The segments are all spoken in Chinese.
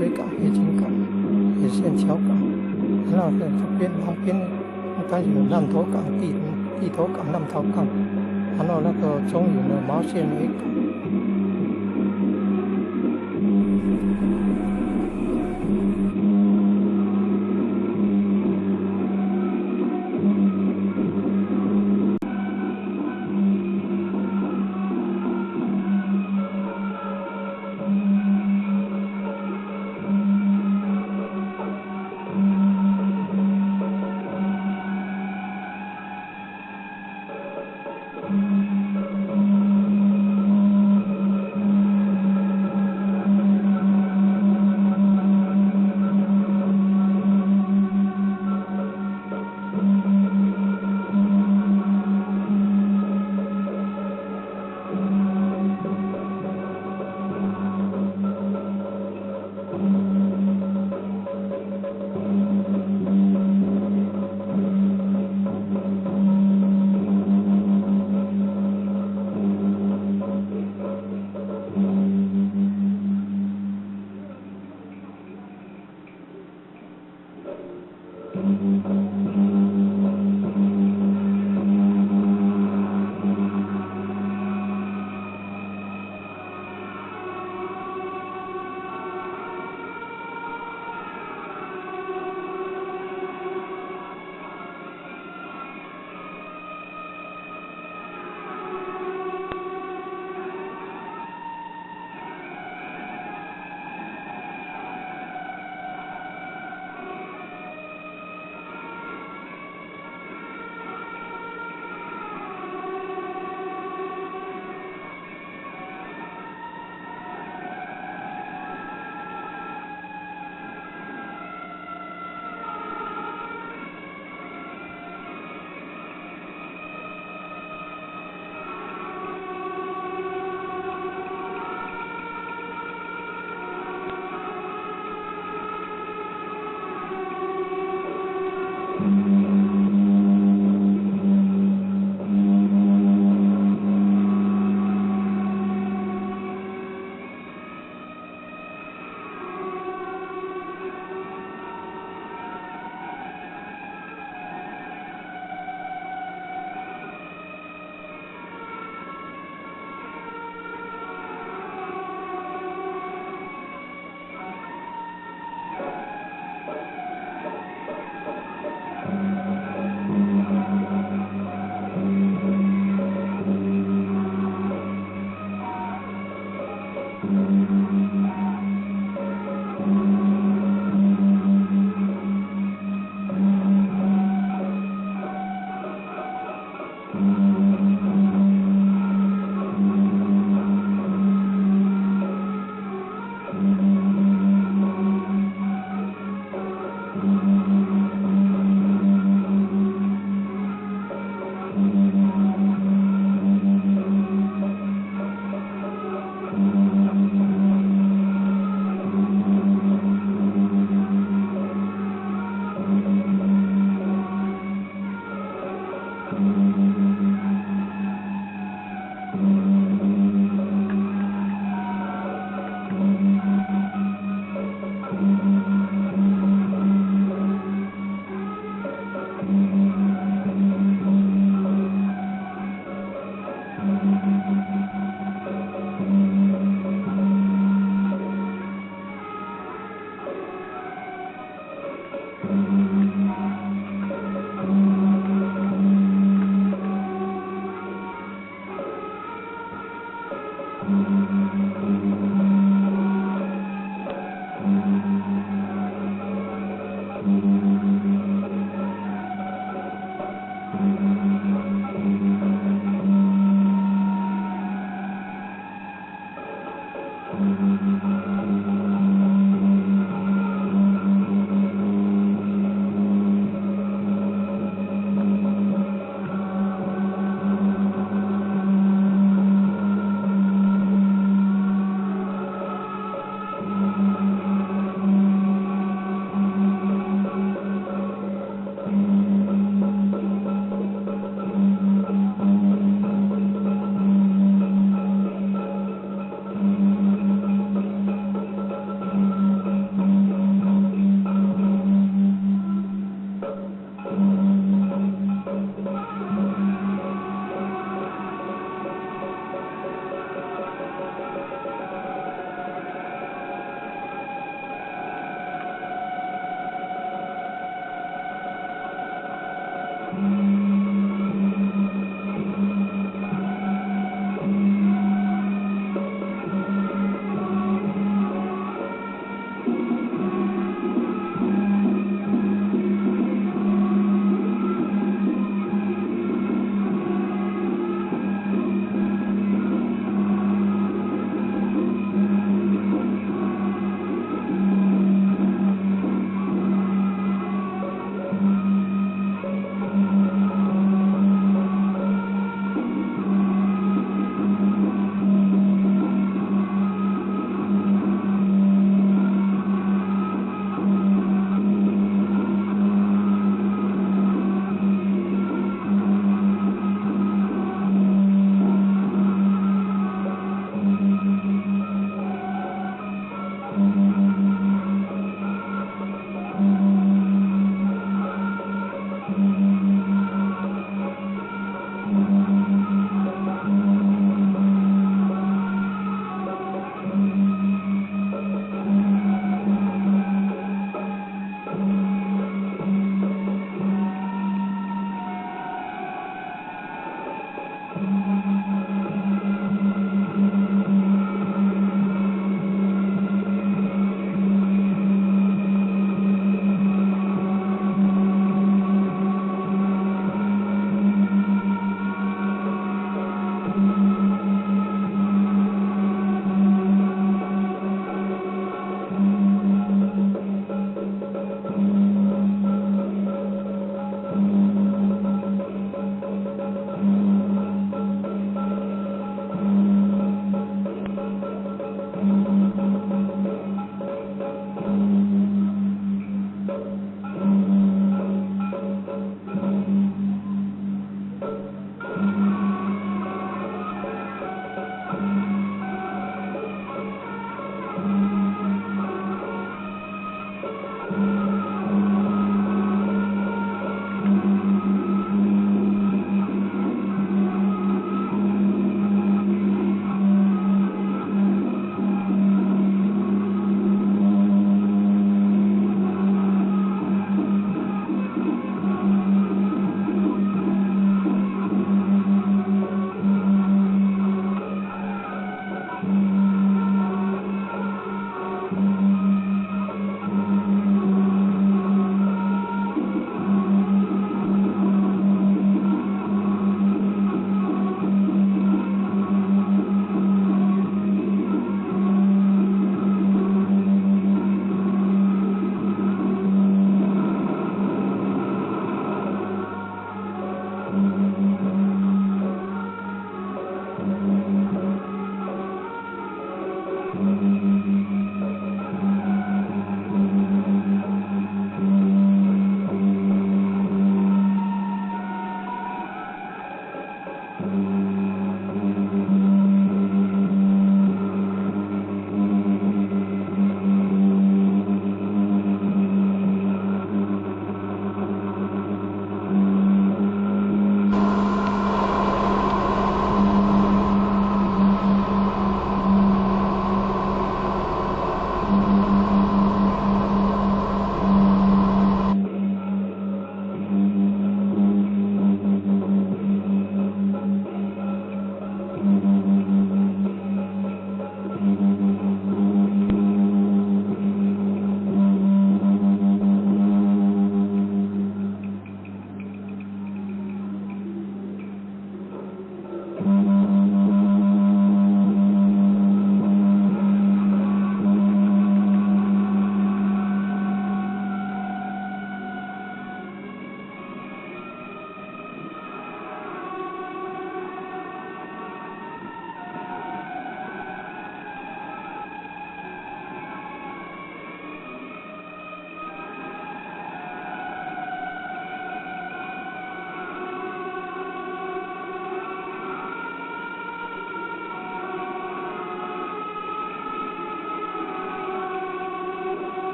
水港、冶金港、野线桥港，然后这边旁边它有南头港、地头港、南头港，然后那个中原的毛线维港。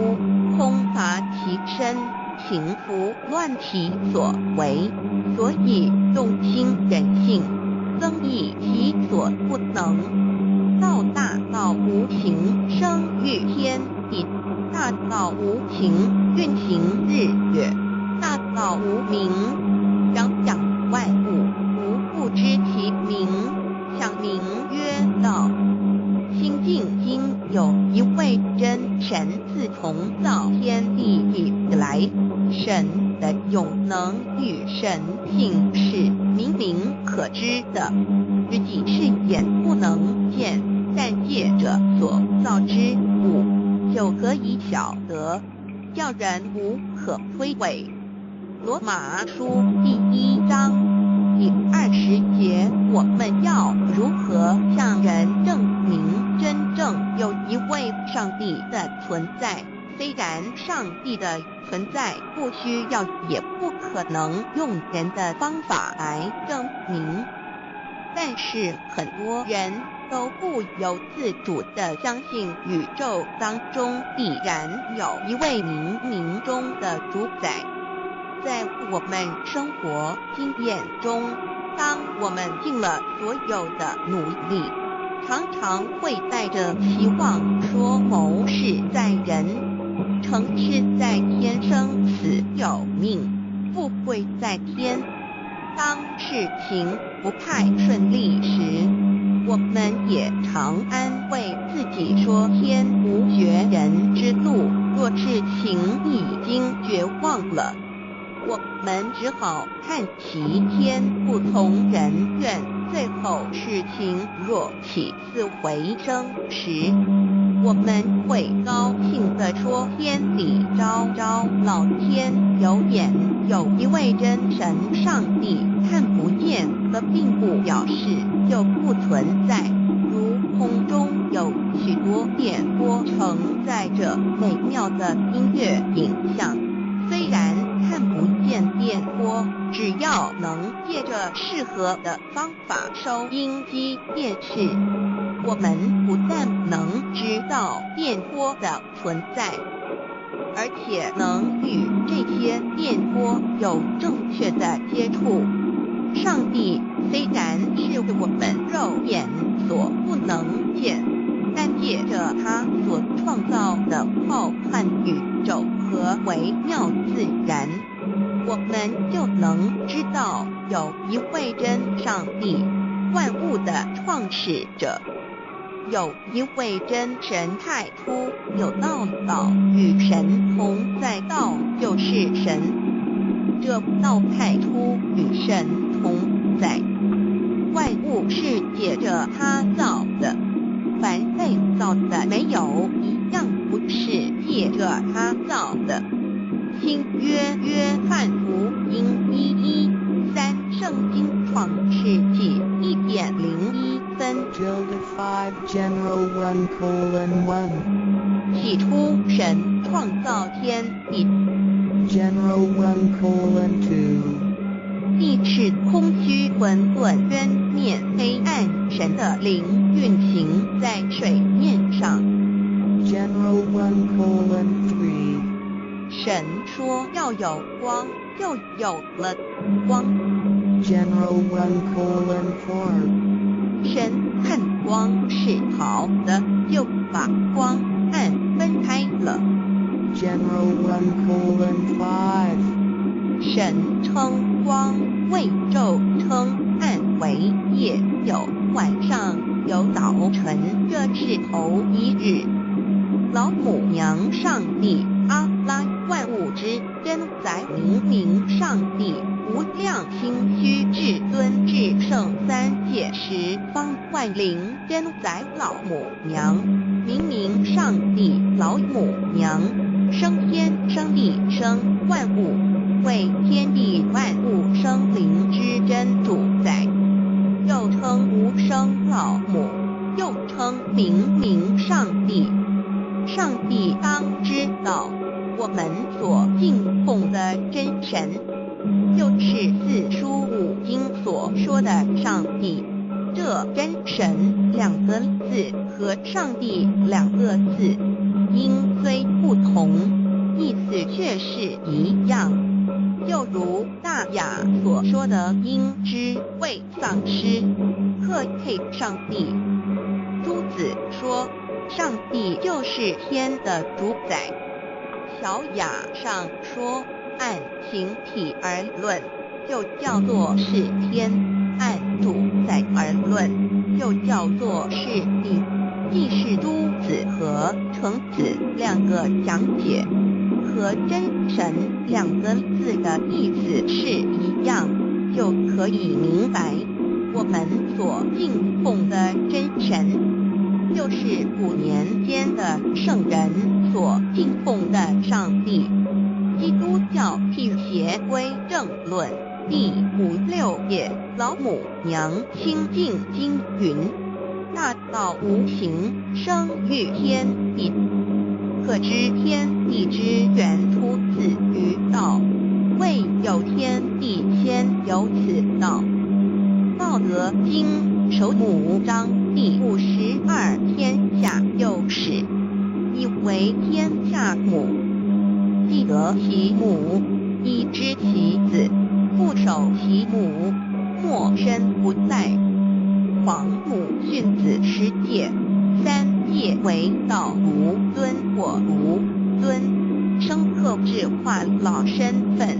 乎空乏其身，情夫乱其所为，所以动心人性，增益其所不能。道大道无情，生育天地；大道无情，运行日月；大道无名，养养万物。吾不知其名，想名曰道。心境经有一位真神，自从造天地以来，神的永能与神性是明明可知的，实际是眼不能见，但借着所造之物，就可以晓得，叫人无可推诿。罗马书第1章第20节，我们要如何向人证明真正有一位上帝的存在？虽然上帝的存在不需要也不可能用人的方法来证明，但是很多人都不由自主地相信宇宙当中必然有一位冥冥中的主宰。在我们生活经验中，当我们尽了所有的努力，常常会带着希望说谋事在人，成事在天，生死有命，富贵在天。当事情不太顺利时，我们也常安慰自己说天无绝人之路，若事情已经绝望了，我们只好看齐天不从人愿。最后事情若起死回生时，我们会高兴地说天理昭昭，老天有眼，有一位真神上帝看不见和并不表示就不存在，如空中有许多电波承载着美妙的音乐影像。虽然看不见电波，只要能借着适合的方法收音机电视，我们不但能知道电波的存在，而且能与这些电波有正确的接触。上帝虽然是我们肉眼所不能见，但借着他所创造的浩瀚宇宙和微妙自然，我们就能知道有一位真上帝，万物的创始者，有一位真神太初有道，道与神同在，道就是神，这道太初与神同在。万物是借着他造的，凡被造的没有一样不是借着他造的。新约约翰福音1:13，圣经创世纪1.01分。起初神创造天地。地是空虚混沌渊面黑暗，神的灵运行在水面上。神说要有光，就有了光。神看光是好的，就把光暗分开了。神称光为昼，称暗为夜，有晚上，有早晨，这是头一日。老母娘上帝，阿拉，万物之真宰，明明上帝，无量心虚，至尊至圣，三界十方万灵真宰，老母娘，明明上帝，老母娘，生天生地生万物，为天地万物生灵之真主宰，又称无生老母，又称明明上帝。上帝当知道，我们所敬奉的真神，就是四书五经所说的上帝。这真神两个字和上帝两个字，音虽不同，意思却是一样。就如大雅所说的“因之谓丧尸，克配上帝”。朱子说，上帝就是天的主宰。小雅上说，按形体而论，就叫做是天；按主宰而论，就叫做是地。既是朱子和程子两个讲解，和真神两个字的意思是一样，就可以明白，我们所敬奉的真神，就是5年间的圣人所敬奉的上帝。基督教辟邪归正论第56页，老母娘清净经云：大道无形，生育天地。可知天地之源出自于道，未有天地先有此道。道德经首5章第52，天下有始，以为天下母。既得其母，以知其子，不守其母，莫身不在。皇母训子10戒，3戒为道无尊或无尊，生克制化老身份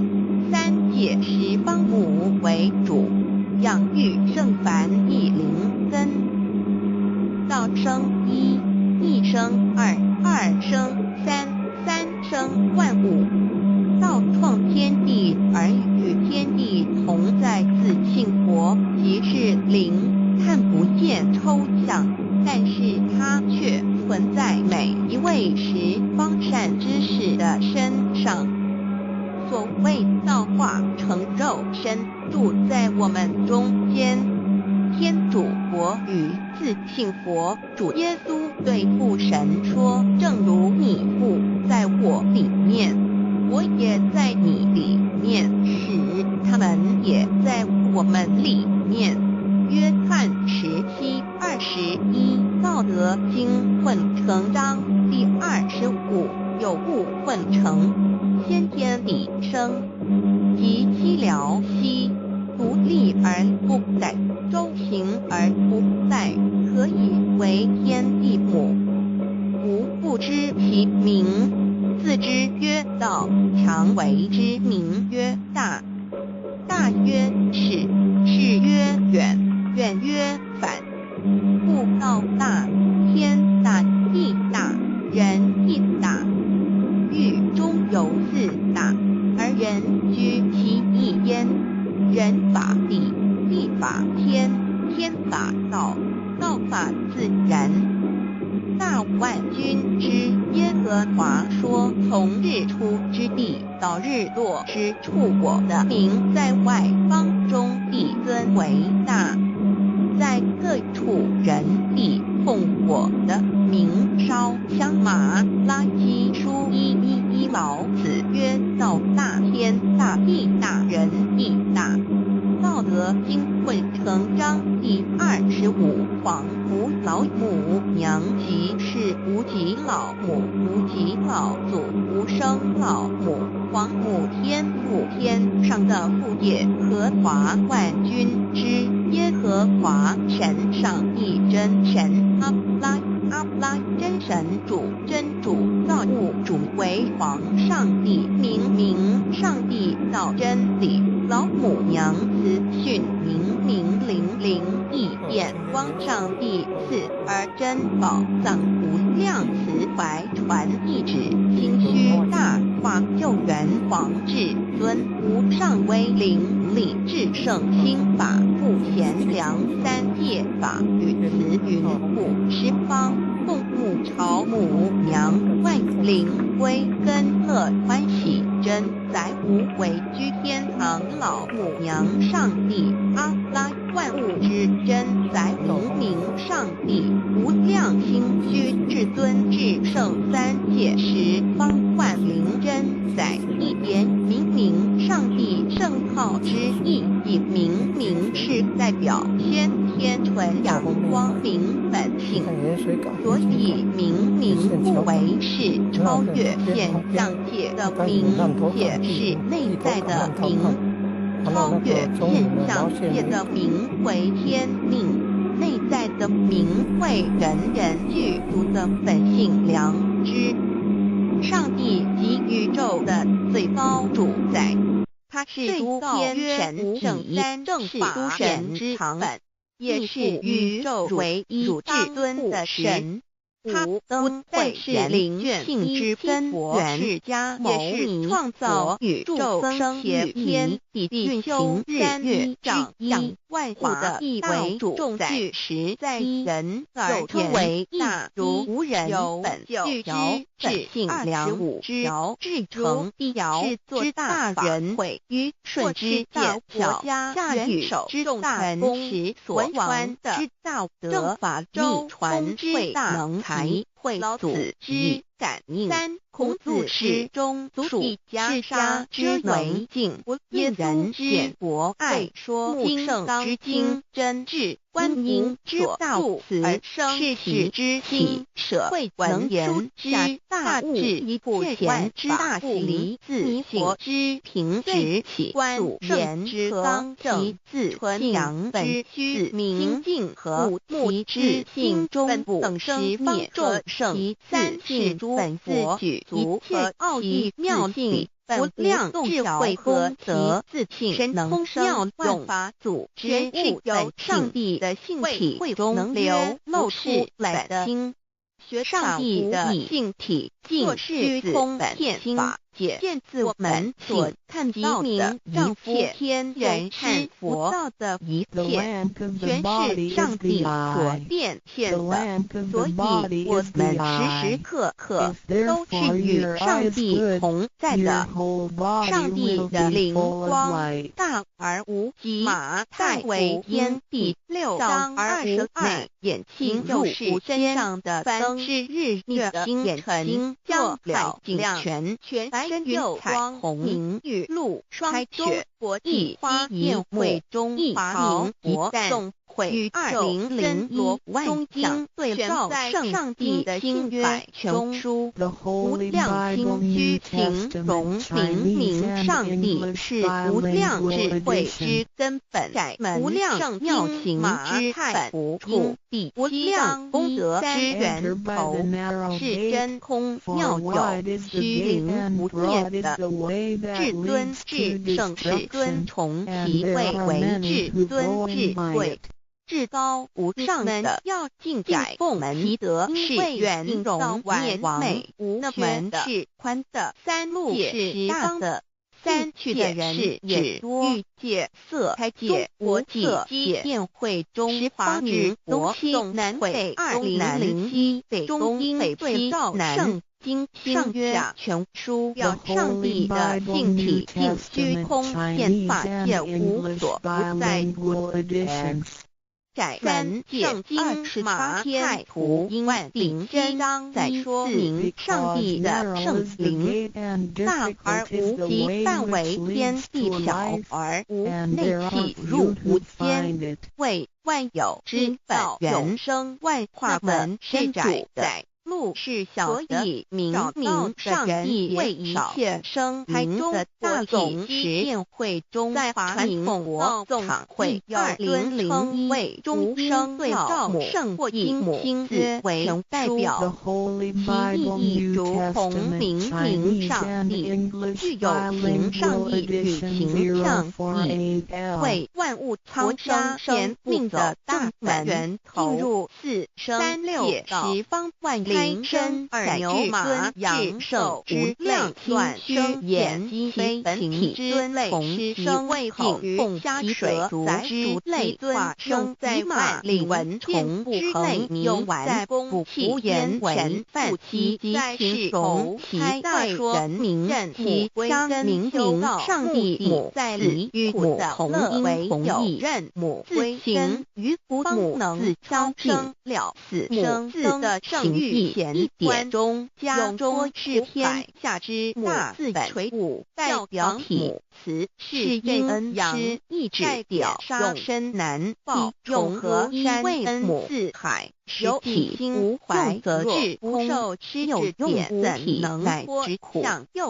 ；3戒是方母为主，养育圣凡亦灵根。道生一，一生二，二生三，三生万物。道创天地而与天地同在，自性活，即是灵，看不见抽象，但是它却存在每一位十方善知识的身上。所谓道化成肉身，住在我们中间。天主佛与自性佛主耶稣对父神说，正如你父在我里面，我也在你里面，使他们也在我们里面。约翰17:21，道德经混成章第25，有物混成，先天地生，即七辽兮，独立而不在，周行而不在，可以为天地母。吾不知其名，自之曰道，常为之名曰大。大曰始，始曰远，远曰反。故道大，天大，地大，人亦大。欲中有四大，而人居其一焉。人法地，地法天，天法道，道法自然。大万军之耶和华说，从日出之地到日落之处，我的名在外邦中必尊为大。在各处人必奉我的名烧香马拉基书1:11，老子曰：道大，天大，地大，人亦大。道德经混成章第25，皇母老母娘即是无极老母，无极老祖，无生老母。皇母天父，天上的父，耶和华万军之耶和华神，上一真神，阿拉真神主，真主造物主为皇上帝，明上帝造真理。老母娘慈训明灵意变光，上帝赐而真宝藏无量慈怀传一旨，心虚大化救援皇至尊，无上威灵力至圣心法，不贤良三界法，与慈云护十方，共沐朝母娘，万灵归根乐欢喜真载无为居天堂老母娘上帝，阿拉万物之真载明上帝，无量心虚至尊至圣三界十方万灵真载，一言明上帝圣号之意，以明是代表先天存阳光明本性，看盐水港，所以明明不为是超越现象界的明，且是内在的明。超越现象界的明为天命，内在的明为人人具足的本性良知。上帝及宇宙的最高主宰，他是诸天神圣三正法神之本，也是宇宙唯一至尊的神。他不但是灵性之根源，也是创造宇宙生天地运行日月之一万物的大主宰，实在人而称为大如无人本具之本性良知至诚必制作大人会于顺之大国家元首之大功时所传的道德法秘传之大能才。老子之感应。三，孔子诗中属一家杀之为敬，耶人之博爱说木圣之精真智，观音之道而生其之心，舍会能言之大悟，普贤之大喜，自佛之平直起，祖言之刚正，自纯阳本虚明净和睦之心中等生灭众生，三是诸本佛举足和奥义妙境。无量智慧和德自性能妙用法组织物由上帝的性体中流露出来的心，学上帝的性体尽虚空遍法界，见自我们所看到的一切天人是佛道的一切，全是上帝所变现的，所以我们时时刻刻都是与上帝同在的。上帝的灵光大而无极，马太为天地6章22，眼睛就是身上的灯，是日月星辰将了景全白云彩虹明玉露霜雪国际花宴会中华民国宋会与200罗万经对照在上帝的心百琼书，无量心虚形容明上帝是无量智慧之根本，无量妙行之太不处，无量功德之源头，是真空妙有虚灵不灭的至尊至圣至尊，从其位为至尊智慧。至高无上的要敬奉其德是圆融完美无缺的，是宽的，三路是大的，三去的人是也多，欲界色开界国际机电会中华民国东南北2007北中英北照南经上下全书，表上帝的性体尽虚空遍法界无所不在。三圣经马太福音0章在说明上帝的圣灵大而无极，范围天地小而无内气入无间，为万有之本源生万化门之主宰。路是小的，明上帝为一切生灵的大种实验会中，在华民国总会2001为众生对照母圣或金亲自为代表，其意义如同明上帝，具有形上帝与形象义，为万物苍生天命的大门源头，进入4生界10方万灵。开身二牛马羊兽无量乱虚言鸡飞本体尊类同生为好凤虾水族之类化生在马领文虫之内有完不不言神父其及形容其代人民任其将明上帝母在离与母同音同义任母自行于不能自相生了死生字的圣域一点中加中是天下之大字垂物，代表体词是阴阳意指表上身南报用和山母四海。有体心怀则日不受吃有用怎能乃之苦？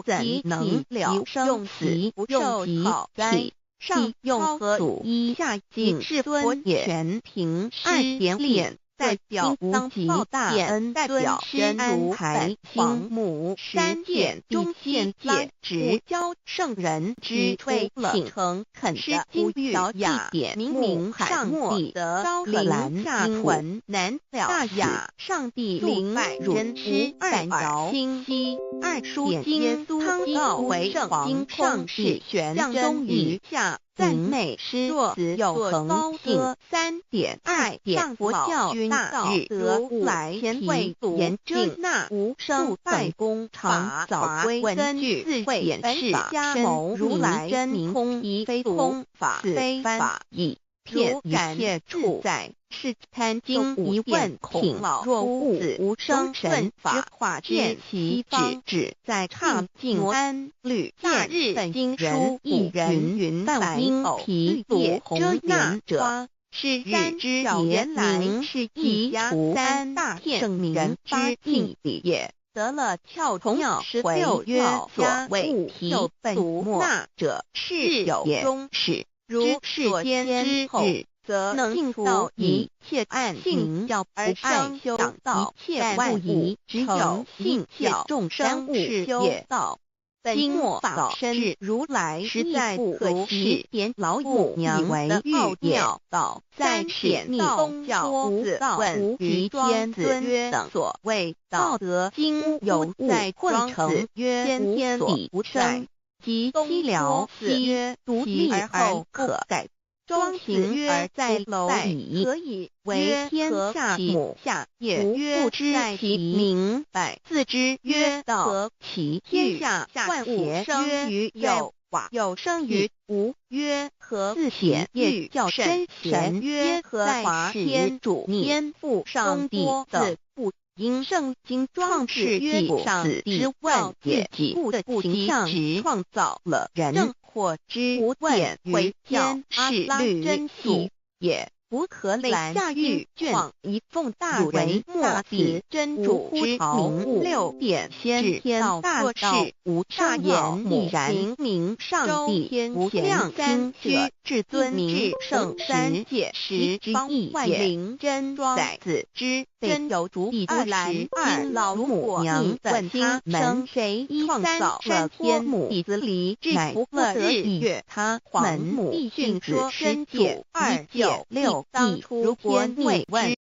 怎能了用死不受好灾？上用和一下尽是尊全凭2.5代表无极大恩，代表真如台皇母3点中现界直教圣人之推请诚恳的呼吁雅点明明上帝的高兰经文难了大雅上帝灵真师2饶清晰2书经汤道回皇上世玄真于下。赞美诗词有恒性3.2上佛教君道如来前辈严正那无生办公常早归根据4.4加谋如来真明空一非空法非法义如感切处在是贪经一问孔老若悟子无生神法化见其旨在畅静安律夏日本经书一人云半因皮读红颜者是日之原来是一除3大圣明之境也。得了窍同16曰所谓皮读那者是有终始，如世间之后。则能尽除一切暗行教而爱修道，一切万物只有信教众生是修道。经末早身如来实在不可视，点老母娘为奥妙道，在显密宗教无道问于天子曰等所谓道德经有在混成曰先天地不生，即西辽四曰独立而后可改。庄行而在楼矣，可以为天下母下也。不知其明白，自之曰道。何其天下万物生于有，有生于无。曰何自显业较深神？曰何在华天主天父上帝自不因圣经创世曰上之万自己不形象直创造了人。或之无点为天是律真俗也，不可累下狱卷一奉大为末子真主之名物6点先天大事无大言亦然明上帝无量心虚至尊明圣3界10之意也。真载子之真有主以22老母娘问他们谁创造了天母以子离乃不得日月他门母必训说真主296当初如果你问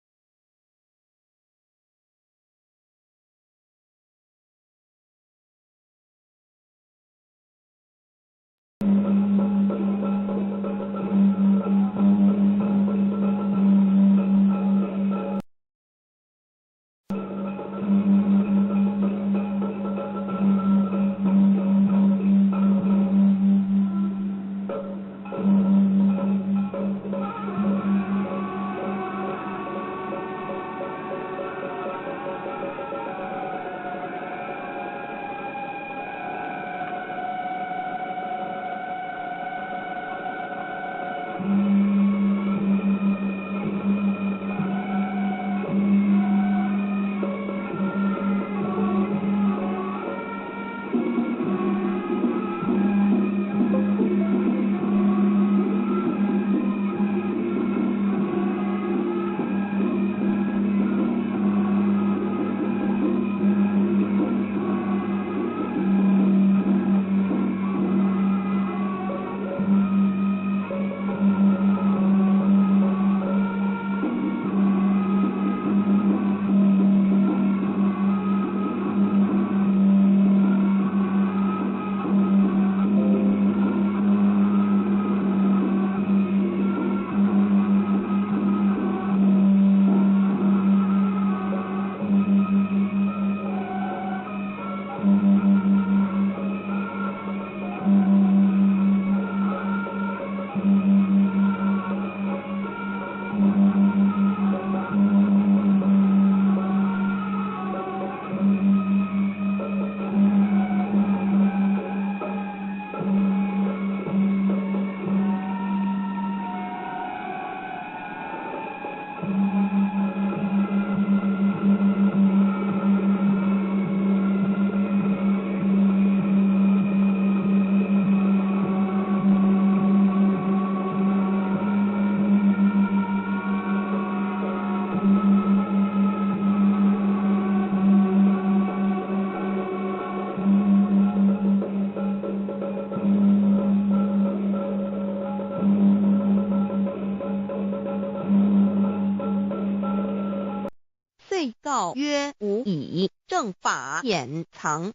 道曰无以正法掩藏，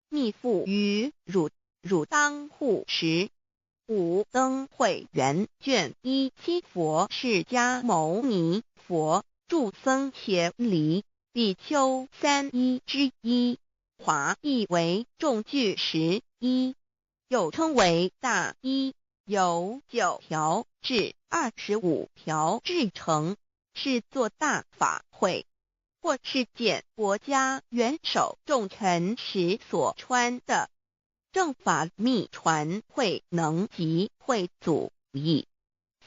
密付于汝，汝当护持。五灯会元卷一七佛释迦牟尼佛著僧伽梨比丘3之一，华译为众句11，又称为大一，由9条至25条制成，是作大法会，或是见国家元首重臣时所穿的。正法密传会能及会祖义。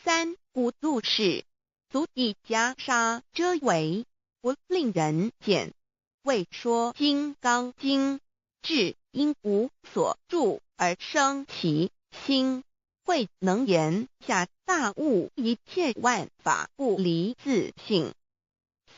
3古度世，足以袈裟遮为，不令人见。为说金刚经，至因无所住而生其心，会能言下大悟一切万法不离自性，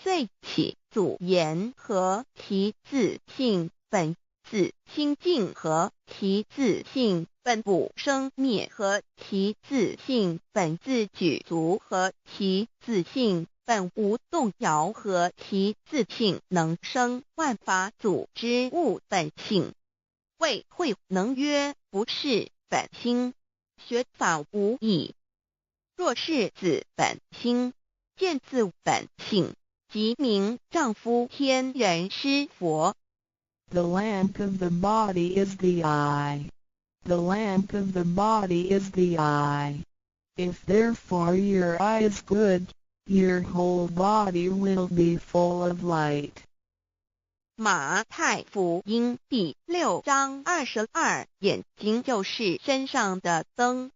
遂起祖言和其自性本自清净和其自性本不生灭和其自性本自具足和其自性本无动摇和其自性能生万法组之物本性。谓会能曰不是本心，学法无益。若是自本心，见自本性，即名丈夫天人师佛。The lamp of the body is the eye. The lamp of the body is the eye. If therefore your eye is good, your whole body will be full of light. 马太福音第6章22，眼睛就是身上的灯。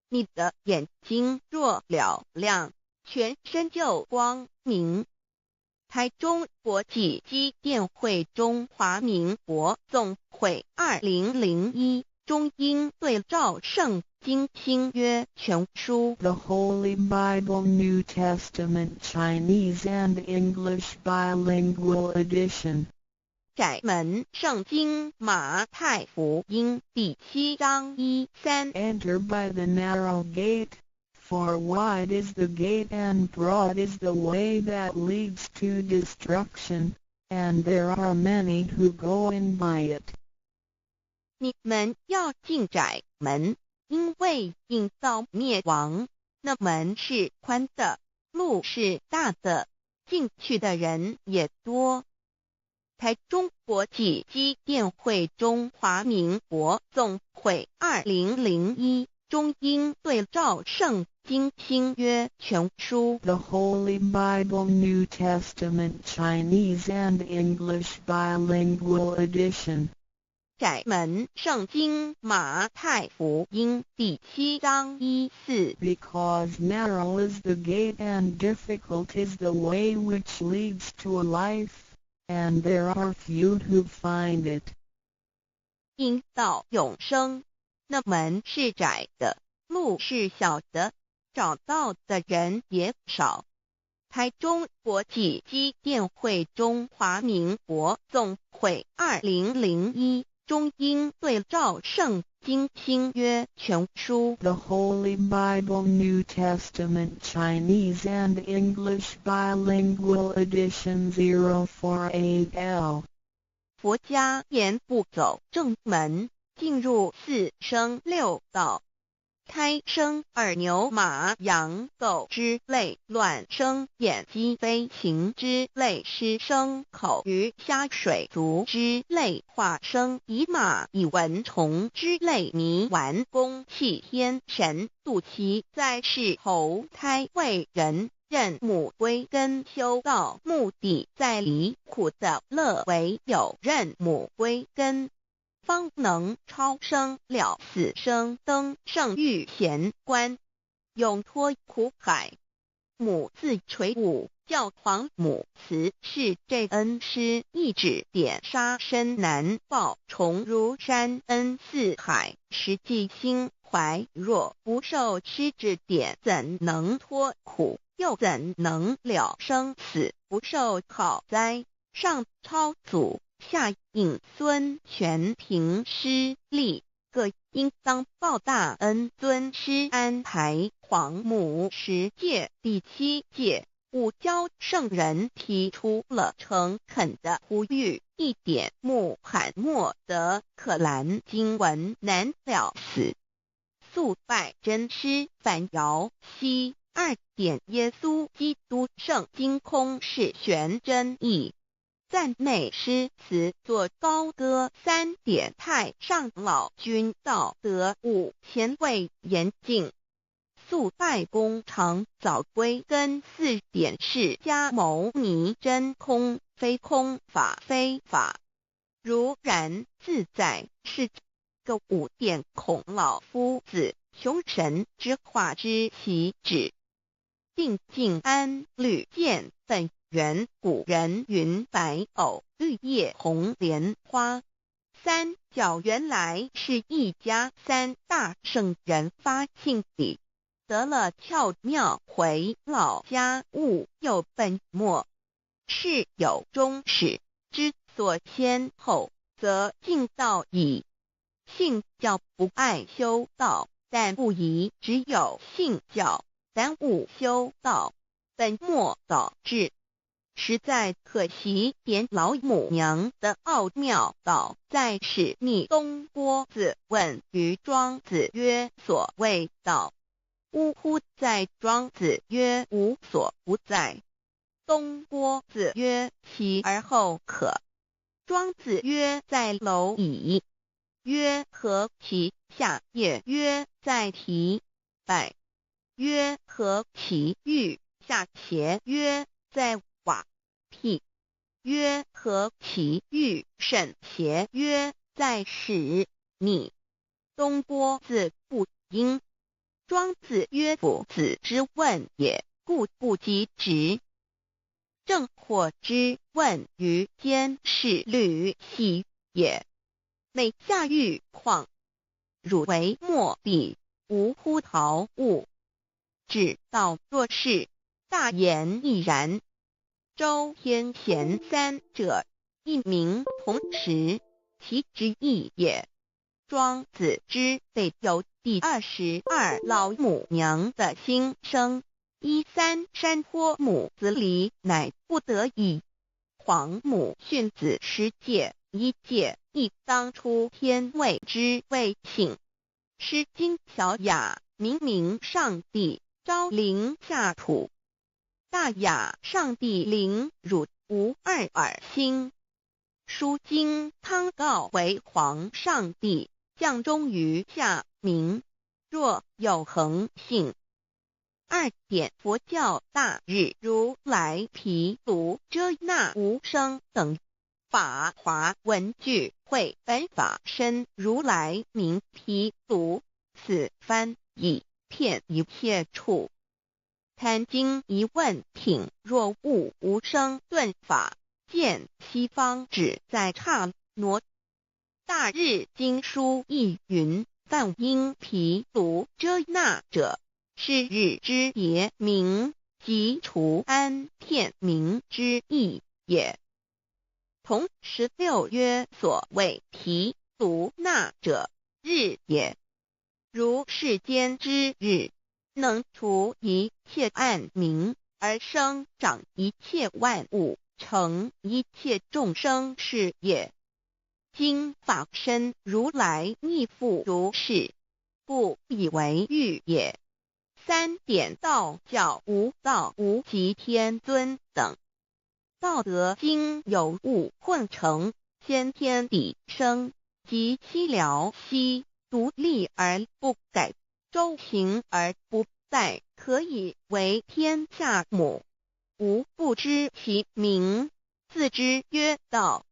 你的眼睛若了亮，全身就光明。台中国际机电会中华民国总会2001中英对照圣经新约全书 The Holy Bible New Testament Chinese and English Bilingual Edition. 窄门圣经马太福音第7章1-3 Enter by the narrow gate, for wide is the gate and broad is the way that leads to destruction, and there are many who go in by it. 你们要进窄门，因为引到灭亡。那门是宽的，路是大的，进去的人也多。台中国际机电会中华民国总会2001中英对照圣经新约全书 The Holy Bible New Testament Chinese and English Bilingual Edition. 窄门圣经马太福音第7章1-4 Because narrow is the gate and difficult is the way which leads to life, and there are few who find it. 因到永生，那门是窄的，路是小的，找到的人也少。台中国际机电会中华民国总会2001中英对照圣经新约全书 The Holy Bible New Testament Chinese and English Bilingual Edition 048L. 佛家言不走正门，进入四生六道，胎生耳牛马羊狗之类，卵生眼鸡飞禽之类，湿生口鱼虾水族之类，化生以马以蚊虫之类，泥丸公气天神度其在世投胎为人，任母归根修道，目的在离苦的乐，唯有任母归根，方能超生了死生，登圣域贤官，永脱苦海。母自垂武，教皇母慈是这恩师，一指点杀身难报，重如山恩四海，实际心怀若不受师指点，怎能脱苦？又怎能了生死？不受好哉！上超祖，下应孙，全凭师力，各应当报大恩。尊师安排皇母10届，第7届五教圣人提出了诚恳的呼吁，一点穆罕默德可兰经文难了死。肃拜真师反摇西2点耶稣基督圣经空是玄真义。赞美诗词作高歌3点太上老君道德5前卫严谨。肃拜功常早归根4点释迦牟尼真空非空法非法如然自在是个5点孔老夫子雄神之化之其旨。定静安律见本源古人云白藕绿叶红莲花。三角原来是一家3大圣人发庆礼，得了巧妙回老家务有本末，是有终始，之所先后，则敬道矣。信教不爱修道，但不宜只有信教，耽误修道，本末倒置。实在可惜，点老母娘的奥妙道在使逆东郭子问于庄子曰：所谓道，呜呼！在庄子曰：无所不在。东郭子曰：其而后可。庄子曰：在蝼蚁。曰：何其下也？曰：在蹄。百。曰：何其欲下邪？曰：在瓦辟。曰：何其欲甚邪？曰：在使逆。东郭子不应。庄子曰：夫子之问也，故不及直。正或之问于监视律兮也。每下欲况，汝为莫必，无乎陶物。指道若是，大言亦然。周天贤3者，一名同时，其之义也。庄子之备有第22老母娘的心声，13山坡母子礼，乃不得已。皇母训子10戒，1戒亦当初天谓之谓请。诗经小雅，明明上帝昭临下土。大雅上帝临汝无二耳心。书经汤告为皇上帝，降忠于下民，若有恒信。2点佛教大日如来毗卢遮那无生等法华文具会本法身如来名毗卢，此翻译遍一切处。贪经一问品，若悟无生顿法，见西方只在刹那。大日经书亦云：梵音毗卢遮那者，是日之别名，即除安片名之意也。同16曰：所谓毗卢那者，日也。如世间之日，能除一切暗明，而生长一切万物，成一切众生是也。今法身如来亦复如是，故以为欲也。3点道教无道无极天尊等。道德经有物混成，先天地生，即凄寥兮，独立而不改，周行而不殆，可以为天下母。吾不知其名，自之曰道。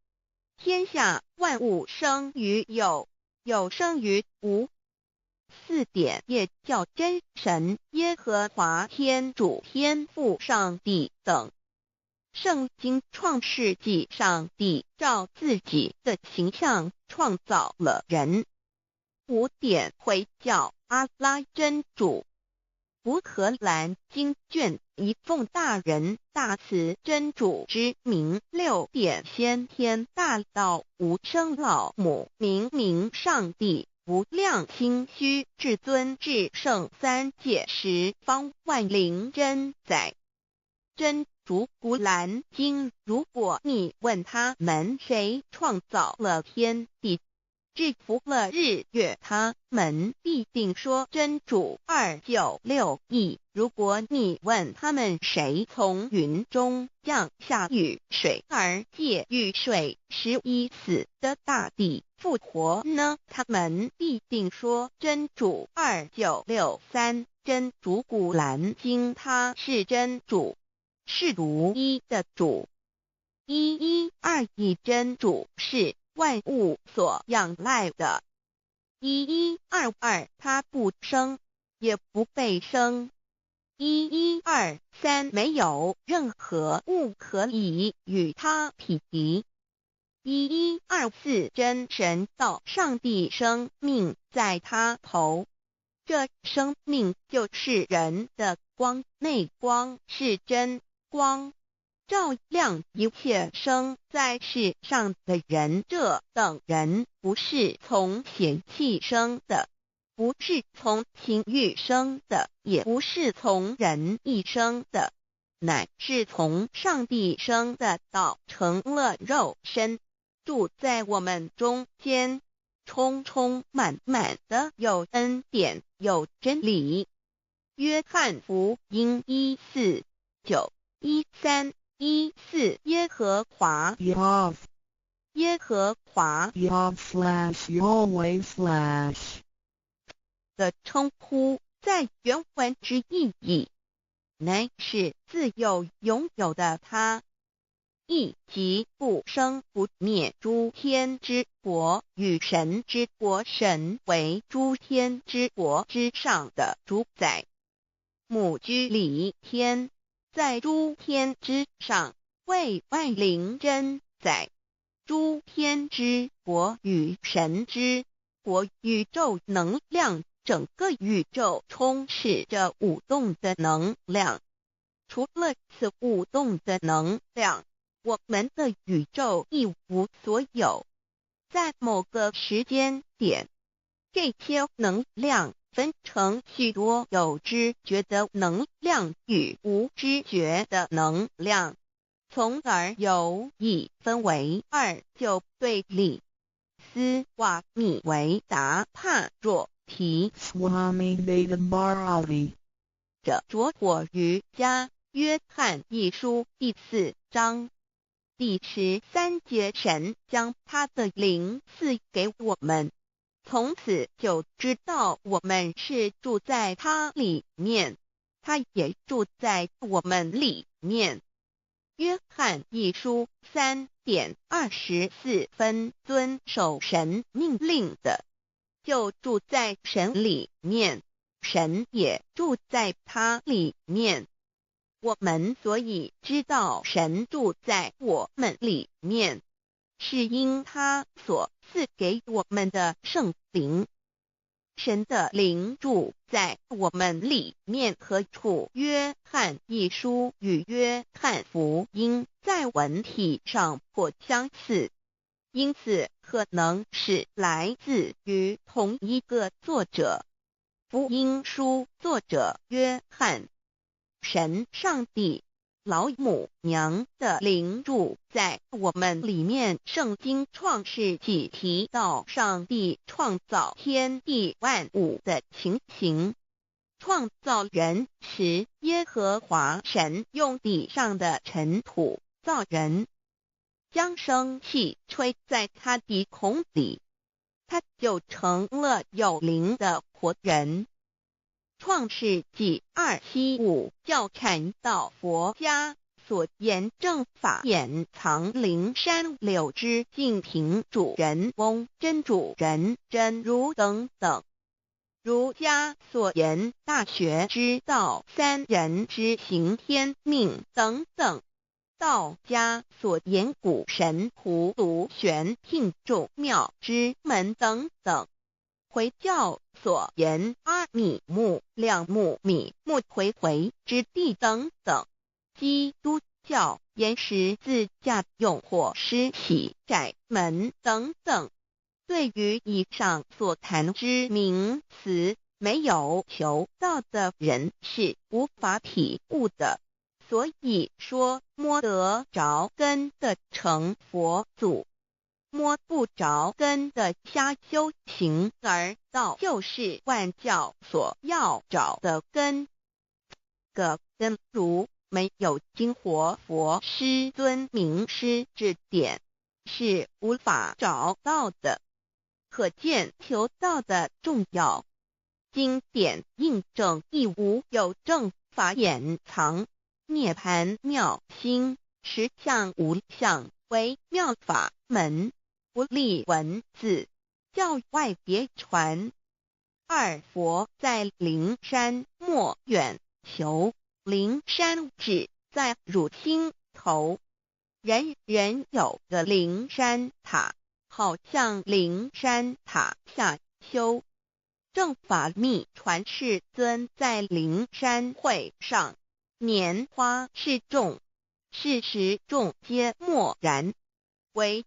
天下万物生于有，有生于无。4点业教真神耶和华天主天父上帝等。圣经创世纪，上帝照自己的形象创造了人。5点回教阿拉真主。乌克兰经卷一奉大人大慈真主之名。6点先天大道无生老母明明上帝无量清虚至尊至圣3界十方万灵真在。真主古兰经，如果你问他们谁创造了天地，制服了日月，他们必定说真主296亿。如果你问他们谁从云中降下雨水而借雨水使已死的大地复活呢，他们必定说真主2963。真主古兰经，他是真主，是独一的主，112真主是万物所仰赖的，1122他不生也不被生，1123没有任何物可以与他匹敌，1124真神道上帝生命在他头，这生命就是人的光，内光是真光，照亮一切生在世上的人。这等人不是从血气生的，不是从情欲生的，也不是从人意生的，乃是从上帝生的道成了肉身，住在我们中间，充充满满的有恩典有真理。约翰福音1491314耶和华 Yav 耶和华 Yav/Yahweh/ 的称呼，在原文之意义乃是自有拥有的他，亦即不生不灭诸天之国与神之国，神为诸天之国之上的主宰，母居里天，在诸天之上，为外灵真宰。诸天之国与神之国，宇宙能量，整个宇宙充斥着舞动的能量。除了此舞动的能量，我们的宇宙一无所有。在某个时间点，这些能量分成许多有知觉的能量与无知觉的能量，从而有一分为二，就对立。斯瓦米维达帕若提 Swami Vedabharati 者着火于家约翰一书第4章第13节，神将他的灵赐给我们，从此就知道我们是住在他里面，他也住在我们里面。约翰一书3:24遵守神命令的，就住在神里面，神也住在他里面。我们所以知道神住在我们里面，是因他所赐给我们的圣灵。神的灵住在我们里面，何处？约翰一书与约翰福音在文体上颇相似，因此可能是来自于同一个作者。福音书作者约翰，神上帝老母娘的灵住在我们里面。圣经创世纪提到上帝创造天地万物的情形，创造人时，耶和华神用地上的尘土造人，将生气吹在他鼻孔里，他就成了有灵的活人。创世纪275教阐到佛家所言正法掩藏灵山柳枝净瓶主人翁真主人真如等等。儒家所言大学之道三人之行天命等等。道家所言古神荼毒玄牝众妙之门等等。回教所言阿米木、亮木、米木回回之地等等。基督教言十字架、用火施洗、窄门等等。对于以上所谈之名词，没有求道的人是无法体悟的。所以说摸得着根的成佛祖，摸不着根的瞎修行而道就是万教所要找的根。个根如没有经活佛师尊名师指点，是无法找到的。可见求道的重要。经典印证亦无有正法掩藏，涅盘妙心，实相无相，为妙法门，不立文字，教外别传。二佛在灵山莫远求，灵山只在汝心头。人人有个灵山塔，好像灵山塔下修。正法密传世尊在灵山会上，拈花示众，是时众皆默然，唯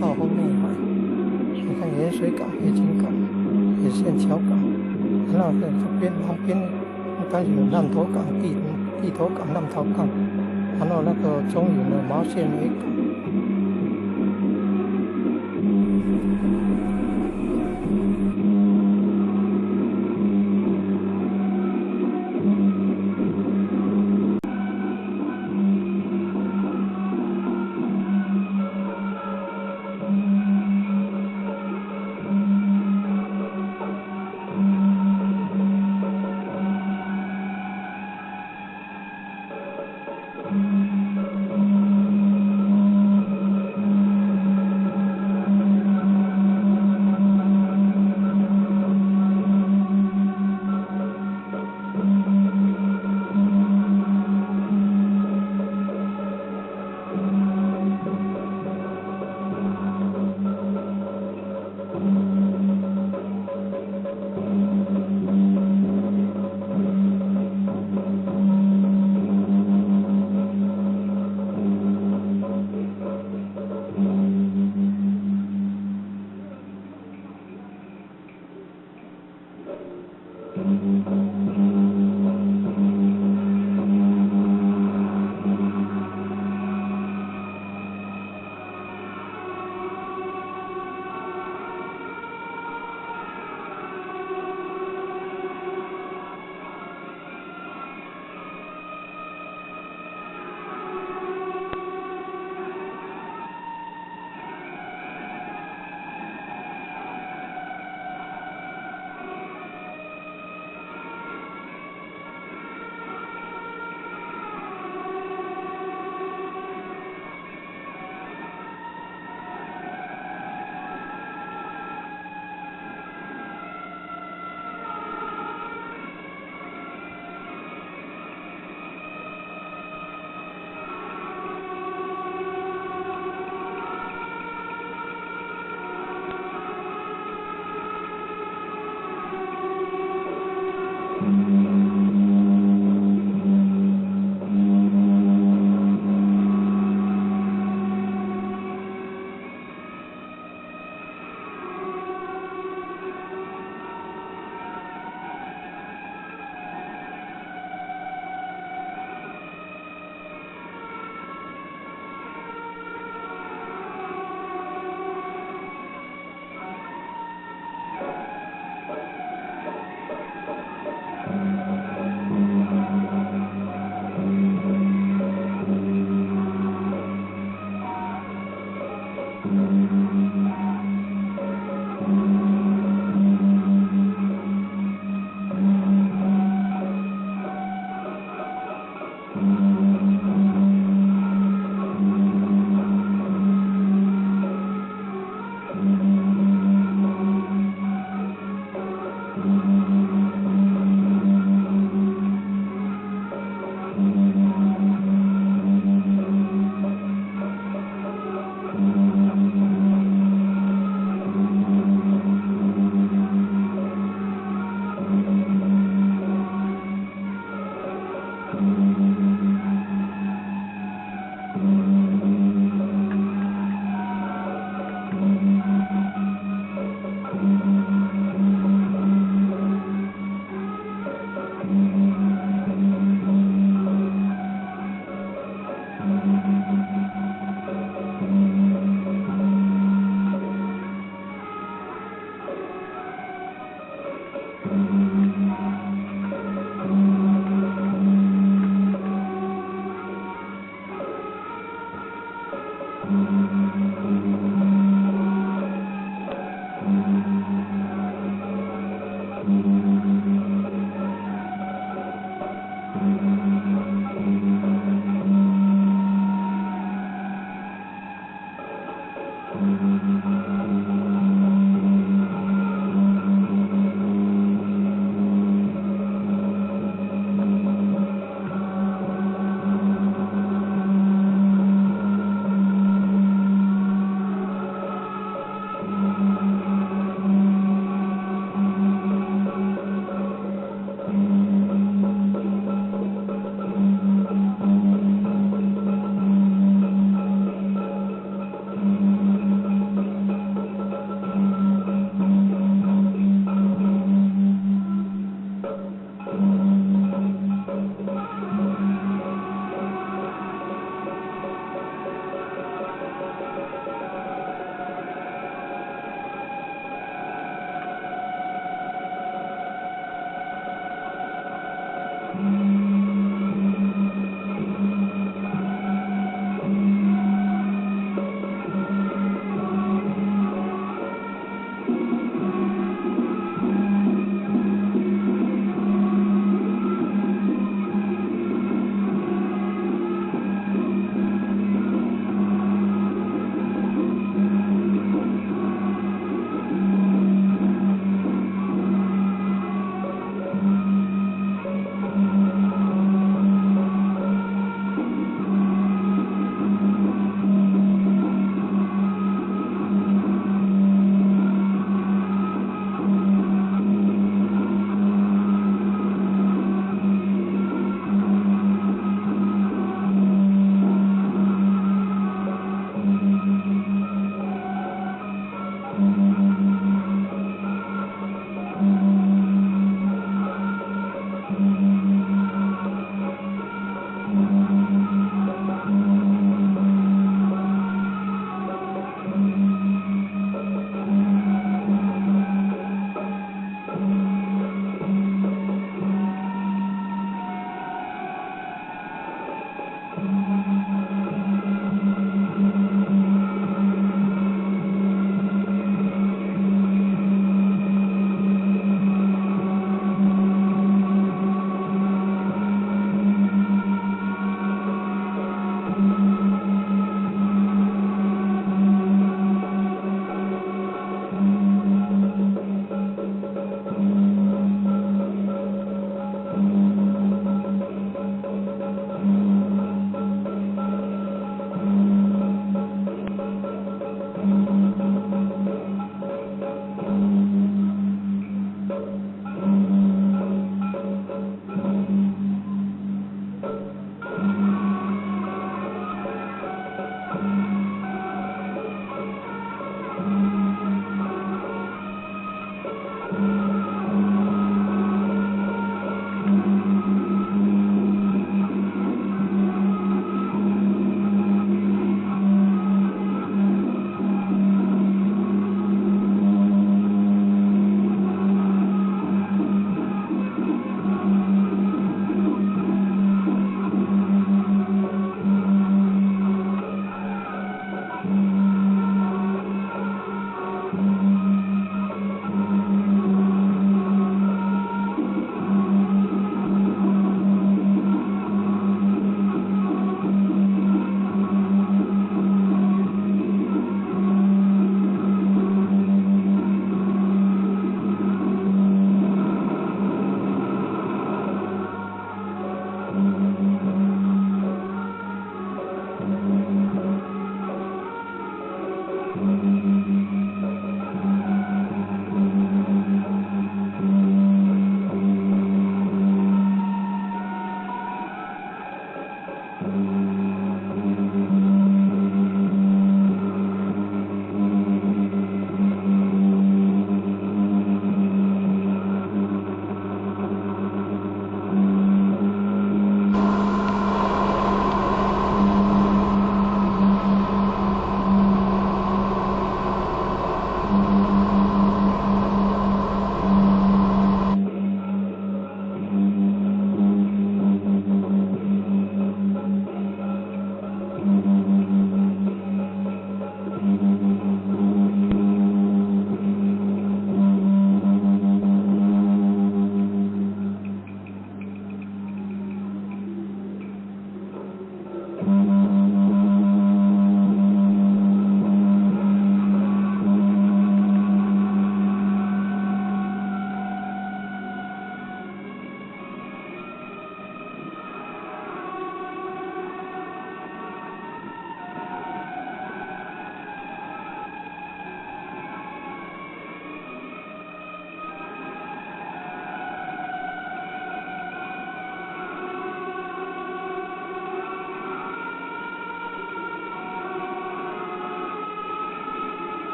到后面来，你看盐水港、黑金港、野线桥港，然后在这边旁边当然有南头港、地头港、南头港，然后那个中有的毛线维港。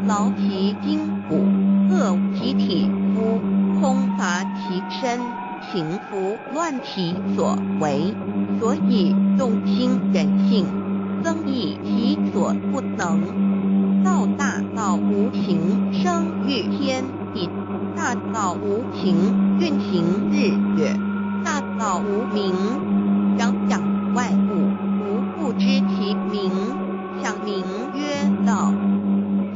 劳其筋骨，饿其体肤，空乏其身，情服乱其所为，所以动心忍性，增益其所不能。道大道无情，生育天地；大道无情，运行日月；大道无名，养万物，无不知其名，想名曰道。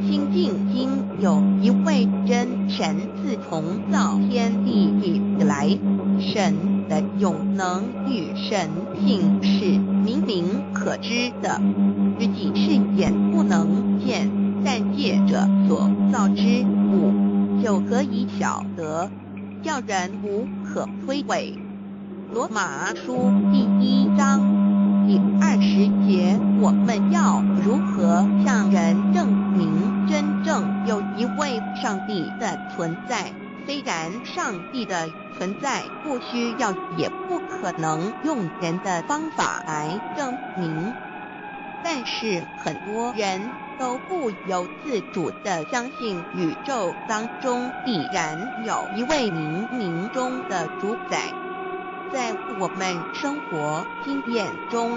清净经有一位真神，自从造天地以来，神的永能与神性是明明可知的，自己是眼不能见，但借着所造之物，就可以晓得，叫人无可推诿。罗马书第1章第20节，我们要如何向人证明真正有一位上帝的存在？虽然上帝的存在不需要也不可能用人的方法来证明，但是很多人都不由自主地相信宇宙当中必然有一位冥冥中的主宰。在我们生活经验中，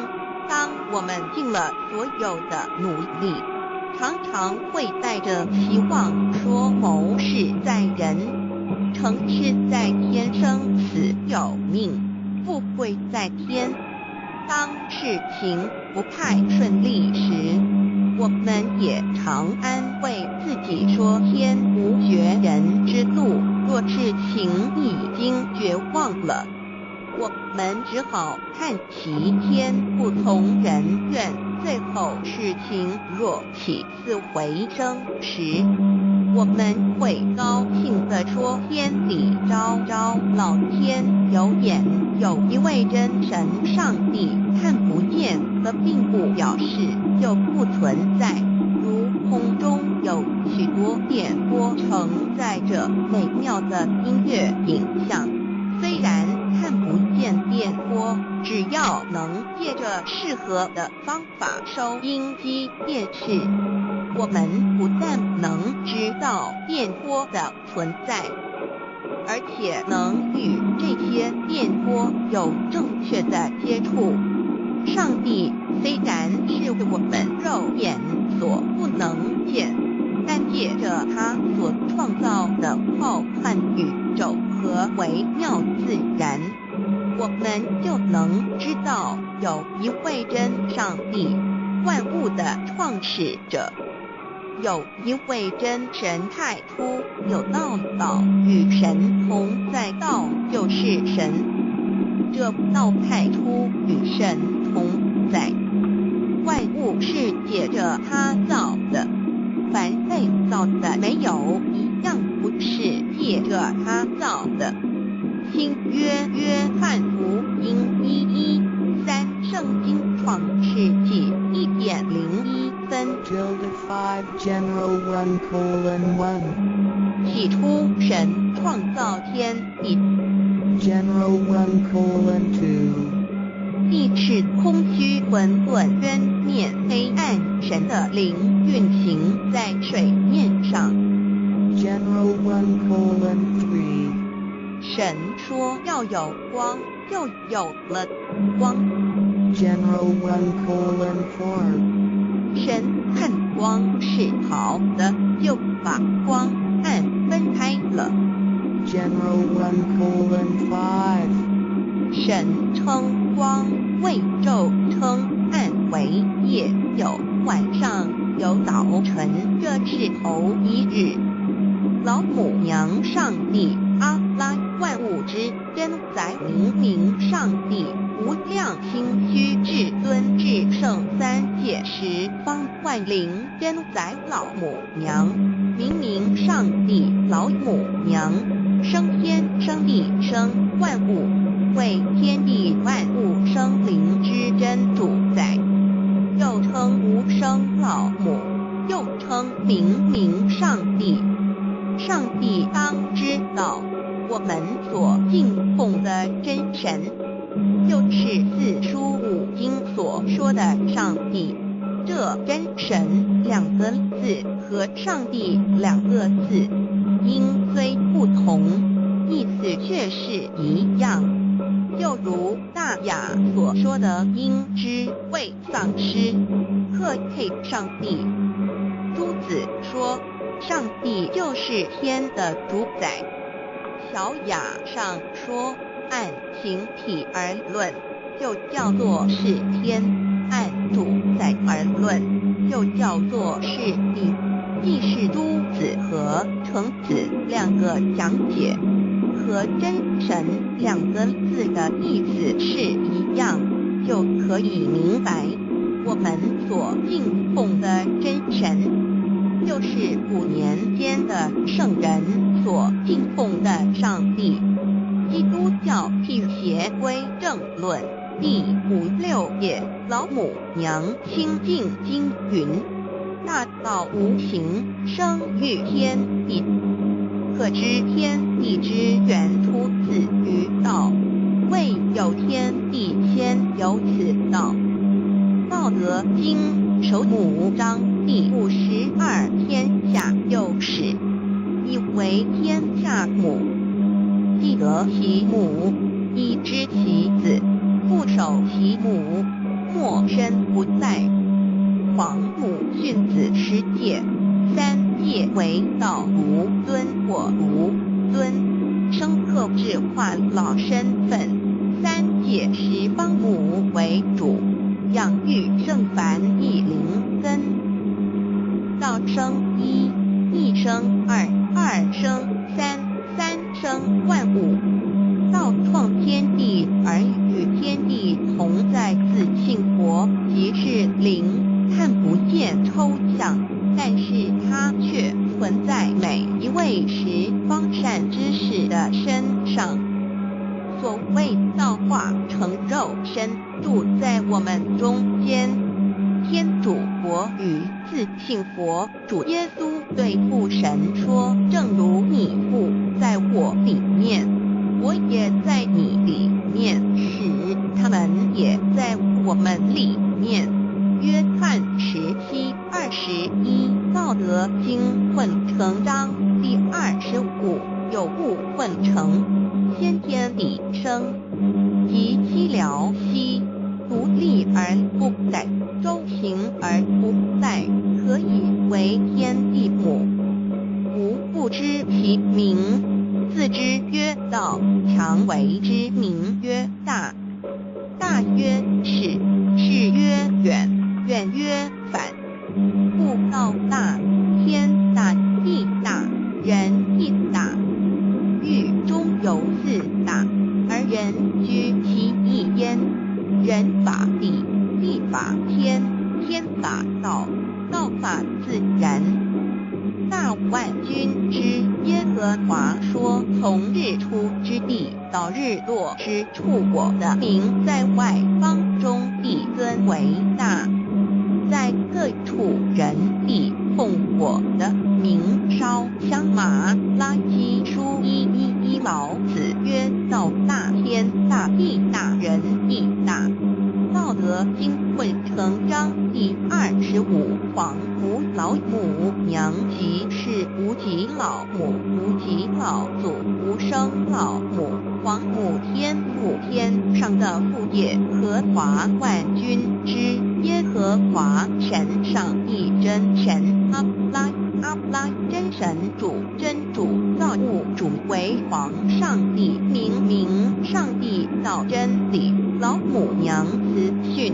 当我们尽了所有的努力，常常会带着希望说谋事在人，成事在天，生死有命，富贵在天。当事情不太顺利时，我们也常安慰自己说天无绝人之路，若事情已经绝望了，我们只好看齐天不从人愿。最后事情若起死回生时，我们会高兴地说天理昭昭，老天有眼，有一位真神上帝，看不见的并不表示就不存在。如空中有许多电波承载着美妙的音乐影像，虽然看不见电波，只要能借着适合的方法收音机电视，我们不但能知道电波的存在，而且能与这些电波有正确的接触。上帝虽然是我们肉眼所不能见，但借着他所创造的浩瀚宇宙和微妙自然，我们就能知道有一位真上帝，万物的创始者，有一位真神太初有道，道与神同在，道就是神，这道太初与神同在。万物是借着他造的，凡被造的没有一样不是借着他造的。新约翰福音1:13，圣经创世纪1:01分。5 General 1:1 起初神创造天地， General 1:2地是空虚混沌渊面黑暗，神的灵运行在水面上。 General 1:3 神说要有光，就有了光。 General 1:4 神看光是好的，就把光暗分开了。 General 1:5 神称光为昼，称暗为夜，有晚上，有早晨，这是头一日。老母娘上帝阿拉，万物之真宰明明上帝，无量心虚至尊至圣三界十方万灵真宰老母娘，明明上帝老母娘，生天生地生万物，为天地万物生灵之真主宰，又称无生老母，又称明明上帝。上帝当知道，我们所敬奉的真神，就是四书五经所说的上帝。这真神两个字和上帝两个字，音虽不同，意思却是一样。就如大雅所说的鹰之谓丧尸，赫配上帝。朱子说，上帝就是天的主宰。小雅上说，按形体而论，就叫做是天；按主宰而论，就叫做是地。既是朱子和程子两个讲解，和真神两个字的意思是一样，就可以明白，我们所敬奉的真神，就是5年间的圣人所敬奉的上帝。基督教辟邪归正论第56页，老母娘清净经云：大道无形，生育天地，可知天地之源出自于道，未有天地先有此道。道德经首母章第52，天下有始，以为天下母。既得其母，以知其子，不守其母，莫身不在。皇母训子十戒，3戒为道无尊或无尊，生克制化老身份。3戒十方母为主，养育圣凡一灵根。道生一，一生二，二生三，三生万物。道创天地而与天地同在，自性活，即是灵，看不见抽象，但是它却存在每一位十方善知识的身上。所谓道化成肉身，住在我们中间。天主佛与自性佛主耶稣对父神说，正如你父在我里面，我也在你里面，使他们也在我们里面。约翰17:21，道德经混成章第25，有物混成，先天地生，即七辽息，独立而不在，周行而不在，何以为天地母？吾不知其名，自知曰道，常为之名曰大。大曰始，始曰远，远曰反。故道大，天大，地大，人亦大。狱中有4大，而人居其一焉。人法地，地法天，天法道，道法自然。大万军之耶和和华说，从日出之地到日落之处，我的名在外邦中必尊为大，在各处人必奉我的名烧香。马拉基书1:11，老子曰：造大天大，地大人亦大。道德经混成章第25，黄母老母娘即是无极老母，无极老祖，无生老母。黄母天父，天上的父，耶和华万军之耶和华神，上帝真神，阿拉真神主，真主造物主，为皇上帝，明上帝造真理，老母娘慈训，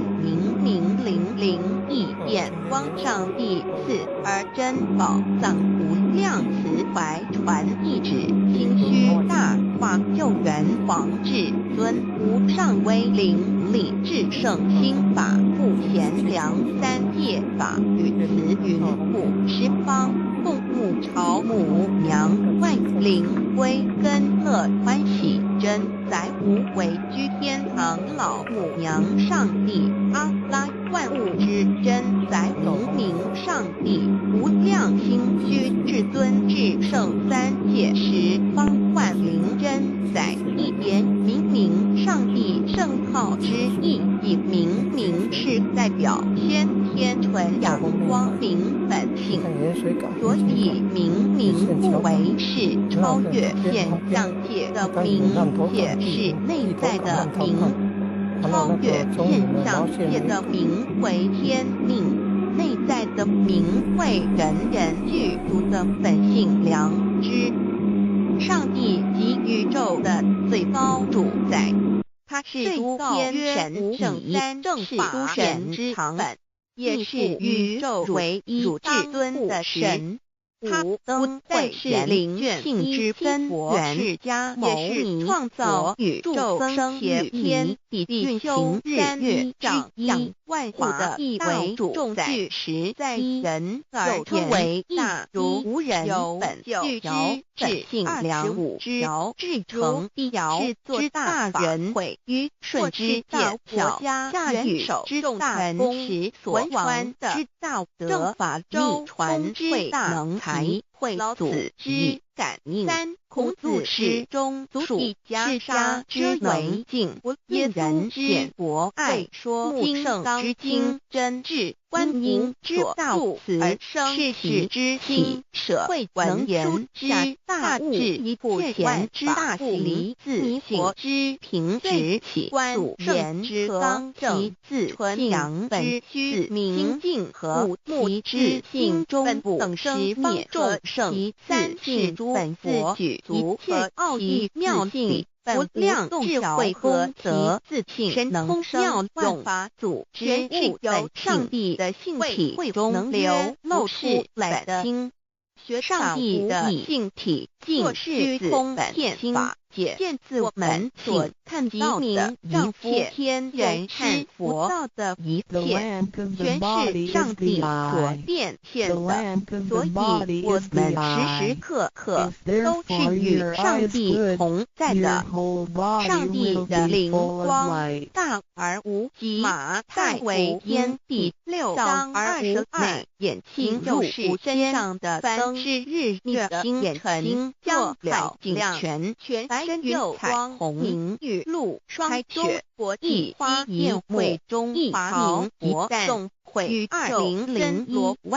明灵义变，光上帝赐而真宝藏，无量慈怀传一旨，心虚大化救援皇至尊，无上威灵力至圣心法，不贤良三界法，与慈云护十方，共沐朝母娘，万灵归根乐欢喜，真载无为居天堂，老母娘上帝，阿拉万物之真载明上帝，无量心虚至尊至圣三界十方万灵真载，一言明上帝圣号之意，以明是代表先天纯阳光明本性，所以明不为是超越现象界的明，且是内在的明，超越现象界的明为天命，内在的明为人具足的本性良知。上帝即宇宙的最高主宰，他是诸天神圣三正法神之长本，也是宇宙唯一至尊的神。他登会是灵性之根源，也是创造宇宙生与天地运行日月掌一万物的一为重具实在人，又称为大如无人本具之本性良之至诚必制作之大人，毁于顺之大国家元首之大功时所传之道德正法秘传之大能才。会祖之感应。三，孔子诗中属一家之为敬，耶人简博爱说经圣之精真智，观音之道慈而生世之心，舍会能言之大物，以普贤之大喜，自佛之平直起，观圣之刚正，自纯阳本虚明净和目之性中等生灭众圣。三是诸本佛举足和奥义妙境，无量智慧功德，自性神通妙用法祖，全是由上帝的性体中能流露出来的心。学上帝的性体，尽虚空遍法，见自我们所看到的一切天人师佛道的一切，全是上帝所变现的。所以我们时时刻刻都是与上帝同在的。上帝的灵光大而无极，马太为天地6章22，眼睛就是天上的灯，是日月星辰，将了景全白云彩虹明玉露霜雪，国际花宴会中华民国众会与2001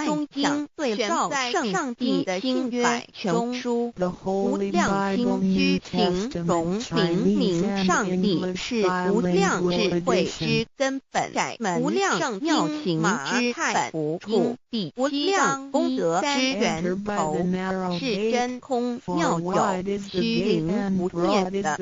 中经对照在上帝的心约中书，无量心虚形容明上帝是无量智慧之根本，无量妙行之本处，无量功德之源头，是真空妙有虚灵不灭的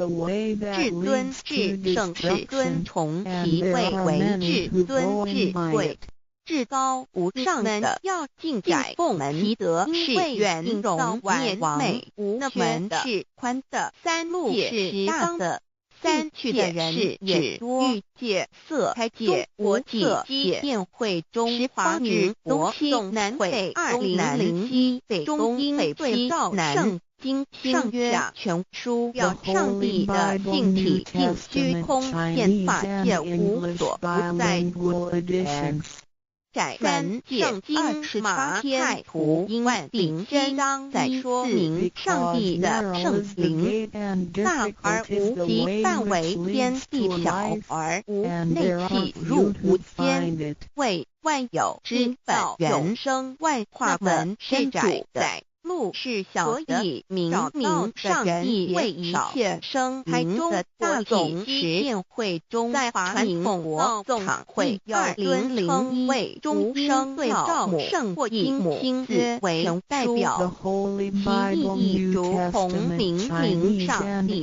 至尊至圣至尊，从其位为至尊至贵。至高无上的要进窄奉其德是圆融完美无缺的，宽的三路是大的。三去的人是指欲界色开界国际界宴会中华民国东南北2007北中英北西南经上约全书表上帝的性体并虚空宪法界无所不在。载三圣经马太福音1章在说明上帝的圣灵大而无极，范围天地小而无内气入无间，为万有之本原生万化本是主宰。路是小的，明明上帝为一切生灵的大总实验会中，在传统国总会2001为终生对照母圣或经亲自为代表，其意义如同明明上帝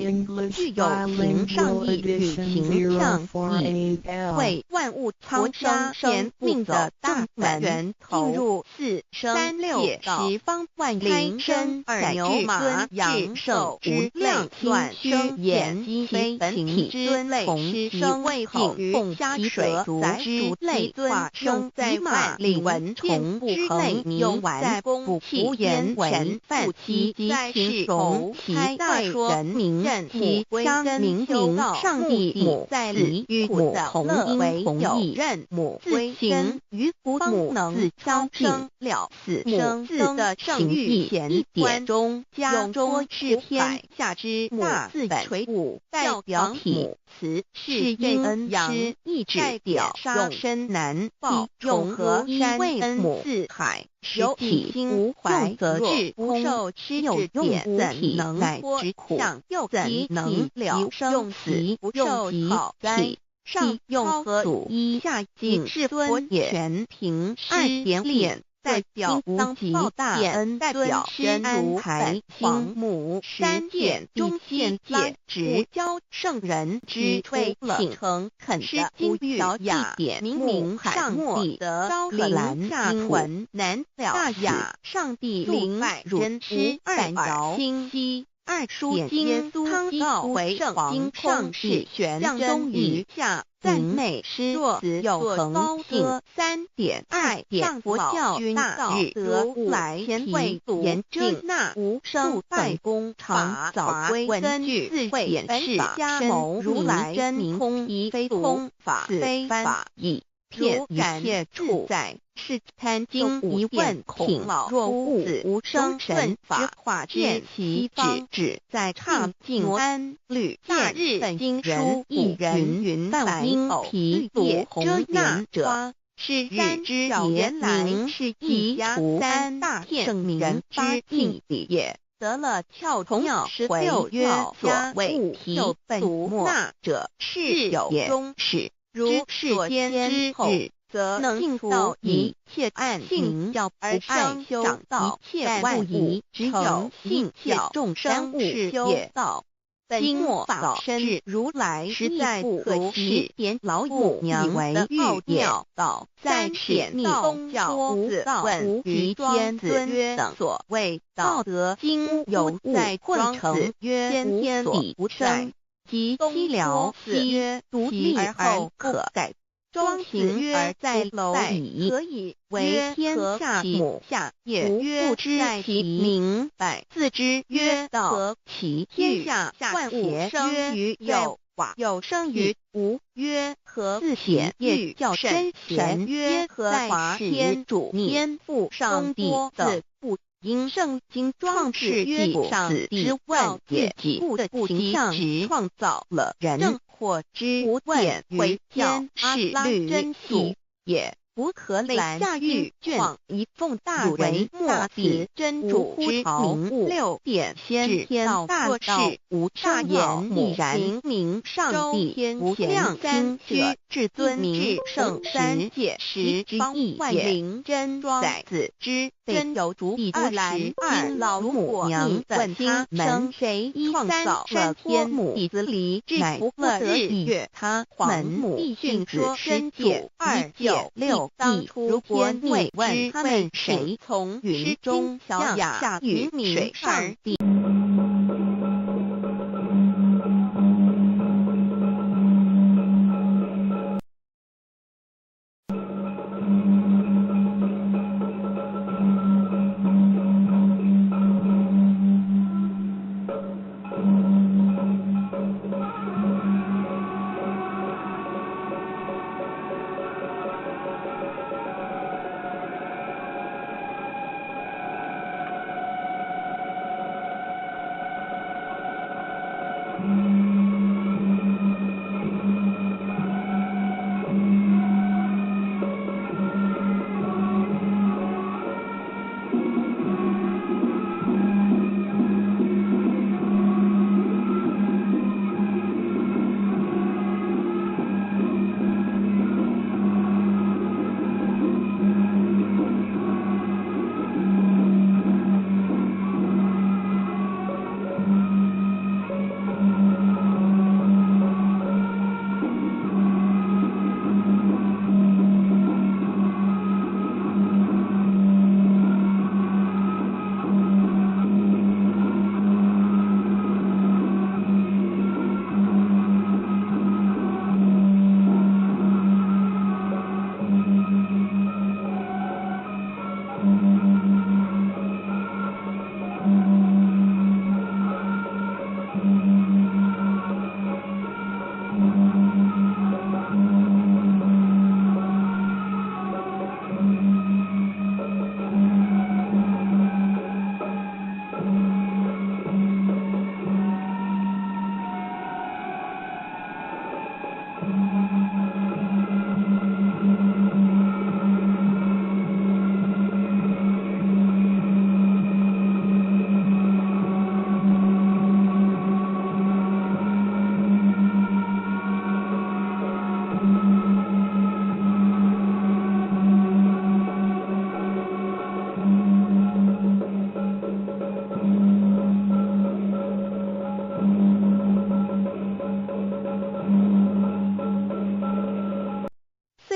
具有形上帝与形象义，为万物苍生天命的大门源头，进入4生界十方万灵。身二牛马羊兽之量算生言鸡非本体尊类同生为好凤虾水族之类化生在马领文虫不恒用完不服言文范其及形容其代人民任其相明明上帝母在离与母同音同义任母自行于父母能相生了死生字的圣域前点中加中是天下之大字垂五代表体词是因恩师意志表上身难报永和山为母四海有体心无怀则至不受吃有用怎能乃之苦又怎能了用死不受好灾上用和祖一下敬是尊全凭2.代表无极大恩，代表真如台皇母3点中现界直教圣人之推请诚恳的呼吁雅点明明上帝的灵经文难了大雅上帝灵真师2饶清晰。2书经汤道回皇上世玄真于下赞美诗词有高歌3点爱上佛教大日得来前辈严正那无生办公常早归根据自点是加谋如来真明空一非空法非法义片一切处在是贪经一问孔老若物子无生神法化见其指在畅静安律大日本经书一人云梵音皮读红那者是日之言明是基础3大圣明之境地也。得了跳虫鸟16曰所谓物有本末那者是有终始如世间之后则能尽到一切暗性教而上修道一切万物只有性教众生是也道。经末法身如来实在不可思言老母娘为奥妙道在显密宗教子问无极天子曰等所谓道德经有在困成曰先天地无生及西辽寺曰独立而后可改庄行而在楼矣，可以为天下母下也。不知其明白，自之曰道，何其天下万物生于有寡，有生于无曰何自显欲较深神曰何在华天主天父上帝的不。因圣经创世纪上之万也故的形象创造了人或之无点为天是律真俗也不可累下狱卷一奉大为大慈真主之名6点先天大事无大言已然明上帝无量三虚至尊明圣3界10之意万灵真载子之真有主以22老母娘问他们谁创造了天母以子离之乃不得日月他门母义训说真主196当初如果你问他们谁从云中小雅下于水上帝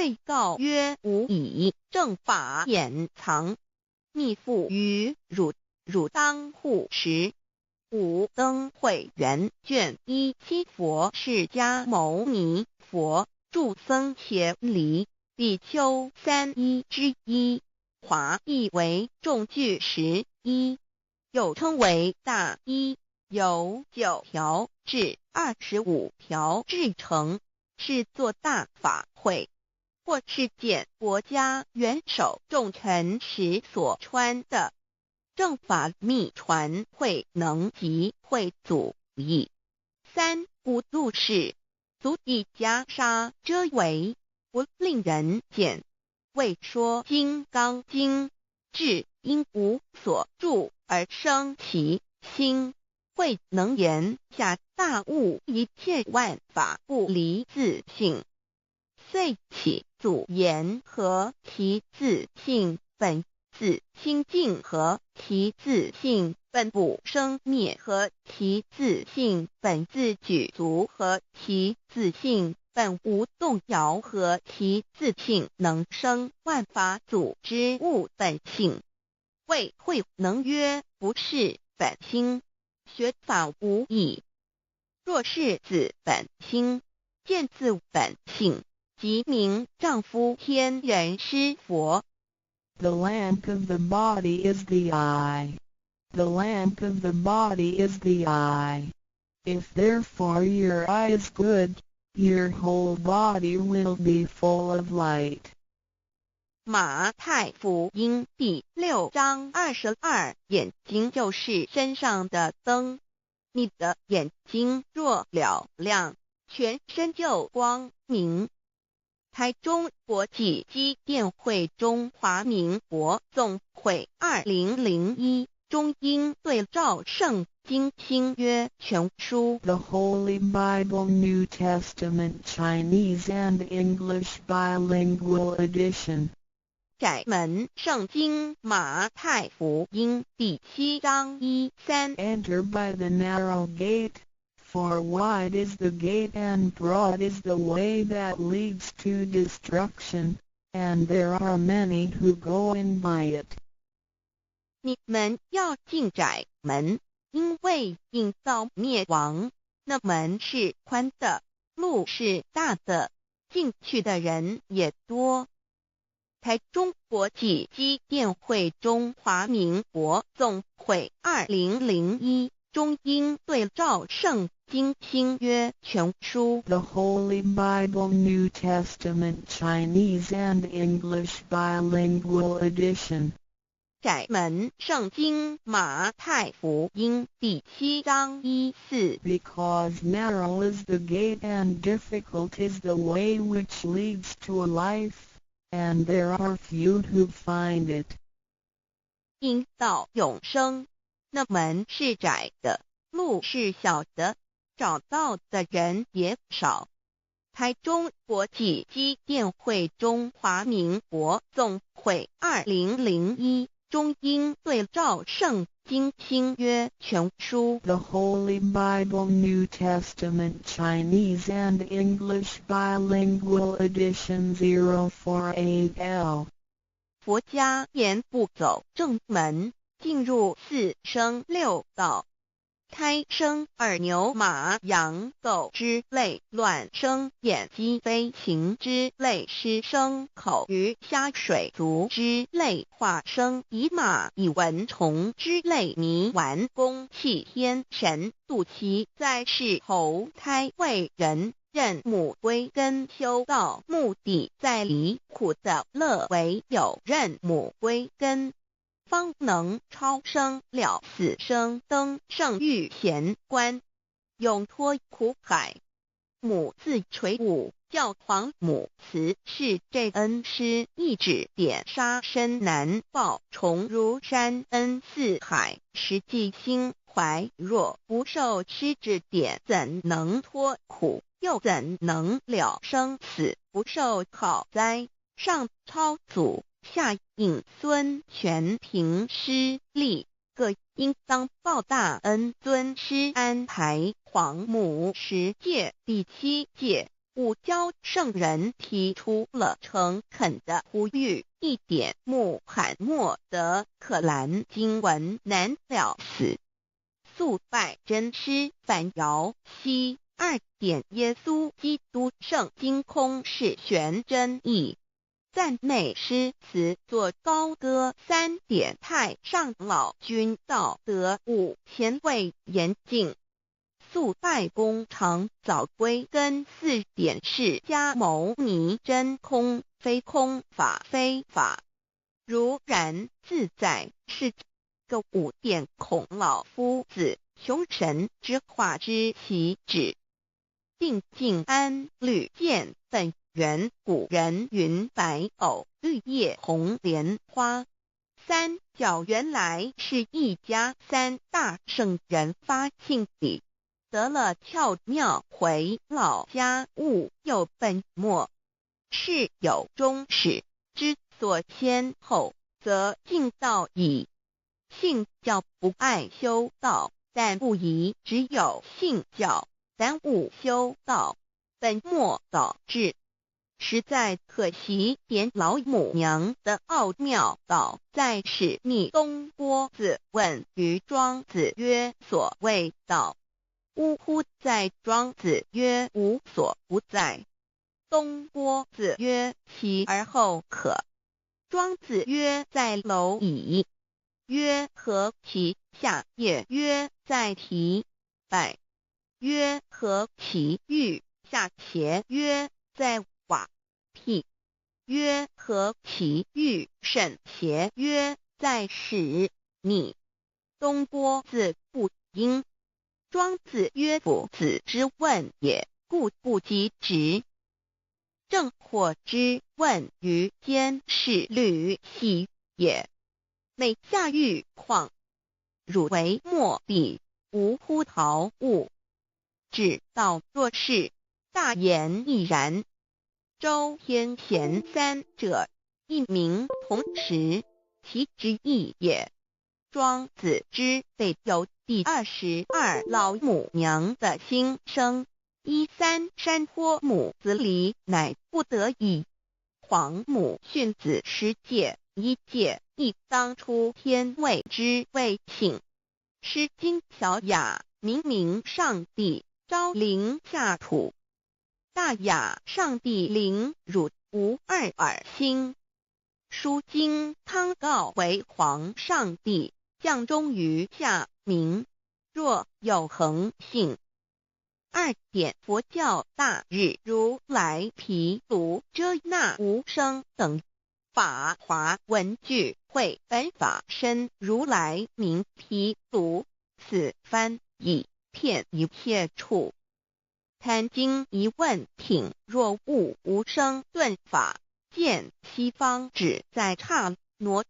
遂告曰：吾以正法掩藏，密付于汝，汝当护持。五灯会元卷1七佛释迦牟尼佛著僧伽梨比丘3之一，华译为众句11，又称为大一，由9条至25条制成，是作大法会，或是见国家元首重臣时所穿的。正法密传会能及会祖义。3无度世，足以袈裟遮为，不令人见。为说金刚经，至因无所住而生其心，会能言下大悟一切万法不离自性，遂起祖言和其自性本自清净和其自性本不生灭和其自性本自具足和其自性本无动摇和其自性能生万法组之物本性。谓会能曰：不是本心，学法无益。若是自本心，见自本性，即名丈夫天人师佛。The lamp of the body is the eye. The lamp of the body is the eye. If therefore your eye is good, your whole body will be full of light. 马太福音第6章22，眼睛就是身上的灯。你的眼睛若了亮，全身就光明。台中国际机电会中华民国总会2001中英对照圣经新约全书 The Holy Bible New Testament Chinese and English Bilingual Edition. 窄门圣经马太福音第7章1-3 Enter by the narrow gate, for wide is the gate and broad is the way that leads to destruction, and there are many who go in by it. 你们要进窄门，因为引到灭亡，那门是宽的，路是大的，进去的人也多。台中国际机电会中华民国总会2001中英对照圣经新约全书 The Holy Bible New Testament Chinese and English Bilingual Edition. 窄门圣经马太福音第7章1-4 Because narrow is the gate and difficult is the way which leads to life, and there are few who find it. 因到永生，那门是窄的，路是小的，找到的人也少。台中国际机电会中华民国总会2001中英对照圣经新约全书 The Holy Bible New Testament Chinese and English Bilingual Edition 048L. 佛家言不走正门，进入4生6道。胎生耳牛马羊狗之类，卵生眼鸡飞禽之类，湿生口鱼虾水族之类，化生以马以蚊虫之类，迷顽公气天神度其在世投胎为人，任母归根修道，目的在离苦的乐，唯有任母归根，方能超生了死生登圣域贤官，永脱苦海。母自垂武教皇母慈是这恩师，一指点杀身难报，重如山恩似海，实际心怀若不受师指点，怎能脱苦？又怎能了生死？不受考灾，上超祖，下引孙，全凭师力，各应当报大恩。尊师安排皇母10届，第7届五教圣人提出了诚恳的呼吁，一点穆罕默德可兰经文难了死，肃拜真师反摇西。2点耶稣基督圣经空是玄真义，赞美诗词作高歌。3点太上老君道德5前卫严谨，肃拜工厂早归根。4点释迦牟尼真空非空法非法，如然自在是个。5点孔老夫子雄神之化之其旨，定静安律见本源。古人云白藕绿叶红莲花。3教原来是一家3大圣人发庆礼，得了巧妙回老家务有本末，是有终始，之所先后，则敬道矣。信教不爱修道，但不宜只有信教，耽误修道，本末倒置，实在可惜。点老母娘的奥妙道在使逆东郭子问于庄子曰：所谓道，呜呼！在庄子曰：无所不在。东郭子曰：其而后可。庄子曰：在蝼蚁。曰：何其下也？曰：在蹄。百。曰：何其欲下且？曰：在瓦辟。曰：何其欲甚且？曰：在使逆。东郭子不应。庄子曰：夫子之问也，故不及直。正或之问于监视律兮也。每下欲况，汝为莫必，无乎陶物。指道若是，大言亦然。周天贤3者，一名同时，其之义也。庄子之备有第22老母娘的心声。3山坡母子礼，乃不得已。皇母训子10戒，1戒亦当出天位之谓请。诗经小雅，明明上帝，昭灵下土。大雅上帝灵，汝无二耳心。书经汤告为皇上帝，降忠于下民，若有恒性。2点佛教大日如来毗卢遮那无声等法华文具会本法身如来名毗卢，此翻译骗一切处。贪经一问品，若悟无声顿法，见西方只在刹那。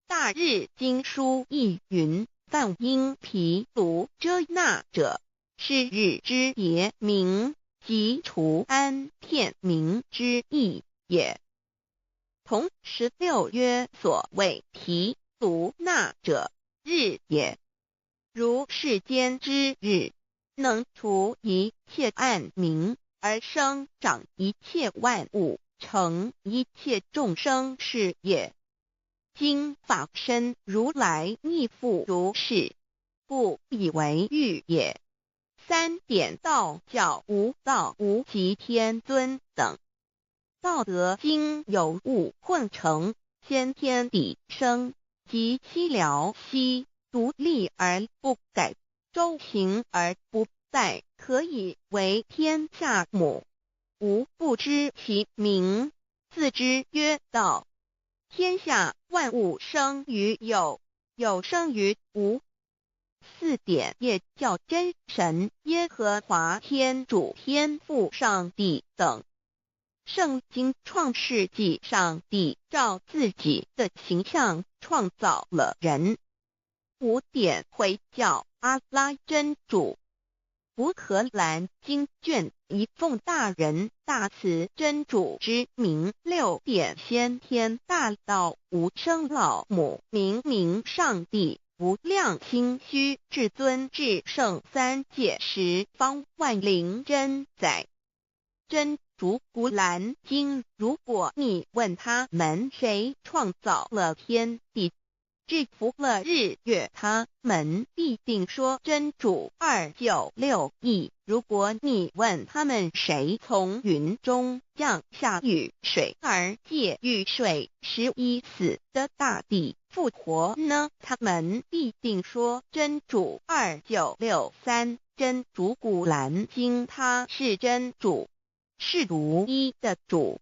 大日经书亦云：梵音毗卢遮那者，是日之别名，即除安片名之意也。同16曰：所谓毗卢那者，日也。如世间之日，能除一切暗明，而生长一切万物，成一切众生是也。今法身如来亦复如是，故以为喻也。3点道教无道无极天尊等。道德经有物混成，先天地生，即凄寥兮，独立而不改，周行而不殆，可以为天下母。吾不知其名，自之曰道。天下万物生于有，有生于无。4点业教真神耶和华天主天父上帝等。圣经创世纪，上帝照自己的形象创造了人。5点回教阿拉真主。乌克兰经卷一奉大人大慈真主之名。6点先天大道无生老母明明上帝无量清虚至尊至圣3界十方万灵真在。真主古兰经，如果你问他们谁创造了天地，制服了日月，他们必定说真主296亿。如果你问他们谁从云中降下雨水而借雨水使已死的大地复活呢？他们必定说真主2963。真主古兰经，他是真主，是独一的主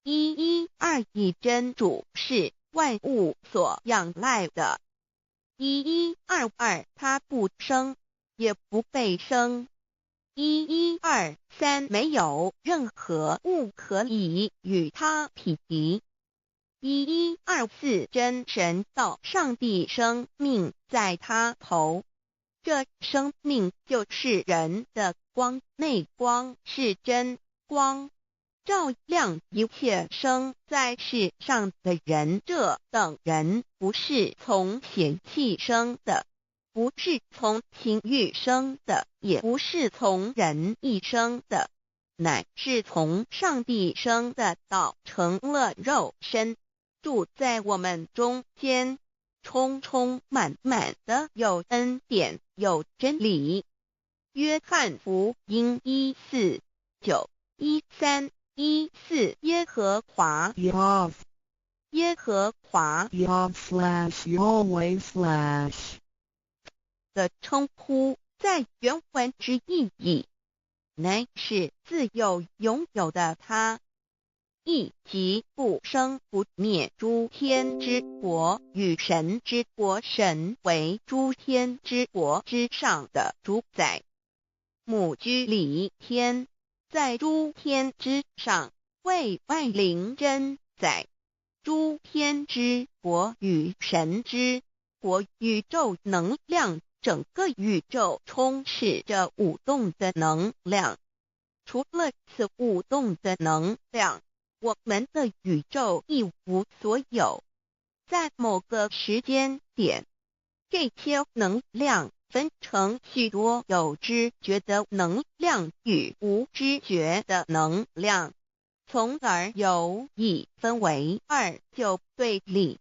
，112真主是万物所仰赖的，1122他不生也不被生，1123没有任何物可以与他匹敌，1124真神道上帝生命在他头，这生命就是人的光，内光是真光，照亮一切生在世上的人。这等人不是从血气生的，不是从情欲生的，也不是从人意生的，乃是从上帝生的道成了肉身，住在我们中间，充充满满的有恩典有真理。约翰福音1491314耶和华 Yav 耶和华 Yav/Yahweh/ 的称呼，在原文之意义，乃是自有拥有的他，亦即不生不灭诸天之国与神之国，神为诸天之国之上的主宰，母居里天，在诸天之上，为万灵真宰。诸天之国与神之国，宇宙能量，整个宇宙充斥着舞动的能量。除了此舞动的能量，我们的宇宙一无所有。在某个时间点，这些能量分成许多有知觉的能量与无知觉的能量，从而有一分为二，就对立。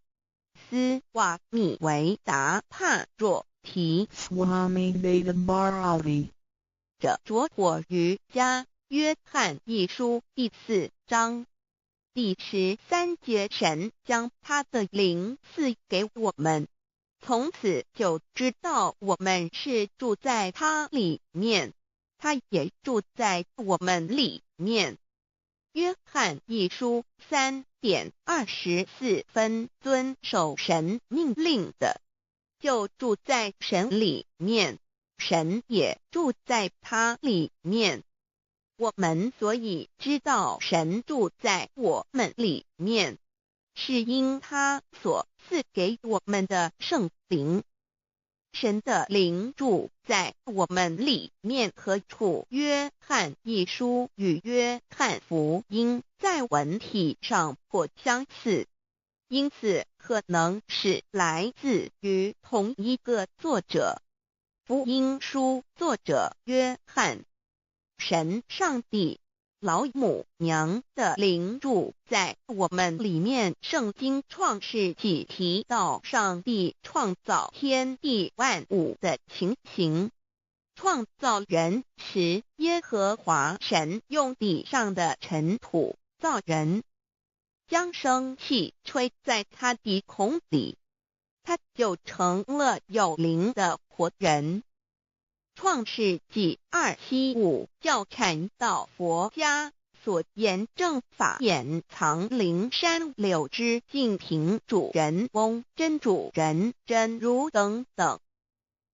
斯瓦米维达帕若提 Swami Vedabharati 者着火于家约翰一书第4章第13节，神将他的灵赐给我们，从此就知道我们是住在他里面，他也住在我们里面。约翰一书3:24遵守神命令的，就住在神里面，神也住在他里面。我们所以知道神住在我们里面，是因他所赐给我们的圣灵。神的灵住在我们里面，何处？约翰一书与约翰福音在文体上颇相似，因此可能是来自于同一个作者。福音书作者约翰，神上帝老母娘的灵住在我们里面。圣经创世纪提到上帝创造天地万物的情形，创造人时，耶和华神用地上的尘土造人，将生气吹在他鼻孔里，他就成了有灵的活人。创世纪275教阐到佛家所言正法掩藏灵山柳之净瓶主人翁真主人真如等等，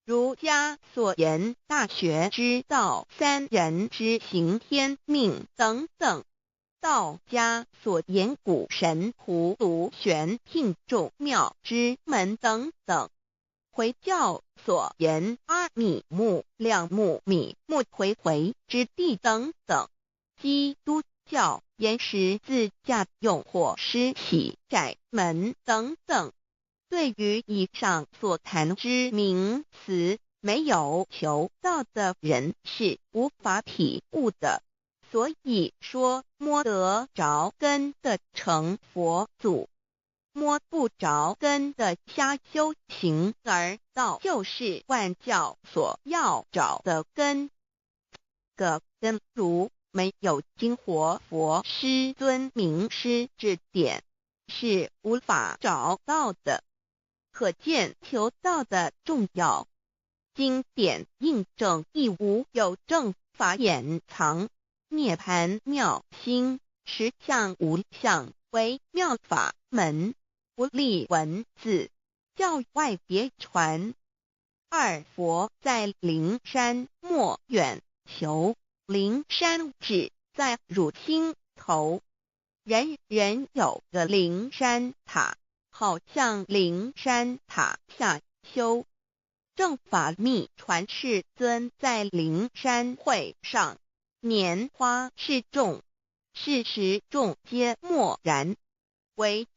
儒家所言大学之道三人之行天命等等，道家所言古神荼毒玄牝众妙之门等等，回教所言阿米木、亮木、米木回之地等等，基督教言十字架、用火施洗、窄门等等。对于以上所谈之名词，没有求道的人是无法体悟的。所以说摸得着根的成佛祖，摸不着根的瞎修行而道，就是万教所要找的根。个根如没有经活佛师尊名师指点，是无法找到的。可见求道的重要。经典印证亦无有正法掩藏，涅盘妙心，实相无相，为妙法门，不立文字，教外别传。二佛在灵山莫远求，灵山只在汝心头，人人有个灵山塔，好像灵山塔下修。正法密传世尊在灵山会上，拈花示众，是时众皆默然，唯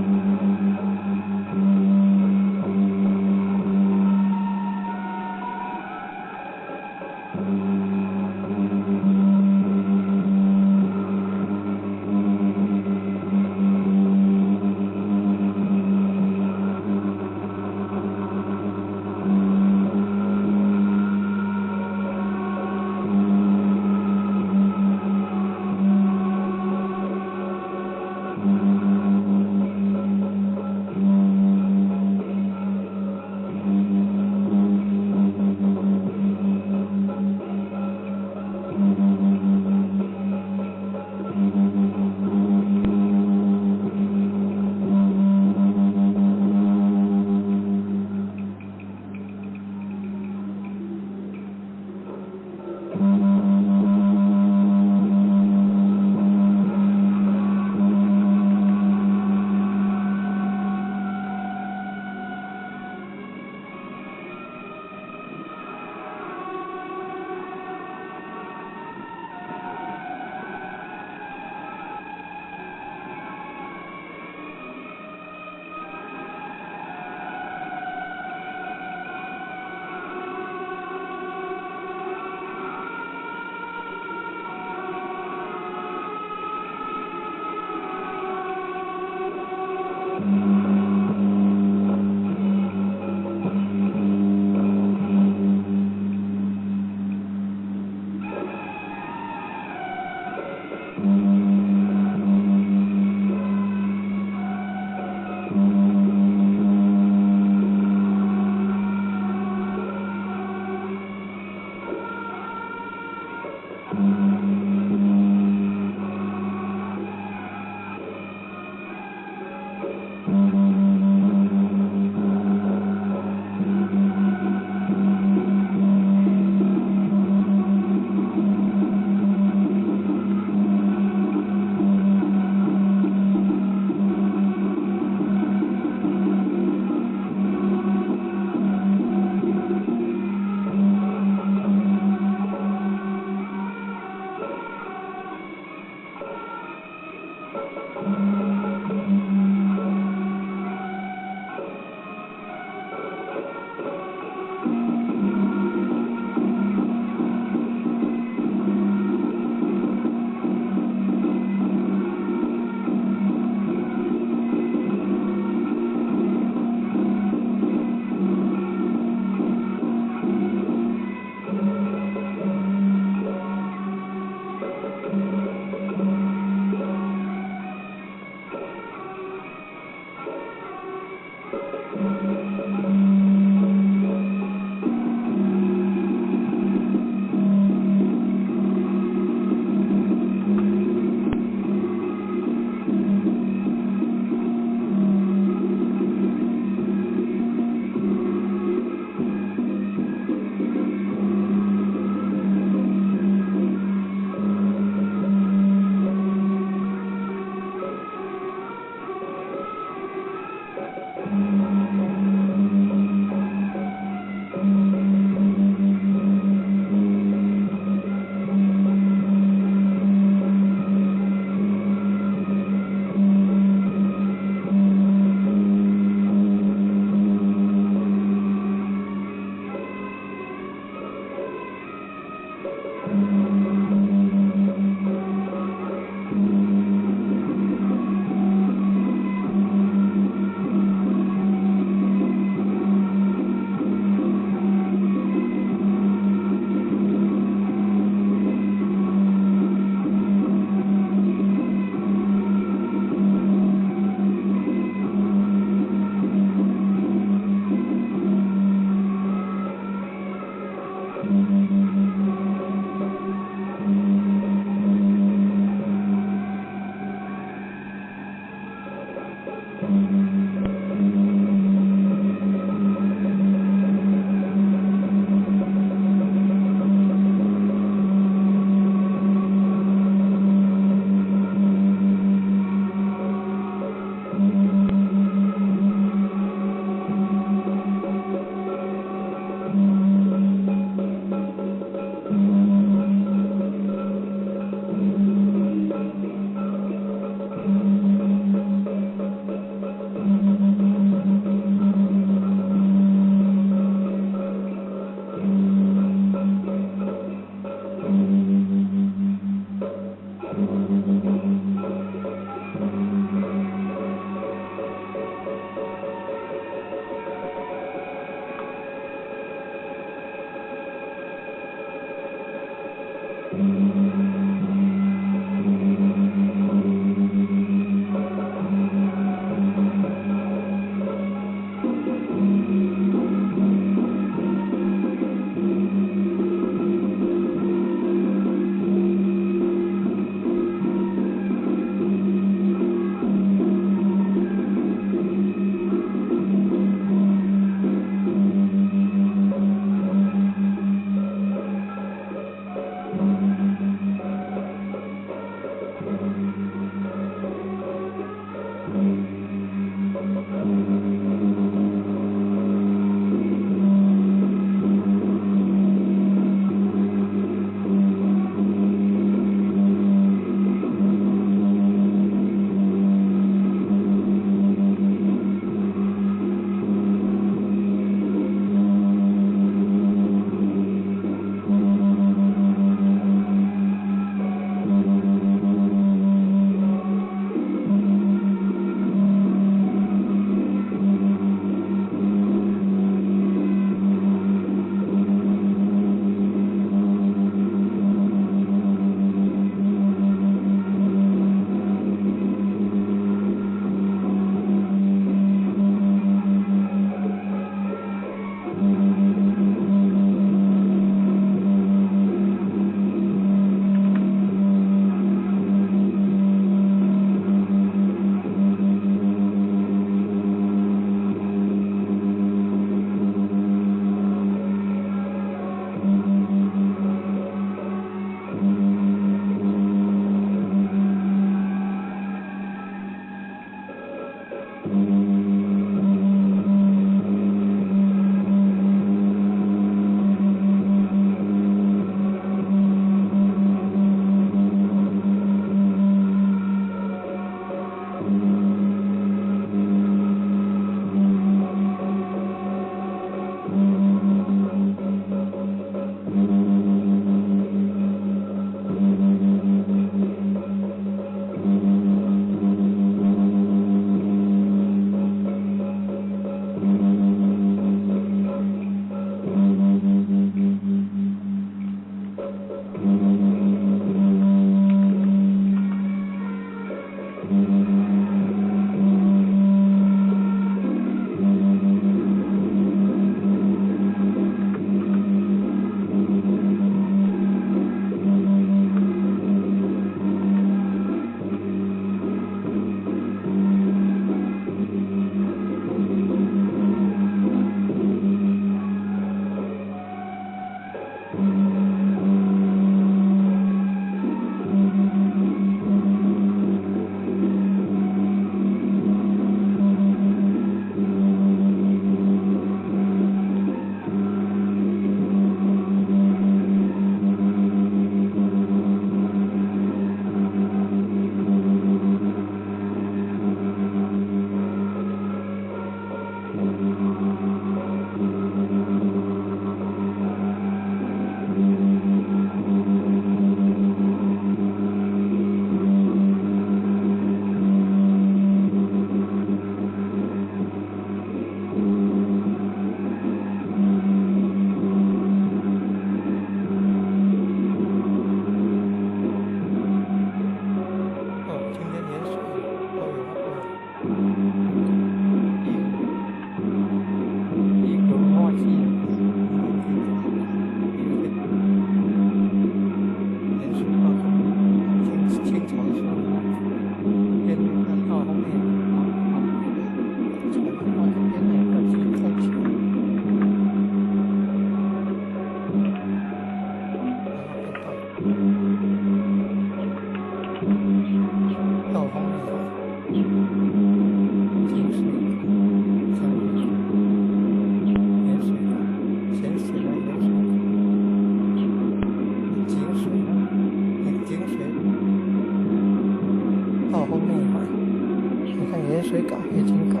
水港、冶金港、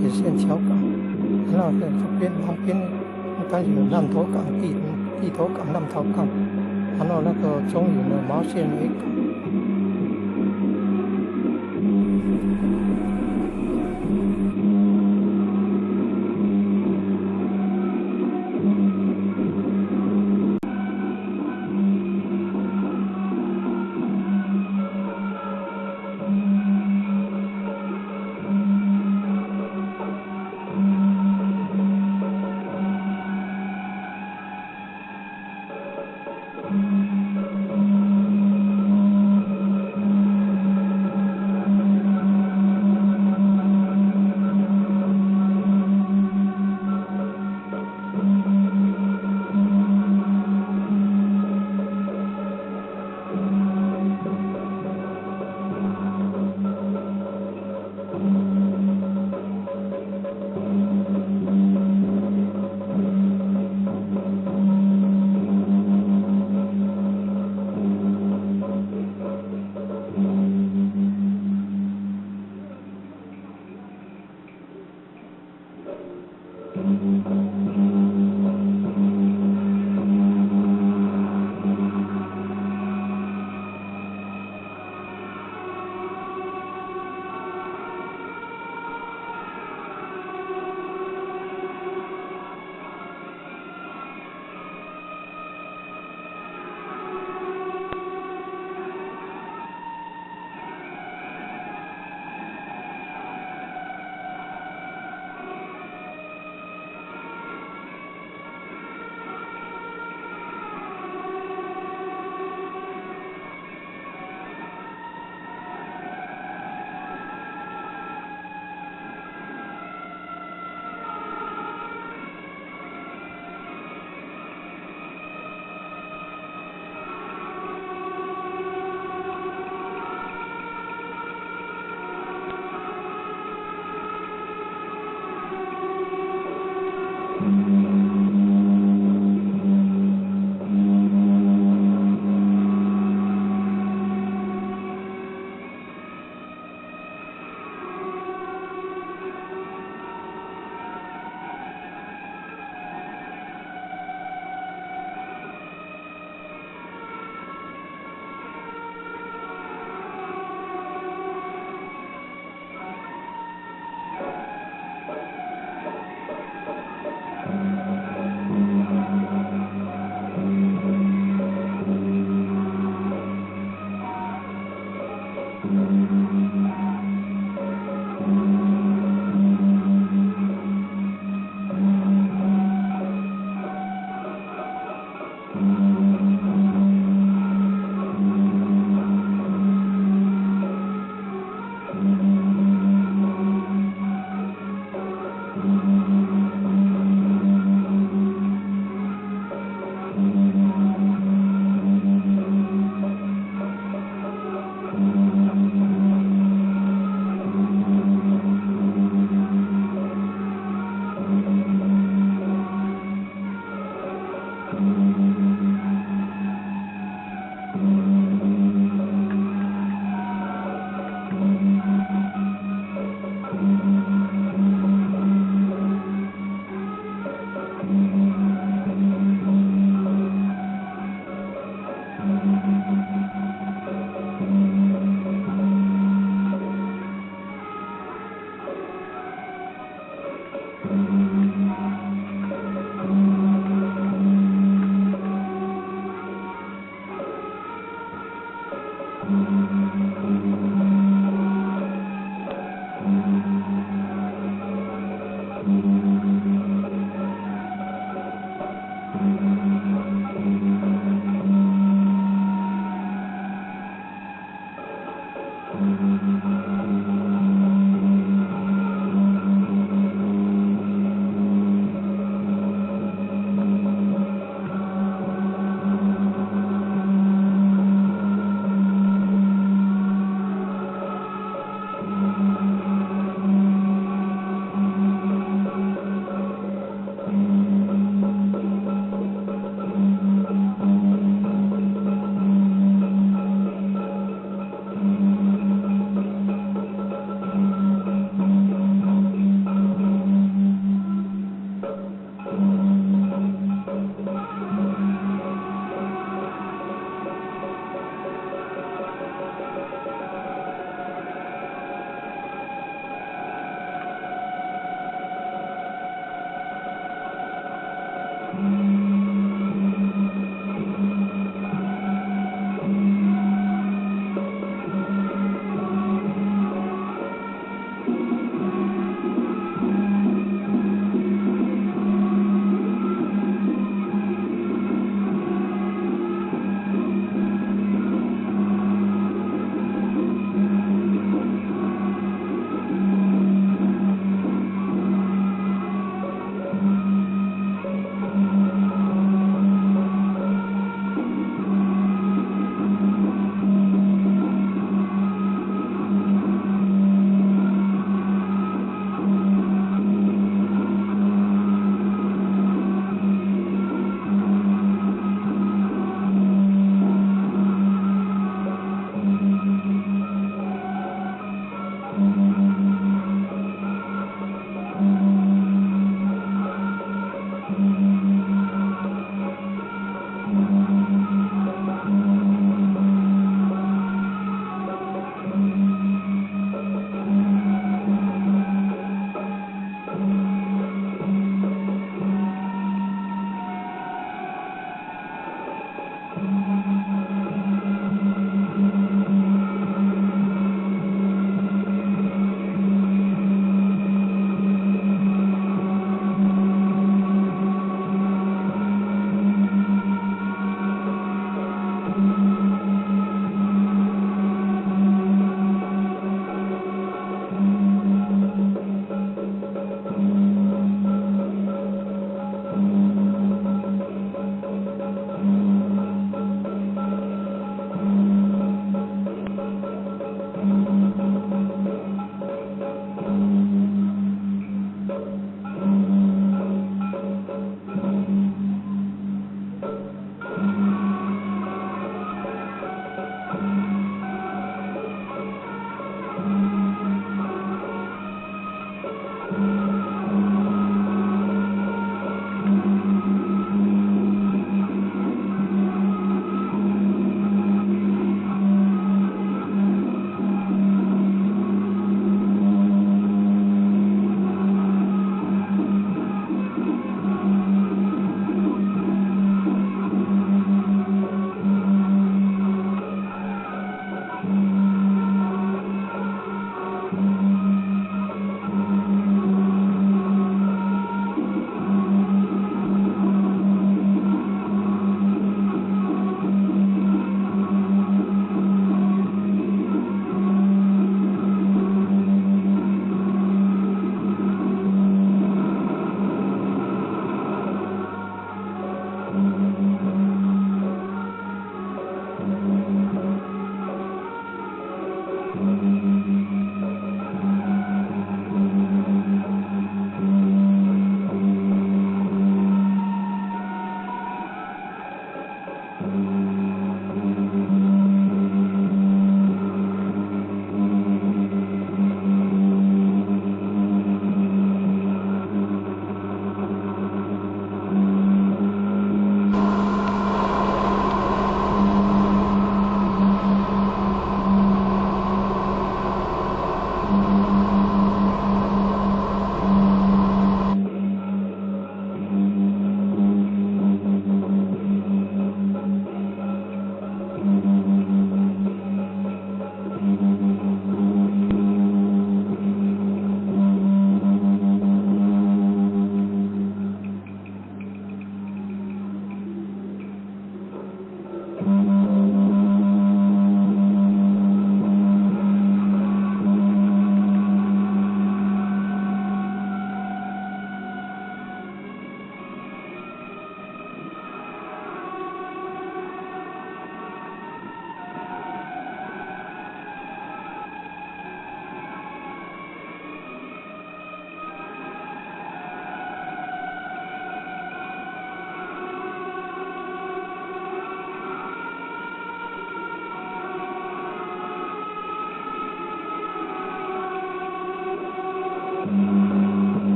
冶线桥港，然后在这边旁边当然有南头港、地头港、南头港，然后那个中原的毛线维港。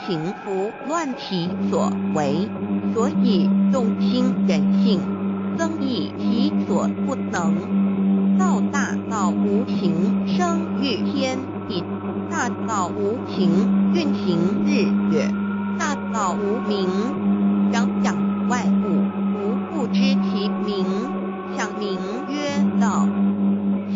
情服乱其所为，所以动心人性，增益其所不能。道大道无情，生育天地；大道无情，运行日月；大道无名，养养万物，无不知其名，想名曰道。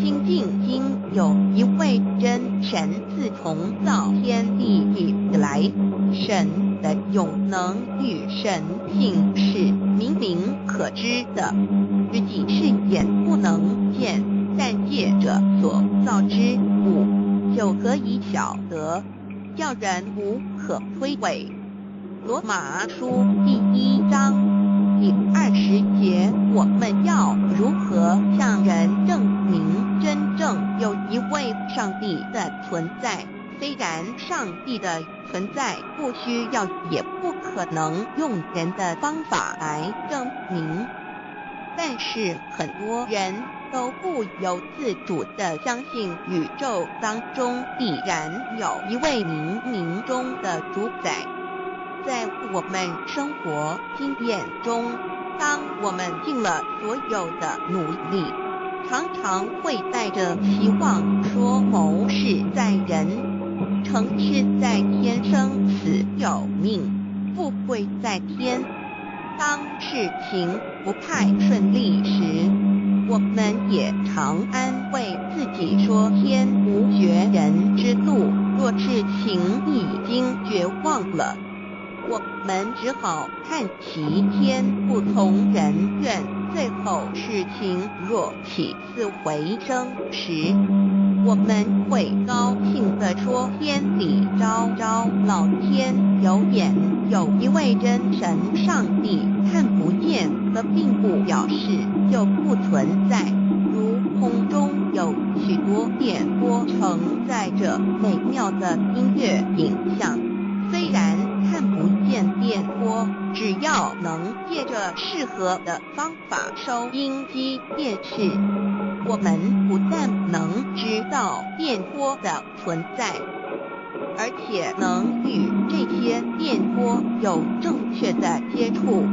心境经有一位真神，自从造天地以来，神的永能与神性是明明可知的，自己是眼不能见，但借着所造之物，就可以晓得，叫人无可推诿。罗马书第1章第20节，我们要如何向人证明真正有一位上帝的存在？虽然上帝的存在不需要也不可能用人的方法来证明，但是很多人都不由自主地相信宇宙当中必然有一位冥冥中的主宰。在我们生活经验中，当我们尽了所有的努力，常常会带着希望说谋事在人，成事在天，生死有命，富贵在天。当事情不太顺利时，我们也常安慰自己说天无绝人之路，若事情已经绝望了，我们只好看齐天不从人愿。最后事情若起死回生时，我们会高兴地说天理昭昭，老天有眼，有一位真神上帝，看不见的并不表示就不存在。如空中有许多电波承载着美妙的音乐影像，虽然看不见电波，只要能借着适合的方法收音机电视，我们不但能知道电波的存在，而且能与这些电波有正确的接触。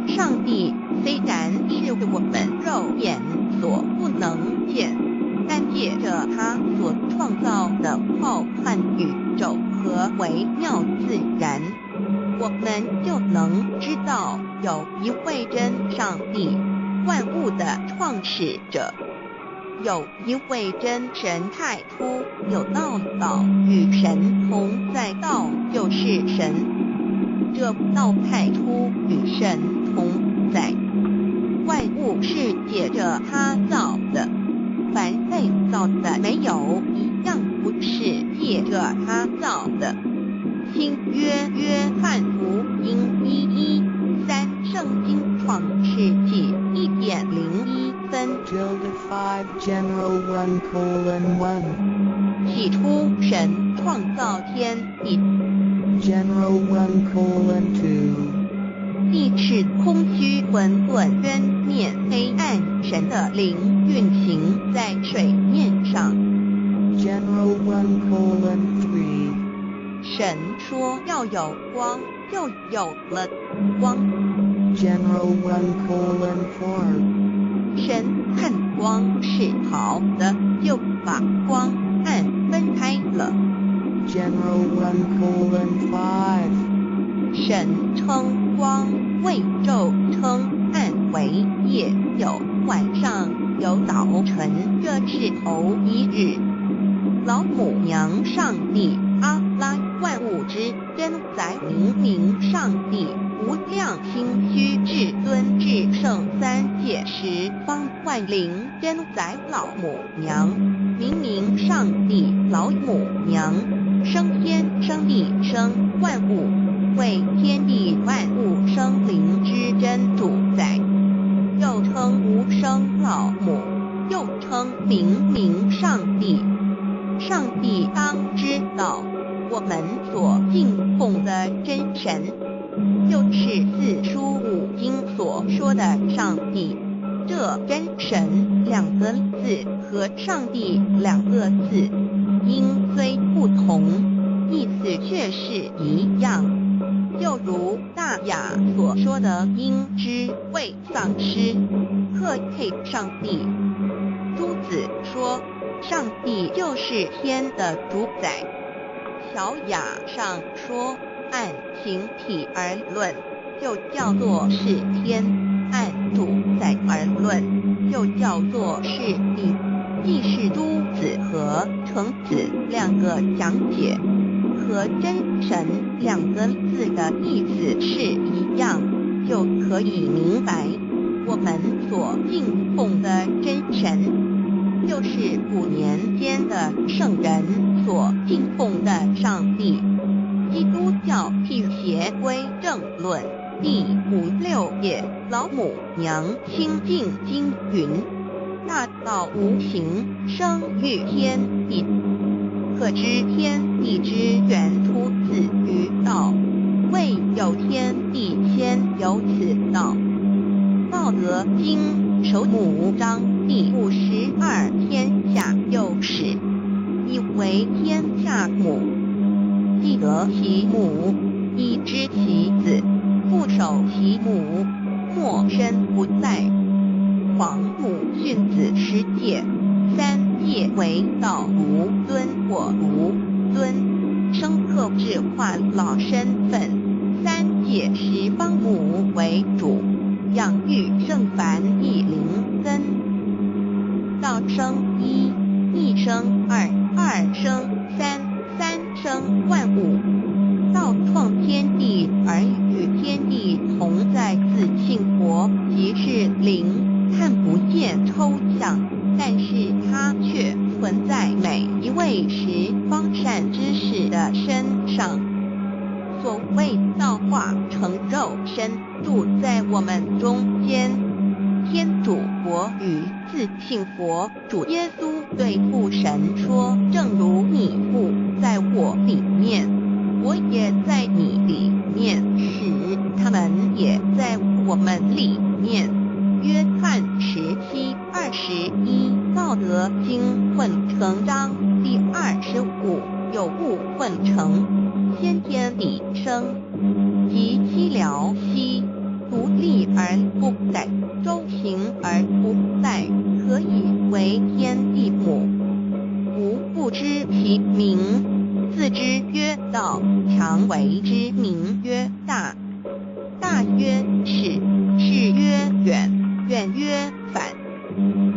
上帝虽然是我们肉眼所不能见，但借着他所创造的浩瀚宇宙和微妙自然，我们就能知道有一位真上帝，万物的创始者，有一位真神太初有道，道与神同在，道就是神，这道太初与神同在。万物是借着他造的，凡被造的没有一样不是借着他造的。新约约翰福音1:13，圣经创世纪1.01分。General 1:1 起初神创造天地。General 1:2地是空虚混沌渊面黑暗，神的灵运行在水面上。General 1:3神说要有光，就有了光。General 1:4神看光是好的，就把光暗分开了。General 1:5神称光为昼，称暗为夜，有晚上，有早晨，这是头一日。老母娘上帝，阿拉，万物之真宰，明明上帝，无量心虚，至尊至圣，三界十方万灵真宰，老母娘，明明上帝，老母娘，生天生地生万物，为天地万物生灵之真主宰，又称无生老母，又称明明上帝。上帝当知道，我们所敬奉的真神，就是四书五经所说的上帝。这真神两个字和上帝两个字，音虽不同，意思却是一样。就如大雅所说的因之谓丧失，克配上帝。朱子说，上帝就是天的主宰。小雅上说，按形体而论，就叫做是天；按主宰而论，就叫做是地。既是朱子和程子两个讲解，和真神两个字的意思是一样，就可以明白，我们所敬奉的真神，就是古年间的圣人所敬奉的上帝。基督教辟邪归正论第56页，老母娘清净经云：大道无形，生育天地。可知天地之源出自于道，未有天地先有此道。道德经首母章第52，天下有始，以为天下母。既得其母，以知其子，不守其母，莫身不在。皇母训子十戒，三戒为道无尊或无尊，生克制化老身份。三戒十方母为主，养育圣凡一灵根。道生一，一生二，二生三，三生万物。道创天地而与天地同在，自性活，即是灵，看不见抽象，但是它却存在每一位十方善知识的身上。所谓道化成肉身，住在我们中间。天主佛与自性佛主耶稣对父神说，正如你父在我里面，我也在你里面，使他们也在我们里面。约翰17:21，道德经混成章第25，有物混成，先天地生，其七辽兮，独立而不殆，周行而不殆，可以为天地母。吾不知其名，自之曰道，常为之名曰大。大曰始，始曰远，远曰反。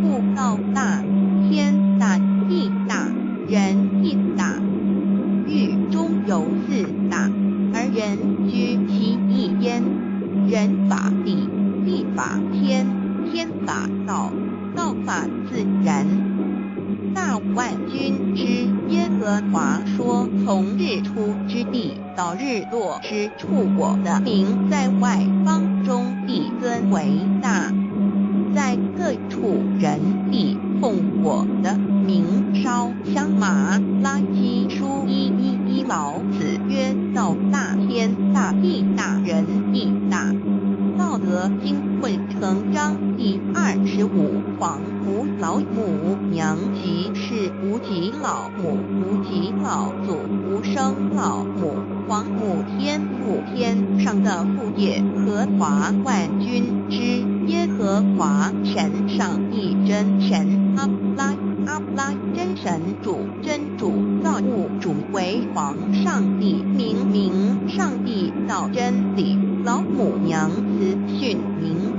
故道大，天大，地大，人亦大。狱中有四大，而人居其一焉。人法地，地法天，天法道，道法自然。大万军之耶和华说，从日出之地到日落之处，我的名在外邦中必尊为大。在各处人必奉我的名烧香马拉基书111，老子曰：道大，天大，地大，人亦大。道德经混成章第25，皇母老母娘即是无极老母，无极老祖，无生老母。皇母天父，天上的父，耶和华万军之耶和华神，上一真神，阿拉真神主，真主造物主，为皇上帝，明上帝造真理，老母娘慈训，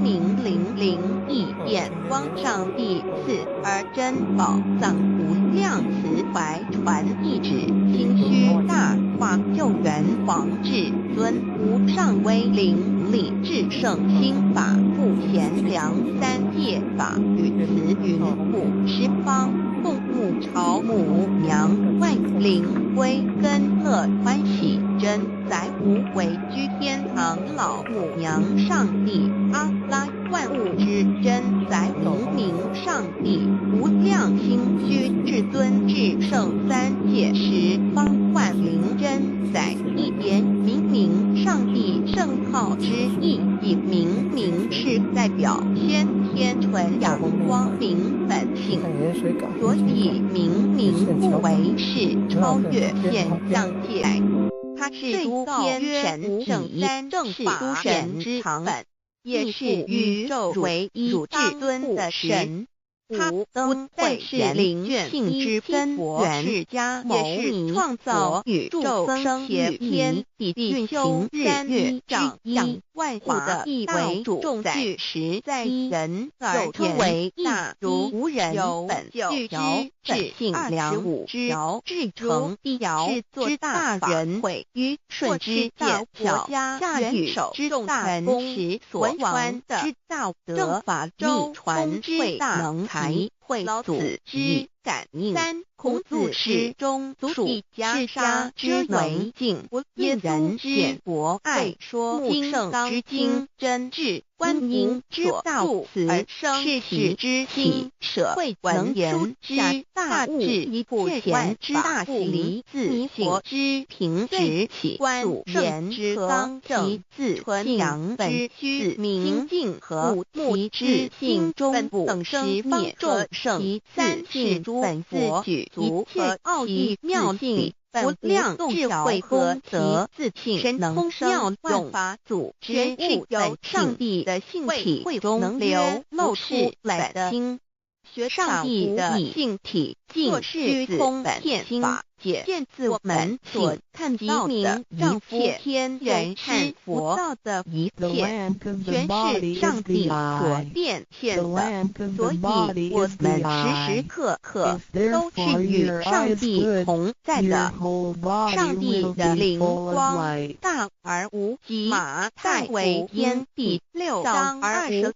明灵意变，光上帝赐而真宝藏，无量慈怀传一旨，心虚大化救援，皇至尊，无上威灵力，至圣心法，不贤良三界法，于慈云护十方，共沐朝母娘，万灵归根乐欢喜，真载无为居天堂，老母娘上帝，阿拉万物之真载明上帝，无量心虚至尊至圣三界十方万灵真载，一言明上帝圣号之意，以明是代表先天纯阳光明本性，盐水港，所以明明不为是超越现象界。它是诸天神圣三正法神之本，也是宇宙唯一至尊的神。他不但是灵性之根源，也是创造宇宙生与天地运行日月掌养万物的大主宰实在人，又称为大如无人本具之本性25之至诚必制作之大人，毁于顺之大国家元首之大功时所传之道德正法秘传之大能才。会祖之感应。孔子诗中属一家之为敬，因人简博爱说经圣之精真至观音之道而生其之心，舍能言之大物以普贤之大喜，自佛之平直起观言之刚正，自纯阳本虚明净和其之性中等生灭众圣，三世诸本佛举足和奥义妙性。不量智慧功德自性神通妙用法祖之物有上帝的性体中流露出来的经，学上帝的性体尽虚空遍法界，见自我们所看到的一切天人师佛道的一切，全是上帝所变现的，所以我们时时刻刻都是与上帝同在的。上帝的灵光大而无极，马太为天地6章22，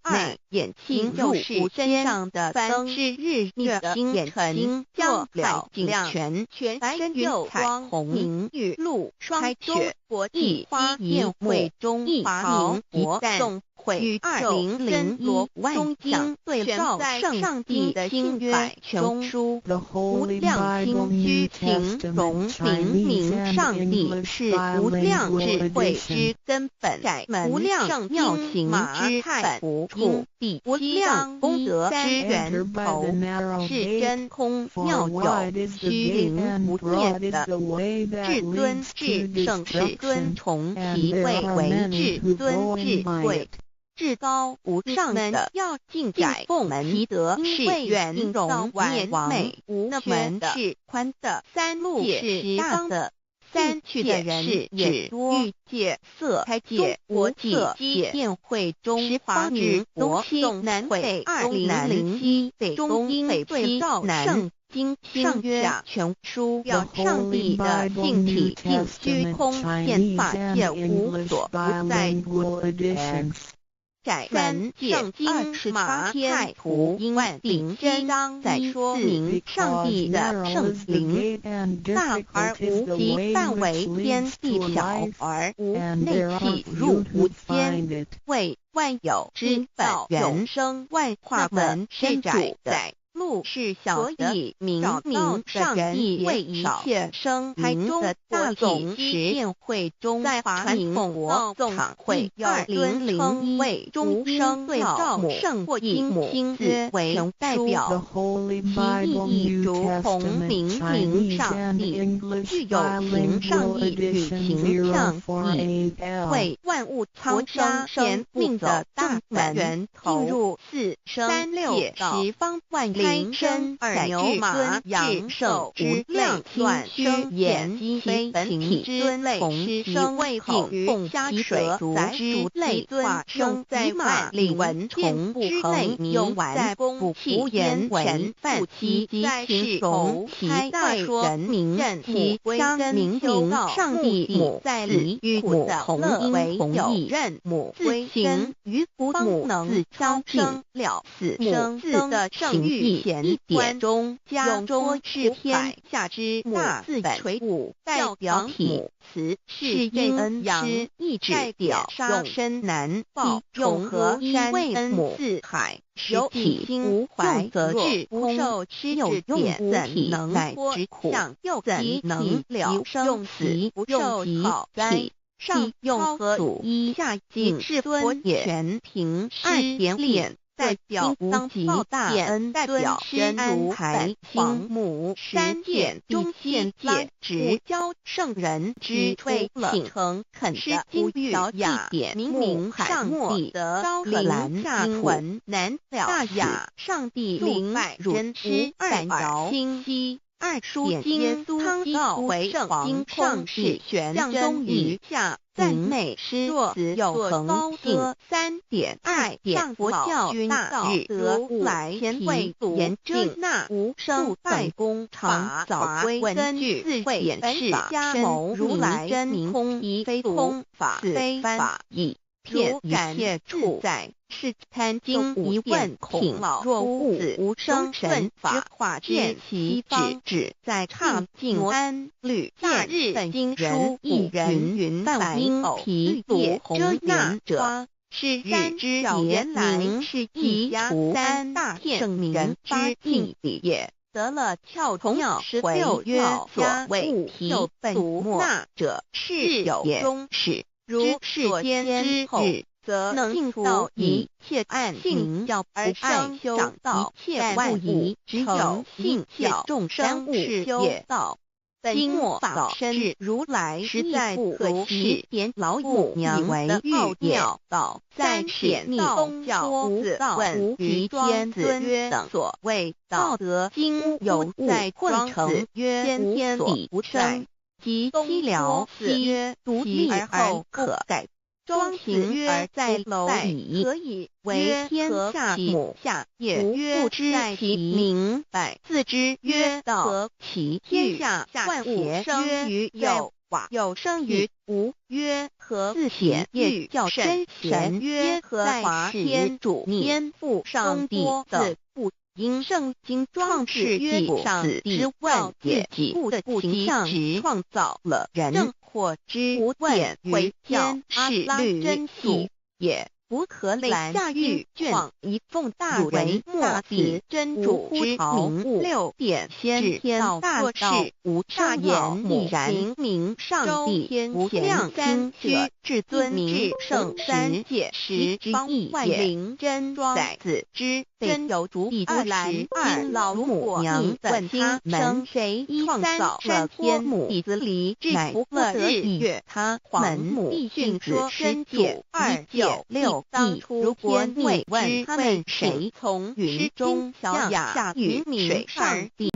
眼睛就是身上的灯是日月星辰，将了景全白云彩虹明玉露霜雪博弈花宴会中华明国众会200罗中经对照上帝的心百穷书，无量心虚形容明上帝是无量智慧之根本，无量妙行之本处，无量功德之源头，是真空妙有虚灵不灭的至尊至圣至尊，从其位为至尊至贵。至高无上的要进窄凤门，其德是圆融灭美无缺的，是宽的，三路是大的，三去的人是指欲界、色开界、国界界宴会中华民国东南北2007北中英北赵南。经上下全书表上帝的性体尽虚空遍法界无所不在。载三圣经马太福音顶真章在说明上帝的圣灵大而无极，范围天地小而无内气入无间，为万有之本原生万化门是主宰。路是小的，明明上帝为一切生灵的大总实验会中，在华民国总会2001为诸生对照母圣义母亲为代表，其意义如同明上帝具有形上义与形象义，为万物苍生天命的大门源头，进入4生界10方万灵。灵身二牛马羊兽无量乱生言机非本体尊类同生为好供加水载之类化生在马领文虫不恒用完不复言文范其及形容其代人民任其相明上帝母在离与母同音同义任母自行于不母能自相生了死生字的圣域前点中加中是天下之大字垂五代表体词是因恩师意志表用身难报用河山为母四海有体心无怀则至空受吃有点怎能乃之苦又怎能了生死不受好灾上用何祖一下尽至尊也全凭2点脸代表无极大恩代表真如台清母三界中现界直教圣人之退了诚恳的呼吁雅明明上帝的昭灵经文难了大雅上帝灵真师三饶清晰。二书经汤告回圣经上士玄真于下赞美诗词有恒性3.2上佛教大日如来前辈严正那无生办公常早归根据4.4加谋如来真明空一非空法非法义片一切处在是贪经一问孔老若物子无生神法化见其指在畅静安律大日本经书一人云梵音皮鲁红那者是日之原来是基础三大圣明之境也。得了窍同16曰所谓有本末那者是有终始。如世间之后，则能尽到一切暗明教而爱修道，一切万物只有信教众生是也道。经末法身如来实在不可惜，点老母娘为奥妙道，在显密宗教子问无极天尊曰等所谓道德经有在困成曰先天理不生。即西辽寺曰独立而后可改庄行而在楼里可以为天下母下也不知其明白自之曰道何其天下万物生于有瓦有生于无曰何自显欲较深神曰何在华天主天父上帝的不因圣经创世纪上之万也己不形象创造了人或之无点为天是律真俗也。不可累下狱卷一奉大为大慈真主之名6点先天大事无大言已然明上帝无量心虚至尊至圣三界十之意万灵真载子之真有主第22老母娘问他们谁创造了天母弟子离之不乐日月他门母必训说真主296当初如果你问他们谁从云中小雅下雨水上帝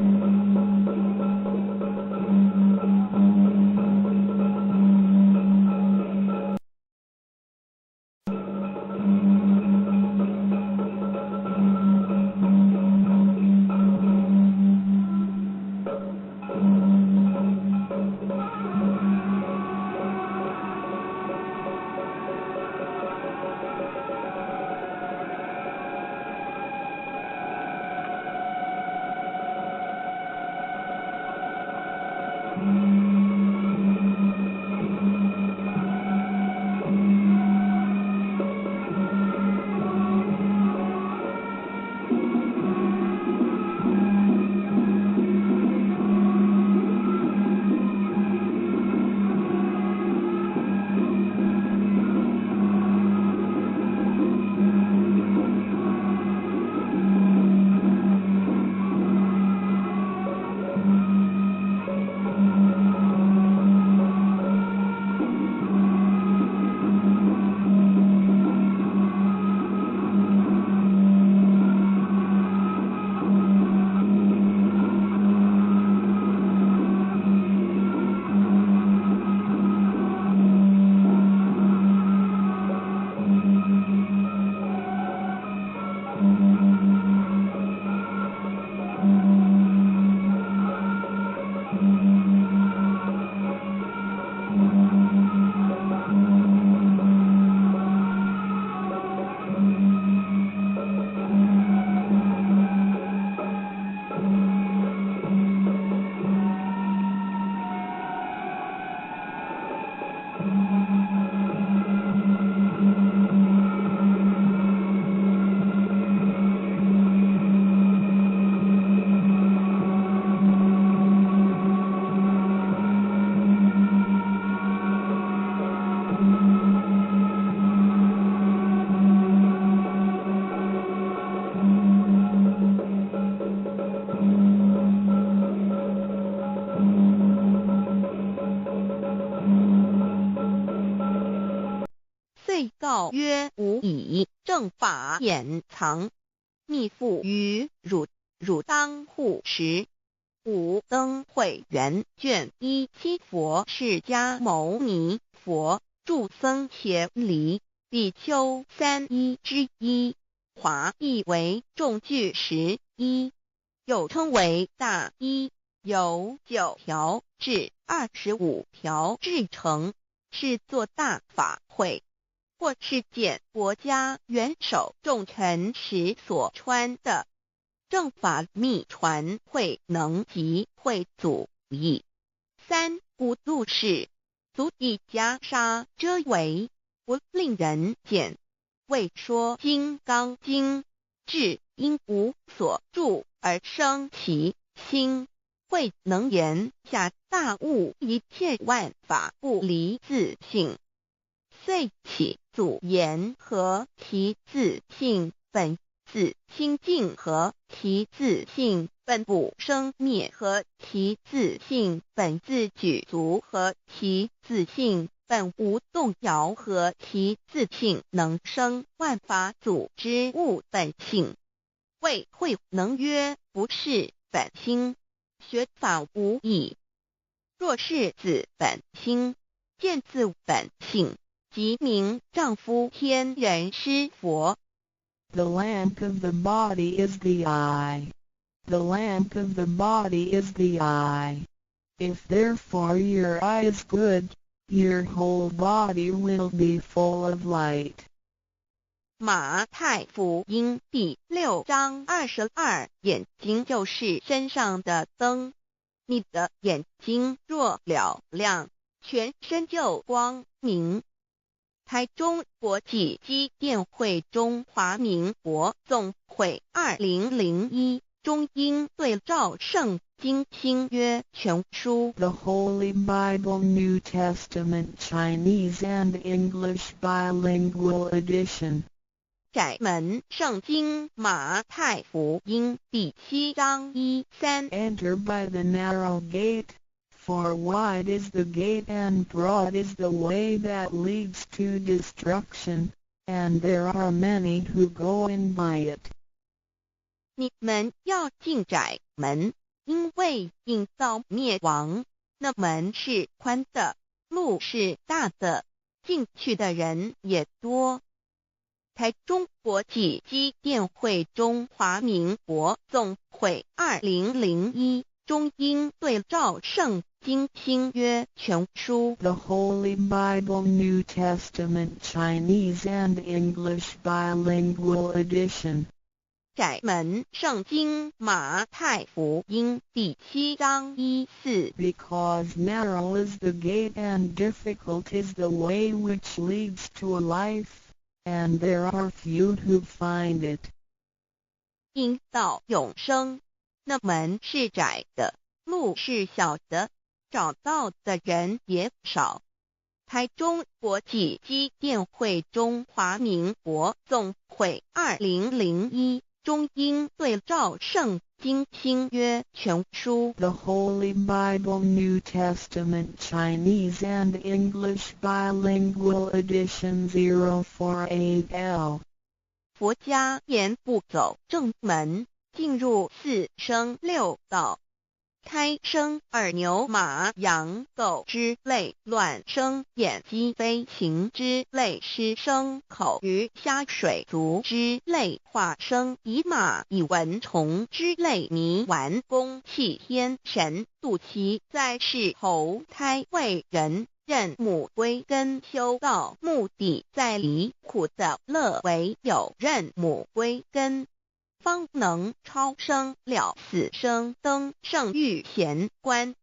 法掩藏，密附于汝，汝当护持。五灯会元卷一七佛释迦牟尼佛著僧伽梨比丘3之一，华译为众句11，又称为大一，由9条至25条制成，是作大法会，或是见国家元首重臣时所穿的。正法密传会能及会祖义。3无度世，足以袈裟遮为，不令人见。为说金刚经，至因无所住而生其心，会能言下大悟一切万法不离自性，遂起祖言和其自性本自清净和其自性本不生灭和其自性本自具足和其自性本无动摇和其自性能生万法组之物本性。谓会能曰不是本心，学法无益。若是自本心，见自本性，即名丈夫天人师佛。The lamp of the body is the eye. The lamp of the body is the eye. If therefore your eye is good, your whole body will be full of light. 马太福音第6章22，眼睛就是身上的灯。你的眼睛若了亮，全身就光明。台中国际机电会中华民国总会2001中英对照圣经新约全书 The Holy Bible New Testament Chinese and English Bilingual Edition. 窄门圣经马太福音第7章1-3 Enter by the narrow gate, for wide is the gate and broad is the way that leads to destruction, and there are many who go in by it. 你们要进窄门，因为引到灭亡。那门是宽的，路是大的，进去的人也多。台中国际机电会中华民国总会2001中英对照圣经新约全书 The Holy Bible New Testament Chinese and English Bilingual Edition. 窄门圣经马太福音第7章1-4 Because narrow is the gate and difficult is the way which leads to life, and there are few who find it. 因到永生，那门是窄的，路是小的，找到的人也少。台中国际机电会中华民国总会2001中英对照圣经新约全书 The Holy Bible New Testament Chinese and English Bilingual Edition 048L. 佛家言不走正门，进入4生6道。胎生耳牛马羊狗之类，卵生眼鸡飞禽之类，湿生口鱼虾水族之类，化生以马以蚊虫之类，迷顽公气天神度其在世投胎为人，任母归根修道，目的在离苦的乐，唯有任母归根，方能超生了死生登圣域贤官，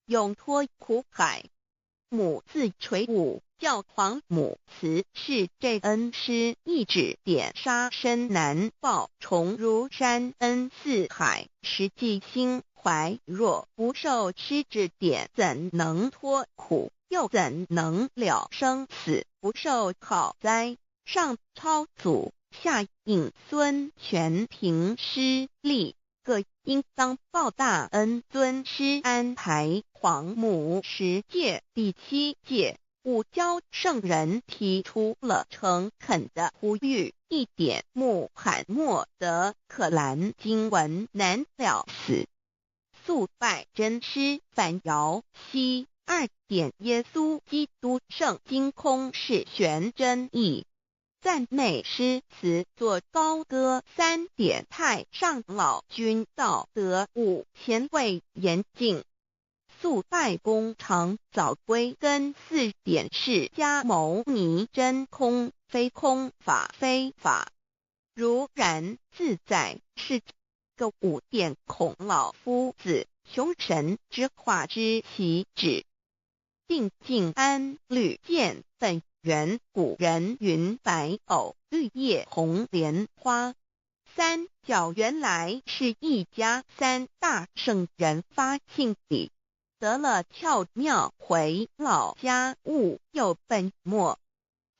永脱苦海。母自垂武教皇母慈是这恩师，一指点杀身难报，重如山恩似海，实际心怀若不受师指点，怎能脱苦？又怎能了生死？不受考灾，上超祖，下引孙，全凭师力，各应当报大恩。尊师安排皇母10诫，第7诫，五教圣人提出了诚恳的呼吁，一点穆罕默德可兰经文难了死。肃拜真师反摇西。2点耶稣基督圣经空是玄真义。赞美诗词作高歌。3点太上老君道德5前卫严谨。肃拜功常早归根。4点释迦牟尼真空非空法非法如然自在是个5点孔老夫子雄神之化之其旨。定静安律见本源古人云白藕绿叶红莲花。3教原来是一家3大圣人发庆礼，得了巧妙回老家务有本末，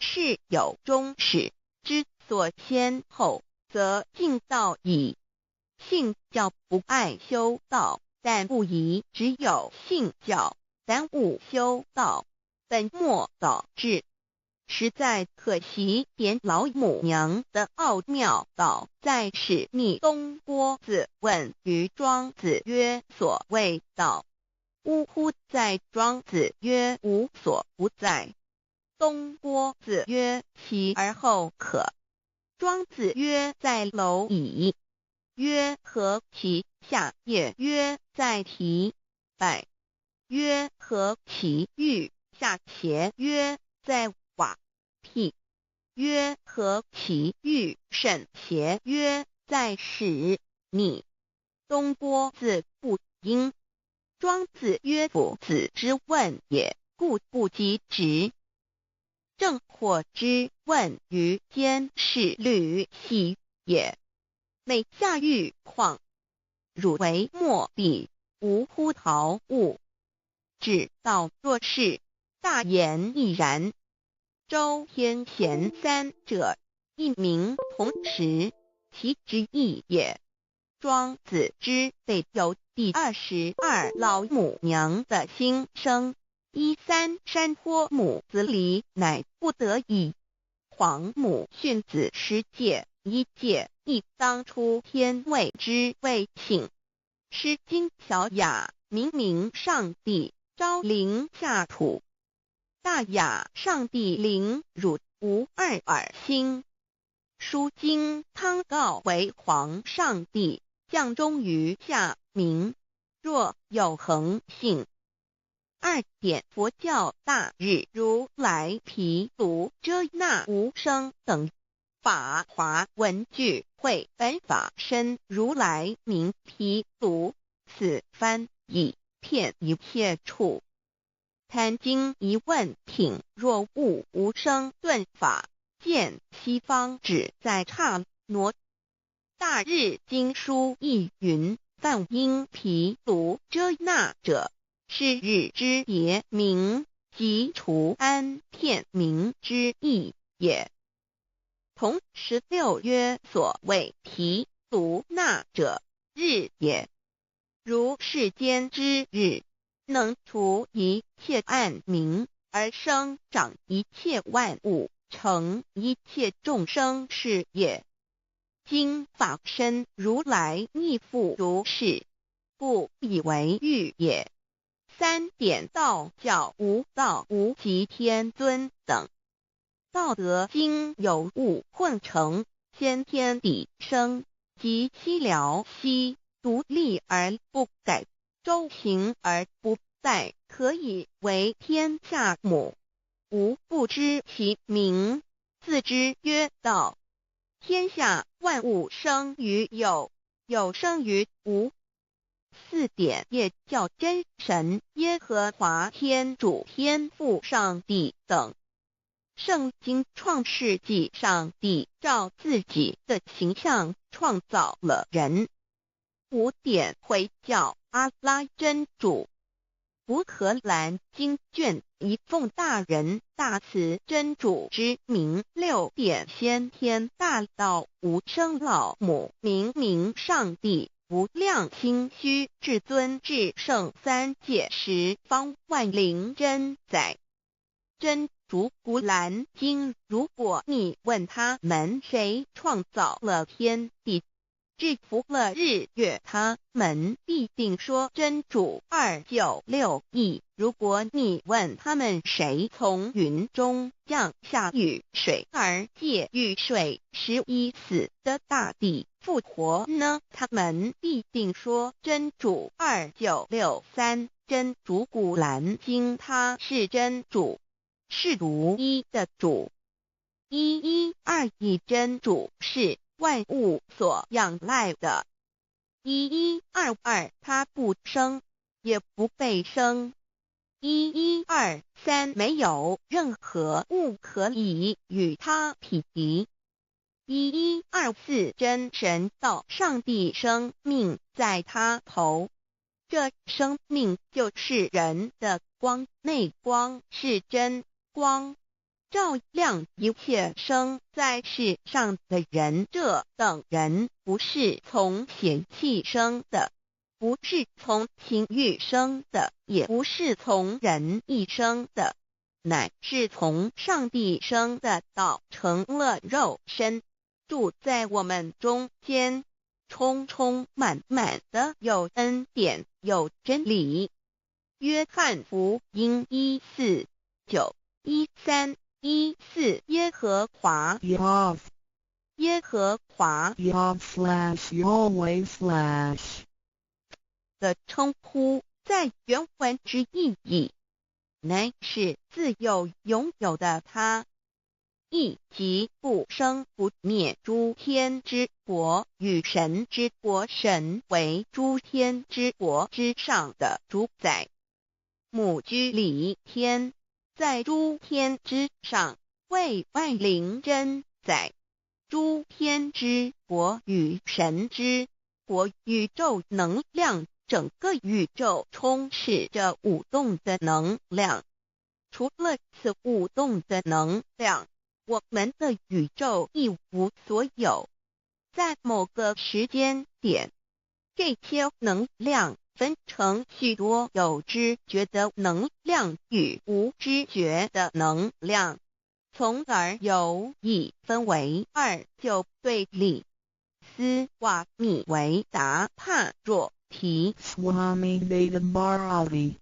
是有终始，之所先后，则敬道矣。信教不爱修道，但不宜只有信教，耽误修道，本末倒置。实在可惜，点老母娘的奥妙道在使逆东郭子问于庄子曰：所谓道，呜呼！在庄子曰：无所不在。东郭子曰：其而后可。庄子曰：在蝼蚁。曰：何其下也？曰：在蹄。百。曰：何其欲下且？曰：在瓦辟。曰：何其欲甚且？曰：在使逆。东郭子不应。庄子曰：夫子之问也，故不及直。正或之问于监视律兮也。每下欲况，汝为莫必，无乎陶物。指道若是，大言亦然。周天贤3者，一名同时，其之义也。庄子之备有第22老母娘的心声。3山坡母子礼，乃不得已。皇母训子10戒，1戒亦当出天位之谓请。诗经小雅，明明上帝，昭灵下土。大雅上帝灵汝无二耳心。书经汤告为皇上帝，降忠于下民，若有恒信。2点佛教大日如来毗卢遮那无生等法华文具会本法身如来名毗卢，此翻译骗一切处。贪经一问品，若悟无生顿法，见西方只在刹那。大日经书亦云：梵音毗卢遮那者，是日之别名，即除安片名之意也。同16曰：所谓毗卢那者，日也。如世间之日，能除一切暗明，而生长一切万物，成一切众生是也。今法身如来亦复如是，故以为喻也。3点道教无道无极天尊等。道德经有物混成，先天地生，即凄寥兮，独立而不改，周行而不殆，可以为天下母。吾不知其名，自之曰道。天下万物生于有，有生于无。4点业教真神耶和华天主天父上帝等。圣经创世纪，上帝照自己的形象创造了人。5点回教阿拉真主。乌克兰经卷一奉大人大慈真主之名。6点先天大道无生老母明明上帝无量清虚至尊至圣3界十方万灵真宰。真竹古兰经，如果你问他们谁创造了天地，制服了日月，他们必定说真主296亿。如果你问他们谁从云中降下雨水而借雨水使已死的大地复活呢，他们必定说真主2963。真主古兰经，他是真主，是独一的主，112真主是万物所仰赖的，1122他不生也不被生，1123没有任何物可以与他匹敌，1124真神道上帝生命在他头，这生命就是人的光，内光是真光，照亮一切生在世上的人。这等人不是从血气生的，不是从情欲生的，也不是从人意生的，乃是从上帝生的道成了肉身，住在我们中间，充充满满的有恩典有真理。约翰福音1491314耶和华 Yav 耶和华 Yav/Yahweh/ 的称呼，在原文之意义乃是自有拥有的他，亦即不生不灭诸天之国与神之国，神为诸天之国之上的主宰，母居里天，在诸天之上，为万灵真宰。诸天之国与神之国，宇宙能量，整个宇宙充斥着舞动的能量。除了此舞动的能量，我们的宇宙一无所有。在某个时间点，这些能量分成许多有知觉的能量与无知觉的能量，从而有一分为二，就对立。斯瓦米维达帕若提 Swami Vedabharati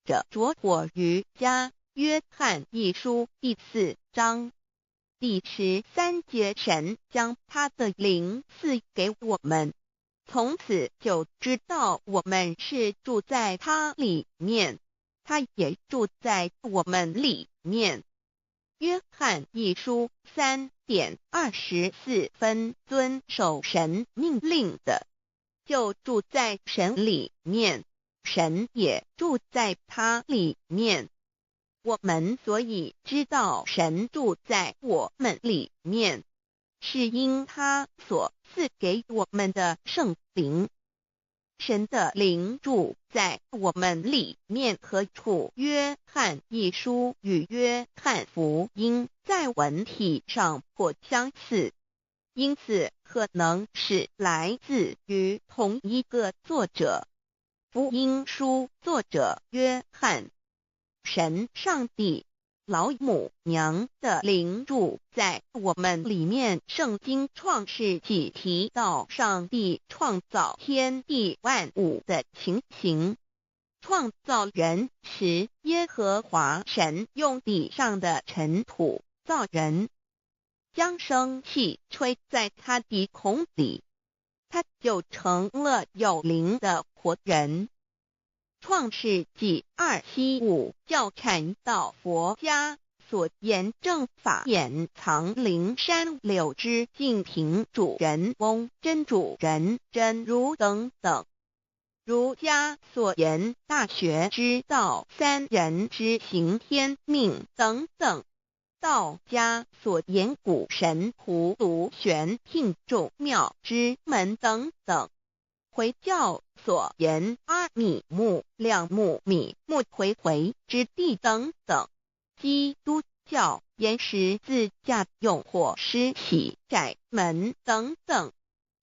着火瑜伽约翰一书第4章第13节，神将他的灵赐给我们，从此就知道我们是住在他里面，他也住在我们里面。约翰一书3:24遵守神命令的，就住在神里面，神也住在他里面。我们所以知道神住在我们里面，是因他所赐给我们的圣灵。神的灵住在我们里面，何处？约翰一书与约翰福音在文体上颇相似，因此可能是来自于同一个作者。福音书作者约翰，神上帝老母娘的灵住在我们里面。圣经创世纪提到上帝创造天地万物的情形，创造人时，耶和华神用地上的尘土造人，将生气吹在他鼻孔里，他就成了有灵的活人。创世纪275教阐到佛家所言正法掩藏灵山柳之净瓶主人翁真主人真如等等，儒家所言大学之道三人之行天命等等，道家所言古神荼毒玄牝众妙之门等等，回教所言阿米木、亮木、米木回之地等等，基督教言十字架、用火施洗、窄门等等。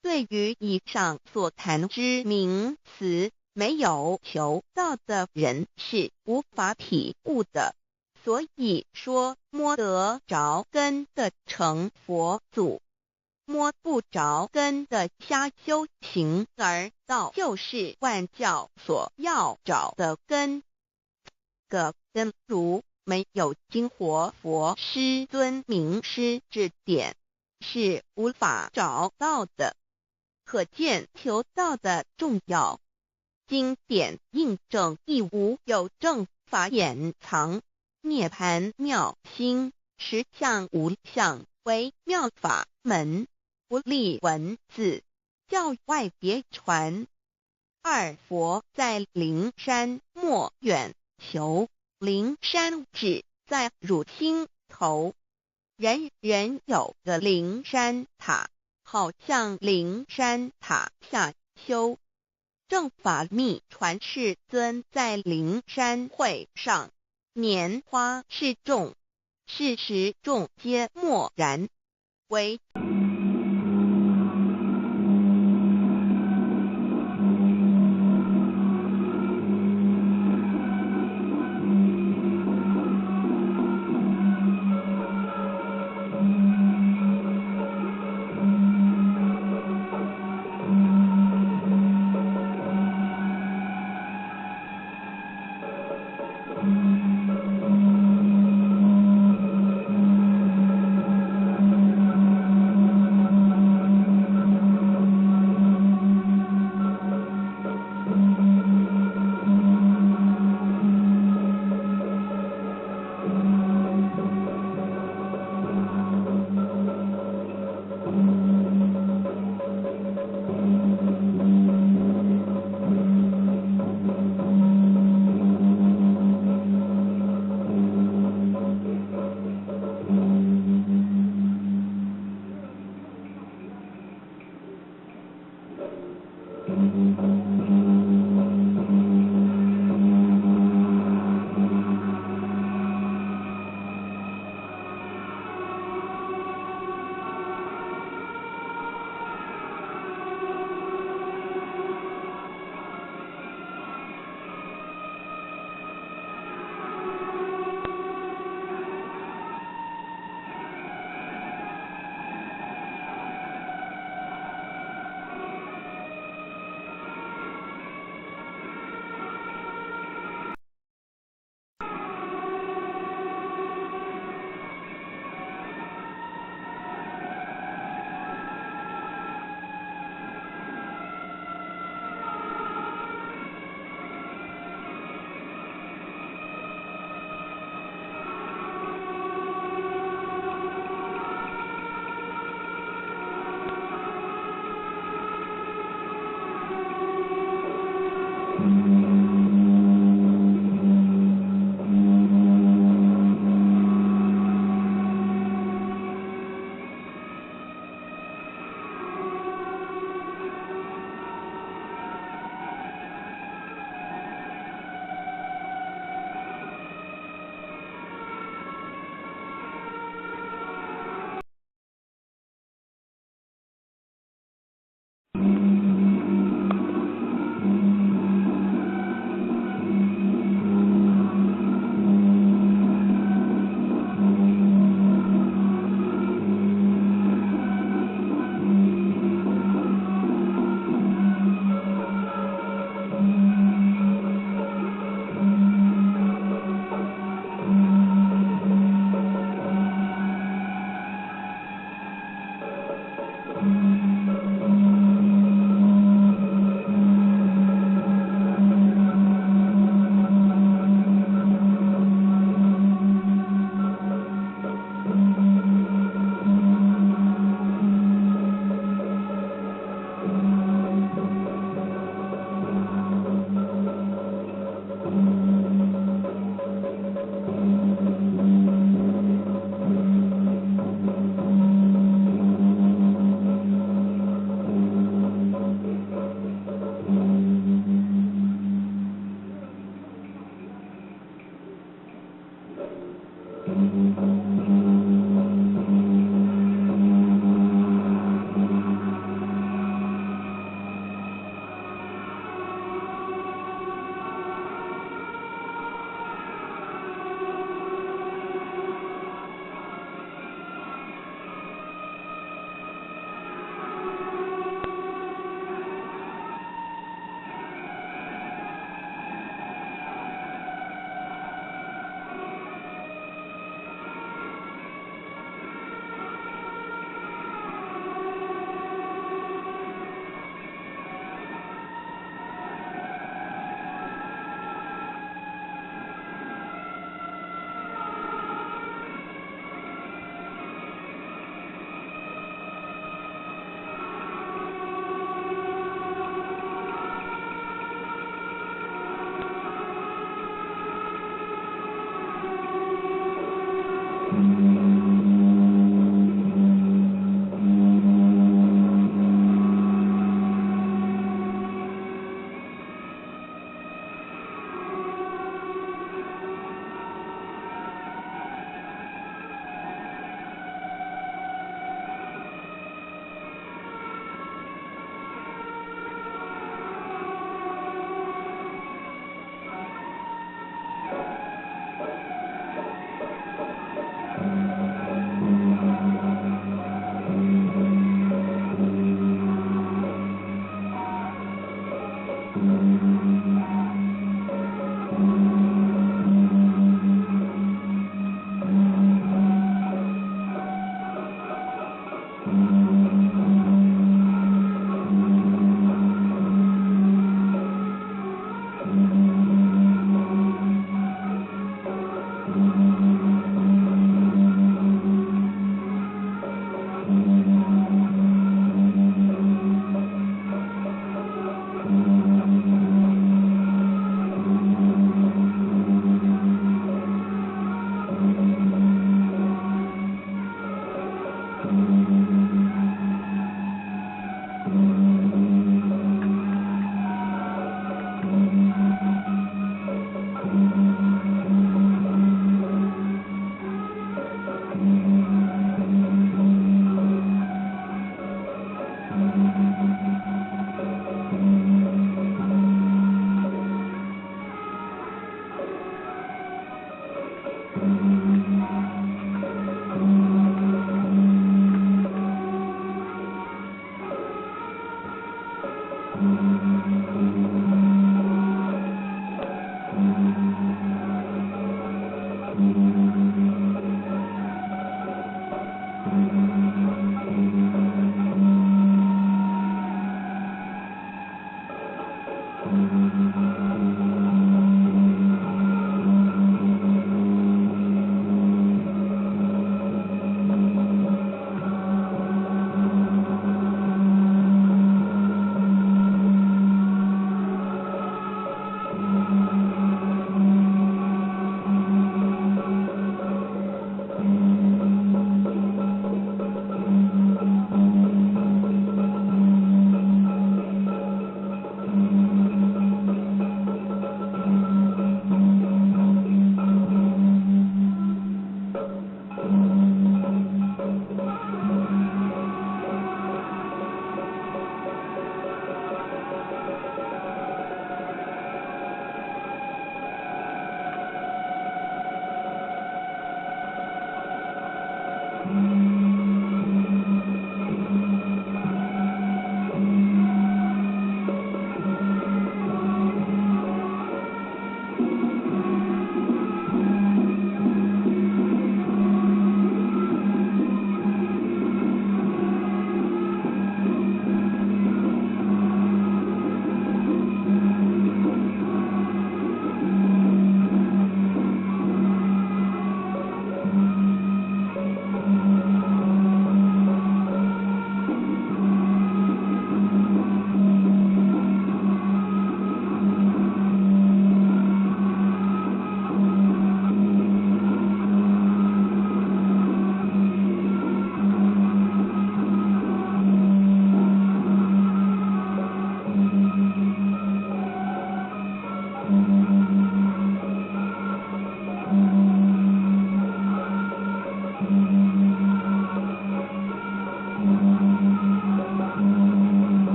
对于以上所谈之名词，没有求道的人是无法体悟的。所以说摸得着根的成佛祖，摸不着根的瞎修行而道，就是万教所要找的根。个根如没有经活佛师尊名师指点，是无法找到的。可见求道的重要。经典印证亦无有正法掩藏，涅盘妙心，实相无相，为妙法门，不立文字，教外别传。二佛在灵山莫远求，灵山只在汝心头。人人有个灵山塔，好像灵山塔下修。正法密传世尊在灵山会上，拈花示众，是时众皆默然，唯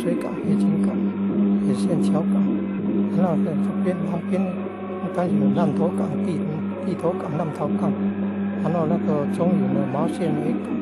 水港、冶金港、野线桥港，然后在这边旁边当然有烂头港、地头港、浪头港，然后那个中有的毛线维港。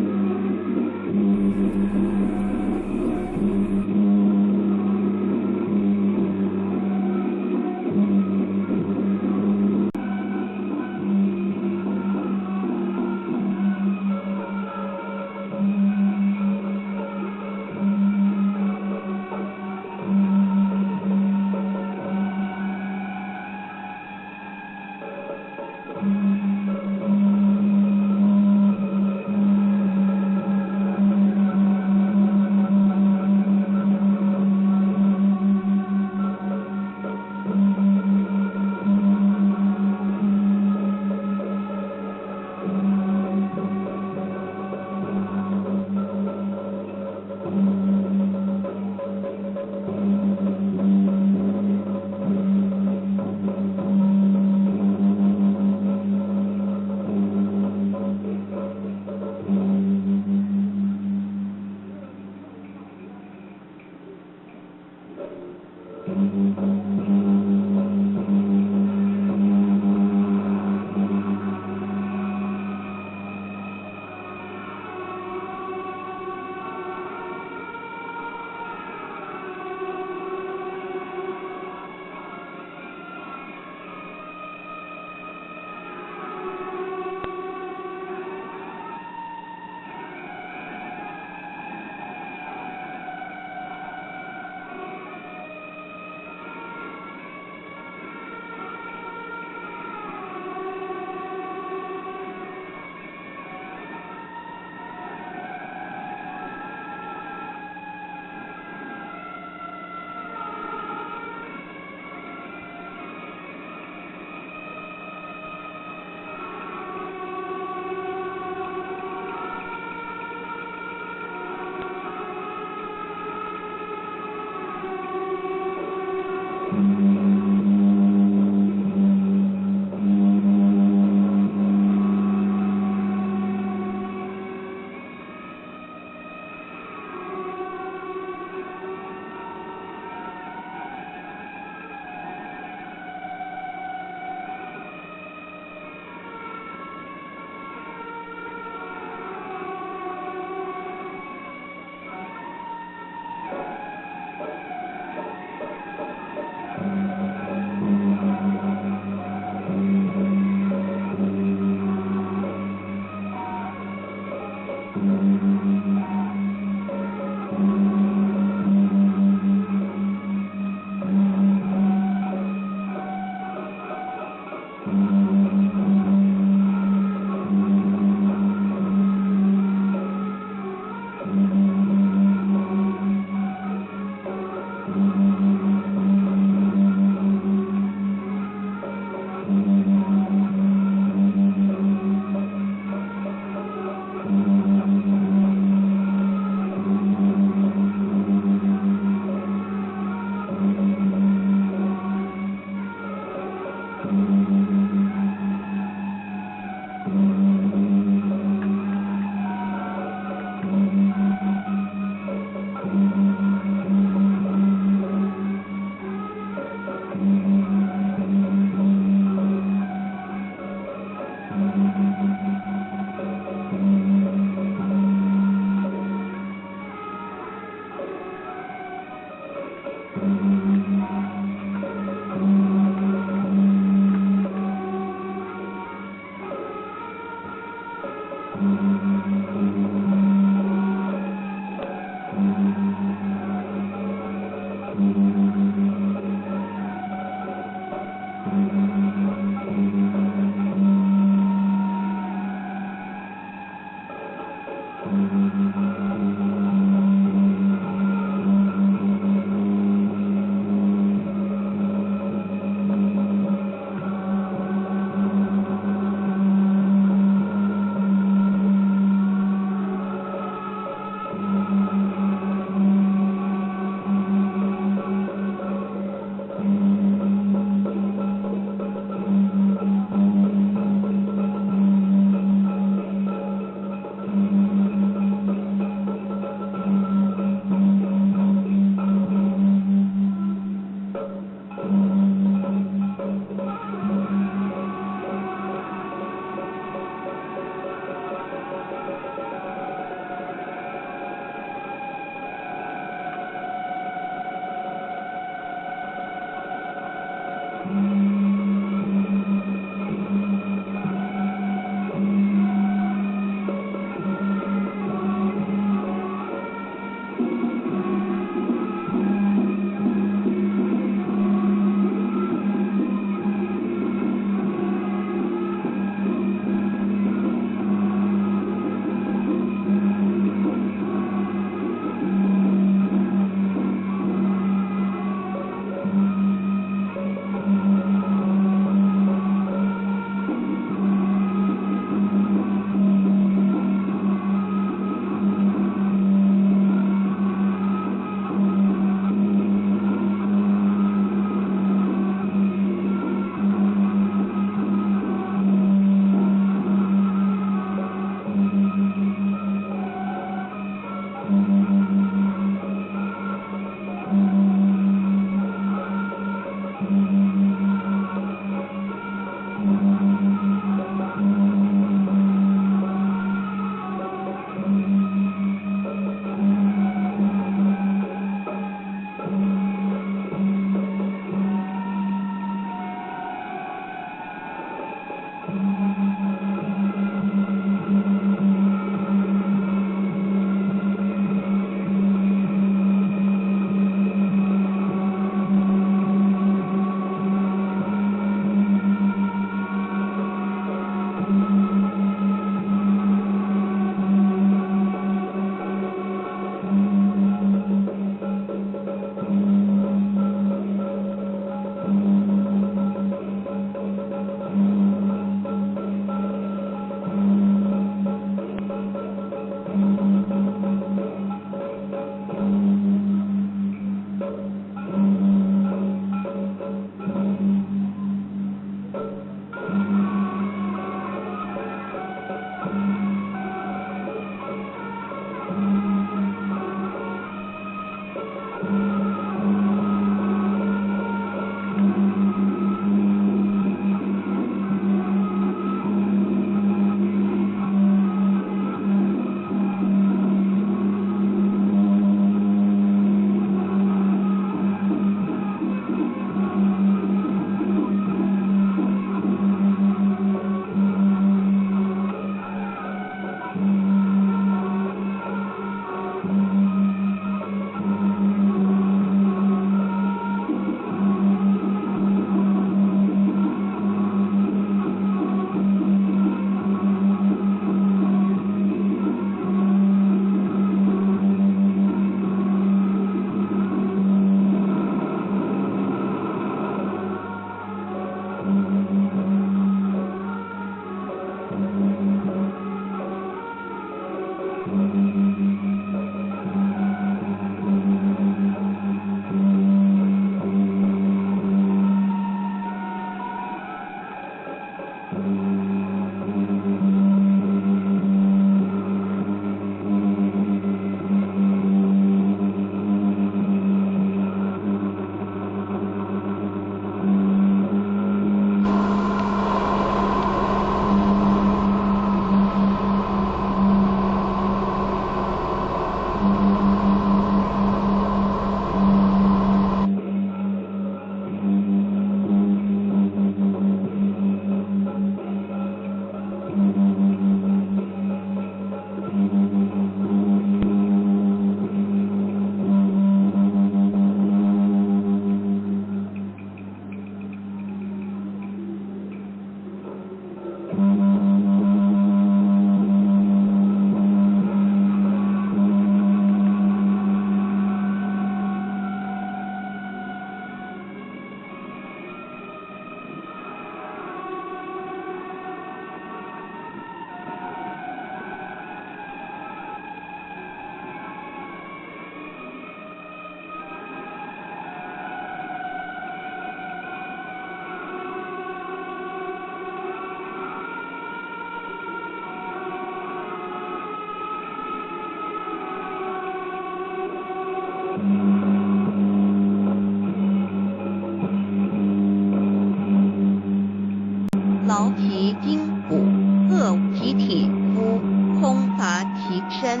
身，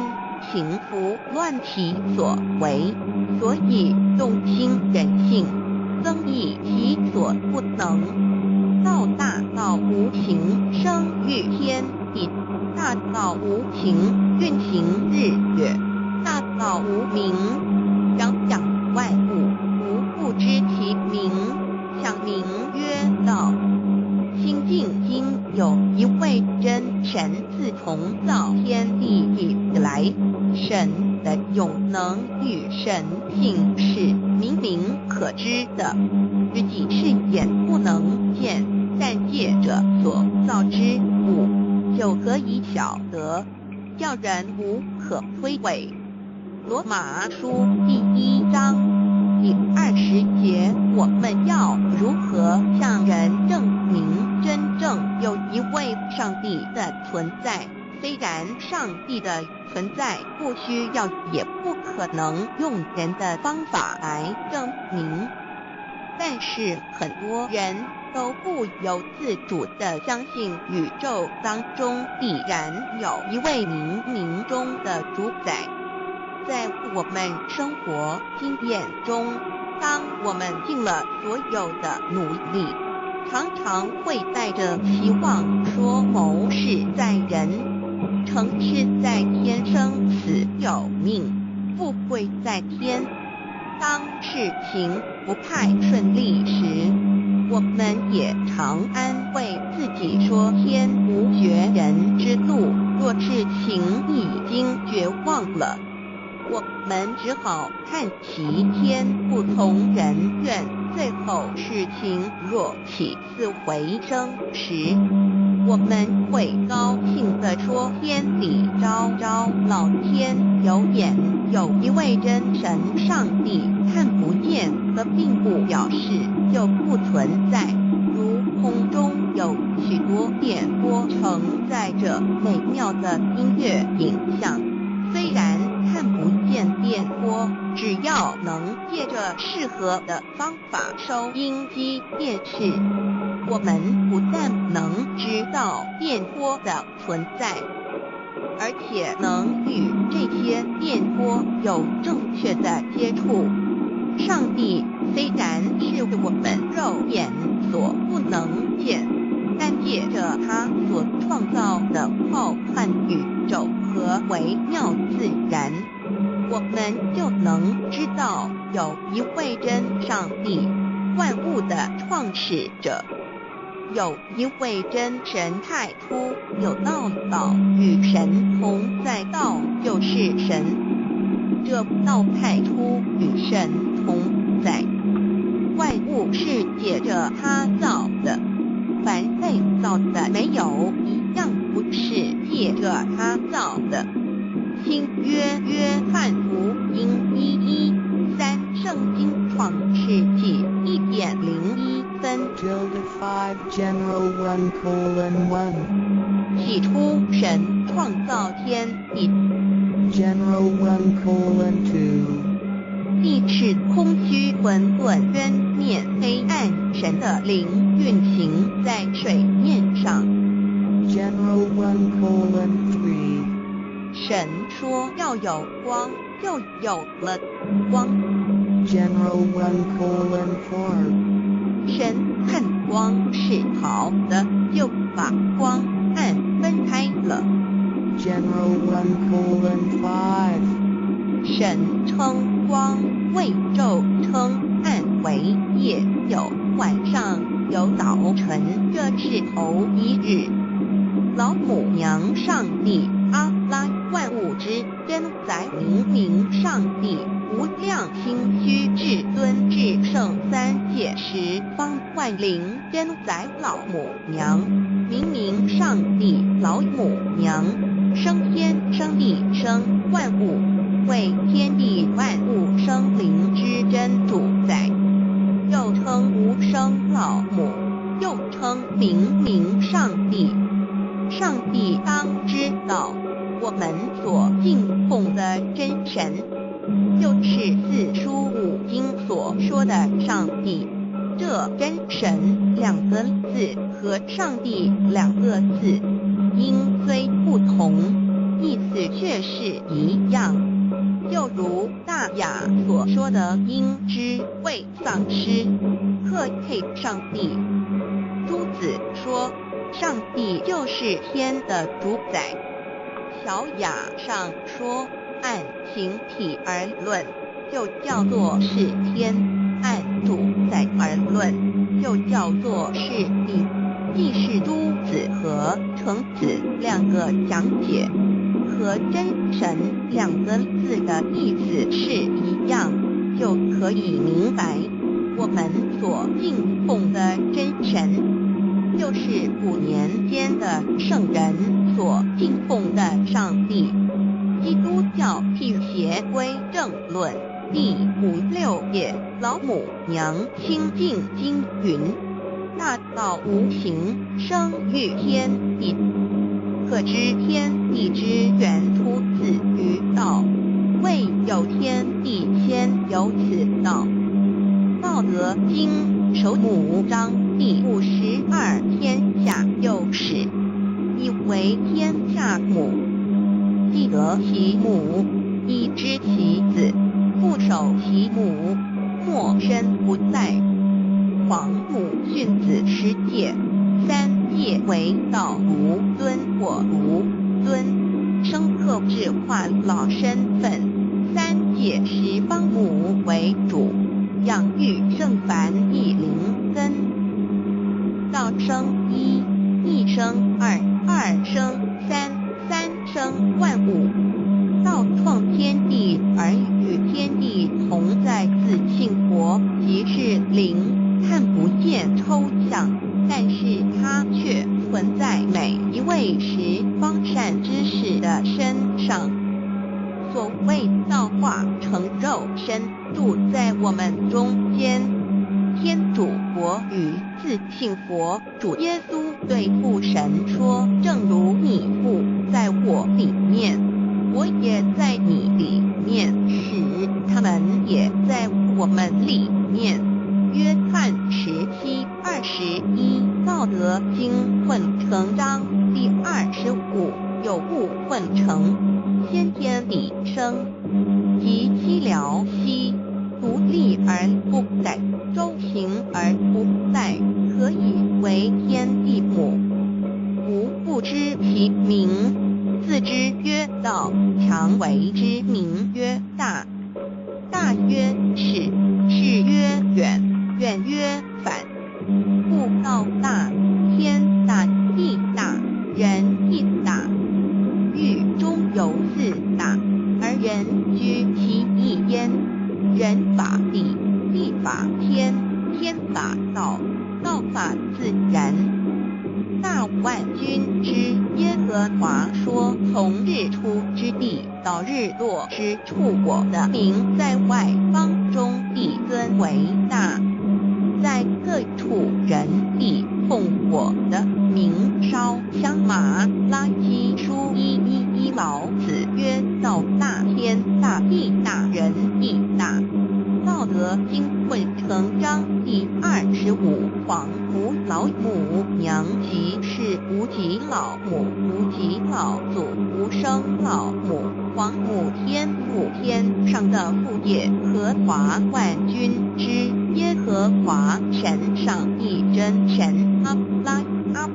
情服乱其所为，所以动心人性，增益其所不能。道大道无情，生育天地；大道无情，运行日月；大道无名，养养万物。吾不知其名，想名曰道。心境今有一位真神，自从造天地以来，神的永能与神性是明明可知的，自己是眼不能见，但借着所造之物，就可以晓得，叫人无可推诿。罗马书第1章第20节，我们要如何向人证明真正有一位上帝的存在？虽然上帝的存在不需要也不可能用人的方法来证明，但是很多人都不由自主地相信宇宙当中必然有一位冥冥中的主宰。在我们生活经验中，当我们尽了所有的努力，常常会带着希望说谋事在人，成事在天，生死有命，富贵在天。当事情不太顺利时，我们也常安慰自己说天无绝人之路，若事情已经绝望了，我们只好看齐天不从人愿。最后事情若起死回生时，我们会高兴地说天理昭昭，老天有眼，有一位真神上帝，看不见和并不表示就不存在。如空中有许多电波承载着美妙的音乐影像，虽然看不见电波，只要能借着适合的方法收音机电视，我们不但能知道电波的存在，而且能与这些电波有正确的接触。上帝虽然是我们肉眼所不能见，但借着他所创造的浩瀚宇宙和微妙自然，我们就能知道有一位真上帝，万物的创始者，有一位真神太初有道，道与神同在，道就是神，这道太初与神同在。万物是借着他造的，凡被造的没有一样不是借着他造的。新约约翰福音1:13，圣经创世纪1:01分。起初神创造天地。地是空虚混沌渊面黑暗，神的灵运行在水面上。神说要有光，就有了光。神看光是好的，就把光暗分开了。神称光为昼，称暗为夜，有晚上，有早晨，这是头一日。老母娘上帝，阿拉，万物之真宰，明明上帝，无量心虚，至尊至圣，三界十方万灵真宰，老母娘，明明上帝，老母娘，生天生地生万物，为天地万物生灵之真主宰，又称无生老母，又称明明上帝。上帝当知道，我们所敬奉的真神，就是四书五经所说的上帝。这真神两个字和上帝两个字，音虽不同，意思却是一样。就如大雅所说的应知为丧失，克配上帝。朱子说，上帝就是天的主宰。小雅上说，按形体而论，就叫做是天；按主宰而论，就叫做是地。既是朱子和程子两个讲解，和真神两个字的意思是一样，就可以明白，我们所敬奉的真神，就是古年间的圣人所敬奉的上帝。基督教辟邪归正论第56页老母娘清净经云：大道无形，生育天地。可知天地之源出自于道，未有天地先有此道。道德经首五章第52天下有始，以为天下母。既得其母，以知其子，不守其母，莫身不在。皇母训子十戒，三戒为道无尊或无尊，生克制化老身份。三戒十方母为主，养育圣凡一灵根。道生一，一生二，二生三，三生万物。道创天地而与天地同在，自性活，即是灵，看不见抽象，但是它却存在每一位十方善知识的身上。所谓道化成肉身，住在我们中间。天主佛与自性佛主耶稣对父神说，正如你父在我里面，我也在你里面，使他们也在我们里面。约翰17:21道德经混成章第25有物混成，先天理生，即七辽息，独立而不逮，周行而不殆，可以为天地母。吾不知其名，自知曰道，常为之名曰大。大曰始，始曰远，远曰反。故道大，天大，地大，人亦大。狱中有四大，而人居其一焉。人法地，地法天，天法道，道法自然。大万军之耶和华说，从日出之地到日落之处，我的名在外邦中必尊为大。在各处人必奉我的名烧香马拉基书111老子曰：道大，天大，地大，人亦大。道德经混成章第25皇母老母娘，即是无极老母，无极老祖，无生老母。皇母天父，天上的父，耶和华万军之耶和华神，上一真神，阿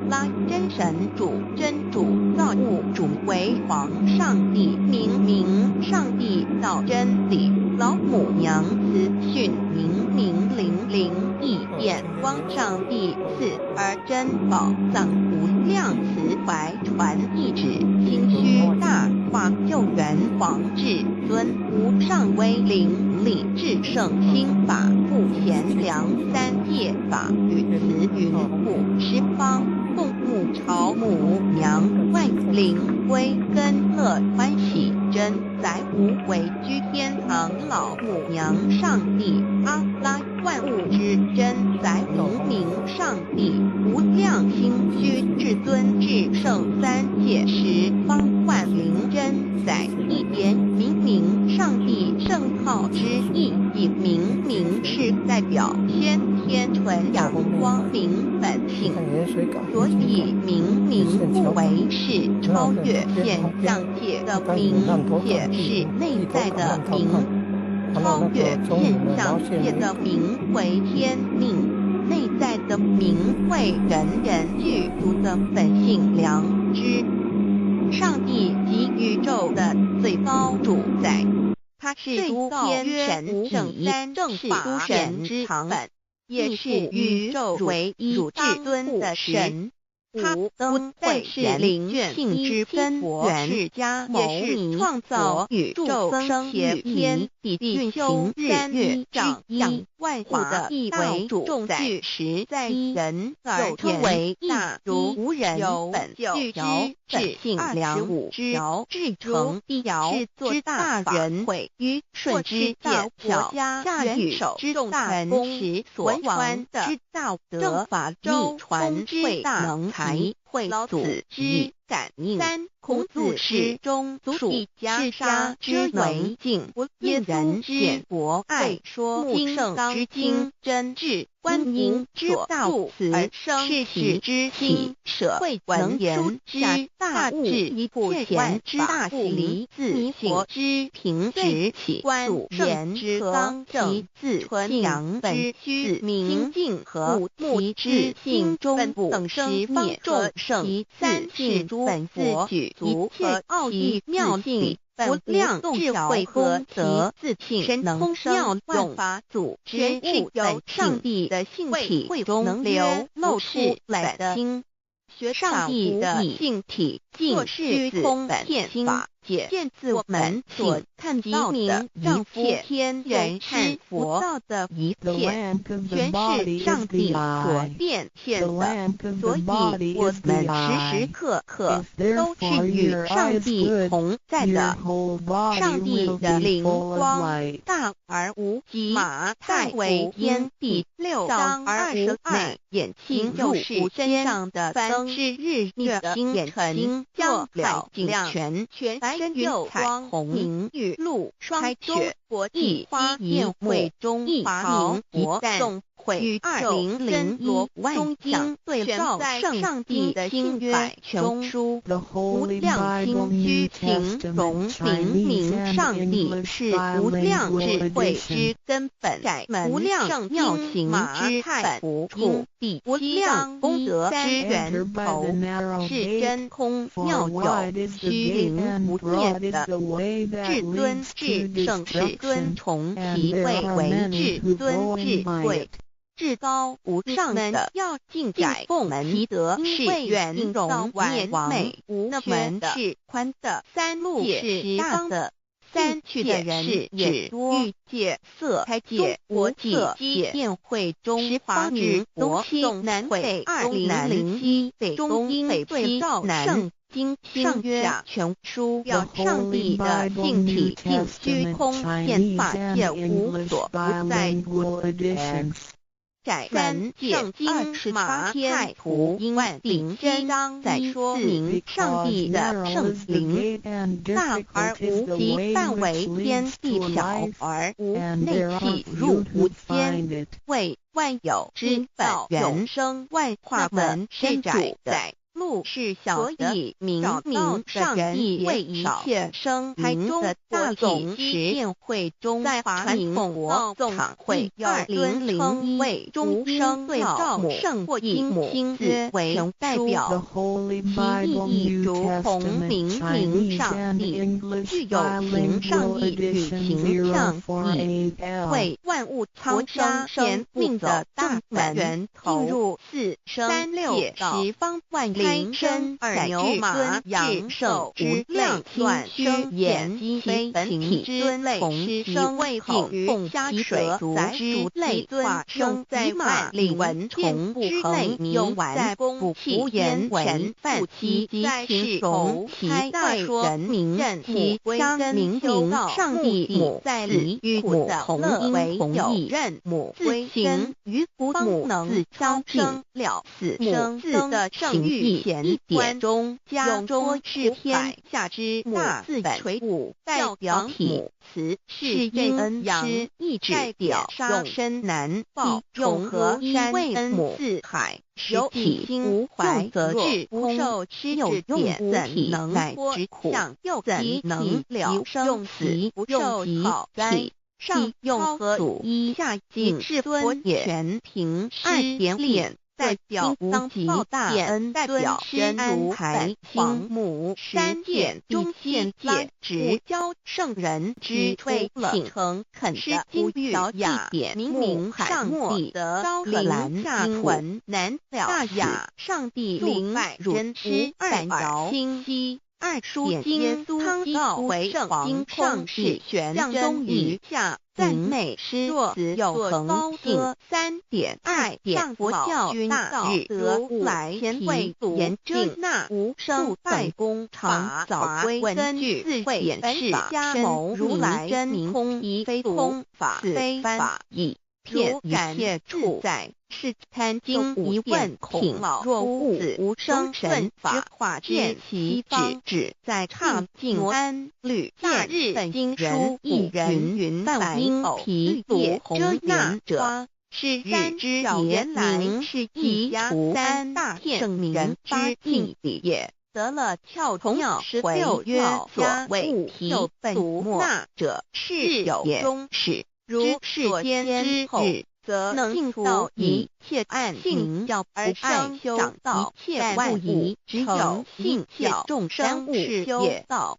拉真神主，真主造物主为皇上帝，明上帝造真理。老母娘慈训明灵意变光，上帝赐而真宝藏无量慈怀传一旨，心虚大化救援皇至尊，无上威灵力至圣心法，不贤良三界法与慈云护十方共沐朝母娘，万灵归根乐欢喜真载无为居天堂老母娘，上帝阿拉万物之真载明上帝无量心虚至尊至圣三界十方万灵真载一言明上帝圣号之意，以明是代表先天纯阳光明本性，看盐水港、所以明明不为是超越现象界的明，且是内在的明。超越现象界的明为天命，内在的明为人人具足的本性良知。上帝及宇宙的最高主宰，他是诸天神圣三正法神之本，也是宇宙唯一至尊的神。他不但是灵性之根源，也是创造宇宙生与天地运行日月之一万物的大主宰，实在人又称为大如无人本具之本性良知至诚必制作之大人，毁于顺之大国家元首之大功时所传之道德正法秘传之大能才。老子之感应。三，孔子诗中属一家杀之为敬，耶人简博爱说木圣之精真智。观音之道而生其之心，舍能言之大智，以普贤之大喜，自弥佛之平直起，祖言之刚正，自纯阳本虚明净和睦之心中等生灭众生，三是诸本佛举足和奥义妙境。无量智慧功德自性神通妙用法组织物由上帝的性体中能流露出来的经，学上帝的性体尽虚空遍法界，见自我们所看到的一切天人是佛道的一切，全是上帝所变现的，所以我们时时刻刻都是与上帝同在的。上帝的灵光大而无极，马太为天地6章22眼睛入身上的灯是日月星辰将了景全白云彩虹明玉露霜雪国际花宴会中华民国众会与200罗万经对照在上帝的心百琼书，无量心居形容明明上帝是无量智慧之根本，无量妙行之太不处，第无量功德之源头，是真空妙有虚灵不灭的至尊至圣至尊，从其位为至尊至贵。至高无上的要进奉其德是圆融完美无缺的，是宽的，三路是大的，三去的人是也多，欲界色开界国际界宴会中华民国东南北200北中英北照南经上下全书表上帝的性体尽虚空遍法界无所不在。三圣经马太福音顶7章在说明上帝的圣灵大而无极，范围天地小而无内气入无间，为万有之本原生万化门是主宰。路是小的，明明上帝为一切生灵的大种实验会中，在华民国总会2001为诸生对照母圣或以母亲自为代表，其意义如同明明上帝具有形上义与形上义，为万物苍生天命的大门源头，进入4生6十方万灵。身二牛马羊兽无量乱虚言机非本体之类，同生为好供加水足之类，化生在马领文虫不恒牛丸不服言文范其及形容其代人民任其相明明上帝母在离与母同音同义，任母自行于不能自相生了死生字的圣域一点中加中是天下之母字垂物，代表体词是阴阳意志表上身南抱用和山母字海。有体无怀则日不受吃有点怎能乃之苦又怎能了生死不受考灾上用和祖一下尽是尊全凭2.代表无极大恩，代表真如台皇母3点中现界直教圣人之推请诚恳的呼吁雅点明明上帝的灵经文难了大雅上帝灵真师2饶清晰。2书经汤告回圣经上是玄真于下赞美诗词有恒性。3点2点佛教君道如来前辈严正那无生拜功常早归根据4点是加谋如来真明空一非空法非法义骗一切处在是贪经一问孔老若悟子无生神法化见其旨在唱静安律夏日本经书一人云梵音皮读红颜者是日之言明是即除3大圣明之境也。得了跳童16曰所谓物读那者是有终始。如世间之后，则能尽除一切暗行教而爱修道，一切万物只有信教众生是修道。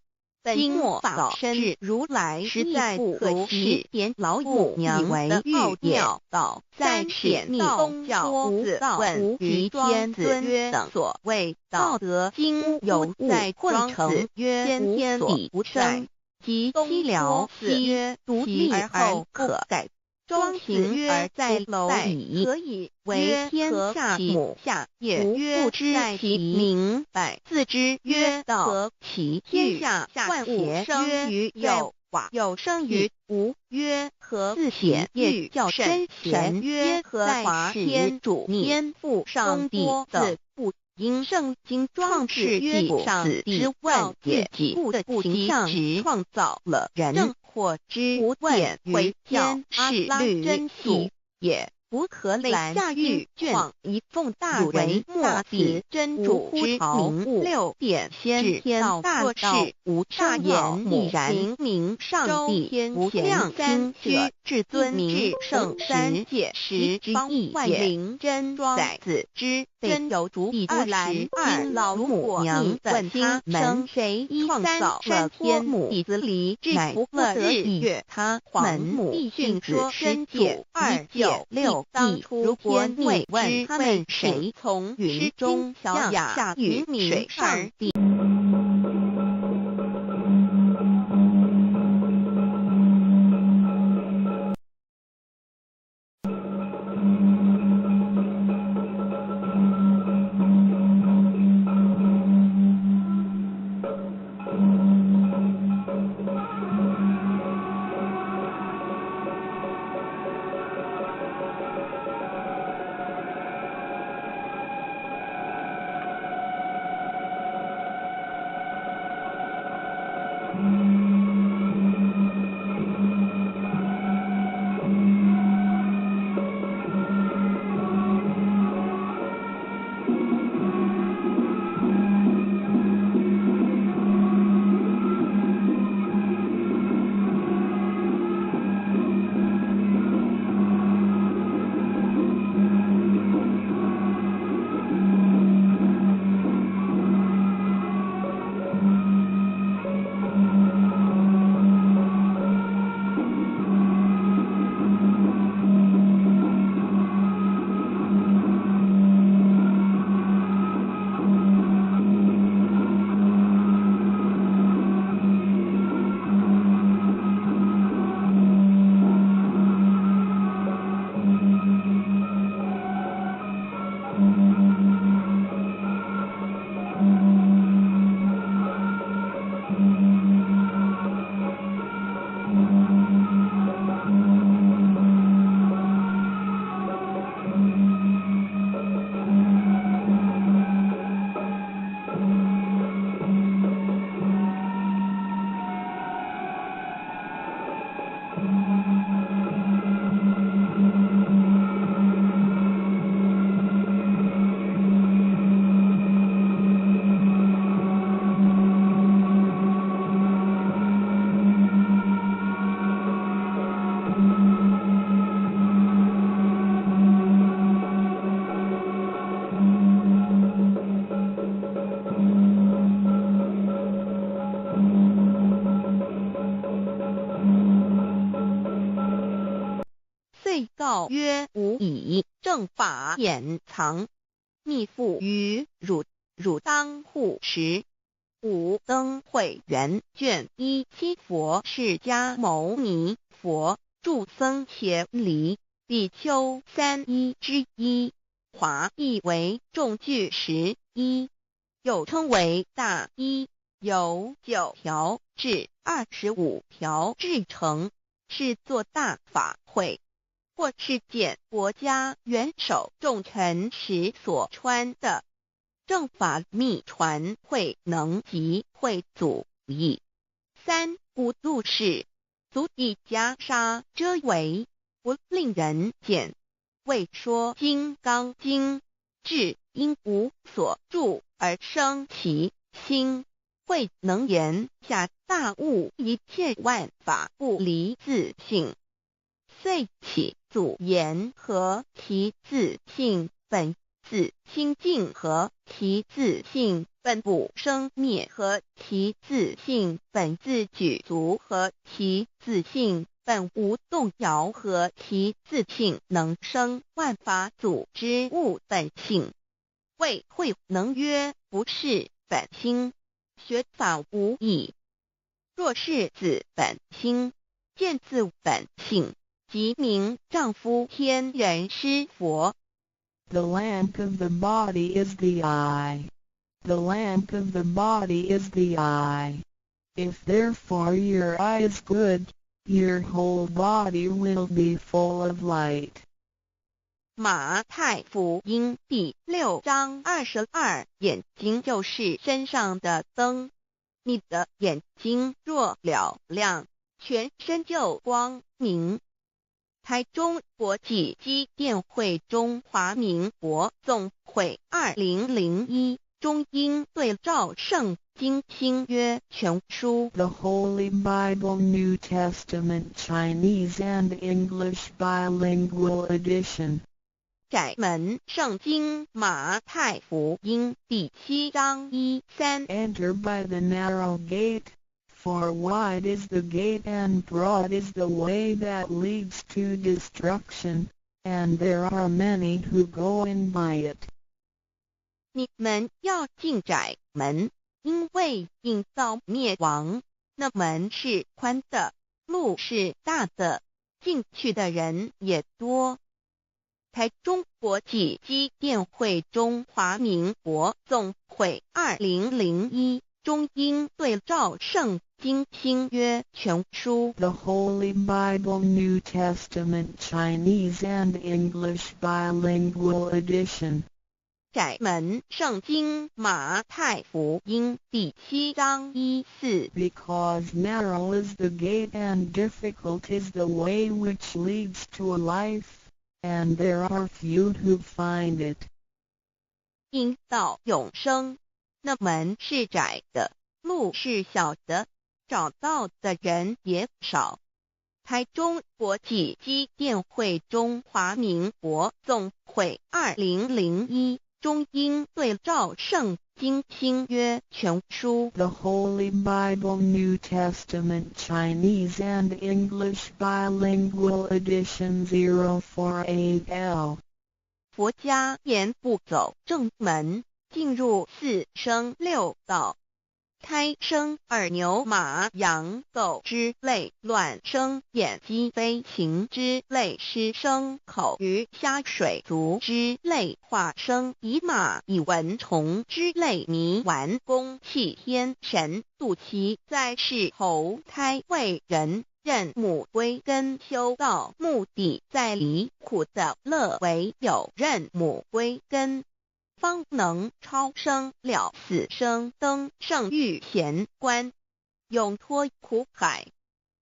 经末法身如来实在不可视点老母娘为奥妙道，在显密宗教无道无极天子曰等所谓道德经有在困成曰先天地不生。即西辽四曰独立而后可改庄行而在楼以可以为天下母下也不知其明白自之曰道和其天下万物生于有寡有生于无曰和自显业较深神曰和在华天主天父上帝等不因圣经创世曰上之万自己不形象直创造了人或之无点为天是律真俗也。不可类下狱卷一奉大为末子真主之名6点先天大事无大言亦然明上帝无量心虚至尊明圣3界10之意也。真载子之真有主以22老母娘问他们谁创造了天母以子离之乃不得日月他门母义训说真主296当初如果你问他们谁从云中小雅下云水上帝。遂告曰：吾以正法掩藏，密付于汝，汝当护持。五灯会元卷17佛释迦牟尼佛著僧伽梨比丘31之一，华译为众句11，又称为大一，由9条至25条制成，是作大法会，或是见国家元首重臣时所穿的。正法密传会能及会祖义。3. 五度士，足以袈裟遮为，不令人见。为说金刚经，至因无所住而生其心，会能言下大悟一切万法不离自性，遂起祖言和其自性本自清净和其自性本不生灭和其自性本自具足和其自性本无动摇和其自性能生万法组之物本性。谓会能曰：不是本心，学法无益。若是自本心，见自本性，即名丈夫天人师佛。The lamp of the body is the eye. The lamp of the body is the eye. If therefore your eye is good, your whole body will be full of light. 马太福音第6章22，眼睛就是身上的灯。你的眼睛若了亮，全身就光明。台中国际机电会中华民国总会2001中英对照圣经新约全书 The Holy Bible New Testament Chinese and English Bilingual Edition. 窄门圣经马太福音第7章1-3 Enter by the narrow gate, for wide is the gate and broad is the way that leads to destruction, and there are many who go in by it. 你们要进窄门，因为引到灭亡。那门是宽的，路是大的，进去的人也多。台中国际机电会中华民国总会2001中英对照圣经新约全书 The Holy Bible New Testament Chinese and English Bilingual Edition. 窄门圣经马太福音第7章1-4 Because narrow is the gate and difficult is the way which leads to life, and there are few who find it. 因到永生，那门是窄的，路是小的，找到的人也少。台中国际机电会中华民国总会2001中英对照圣经新约全书 The Holy Bible New Testament Chinese and English Bilingual Edition 048L. 佛家言不走正门，进入4生6道。胎生耳牛马羊狗之类，卵生眼鸡飞禽之类，湿生口鱼虾水族之类，化生以马以蚊虫之类，迷顽公气天神度其在世投胎为人，任母归根修道，目的在离苦的乐，唯有任母归根，方能超生了死生登圣域贤官，永脱苦海。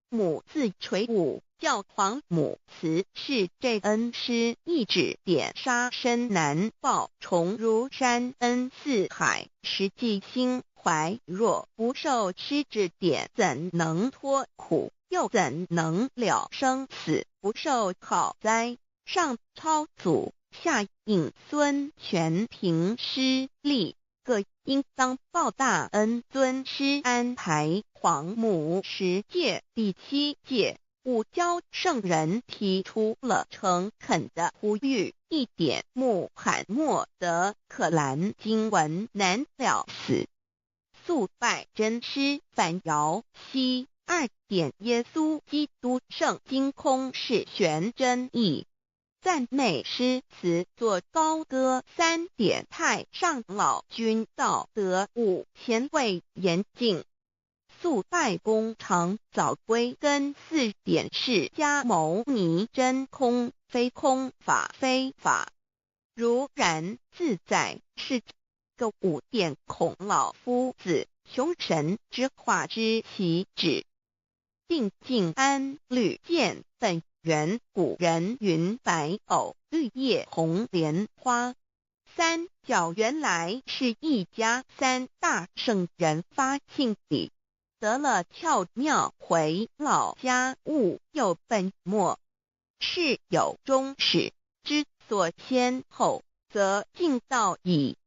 母自垂武，教皇母慈是这恩师，一指点杀身难报，重如山恩似海，实际心怀若不受师指点，怎能脱苦？又怎能了生死？不受好灾，上超祖，下引孙全凭师力，各应当报大恩。尊师安排皇母10届，第7届五教圣人提出了诚恳的呼吁，一点穆罕默德可兰经文难了死，肃拜真师反摇西二点耶稣基督圣经空是玄真义，赞美诗词作高歌三点太上老君道德五前卫严谨，肃拜工厂早归根四点释迦牟尼真空非空法非法，如然自在是个五点孔老夫子雄神之化之其旨，定静安律见本源古人云白藕绿叶红莲花，三角原来是一家三大圣人发性理，得了巧妙回老家务有本末，是有终始，之所先后，则敬道矣。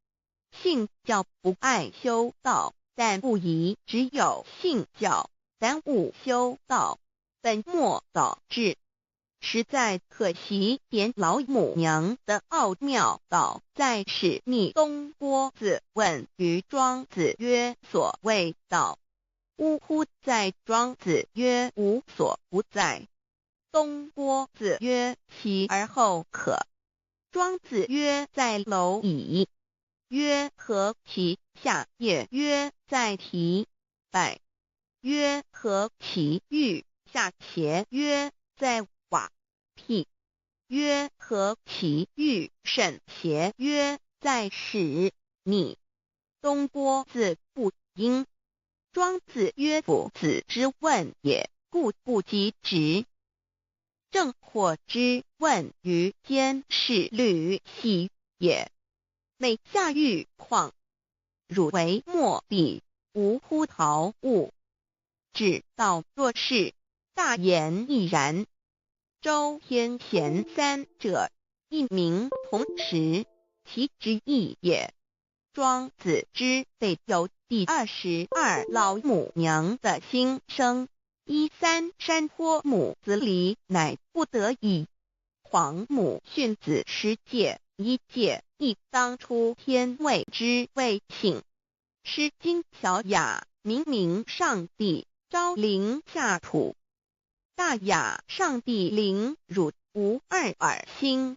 信教不爱修道，但不宜只有信教，耽误修道，本末倒置。实在可惜，点老母娘的奥妙道在使密东郭子问于庄子曰：所谓道，呜呼！在庄子曰：无所不在。东郭子曰：其而后可。庄子曰：在蝼蚁。曰：何其下也？曰：在蹄。百。曰：何其欲下且？曰：在瓦辟。曰：何其欲甚邪？曰：在使逆。东郭子不应。庄子曰：夫子之问也，故不及直。正或之问于监视律系也，每下欲况，汝为莫必，无乎陶物。指道若是，大言亦然。周天贤三者，一名同时，其之义也。庄子之备有第22老母娘的心声，依三山坡母子礼，乃不得已。皇母训子10戒，1戒亦当出天位之谓请。诗经小雅，明明上帝，昭灵下土。大雅上帝灵汝无二耳心。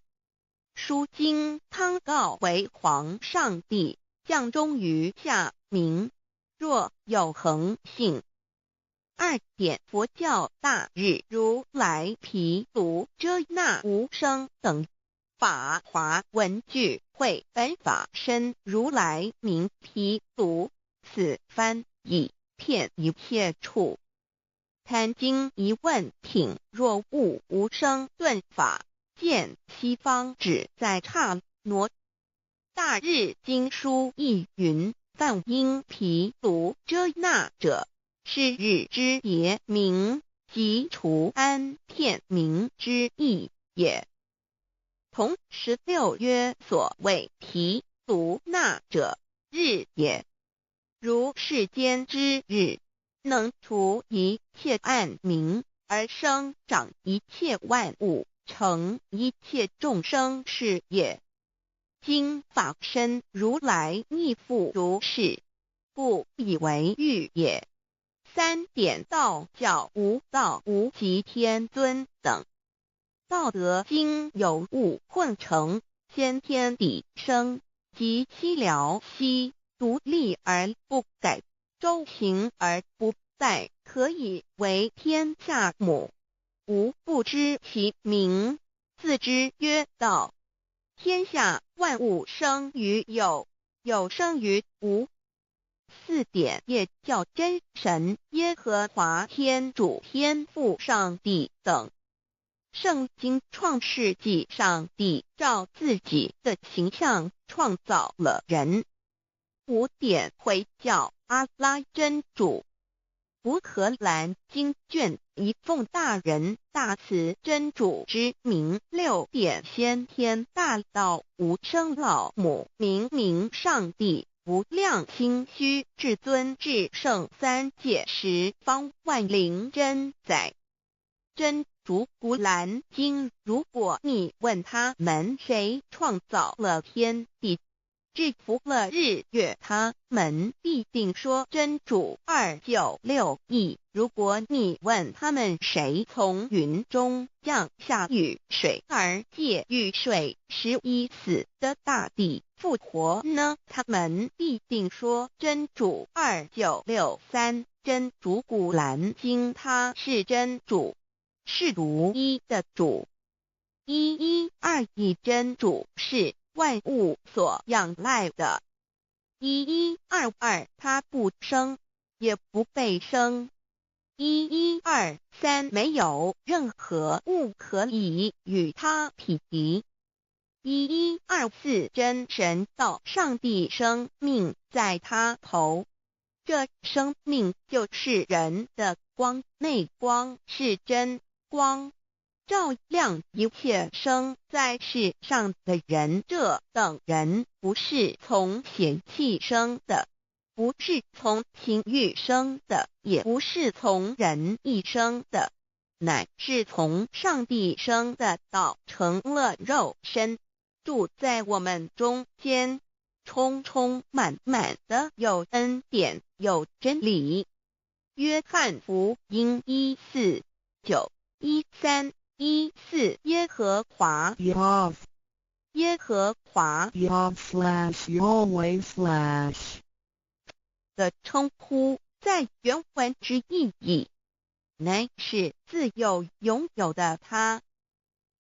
书经汤告为皇上帝，降忠于下民，若有恒性。2点佛教大日如来毗卢遮那无声等法华文具会本法身如来名毗卢，此翻译片一切处。贪经一问品，若悟无声顿法，见西方只在刹那。大日经书亦云：梵音毗卢遮那者，是日之别名，即除安片名之意也。同16曰：所谓毗卢那者，日也。如世间之日，能除一切暗明，而生长一切万物，成一切众生是也。今法身如来亦复如是，故以为喻也。3点道教无道无极天尊等，道德经有物混成，先天地生，即七辽息，独立而不改，周行而不殆，可以为天下母。吾不知其名，自之曰道。天下万物生于有，有生于无。4点业教真神耶和华天主天父上帝等。圣经创世纪，上帝照自己的形象创造了人。5点回教阿拉真主。乌克兰经卷一奉大人大慈真主之名。6点先天大道无生老母明明上帝无量心虚至尊至圣3界十方万灵真载。真主古兰经，如果你问他们谁创造了天地，制服了日月，他们必定说真主296亿。如果你问他们谁从云中降下雨水而借雨水使已死的大地复活呢，他们必定说真主2963。真主古兰经，他是真主，是独一的主。112真主是万物所仰赖的。1122他不生，也不被生。1123没有任何物可以与他匹敌。1124真神道上帝生命在他头，这生命就是人的光，内光是真光，照亮一切生在世上的人。这等人不是从血气生的，不是从情欲生的，也不是从人意生的，乃是从上帝生的道成了肉身，住在我们中间，充充满满的有恩典有真理。约翰福音1491314耶和华 Yav 耶和华 Yav/Yahweh/ 的称呼，在原文之意义，乃是自有拥有的他，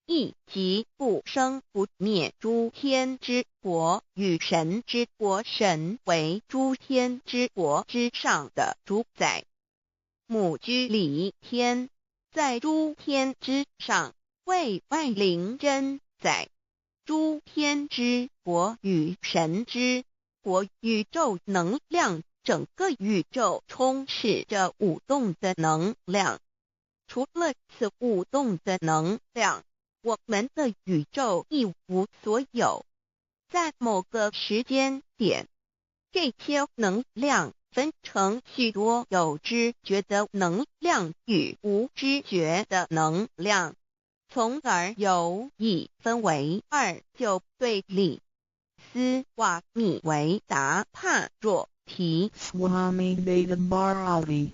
亦即不生不灭诸天之国与神之国，神为诸天之国之上的主宰，母居里天，在诸天之上，为万灵真宰。诸天之国与神之国，宇宙能量，整个宇宙充斥着舞动的能量。除了此舞动的能量，我们的宇宙一无所有。在某个时间点，这些能量分成许多有知觉的能量与无知觉的能量，从而有意分为二，就对立。斯瓦米维达帕若提 Swami Vedabharati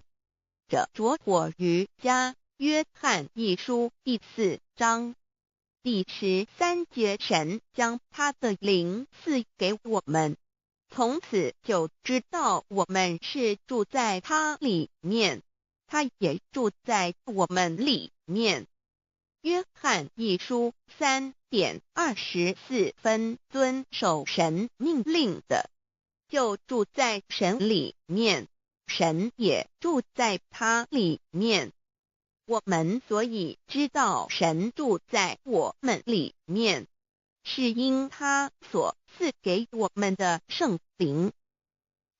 者着火于家约翰一书第4章第13节，神将他的灵赐给我们，从此就知道我们是住在他里面，他也住在我们里面。约翰一书3:24遵守神命令的，就住在神里面，神也住在他里面。我们所以知道神住在我们里面，是因他所赐给我们的圣灵。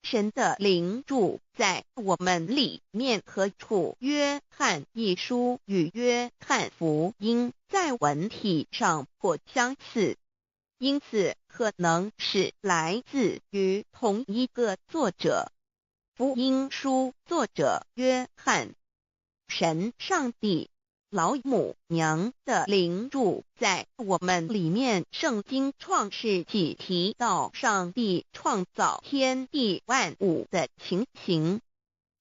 神的灵住在我们里面，何处？约翰一书与约翰福音在文体上颇相似，因此可能是来自于同一个作者。福音书作者约翰，神上帝老母娘的灵住在我们里面。圣经创世纪提到上帝创造天地万物的情形，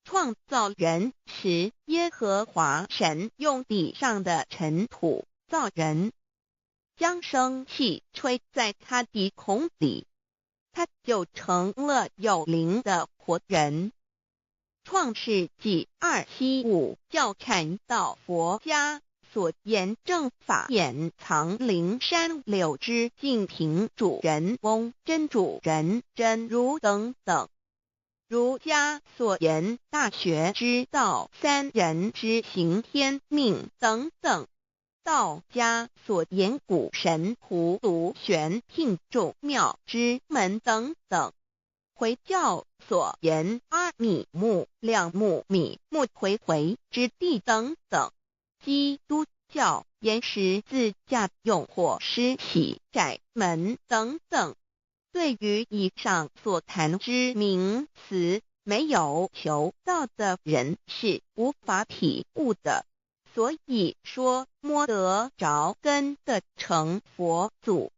创造人时，耶和华神用地上的尘土造人，将生气吹在他鼻孔里，他就成了有灵的活人。创世纪275教阐到佛家所言正法掩藏灵山柳之净瓶主人翁真主人真如等等，儒家所言大学之道三人之行天命等等，道家所言古神葫芦玄牝众妙之门等等，回教所言阿米木亮木米木回回之地等等，基督教言十字架用火施洗窄门等等。对于以上所谈之名词，没有求道的人是无法体悟的。所以说摸得着根的成佛祖，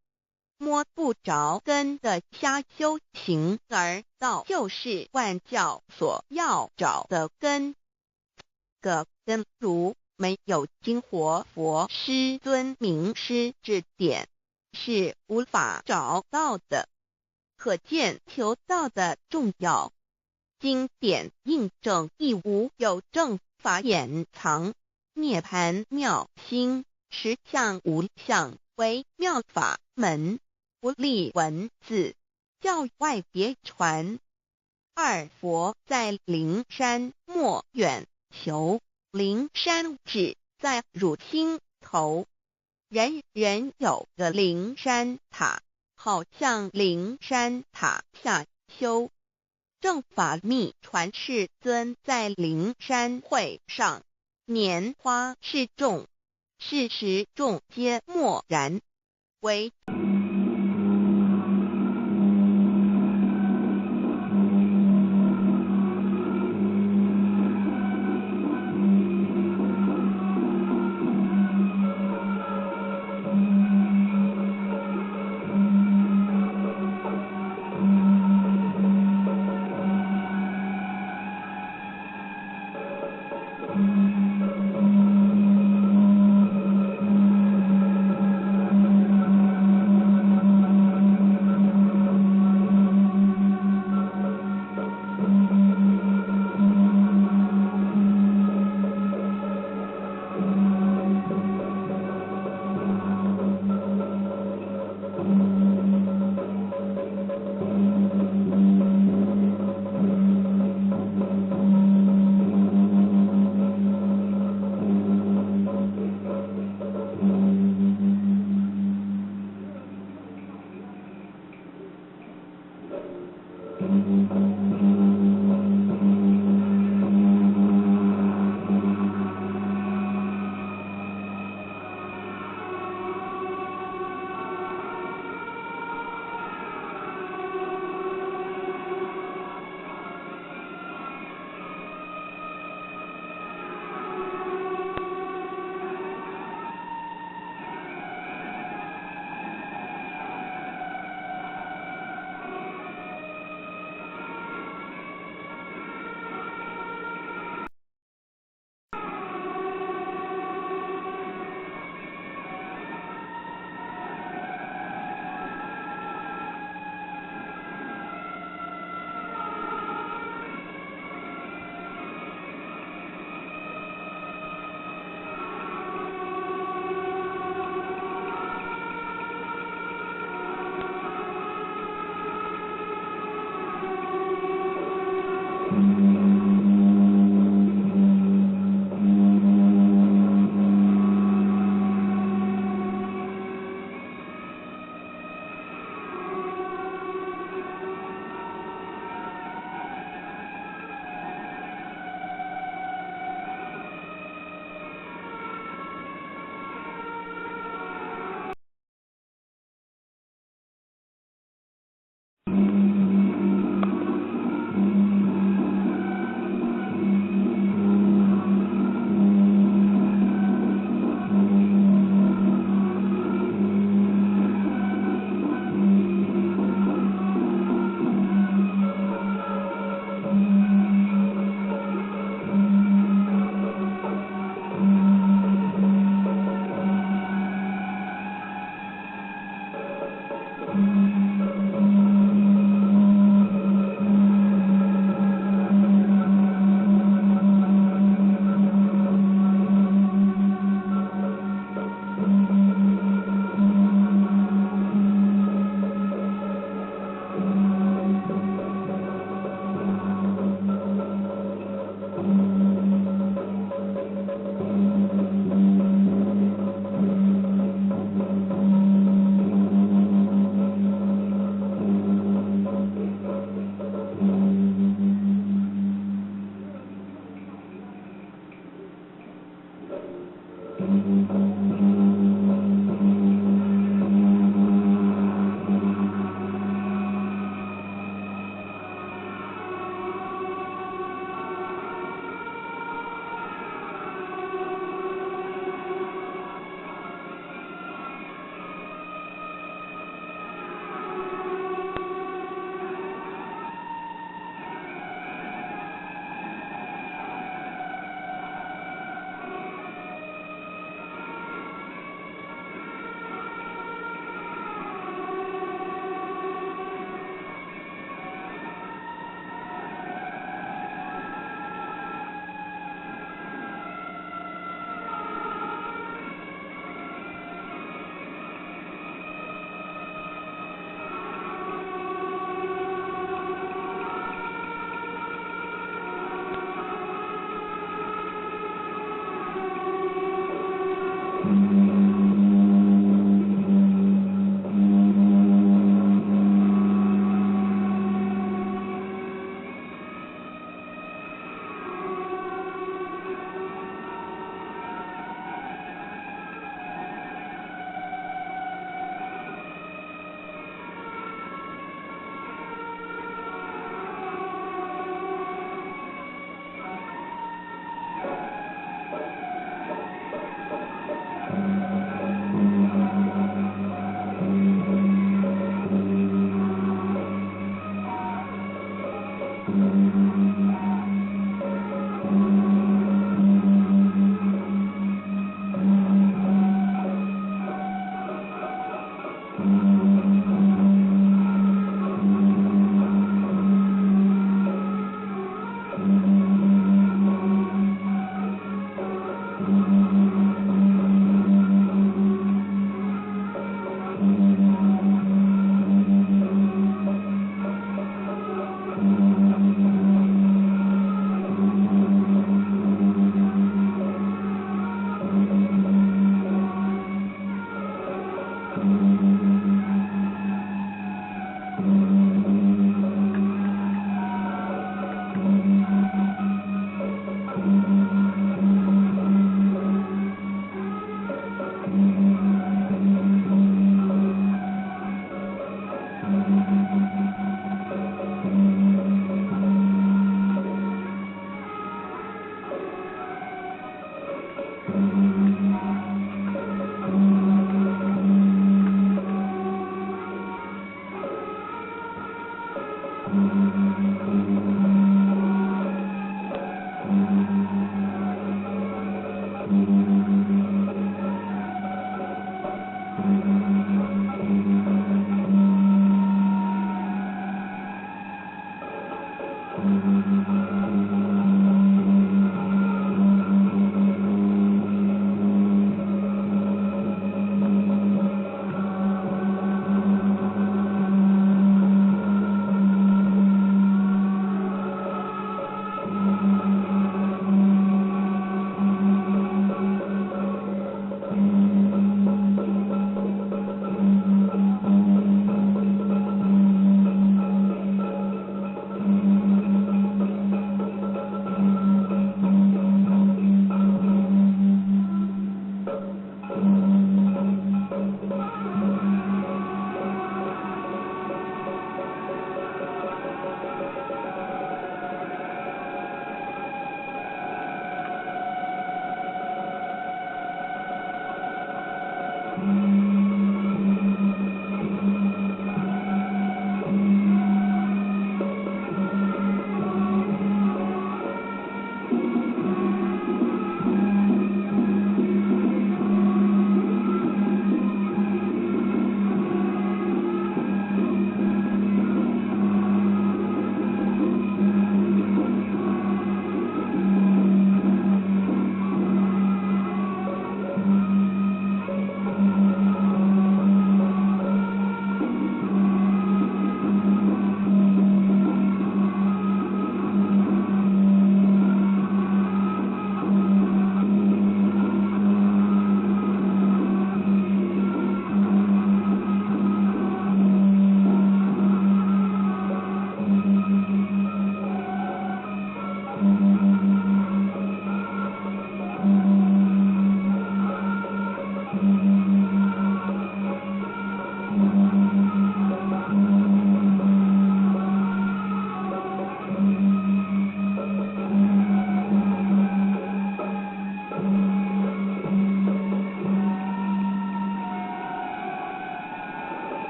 摸不着根的瞎修行而道，就是万教所要找的根。个根如没有经活佛师尊名师指点，是无法找到的。可见求道的重要。经典印证亦无有正法掩藏，涅盘妙心，实相无相，为妙法门，不立文字，教外别传。二佛在灵山莫远求，灵山只在汝心头，人人有个灵山塔，好像灵山塔下修。正法密传世尊在灵山会上，拈花示众，是时众皆默然，唯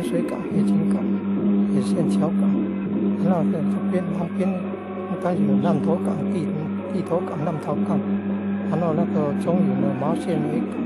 水港、冶金港、冶线桥港，然后在这边旁边当然有南头港、地头港、南头港，然后那个中有的毛线维港。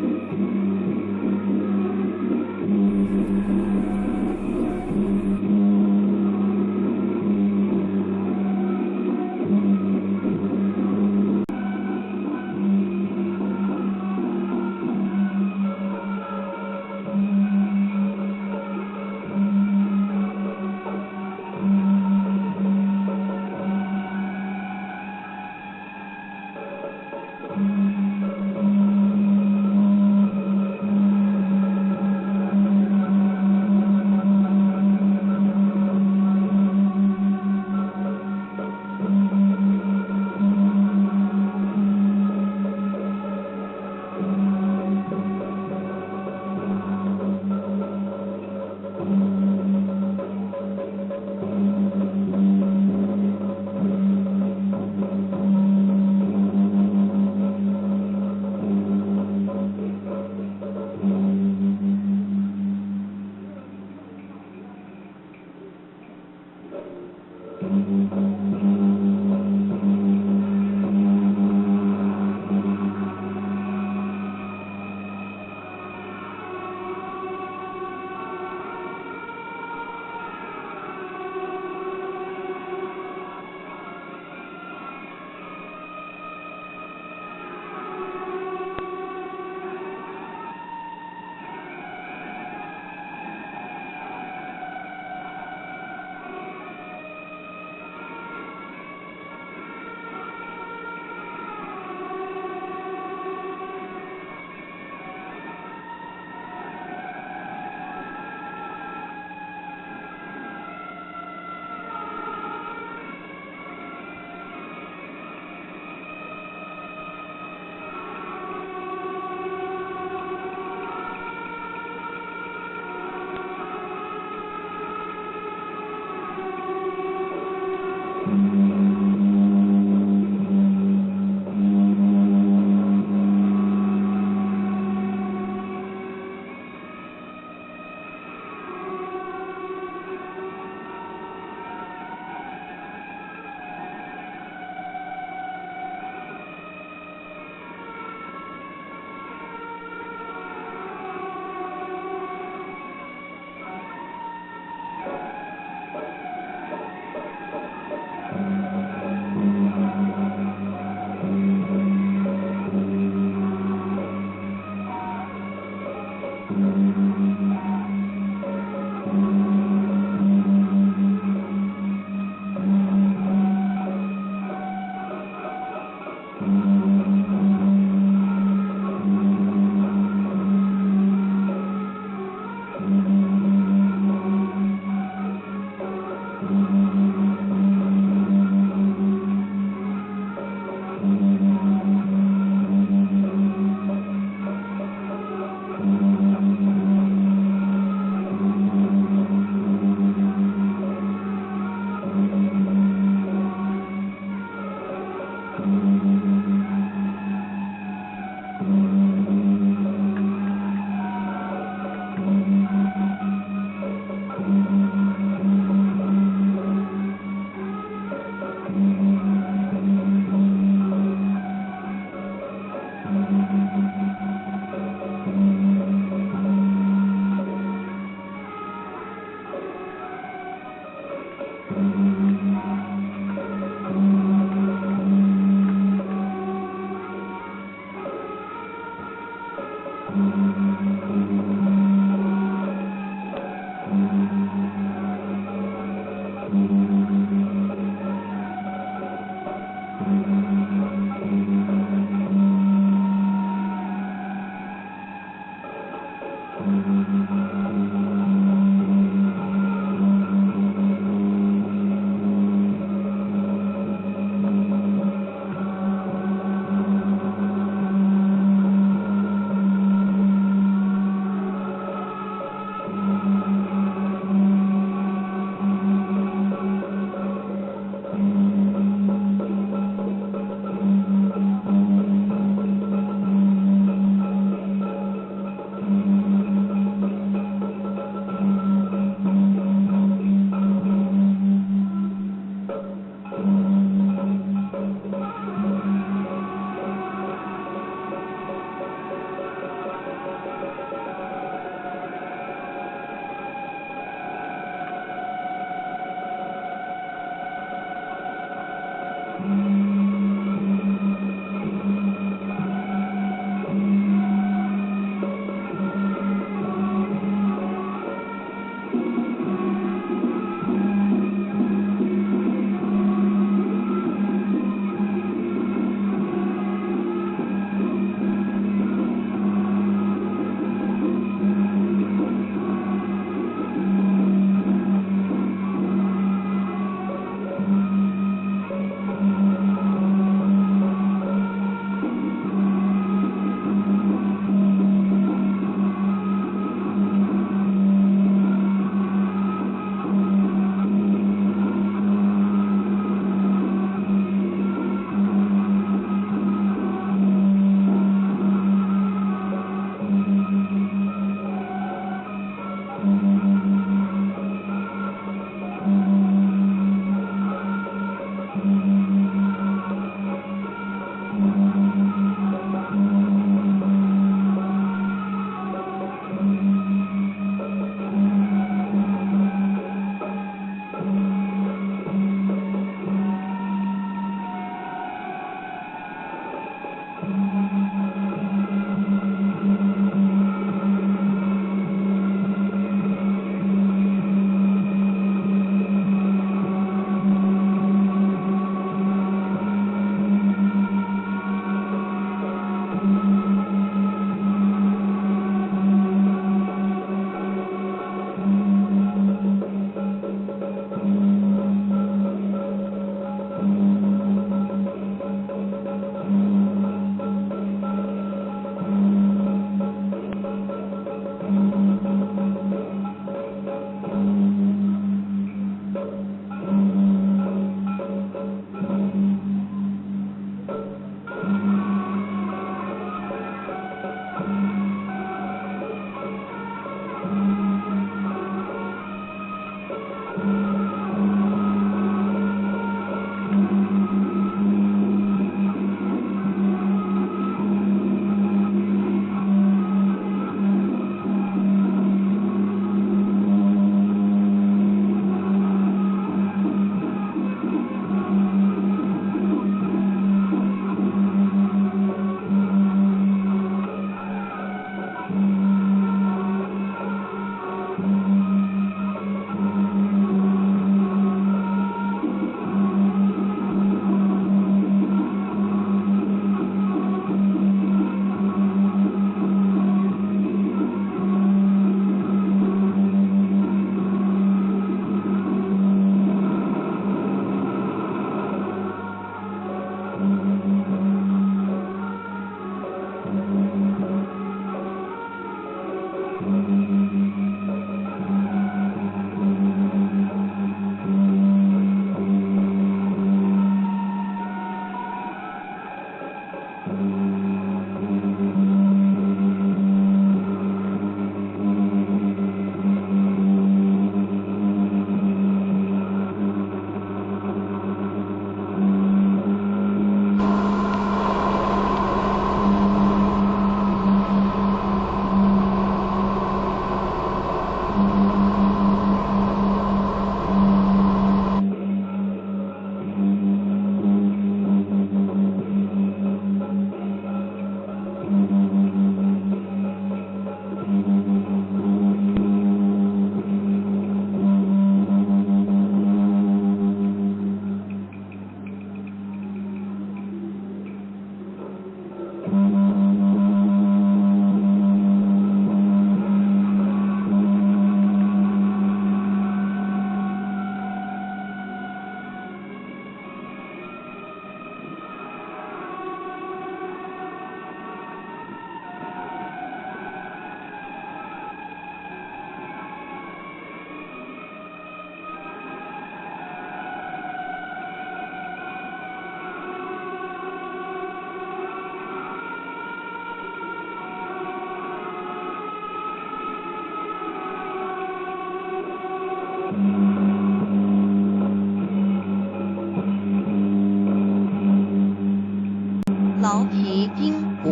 其筋骨，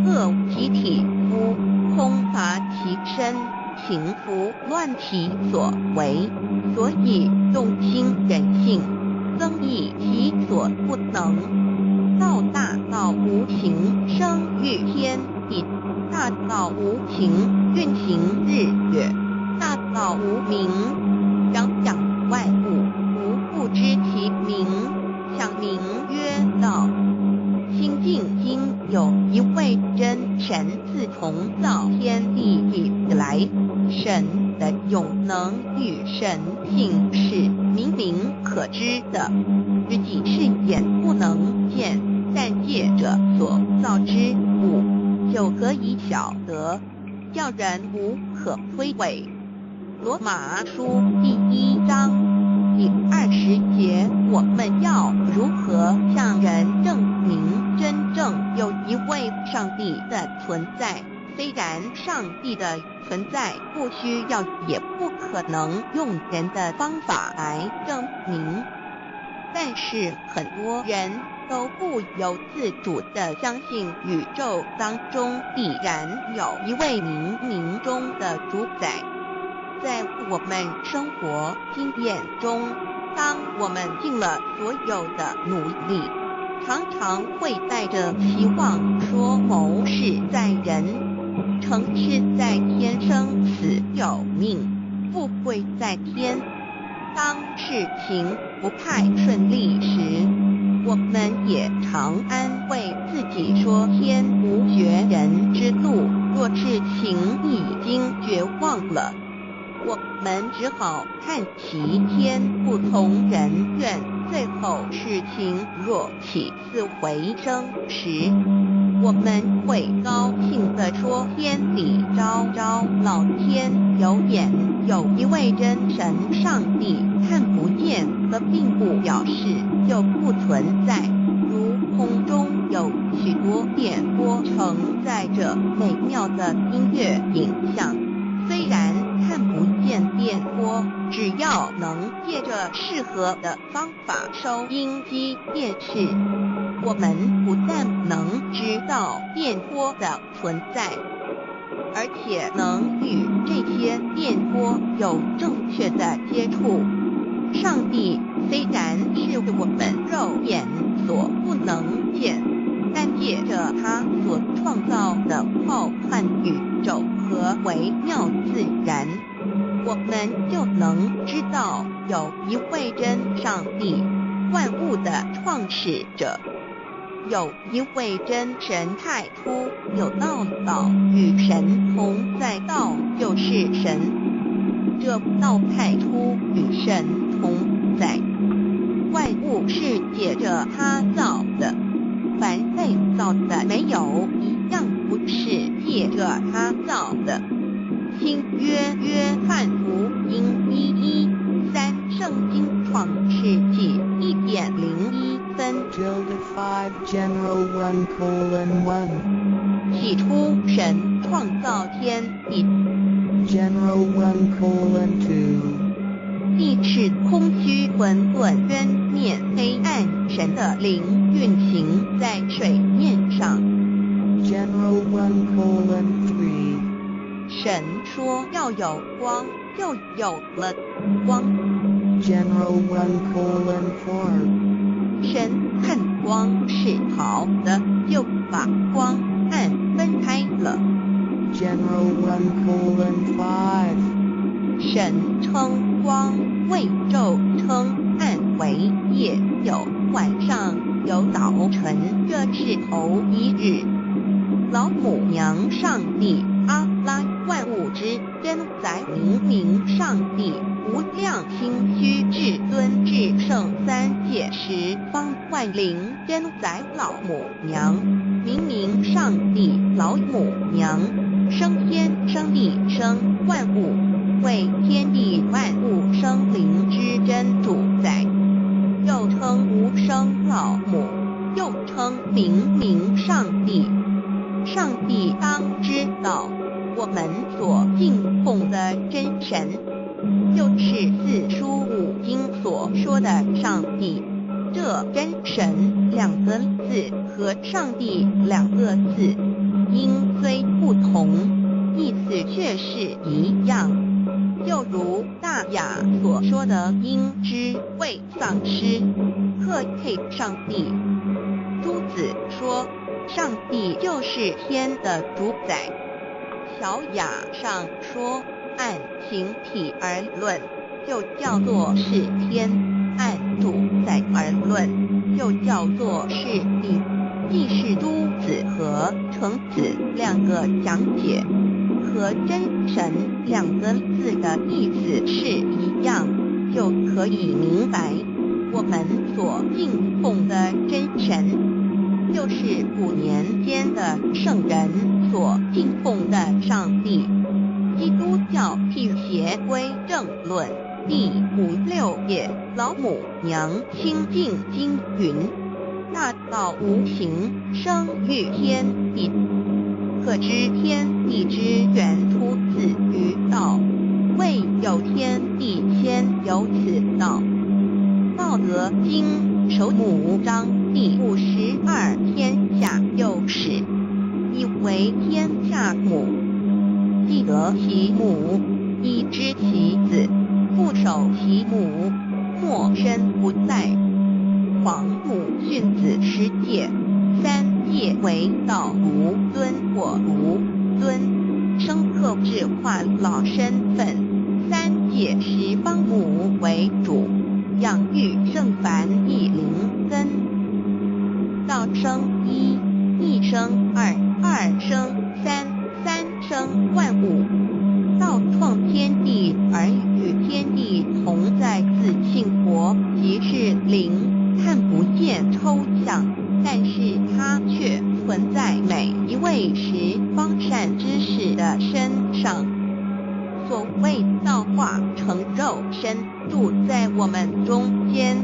饿其体肤，空乏其身，情夫乱其所为，所以动心人性，增益其所不能。道大道无情，生育天地；大道无情，运行日月；大道无名，攘养万物，无不知其名，想名曰道。心境经有一位真神，自从造天地以来，神的永能与神性是明明可知的，自己是眼不能见，但借着所造之物，就可以晓得，叫人无可推诿。罗马书第1章第20节，我们要如何向人证明真正有一位上帝的存在？虽然上帝的存在不需要也不可能用人的方法来证明，但是很多人都不由自主地相信宇宙当中必然有一位冥冥中的主宰。在我们生活经验中，当我们尽了所有的努力，常常会带着期望说谋事在人，成事在天，生死有命，富贵在天。当事情不太顺利时，我们也常安慰自己说天无绝人之路，若事情已经绝望了，我们只好看齐天不从人愿。最后事情若起死回生时，我们会高兴地说天理昭昭，老天有眼，有一位真神上帝，看不见和并不表示就不存在，如空中有许多电波承载着美妙的音乐影像。虽然看不见电波，只要能借着适合的方法收音机电视，我们不但能知道电波的存在，而且能与这些电波有正确的接触。上帝虽然是我们肉眼所不能见，但借着他所创造的浩瀚宇宙和微妙自然，我们就能知道有一位真上帝，万物的创始者，有一位真神太初有道，道与神同在，道就是神，这道太初与神同在。万物是借着他造的，凡被造的没有一样不是借着他造的。新约约翰福音1:13，圣经创世纪1.01分。General 1:1 起初神创造天地。General 1:2地是空虚混沌渊面黑暗，神的灵运行在水面上。General 1:3神说要有光，就有了光。General 1:4神看光是好的，就把光暗分开了。General 1:5神称光为昼，称暗为夜，有晚上，有早晨，这是头一日。老母娘上帝，阿拉，万物之真宰，明明上帝，无量清虚至尊至圣三界十方万灵真宰，老母娘，明明上帝，老母娘，生天生地生万物，为天地万物生灵之真主宰，又称无生老母，又称明明上帝。上帝当知道，我们所敬奉的真神，就是四书五经所说的上帝。这设真神2个字和上帝2个字，音虽不同，意思却是一样。就如大雅所说的因之未丧失，克配上帝。朱子说，上帝就是天的主宰。小雅上说，按形体而论，就叫做是天；按主宰而论，就叫做是地。既是朱子和程子2个讲解，和真神2个字的意思是一样，就可以明白，我们所敬奉的真神，就是5年间的圣人所敬奉的上帝。基督教辟邪归正论第56页，老母娘清净经云：大道无形，生育天地。可知天地之源出自于道，未有天地先有此道。道德经首母章第52，天下幼始，以为天下母。既得其母，以知其子，不守其母，莫身不在。黄母训子10戒，3戒为道无尊或无尊，生克制化老身份。3戒是帮母为主，养育圣凡亦灵根。道生1，一生2，二生3，三生万物。道创天地而与天地同在，自性活，即是灵，看不见抽象，但是它却存在每一位十方善知识的身上。所谓道化成肉身，住在我们中间。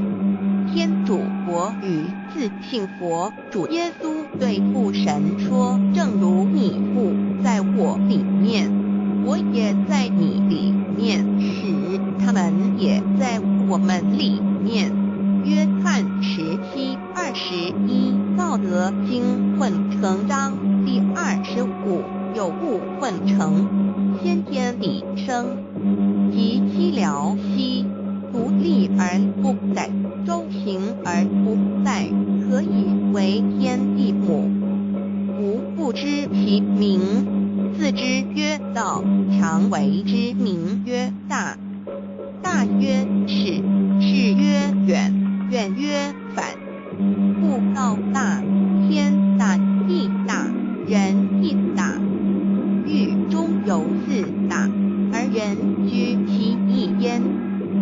天主佛与自性佛主耶稣对父神说，正如你父在我里面，我也在你里面，使他们也在我们里面。约翰17:21，道德经混成章第25，有物混成，先天地生，其七辽兮，独立而不在，周行而不在，何以为天地母？吾不知其名，自之曰道，常为之名曰大。大曰始，始曰远，远曰反。故道大，天大，地大，人亦大。狱中有4大，而人居其一焉。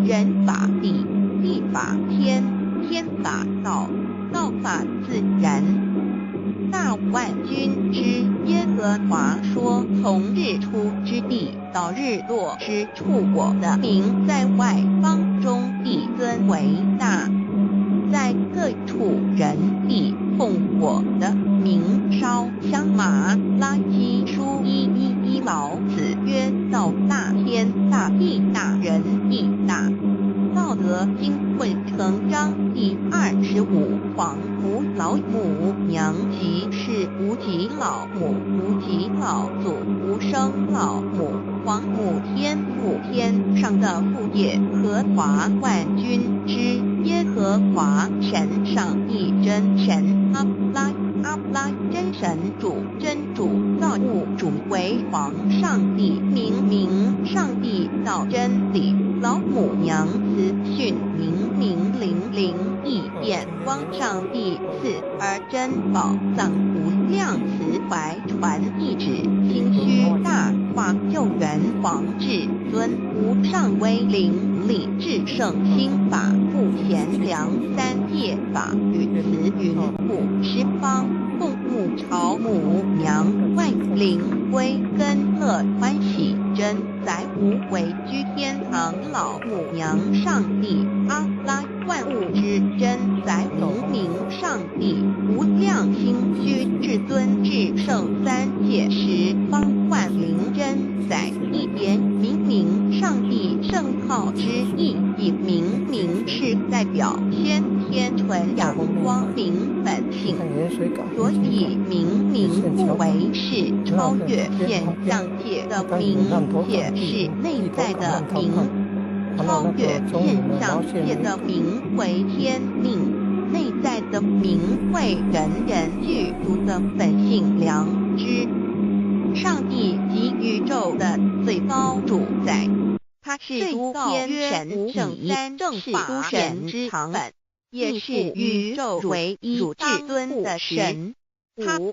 人法地，地法天，天法道，道法自然。大万军之耶和华说，从日出之地到日落之处，我的名在外邦中必尊为大。在各处人必奉我的名烧香麻拉基书111，老子曰：道大，天大，地大，人亦大。道德经混成章第25，黄母老母娘即是无极老母，无极老祖，无生老母。黄母天父，天上的父，耶和华万军之耶和华，神上一真神，阿拉真神主，真主造物主，为皇上帝，明上帝造真理。老母娘慈训明灵异变，光上帝赐而真宝藏，无量慈怀传一旨，心虚大化救援皇至尊，无上威灵力至圣心法，不贤良3界法，与慈云布十方，共沐朝母娘，万灵归根乐欢喜真，载无为居天堂老母娘上帝，阿拉万物之真，载无名上帝，无量心虚至尊至圣3界十方万灵真，载一言明上帝圣号之意，以明是代表先天纯文阳光明本性，所以明不为是超越现象界的明，且是内在的明。超越现象界的明为天命，内在的明为人人具足的本性良知。上帝及宇宙的最高主宰，他是诸天神圣三正法神之本，也是宇宙唯一至尊的神。他不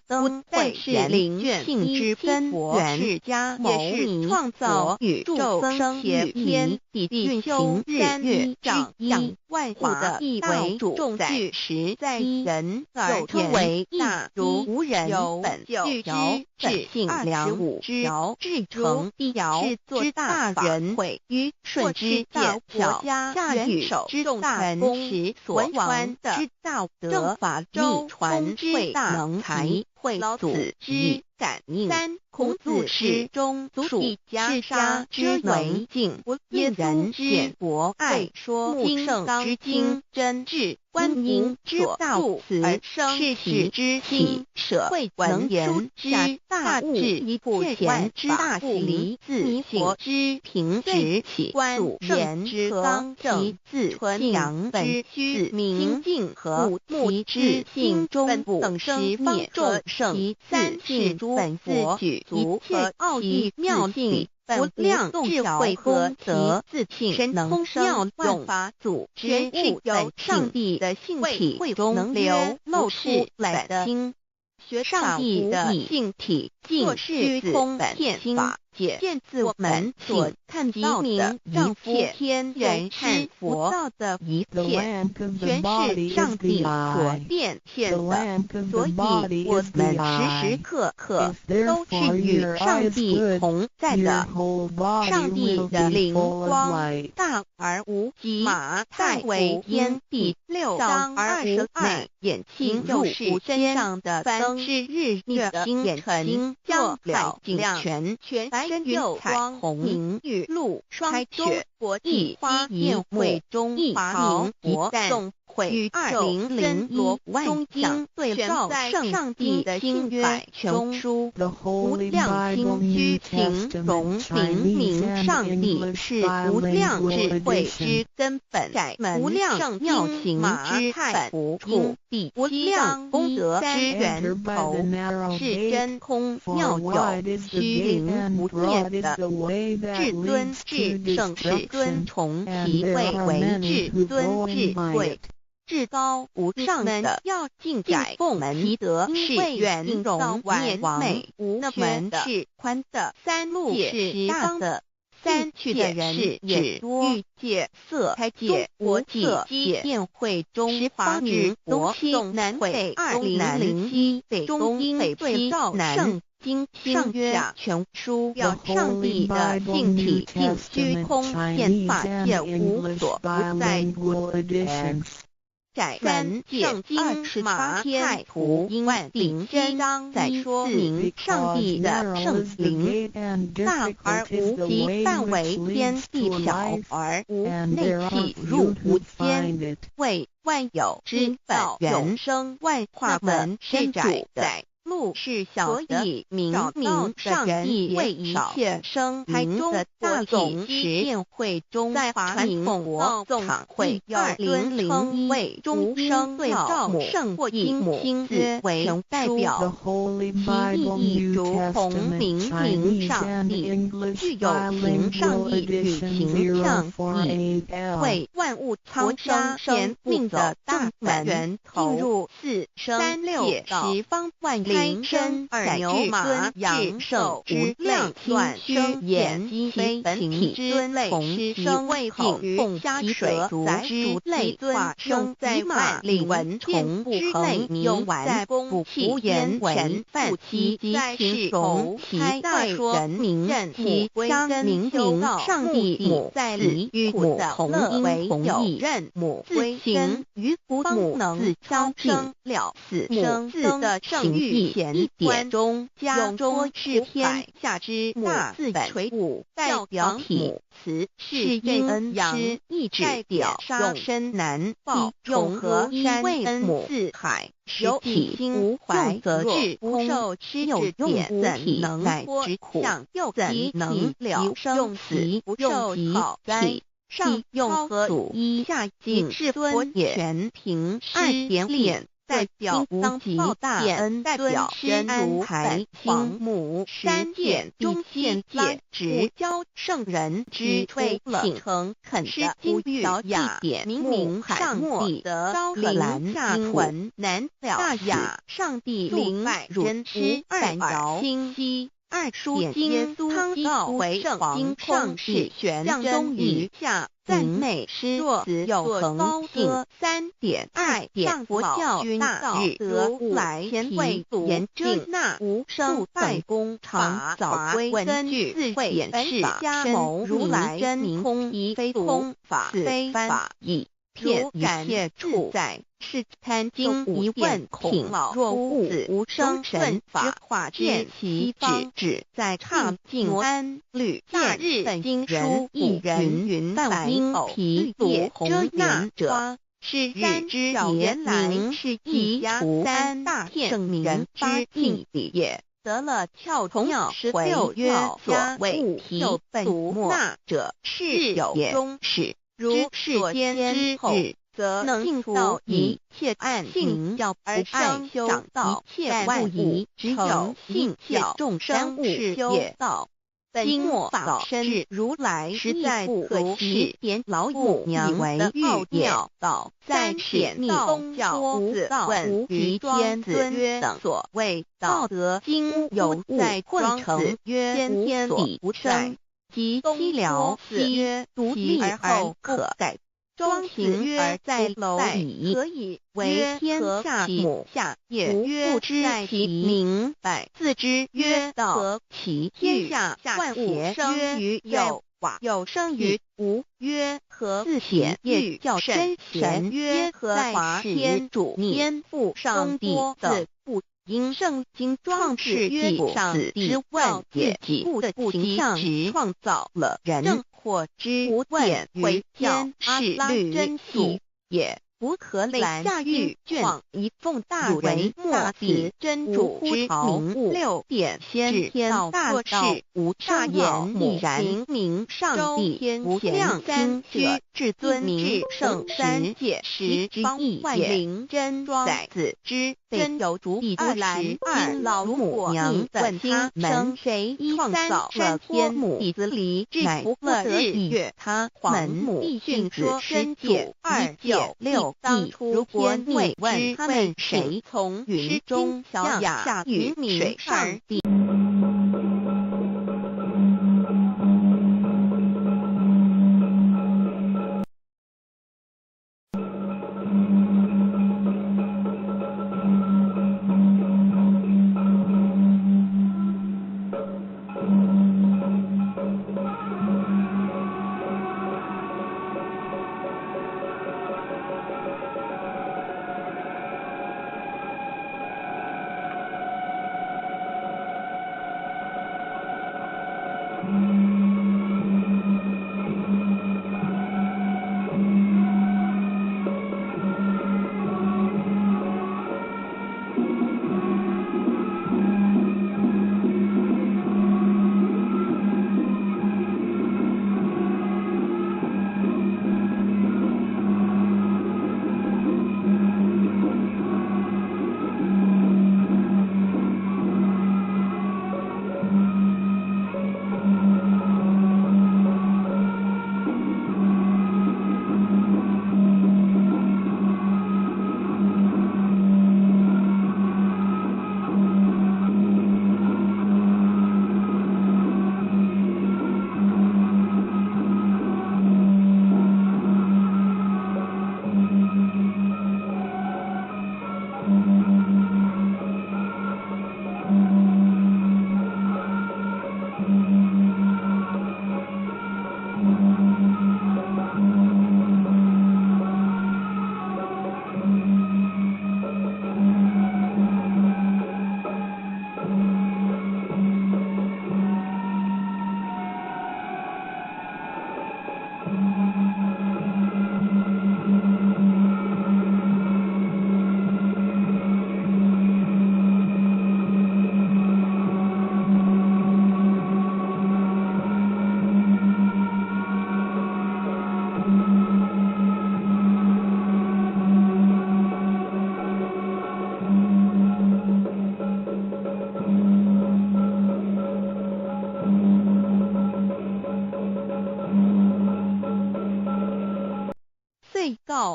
但是灵性之根源释迦牟尼，创造宇宙生协天地运行日月之一万物的一为众具实在人，而称为大如无人本具之本性良知至诚必制作大人会于顺之界小驾驭手之大功时所传的道德正法秘传之大能才。老子之感应三，孔子诗中属释迦之为敬，耶人之博爱说经圣之精真智，观音之道慈而世其之心舍，文言之大智，一普贤之大行，自佛之平直起，祖言之刚正，自纯阳本虚明净和睦之心中等十方众生，三是诸本佛举足和奥义妙境。无量智慧和则自性能妙用法组织物由上帝的性体中能流露出来的经，学上帝的性体尽虚空遍法界，见自我们所看到的一切天人和佛道的一切，全是上帝所变现的，所以我们时时刻刻都是与上帝同在的。上帝的灵光大而无极，马太为天地6章22，眼睛就是身上的灯，是日月星辰将了景全白又彩虹明玉露霜雪国际花宴会中华民国动会与200罗中经对照在上帝的心百琼书，无量心虚形容明明上帝是无量智慧之根本，无量妙行之本处，彼无量功德之源头，是真空妙有虚灵不灭的至尊至圣至尊，从其位为至尊智慧。至高无上的要进奉其德是圆融完美无缺的，是宽的，三路是大的，三去的人是指欲界、色开界、国界宴会中华民国东南北200北中英北赵南经上下全书表上帝的性体尽虚空遍法界无所不在。载文圣经马太福音0章在说明上帝的圣灵大而无极，范围天地小而无内气入无间，为万有之本原生万化门是主宰。路是小的，明上帝为一切生灵的大种实验会中，在华民国总会200位终生对照母圣或以母亲字为代表，其意义如同明上帝，具有形上帝与形象义，为万物苍生天命的大门源头，进入4生界十方万灵。身二牛马羊兽无量乱虚言鸡非本体之类同生为好凤虾水族之类化生在马领文虫之内牛丸不服言神犯其在形容其代人民认其将明上帝母在离与母同音同义认母自行于不能自消尽了死生字的圣域一点中加中是天下之母字垂物，代表体词是阴阳意志，代表上身难报用和山母四海。有体心无怀则日不受吃有用怎能乃之苦？又怎能了生死？不受好灾。上用和祖一下尽是尊全凭2.5，代表无极大恩，代表真如白皇母3点中现界直教圣人之推请诚恳的金玉雅典，明明上帝的高和兰下文难了大雅，上帝灵真师2摇清晰。2书经汤告为圣上士玄真于下赞美诗词有恒性。3点2点佛教大日如来前会严正那无生拜功常早归根据4点是加谋如来真明空一非空法非法义。片一切处在是贪经一问孔老若悟子无生神法化见其旨在畅静安律夏日本经书一人云梵音皮读红颜者是日之原来是一除3大圣明之境也。得了窍同16曰所谓有本无那者是有终始。如世间之后，则能尽除一切暗性教而生长道，一切万物只有信教众生是修道。本末倒身如来实在不可是点老母娘为奥妙道3显密宗教无道问于天子曰等所谓道德经有在混成曰先天理不生。即西辽四曰独立而后可改，庄行而在楼矣，可以为天下母下也。不知其明白，自之曰道，则其天下万物生于有，有生于无。曰何自显业较深神？曰何华天主天父上帝自不因圣经创世曰上之万自己不的形象创造了人，或之无点为天是律真俗也。不可类下狱卷一奉大为末子真主之名物6点先天大事无大言亦然明上帝无量心虚至尊明圣3界时之意也。真载子之真有主以22老母娘问他们谁创造了天母以子离乃不得日月他门母必训说真主296当初如果你问他们谁从云中降下于水上帝。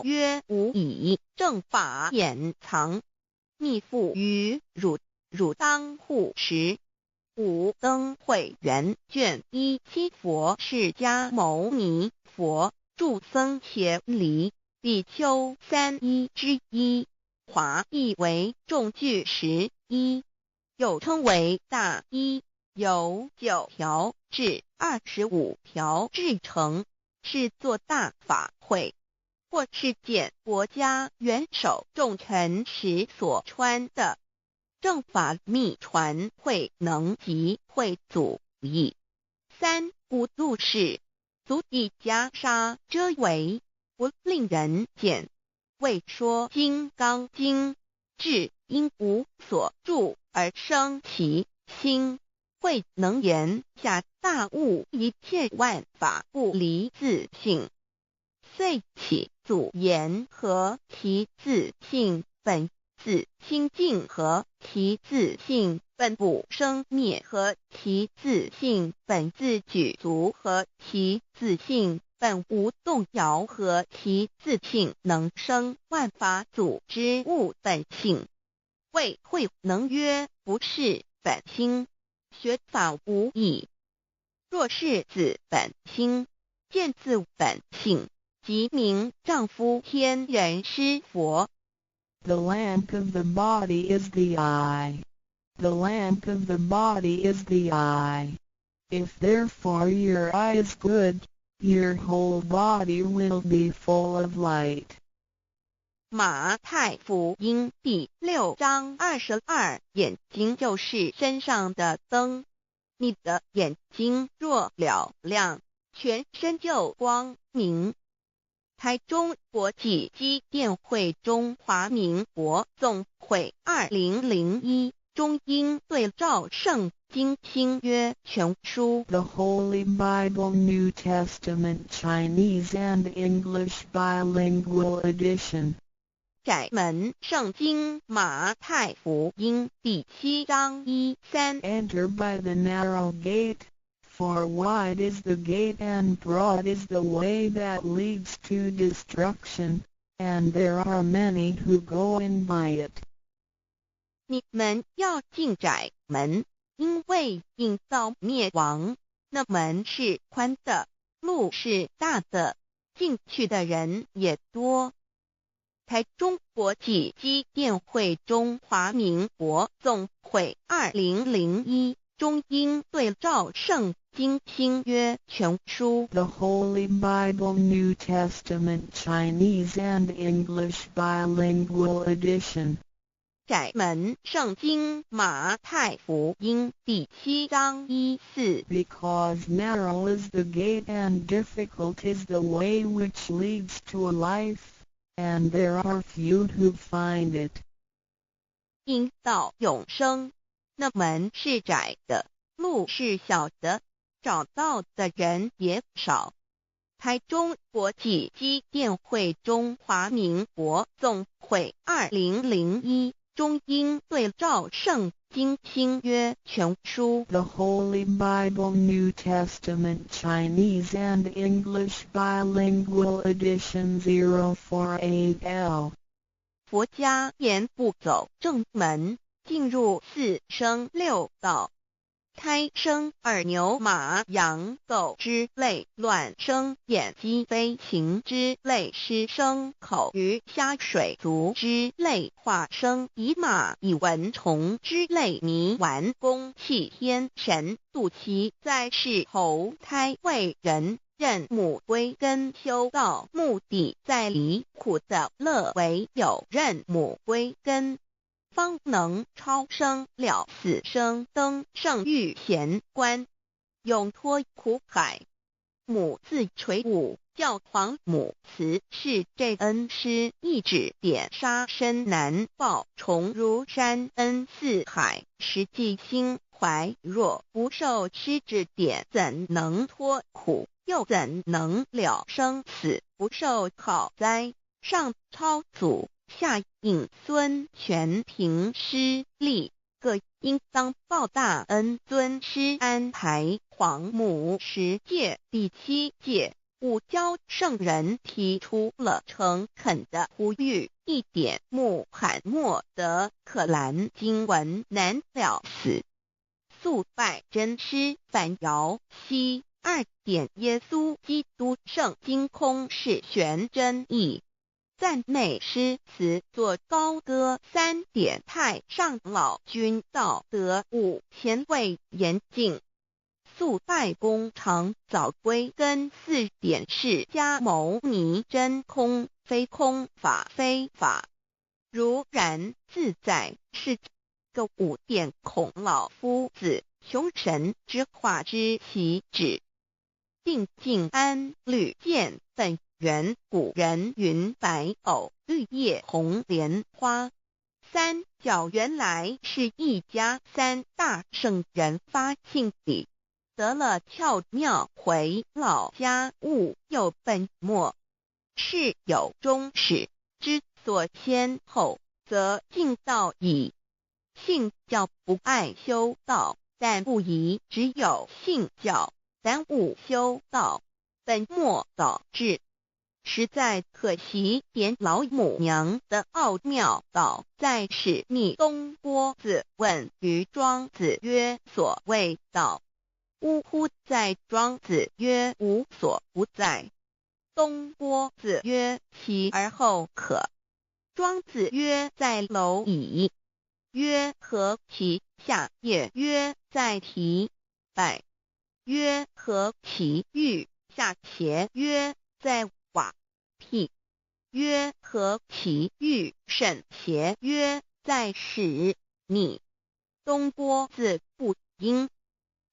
道曰吾以正法掩藏，密付于汝，汝当护持。五灯会元卷17佛释迦牟尼佛著僧伽梨比丘31之一，华译为众句11，又称为大一，由9条至25条制成，是作大法会，或是见国家元首重臣时所穿的。正法密传会能及会祖义。三无度世，足以袈裟遮为，不令人见。为说金刚经，至因无所住而生其心，会能言下大悟一切万法不离自性。遂起祖言和其自性本自清净和其自性本不生灭和其自性本自具足和其自性本无动摇和其自性能生万法组之物本性。谓会能曰不是本心，学法无益。若是自本心，见自本性，即名丈夫天人师佛。The lamp of the body is the eye. The lamp of the body is the eye. If therefore your eye is good, your whole body will be full of light. 马太福音第6章22，眼睛就是身上的灯。你的眼睛若了亮，全身就光明。台中国际机电会中华民国总会2001中英对照圣经新约全书 The Holy Bible New Testament Chinese and English Bilingual Edition. 窄门圣经马太福音第7章1-3 Enter by the narrow gate, for wide is the gate and broad is the way that leads to destruction, and there are many who go in by it. 你们要进窄门，因为引到灭亡，那门是宽的，路是大的，进去的人也多。台中国际机电会中华民国总会2001中英对照圣经新约全书 The Holy Bible New Testament Chinese and English Bilingual Edition. 窄门圣经马太福音第7章1-4 Because narrow is the gate and difficult is the way which leads to life, and there are few who find it. 因到永生，那门是窄的，路是小的，找到的人也少。台中国际机电会中华民国总会2001中英对照圣经新约全书 The Holy Bible New Testament Chinese and English Bilingual Edition 048L. 佛家言不走正门，进入四生六道。胎生耳牛马羊狗之类，卵生眼鸡飞禽之类，湿生口鱼虾水族之类，化生以马以蚊虫之类，迷顽公气天神度其在世投胎为人，任母归根修道，目的在离苦的乐为有任母归根，方能超生了死生登圣域贤官，永脱苦海。母自垂武教皇母慈是这恩师，一指点杀身难报，重如山恩似海，实际心怀，若不受师指点，怎能脱苦？又怎能了生死？不受好灾，上超祖，下引孙，全凭师力，各应当报大恩。尊师安排皇母10届，第7届五教圣人提出了诚恳的呼吁，一点穆罕默德可兰经文难了死。肃拜真师反摇西2点耶稣基督圣经空是玄真义。赞美诗词作高歌3点太上老君道德5前卫严谨。肃拜功常早归根4点释迦牟尼真空非空法非法如然自在是个5点孔老夫子穷神之化之习止。定静安律见本源古人云白藕绿叶红莲花。三角原来是一家3大圣人发庆礼，得了巧妙回老家务有本末，是有终始之所先后，则敬道矣。信教不爱修道，但不宜只有信教，耽误修道，本末倒置。实在可惜，点老母娘的奥妙道在使逆东郭子问于庄子曰：所谓道，呜呼！在庄子曰：无所不在。东郭子曰：其而后可。庄子曰：在蝼蚁。曰：何其下也？曰：在蹄。百。曰：何其欲下且？曰：在瓦辟。曰：何其欲甚且？曰：在始。逆。东郭子不应。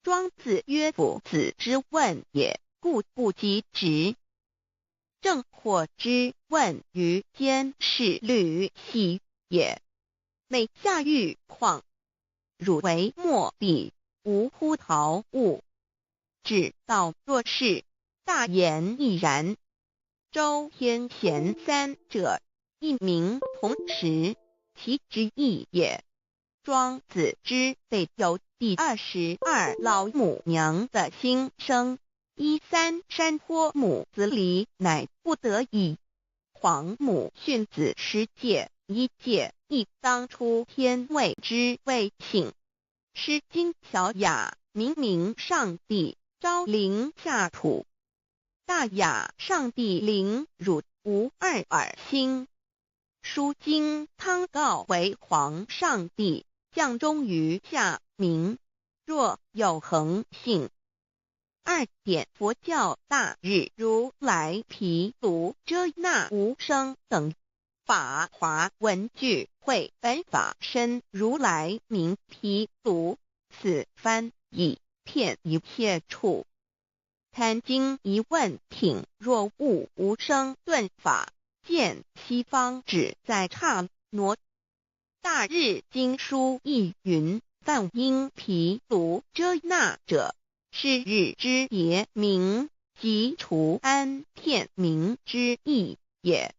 庄子曰：夫子之问也，故不及直。正或之问于间是履兮也。每下欲况，汝为莫必，无乎陶物。指道若是，大言亦然。周天贤3者，一名同时，其之义也。庄子之备有第22老母娘的心声，13山坡母子离，乃不得已。皇母训子10戒，1戒亦当出天位之谓请。诗经小雅，明明上帝，昭灵下土。大雅上帝灵汝无二耳心。书经汤告为皇上帝，降忠于下民，若有恒信。2点佛教大日如来毗卢遮那无生等法华文具会本法身如来名毗卢，此翻译片一切处。贪经一问挺若悟无生顿法，见西方只在刹那。大日经书亦云：梵音毗卢遮那者，是日之别名，即除安片名之意也。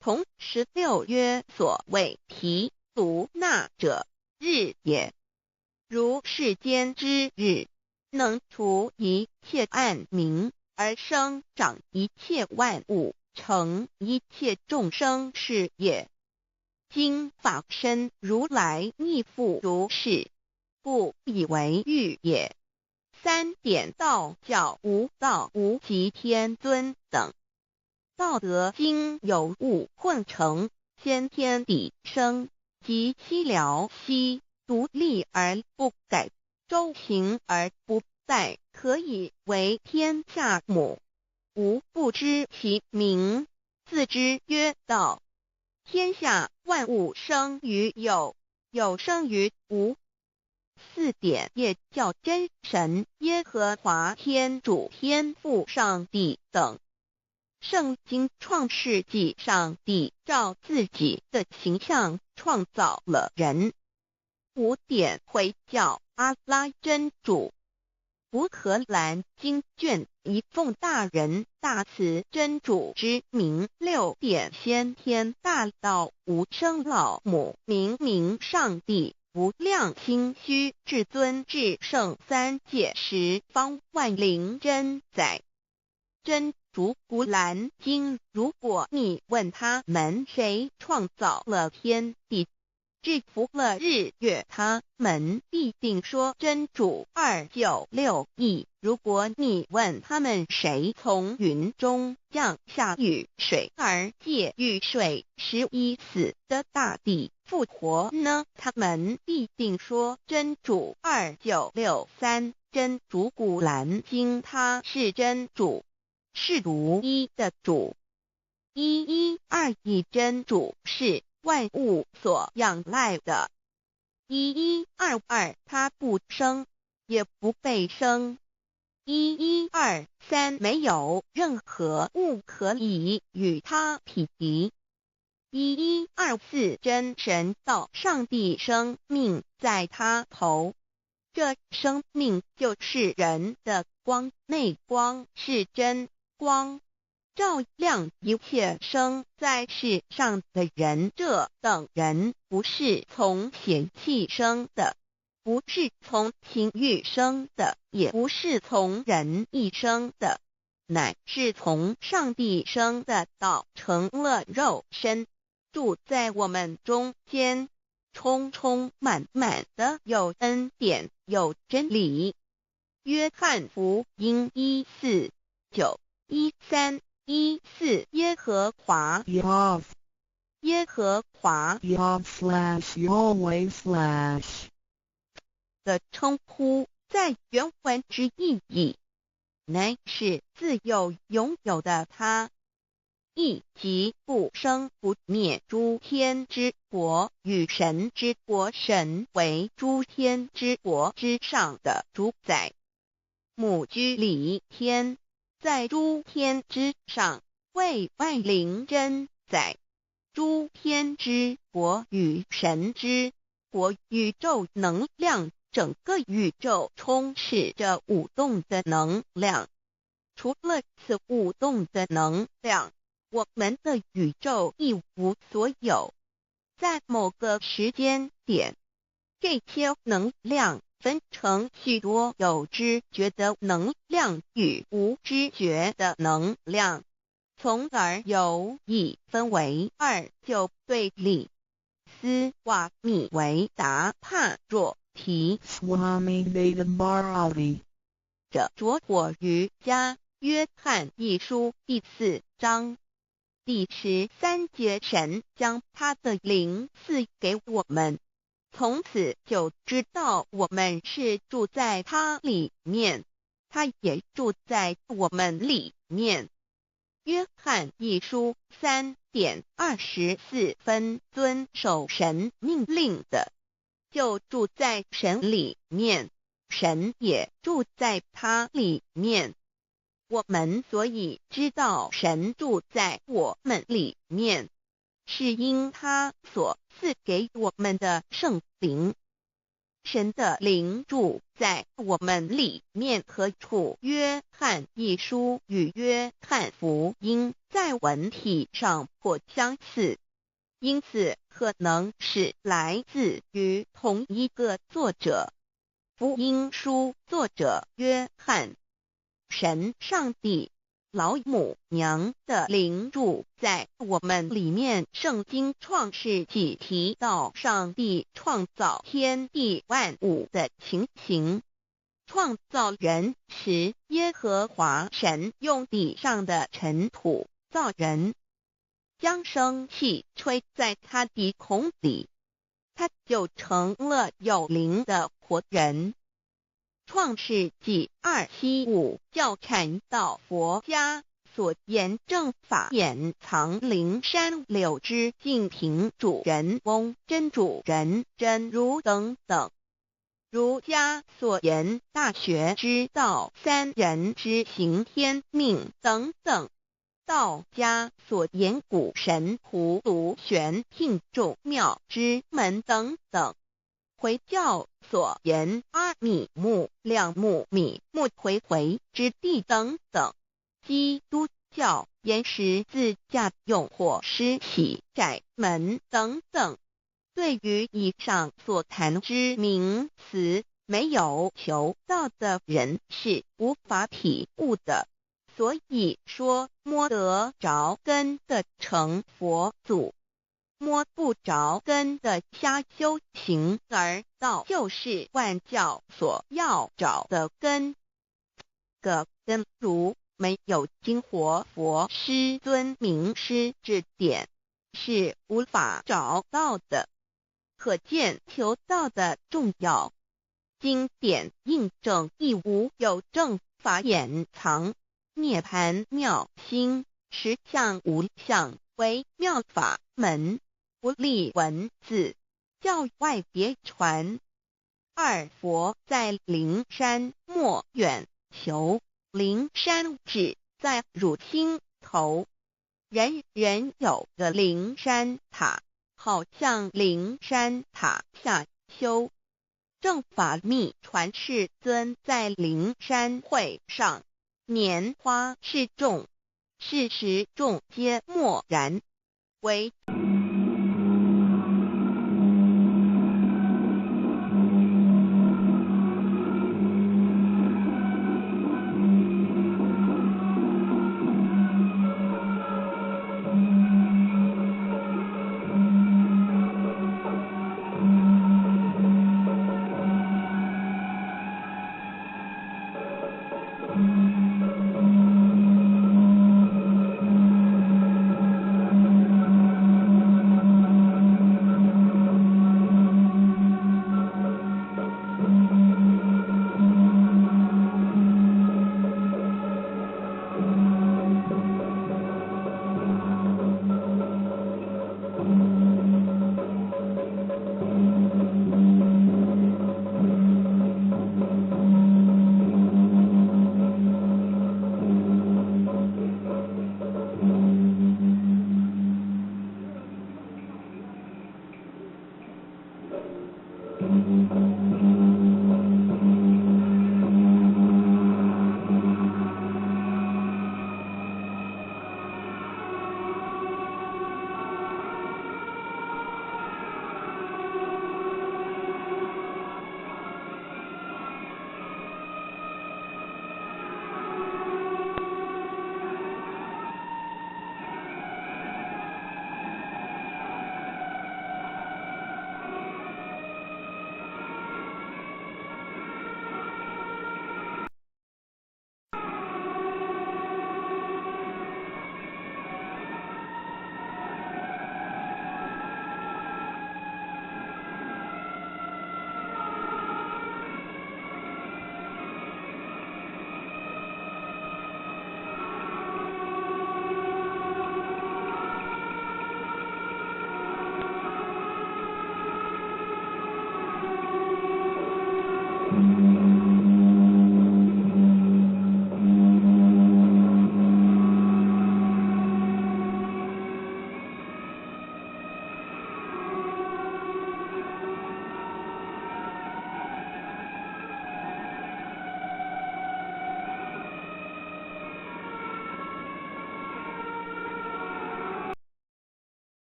同16曰：所谓毗卢那者，日也。如世间之日，能除一切暗明，而生长一切万物，成一切众生是也。今法身如来亦复如是，故以为欲也。3点道教无道无极天尊等。道德经有物混成，先天地生，即西辽兮，独立而不改，周行而不殆，可以为天下母。吾不知其名，自之曰道。天下万物生于有，有生于无。4点业教真神耶和华天主天父上帝等。圣经创世纪，上帝照自己的形象创造了人。5点回教阿拉真主。乌克兰经卷一奉大人大慈真主之名。6点先天大道无生老母明明上帝无量心虚至尊至圣3界十方万灵真载。真主古兰经，如果你问他们谁创造了天地，制服了日月，他们必定说真主296亿。如果你问他们谁从云中降下雨水而借雨水使已死的大地复活呢，他们必定说真主2963。真主古兰经，他是真主，是独一的主，112真主是万物所仰赖的，1122他不生也不被生，1123没有任何物可以与他匹敌，1124真神道上帝生命在他头，这生命就是人的光，内光是真光，照亮一切生在世上的人。这等人不是从血气生的，不是从情欲生的，也不是从人意生的，乃是从上帝生的道成了肉身，住在我们中间，充充满满的有恩典有真理。约翰福音1491314耶和华 Yav 耶和华 Yav/Yahweh/ 的称呼，在原文之意义，乃是自有拥有的他，亦即不生不灭诸天之国与神之国，神为诸天之国之上的主宰，母居里天，在诸天之上为万灵真宰。诸天之国与神之国，宇宙能量，整个宇宙充斥着舞动的能量，除了此舞动的能量，我们的宇宙一无所有。在某个时间点，这些能量分成许多有知觉的能量与无知觉的能量，从而有意分为二，就对立。斯瓦米维达帕若提 Swami Vedabharati 者着火于家约翰一书第4章第13节，神将他的灵赐给我们，从此就知道我们是住在他里面，他也住在我们里面。约翰一书3:24遵守神命令的，就住在神里面，神也住在他里面。我们所以知道神住在我们里面，是因他所赐给我们的圣灵。神的灵住在我们里面何处？约翰一书与约翰福音在文体上颇相似，因此可能是来自于同一个作者。福音书作者约翰，神上帝老母娘的灵住在我们里面。圣经创世纪提到上帝创造天地万物的情形，创造人时，耶和华神用地上的尘土造人，将生气吹在他鼻孔里，他就成了有灵的活人。创世纪275教阐到佛家所言正法掩藏灵山柳之净瓶主人翁真主人真如等等，儒家所言大学之道三人之行天命等等，道家所言古神葫芦玄牝众妙之门等等，回教所言阿米木亮木米木回回之地等等，基督教言十字架用火施洗窄门等等。对于以上所谈之名词，没有求道的人是无法体悟的。所以说摸得着根的成佛祖，摸不着根的瞎修行而道，就是万教所要找的根。个根如没有经活佛师尊名师指点，是无法找到的。可见求道的重要。经典印证亦无有正法掩藏，涅盘妙心，实相无相，为妙法门，不立文字，教外别传。二佛在灵山莫远求，灵山只在汝心头，人人有个灵山塔，好像灵山塔下修。正法密传世尊在灵山会上，拈花示众，是时众皆默然，唯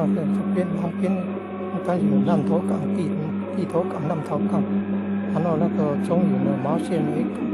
後佢邊旁邊當時有南頭港、地頭港、南頭港，然後那個中原的毛線尾港。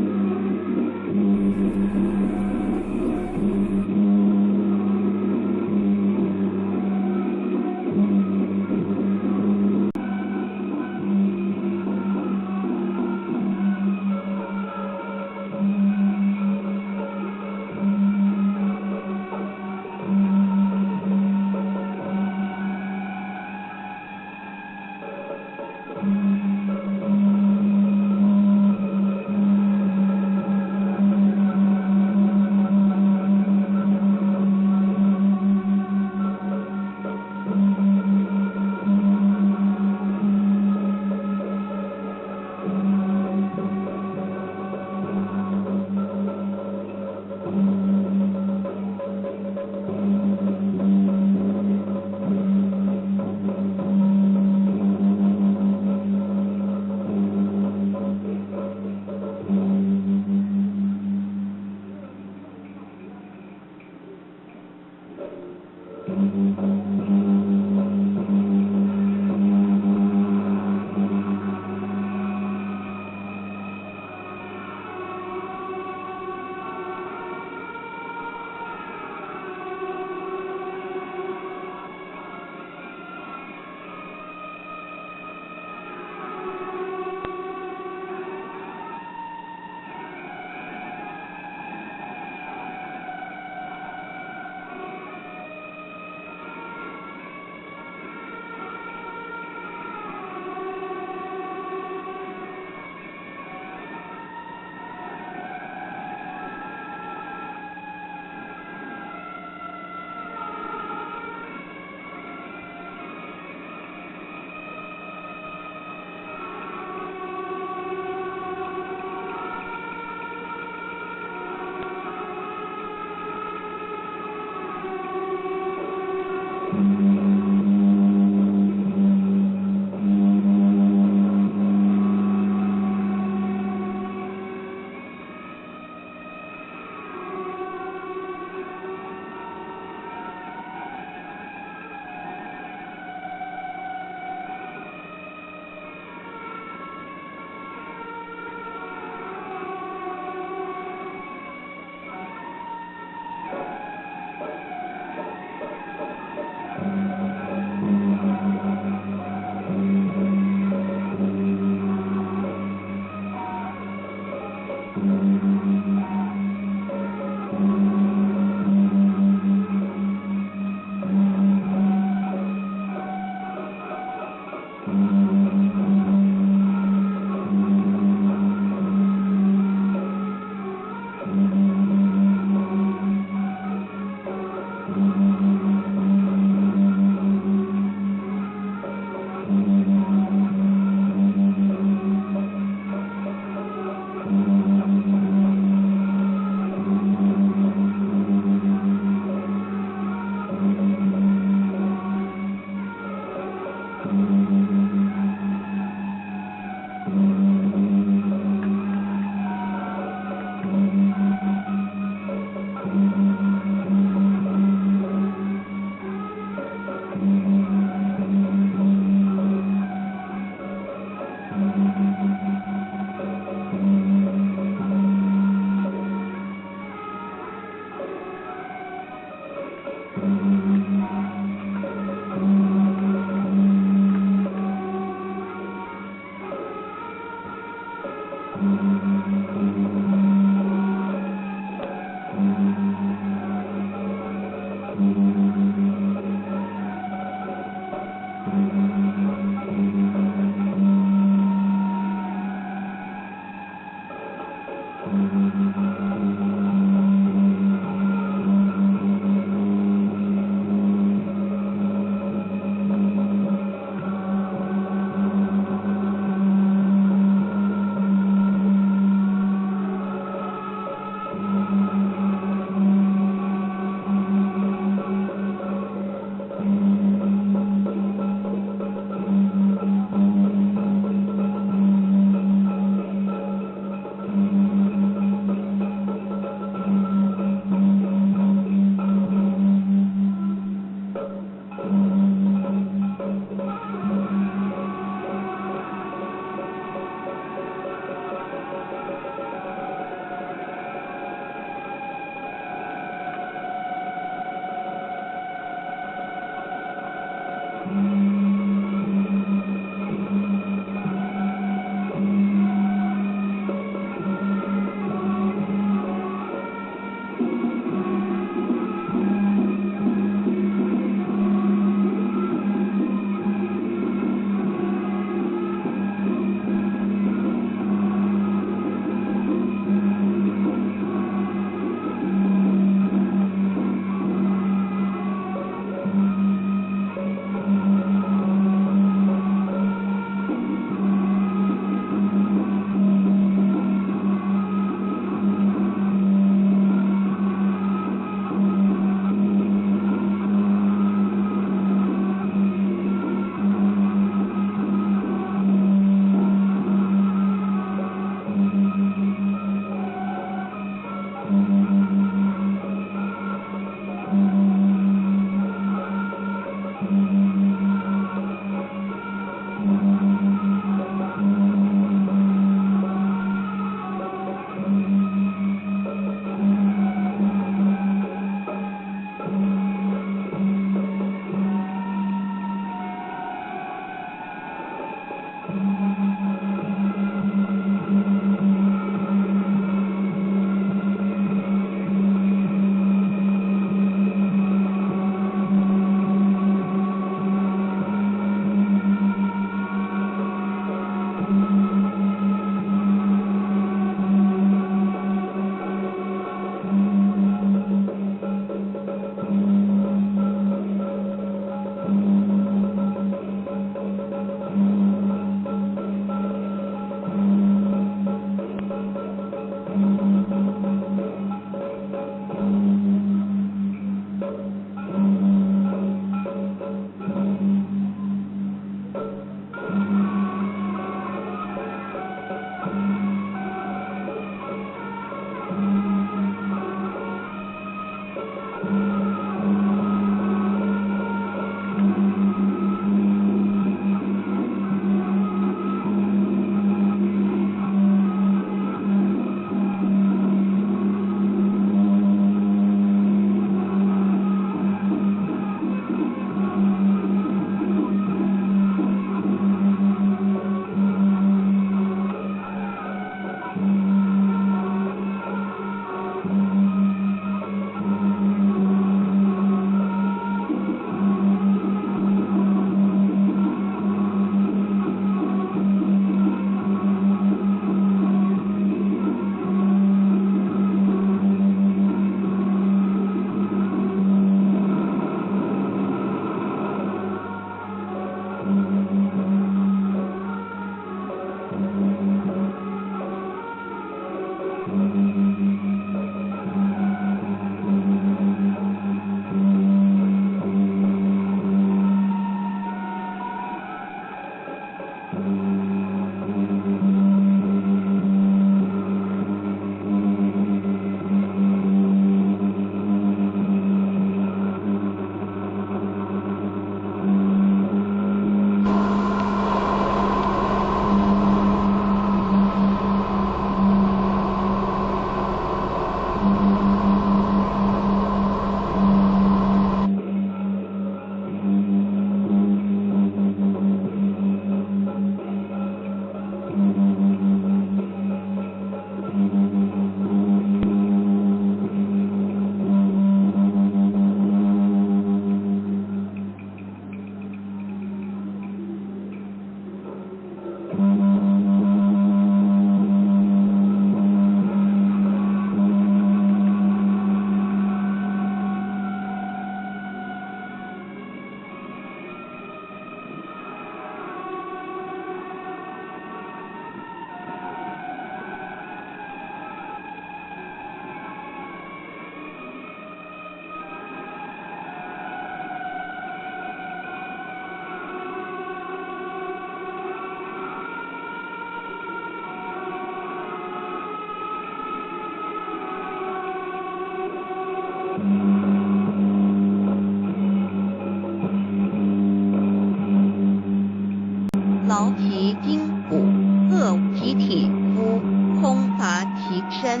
集体夫，空乏其身，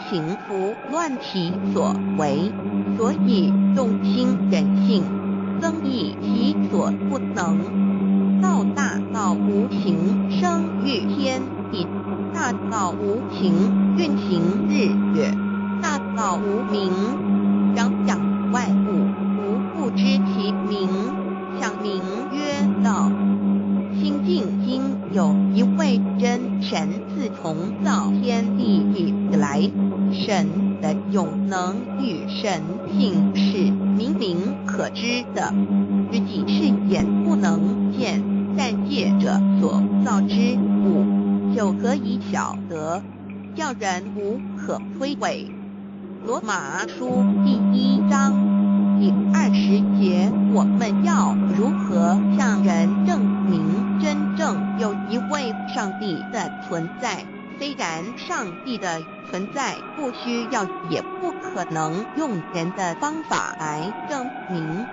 情夫乱其所为，所以动心忍性，增益其所不能。道大道无情，生育天地；大道无情，运行日月；大道无名，养养万物，无不知其名，想名曰道。心静经有一位真神，自从造天地以来，神的永能与神性是明明可知的，自己是眼不能见，但借着所造之物，就可以晓得，叫人无可推诿。罗马书第1章第20节，我们要如何向人证明真正有一位上帝的存在？虽然上帝的存在不需要也不可能用人的方法来证明，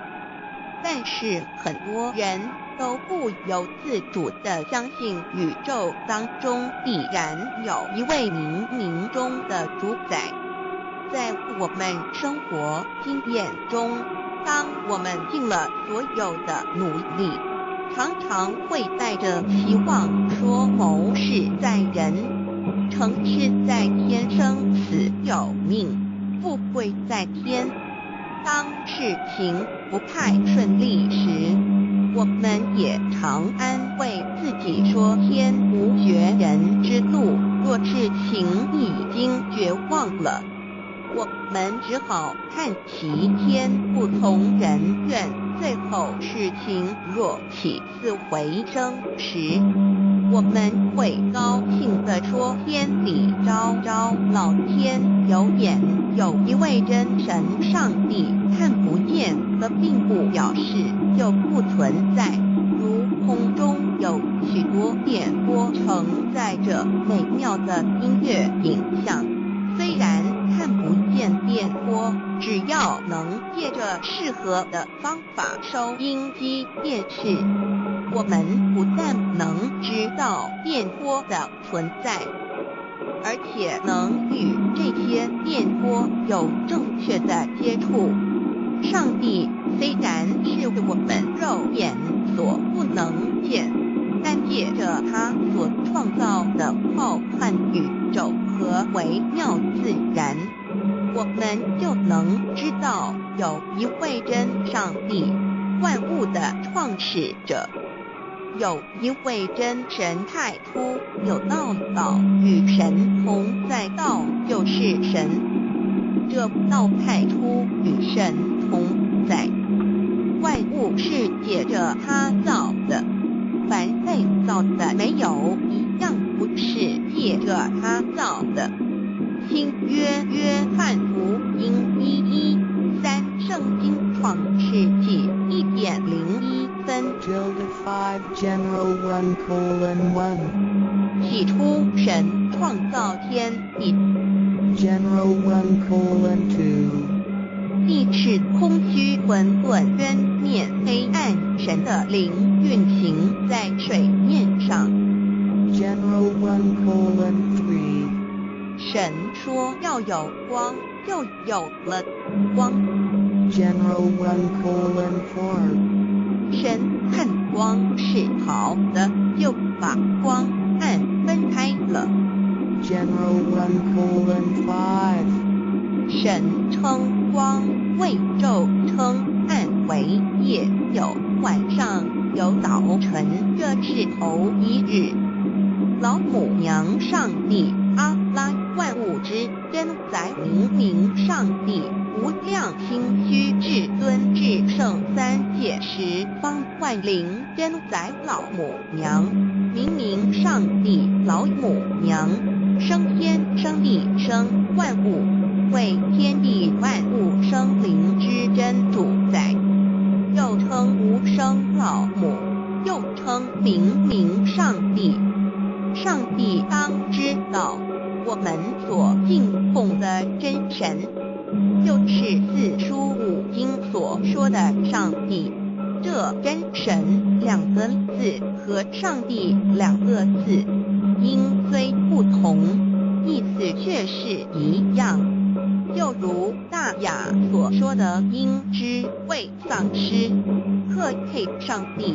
但是很多人都不由自主地相信宇宙当中必然有一位冥冥中的主宰。在我们生活经验中，当我们尽了所有的努力，常常会带着希望说谋事在人，成事在天，生死有命，富贵在天。当事情不太顺利时，我们也常安慰自己说天无绝人之路，若事情已经绝望了，我们只好叹其天不从人愿。最后事情若起死回生时，我们会高兴地说天理昭昭，老天有眼，有一位真神上帝，看不见的并不表示就不存在。如空中有许多电波承载着美妙的音乐影像，虽然看不见电波，只要能借着适合的方法收音机电视，我们不但能知道电波的存在，而且能与这些电波有正确的接触。上帝虽然是我们肉眼所不能见，但借着他所创造的浩瀚宇宙和微妙自然，我们就能知道有一位真上帝，万物的创始者，有一位真神太初有道，道与神同在，道就是神，这道太初与神同在。万物是借着他造的，凡被造的没有一样不是借着他造的。新约约翰福音1:13，圣经创世纪1:01分。起初神创造天地。地是空虚混沌渊面黑暗，神的灵运行在水面上。神说要有光，就有了光。神看光是好的，就把光暗分开了。神称光为昼，称暗为夜，有晚上，有早晨，这是头一日。老母娘上帝，阿拉，万物之真宰，明明上帝，无量心虚，至尊至圣，三界十方万灵真宰，老母娘，明明上帝，老母娘，生天生地生万物，为天地万物生灵之真主宰，又称无生老母，又称明明上帝。上帝当知道，我们所敬奉的真神，就是四书五经所说的上帝。这真神两个字和上帝两个字，音虽不同，意思却是一样。就如大雅所说的因之谓丧失，克配上帝。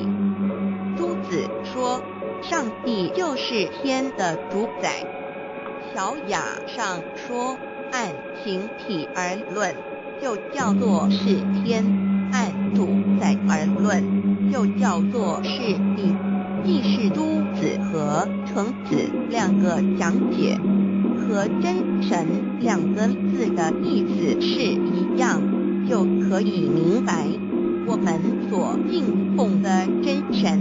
朱子说，上帝就是天的主宰。小雅上说，按形体而论，就叫做是天；按主宰而论，就叫做是地。既是朱子和程子两个讲解，和真神两个字的意思是一样，就可以明白，我们所敬奉的真神，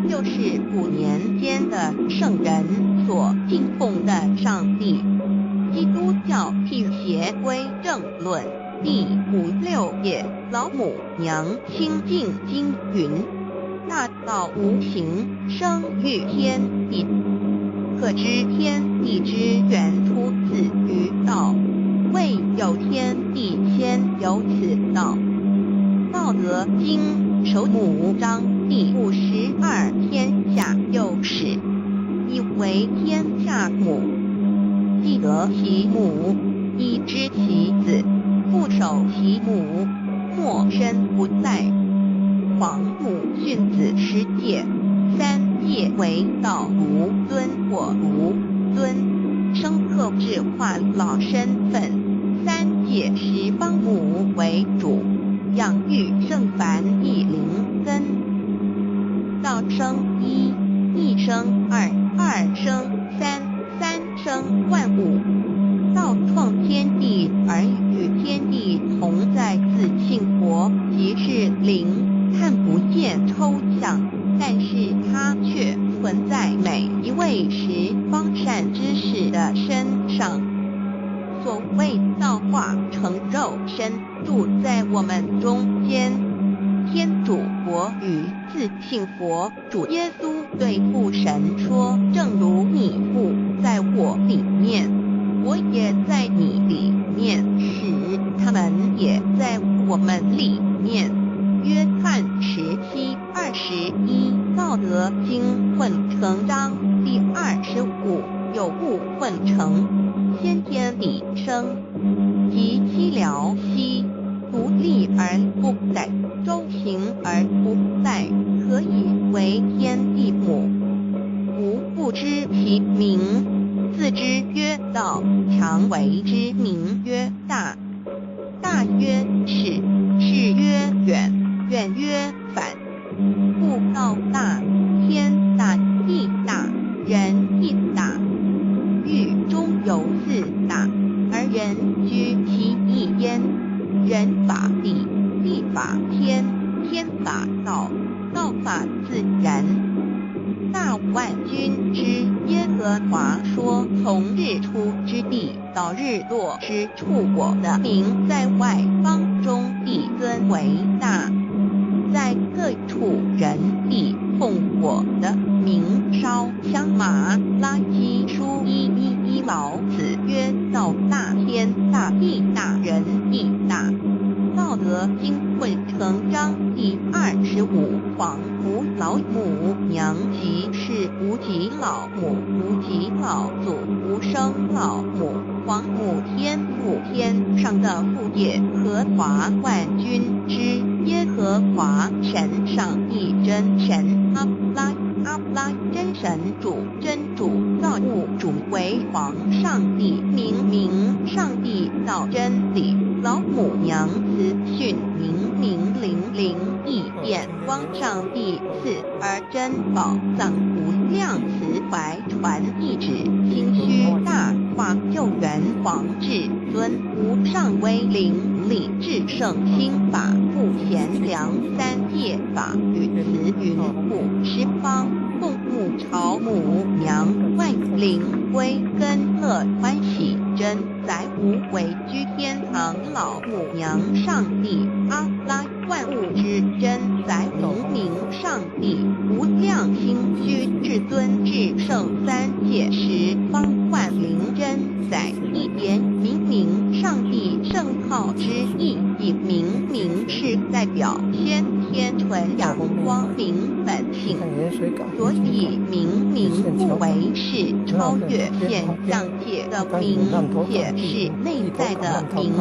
就是古年间的圣人所敬奉的上帝。基督教辟邪归正论第56页，老母娘清净经云：大道无形，生育天地。可知天地之源出自于道，未有天地先有此道。道德经首母章第52，天下幼始，以为天下母。既得其母，以知其子，不守其母，莫身不在。黄母训子十戒，三戒为道无尊或无尊，生克制化老身份。三戒十方母为主，养育圣凡一灵根。道生一，一生二，二生三，三生万物。道创天地而与天地同在，自性活，即是灵，看不见抽象，但是它却存在每一位十方善知识的身上。所谓道化成肉身，住在我们中间。天主佛与自性佛主耶稣对父神说，正如你父在我里面，我也在你里面，使他们也在我们里面。约翰17:21，道德经混成章第25，有物混成，先天理生，即七辽息，独立而不在，周行而不在，可以为天地母。吾不知其名，自之曰道，常为之名曰大。大曰始，始曰远，远曰反。故道大，天大，地大，人亦大。狱中有四大，而人居其一焉。人法地，地法天，天法道，道法自然。大万军之耶和华说，从日出之地到日落之处，我的名在外邦中必尊为大。在各处人必奉我的名烧香麻拉基书111，老子曰：道大，天大，地大，人亦大。道德经混成章第25，黄母老母娘，即是无极老母，无极老祖，无生老母。黄母天父，天上的父，耶和华万军之耶和华，神上一真神，阿拉真神主，真主造物主，为皇上帝，明上帝造真理。老母娘慈训，明灵异变，光上帝赐而真宝藏，无量慈怀传一旨，心虚大化救援，皇至尊，无上威灵力至圣心法，不贤良三界法，与慈云护十方，共沐朝母娘，万灵归根乐欢喜真，载无为居天堂，老母娘上帝，阿拉万物之真，载明上帝，无量心虚至尊至圣三界十方，万灵真载一言明上帝圣号之意，以明是代表先天纯阳光明本性。性，盐水港、所以明不为是超越现象界的明，且是内在的明。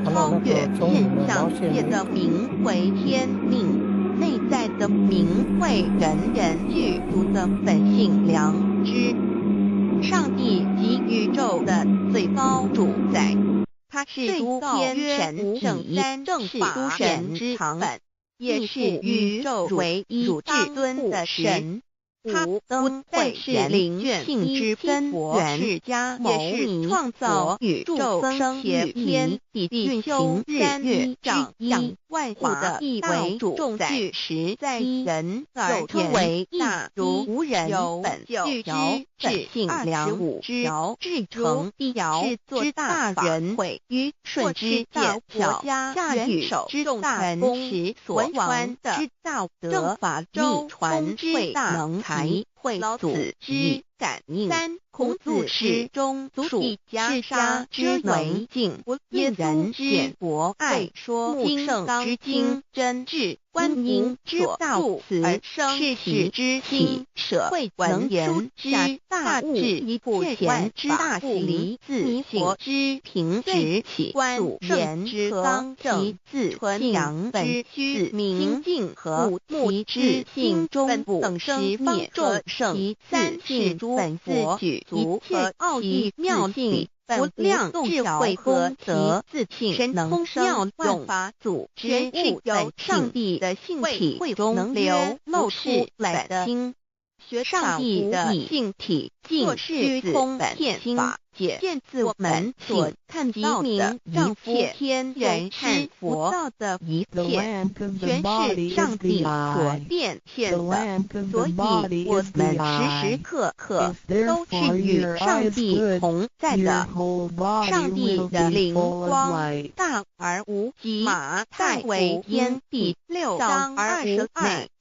超越现象界的明为天命，内在的明为人人具足的本性良知。上帝及宇宙的最高主宰，他是诸天神圣三正法神之本，也是宇宙唯一至尊的神。他灯会是灵性之根源，也是创造宇宙生协天地运行日月之样万物的大众巨实在人而称为大如无人本具之本性良知至诚必是做大人会于顺之大国家元首之大功时所传的道德正法秘传会能才会子之感应。三孔子诗中属袈裟之为镜，令人简博爱说经圣之精真智，观音之道慈而生世喜之心，舍会文言之大智，以普贤之大行，自佛之平直起，观言之刚正，自纯阳之虚明净和目之性中等十方众生，三是诸本佛足和奥义妙性。不量智慧功德自性神通妙用法组织物有上帝的性体中流露出来的经，学上帝的性体尽虚空遍法界，见自我们所看到的一切天人师佛道的一切，全是上帝所变现的，所以我们时时刻刻都是与上帝同在的。上帝的灵光大而无极，马太为天地6章22，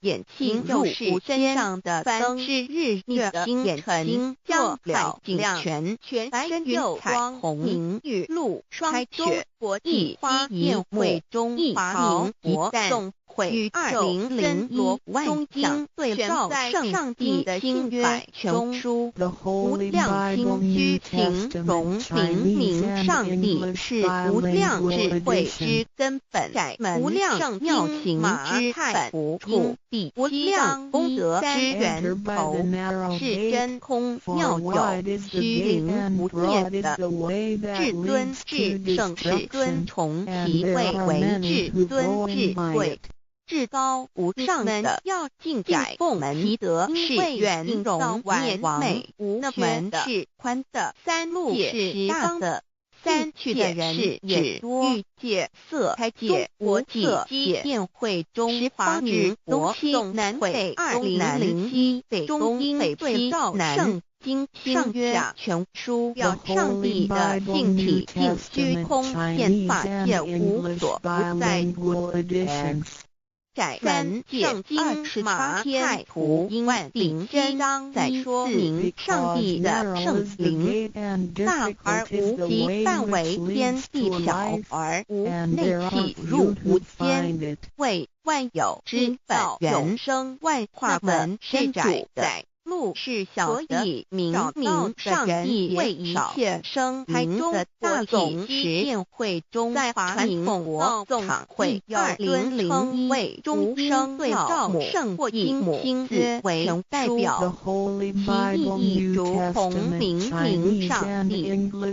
眼睛就是身上的灯，是日月星辰将了景全白又光红明雨露霜雪国际花宴会中华民国动会与200罗中经对照上帝的心约中书，无量心虚形容明上帝是无量智慧之根本，无量妙行之本处，无量功德之源头，是真空妙有虚灵无念的至尊至圣至尊，从其位为至尊至贵。至高无上的要敬改奉其德是圆融绵美无缺的是宽的，三路是大的，三去的人是指欲界色开界国际界宴会中华民国东南北2007北中英北赵南经上约全书要上帝的性体尽虚空遍法界无所不在。载三圣经马太图万灵真章在说明上帝的圣灵大而无极，范围天地小而无内气入无间，为万有之本原生万化门是主宰。路是小的，明上帝为一切生灵的大总实验会中，在华民国总会2001为众生对照圣或以母字为代表，其意义如同明上帝，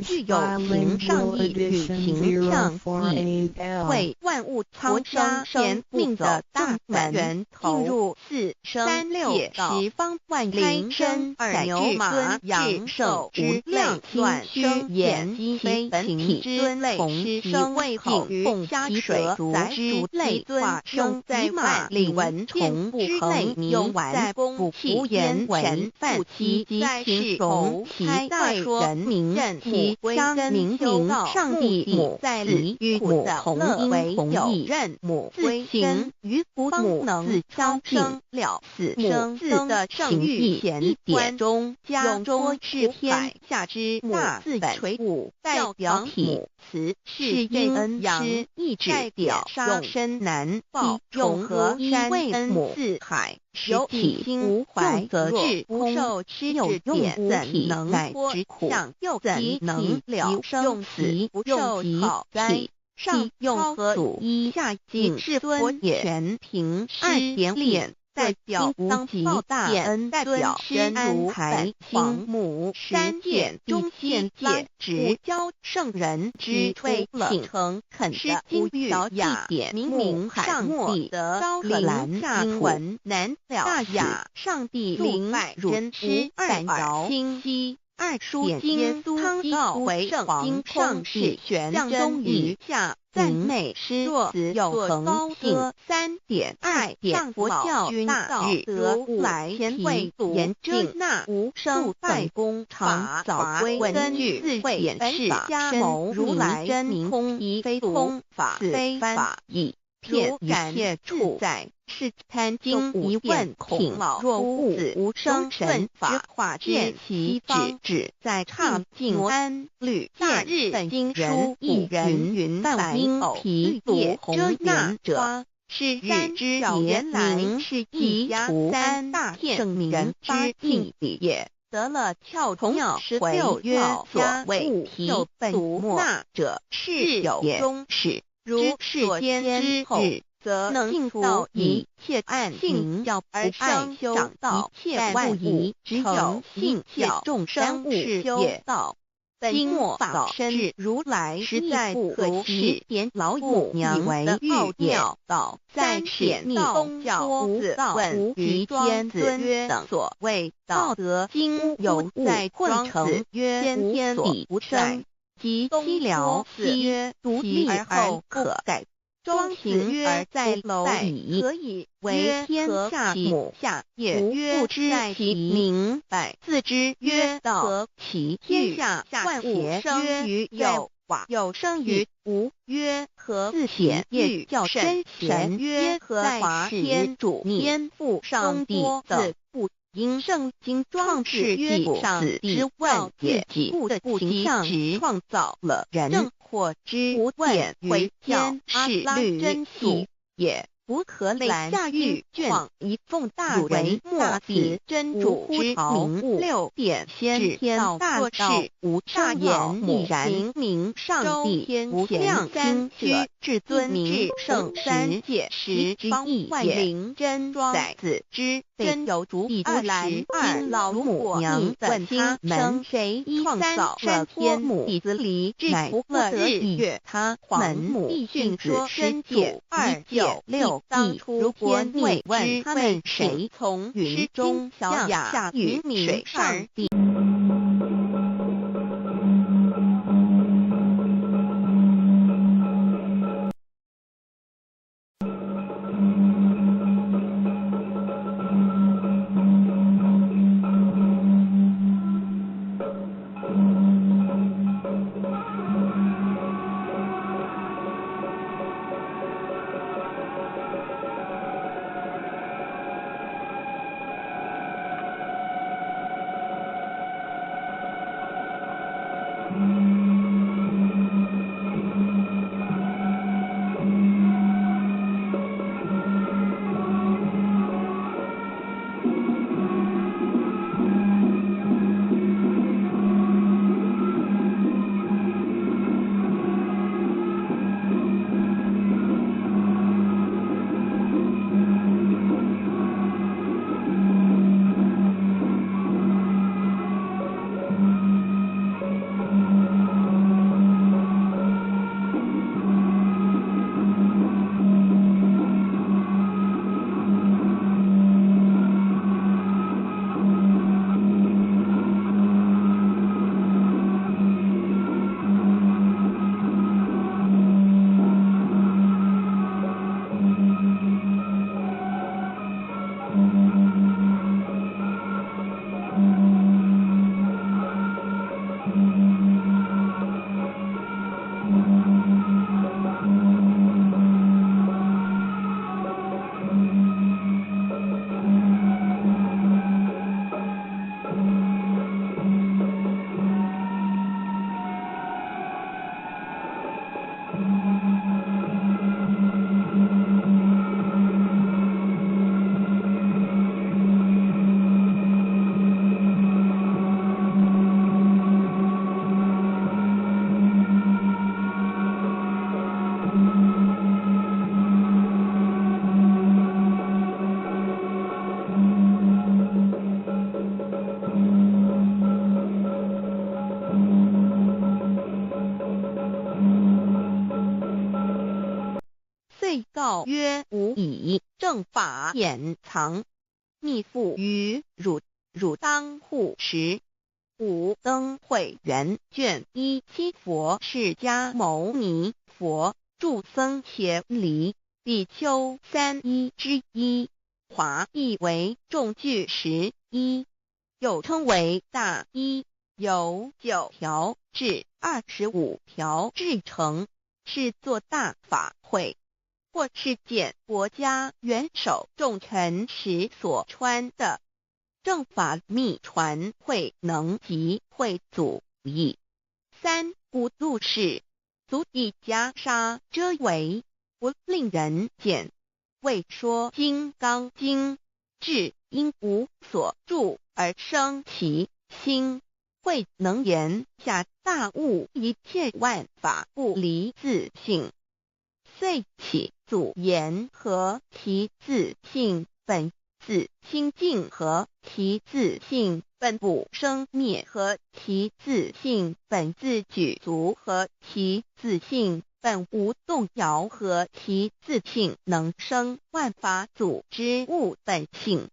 具有形上帝与形象意，为万物苍生天命的大本源头，进入4生界十方万灵身二牛马羊兽无量乱生言鸡飞本体尊类师生为口供加水足之类化生在马领文虫之内用在公器言文范其及形容其待人民任其将明上帝母在离与母同为有任母自行于不方能自超生了死生字的圣域一点中加中是天下之大字垂物，代表母慈是阴阳意志，代表上身难报用和为恩四海。有体无怀，则至不受吃有点，怎能乃之苦？又怎能了生死？不受好灾。上用和祖一下敬是佛也，全凭2.5。代表无极大恩，代表真如海皇母3点中现界直教圣人之推请诚恳的金玉雅典，明明上帝的高和兰下魂难了大雅，上帝灵真师2爻清晰。2书经汤告为圣上士玄真于下，赞美诗词有恒性。3点2点佛教大日如来前会言正纳无生拜功常早归根据4点是加谋如来真明空一非空法非法义。如感业处在是贪经疑问恐老若悟无生神法化见其旨在畅静安律夏日本经书一人云但因皮叶红颜者是日之言明是一除3大圣明之意也。得了窍同16曰所谓提本纳者是有终始。如世间之后，则能尽到一切暗性教而生长道，一切万物只有信教众生是修道。本末早身如来实在不可惜，点老母娘为奥妙道，在显密宗教无道无极天子曰等所谓道德经有在混成曰先天理不生。即西辽四曰独立而后可改，庄行曰在楼以可以为天下母下也曰不知其明白，自之曰道何其天下万物生于有瓦有生于无曰何自显业较甚神曰何在华天主天赋上帝自不因圣经创世纪上之万自己的形象创造了人，或之无点为天是律真俗也。不可累下狱卷一奉大为末子真主之名物6点先天大事无大言已然明上帝无量心虚至尊至圣3界10之意也。真载子之真有主以22老母娘问他们谁创造了天母弟子离乃不得日月他门母义训说真主296当初如果你问他们谁从云中降下于水上帝。告曰吾以正法掩藏，密付于汝，汝当护持。五灯会元卷17佛释迦牟尼佛著僧伽梨比丘31之一，华译为众句11，又称为大一，由9条至25条制成，是作大法会，或是见国家元首重臣时所穿的。正法密传会能及会祖义。三无度世，足以袈裟遮为，不令人见。为说金刚经，至因无所住而生其心，会能言下大悟一切万法不离自性。遂起祖言和其自性本自清净和其自性本不生灭和其自性本自具足和其自性本无动摇和其自性能生万法组之物本性。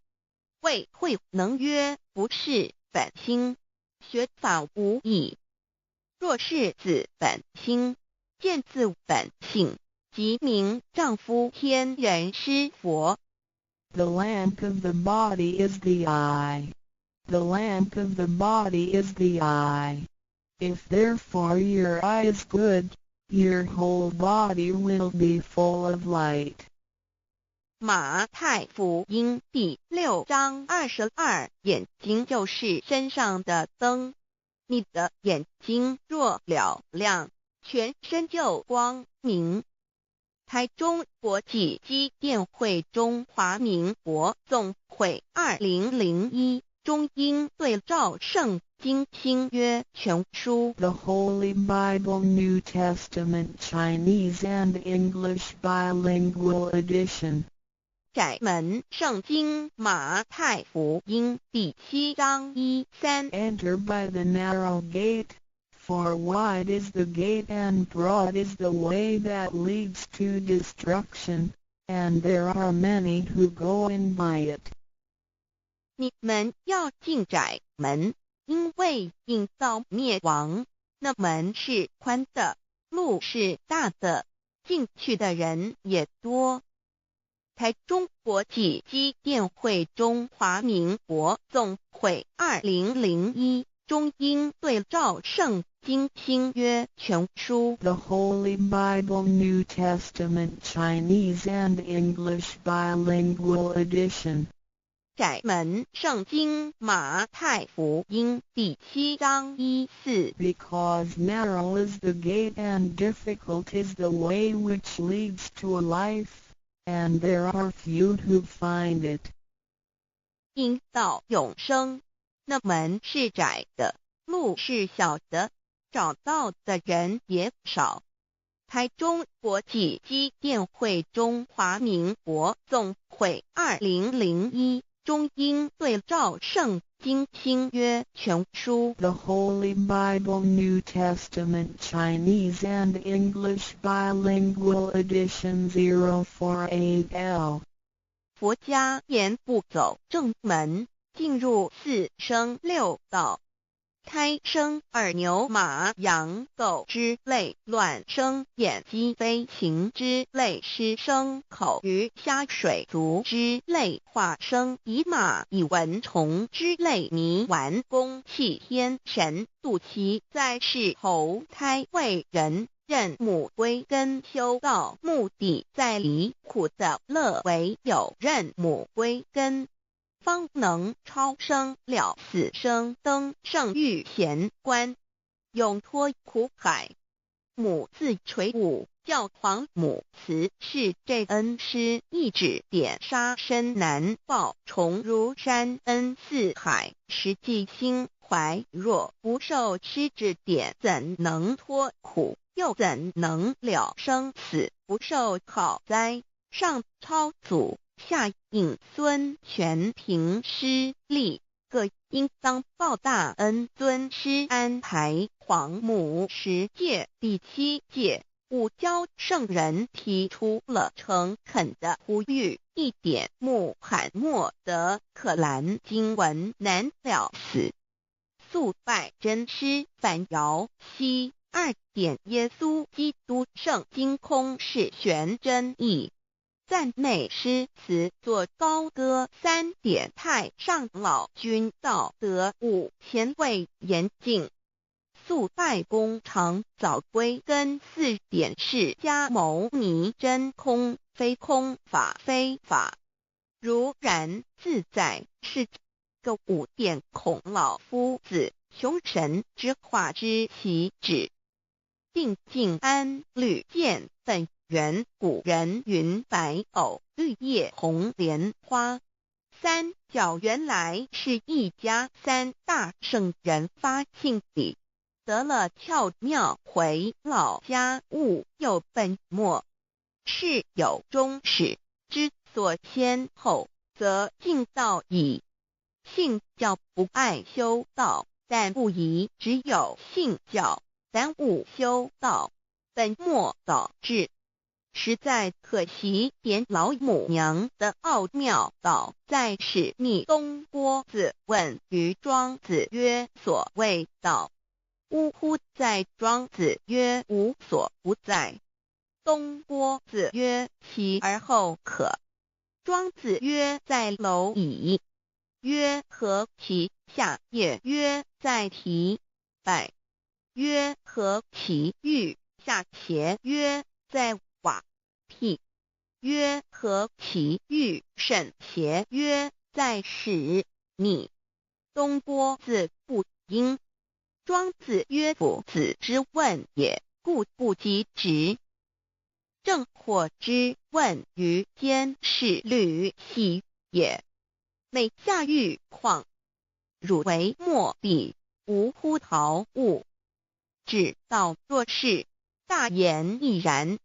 谓会能曰不是本心，学法无益。若是自本心，见自本性，即名丈夫天人师佛。The lamp of the body is the eye. The lamp of the body is the eye. If therefore your eye is good, your whole body will be full of light. 马太福音第6章22，眼睛就是身上的灯。你的眼睛若了亮，全身就光明。台中国际机电会中华民国总会2001中英对照圣经新约全书 The Holy Bible New Testament Chinese and English Bilingual Edition. 窄门圣经马太福音第7章1-3 Enter by the narrow gate, for wide is the gate and broad is the way that leads to destruction, and there are many who go in by it. 你们要进窄门，因为引到灭亡。那门是宽的，路是大的，进去的人也多。台中国际机电会中华民国总会2001中英对照圣经新约全书 The Holy Bible New Testament Chinese and English Bilingual Edition. 窄门圣经马太福音第7章1-4 Because narrow is the gate and difficult is the way which leads to life, and there are few who find it. 因到永生，那门是窄的，路是小的，找到的人也少。台中国际机电会中华民国总会2001中英对照圣经新约全书 The Holy Bible New Testament Chinese and English Bilingual Edition 048L. 佛家言不走正门，进入四生六道。胎生耳牛马羊狗之类，卵生眼鸡飞禽之类，湿生口鱼虾水族之类，化生以马以蚊虫之类，泥丸公气天神度其在世投胎为人，任母归根修道，目的在离苦的乐为有任母归根，方能超生了死生登圣域贤官，永脱苦海。母自垂武，教皇母慈是这恩师，一指点杀身难报，重如山恩似海，实际心怀若不受师指点，怎能脱苦？又怎能了生死？不受考灾，上超祖，下引孙，全凭师力，各应当报大恩。尊师安排皇母10届，第7届五教圣人提出了诚恳的呼吁，一点穆罕默德可兰经文难了死。肃拜真师反摇西2点耶稣基督圣经空是玄真义。赞美诗词作高歌3点太上老君道德5前卫严谨。肃拜工长早归根4点释迦牟尼真空非空法非法如然自在是个5点孔老夫子雄神之化之其旨。定静安律见本源古人云白藕绿叶红莲花。三角原来是一家3大圣人发庆礼，得了巧妙回老家务有本末，事有终始，之所先后，则敬道矣。信教不爱修道，但不宜只有信教，耽误修道，本末倒置。实在可惜，点老母娘的奥妙道在使逆东郭子问于庄子曰：所谓道，呜呼！在庄子曰：无所不在。东郭子曰：其而后可。庄子曰：在蝼蚁。曰：何其下也？曰：在蹄。百。曰：何其欲下且？曰：在瓦辟。曰：何其欲甚且？曰：在始。逆。东郭子不应。庄子曰：夫子之问也，故不及直。正或之问于间是履兮也。每下欲况，汝为莫必，无乎陶物。只道若是，大言亦然。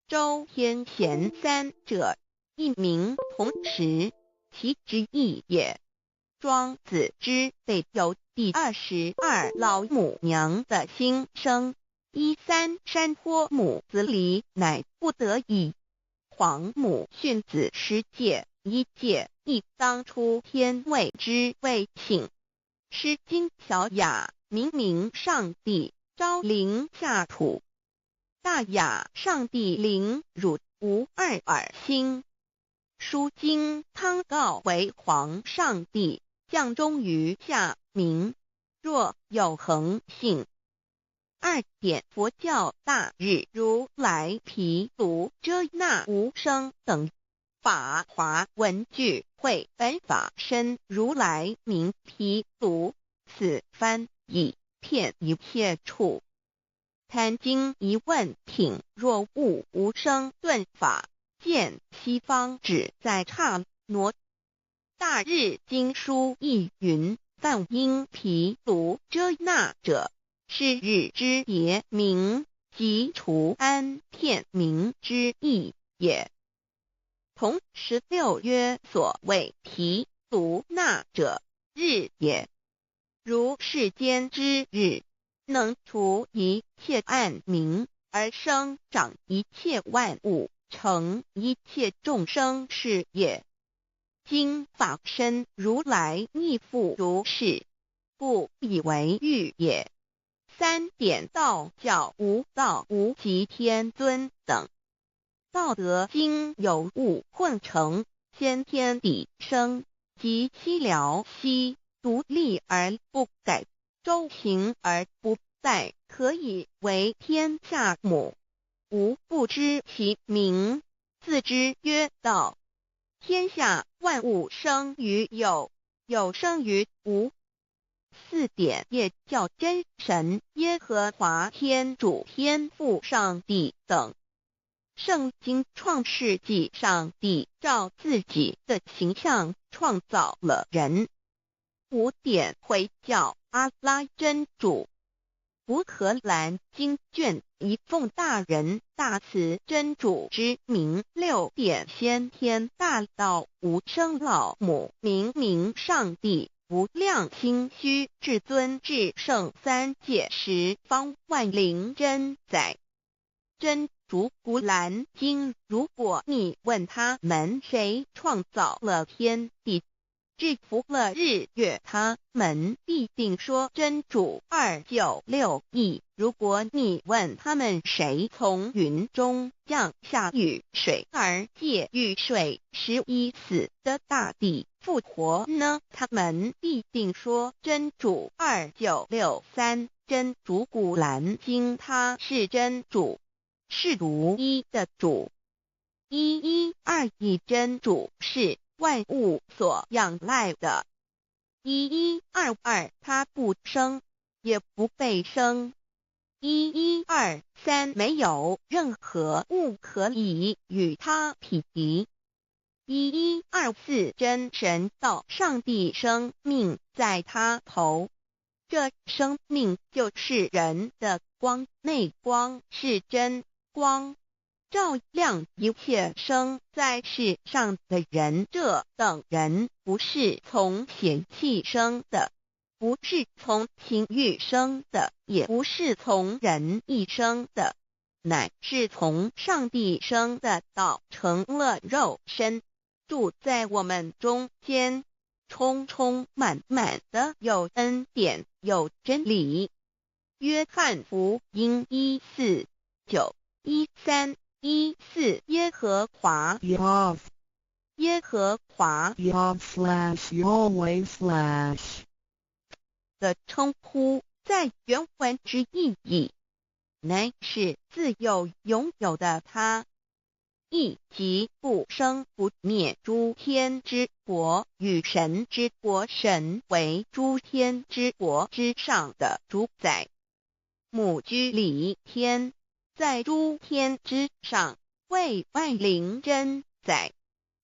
周天贤3者，一名同时，其之义也。庄子之备有第22老母娘的心声，13山坡母子离，乃不得已。皇母训子10戒，1戒亦当出天位之谓请。诗经小雅，明明上帝，昭灵下土。大雅上帝灵汝无二耳心。书经汤告为皇上帝，降忠于下民，若有恒信。2点佛教大日如来毗卢遮那无生等法华文具会本法身如来名毗卢，此翻译片一切处。贪经一问挺若悟无生顿法，见西方只在刹那。大日经书亦云：梵音毗卢遮那者，是日之别名，即除安片名之意也。同16曰：所谓毗卢那者，日也。如世间之日，能除一切暗明，而生长一切万物，成一切众生是也。今法身如来亦复如是，故以为欲也。3点道教无道无极天尊等。道德经有物混成，先天地生，即凄寥兮，独立而不改，周行而不殆，可以为天下母。吾不知其名，自之曰道。天下万物生于有，有生于无。4点业教真神耶和华天主天父上帝等。圣经创世纪，上帝照自己的形象创造了人。5点回教阿拉真主。乌克兰经卷一奉大人大慈真主之名。6点先天大道无生老母明明上帝无量心虚至尊至圣3界十方万灵真载。真主古兰经，如果你问他们谁创造了天地，制服了日月，他们必定说真主296亿。如果你问他们谁从云中降下雨水而借雨水使已死的大地复活呢？他们必定说真主2963。真主古兰经，他是真主，是独一的主112真主是万物所仰赖的1122，他不生也不被生1123，没有任何物可以与他匹敌1124，真神道上帝生命在他头，这生命就是人的光，内光是真光，照亮一切生在世上的人。这等人不是从血气生的，不是从情欲生的，也不是从人意生的，乃是从上帝生的道，成了肉身，住在我们中间，充充满满的有恩典有真理。约翰福音1491314，耶和华 Yav 耶和华 Yav/Yahweh/ 的称呼，在原文之意义，乃是自有拥有的他，亦即不生不灭诸天之国与神之国，神为诸天之国之上的主宰，母居里天，在诸天之上，为万灵真宰。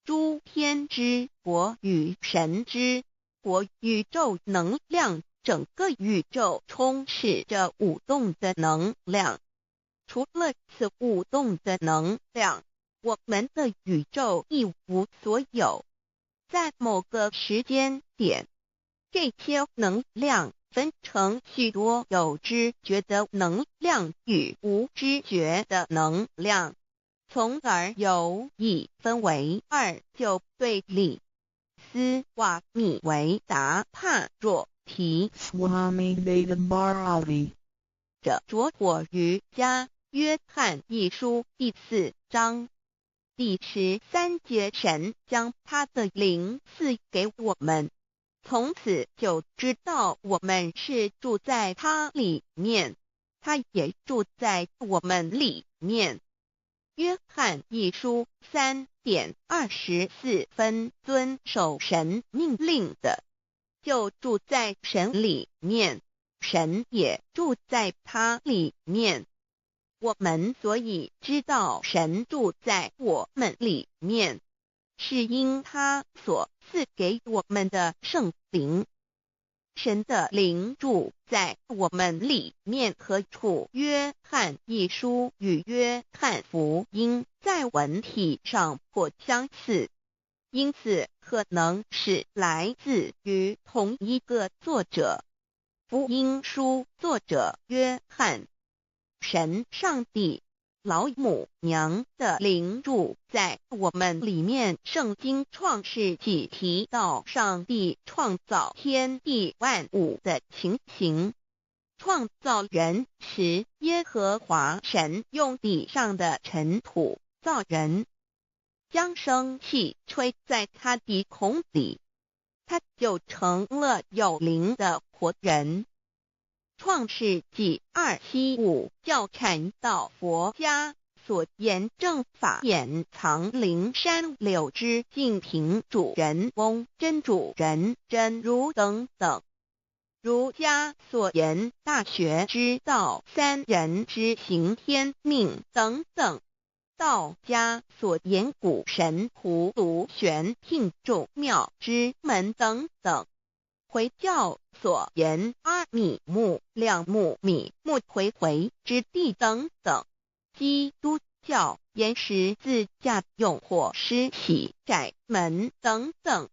诸天之国与神之国，宇宙能量，整个宇宙充斥着舞动的能量。除了此舞动的能量，我们的宇宙一无所有。在某个时间点，这些能量分成许多有知觉的能量与无知觉的能量，从而有一分为二，就对立。斯瓦米维达帕若提 Swami Vedabharati 着着火于家约翰一书第4章第13节，神将他的灵赐给我们，从此就知道我们是住在他里面，他也住在我们里面。约翰一书3:24，遵守神命令的，就住在神里面，神也住在他里面。我们所以知道神住在我们里面，是因他所赐给我们的圣灵。神的灵住在我们里面何处？约翰一书与约翰福音在文体上颇相似，因此可能是来自于同一个作者。福音书作者约翰，神上帝老母娘的灵住在我们里面。圣经创世纪提到上帝创造天地万物的情形，创造人时，耶和华神用地上的尘土造人，将生气吹在他鼻孔里，他就成了有灵的活人。创世纪275教禅道佛家所言正法掩藏灵山柳之净瓶主人翁真主人真如等等。儒家所言大学之道三人之行天命等等。道家所言古神荼毒玄牝众妙之门等等。回教所言阿米木、亮木、米木回回之地等等。基督教言十字架用火施洗窄门等等。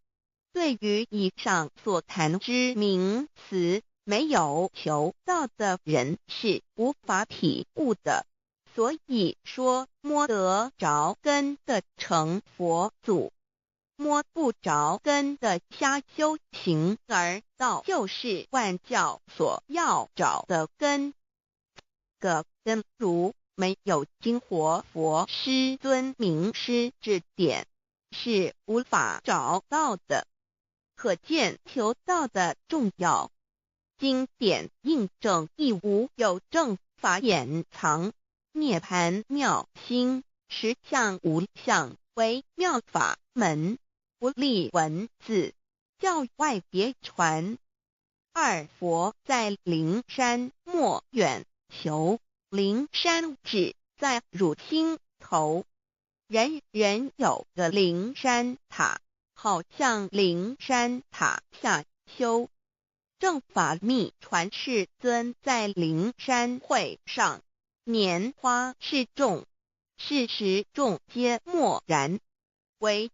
对于以上所谈之名词，没有求道的人是无法体悟的。所以说摸得着根的成佛祖，摸不着根的瞎修行而道，就是万教所要找的根。个根如没有经活佛师尊名师指点，是无法找到的。可见求道的重要。经典印证亦无有正法掩藏，涅盘妙心，实相无相，为妙法门，不立文字，教外别传。二佛在灵山莫远求，灵山只在汝心头，人人有个灵山塔，好像灵山塔下修。正法密传世尊在灵山会上，拈花示众，是时众皆默然，唯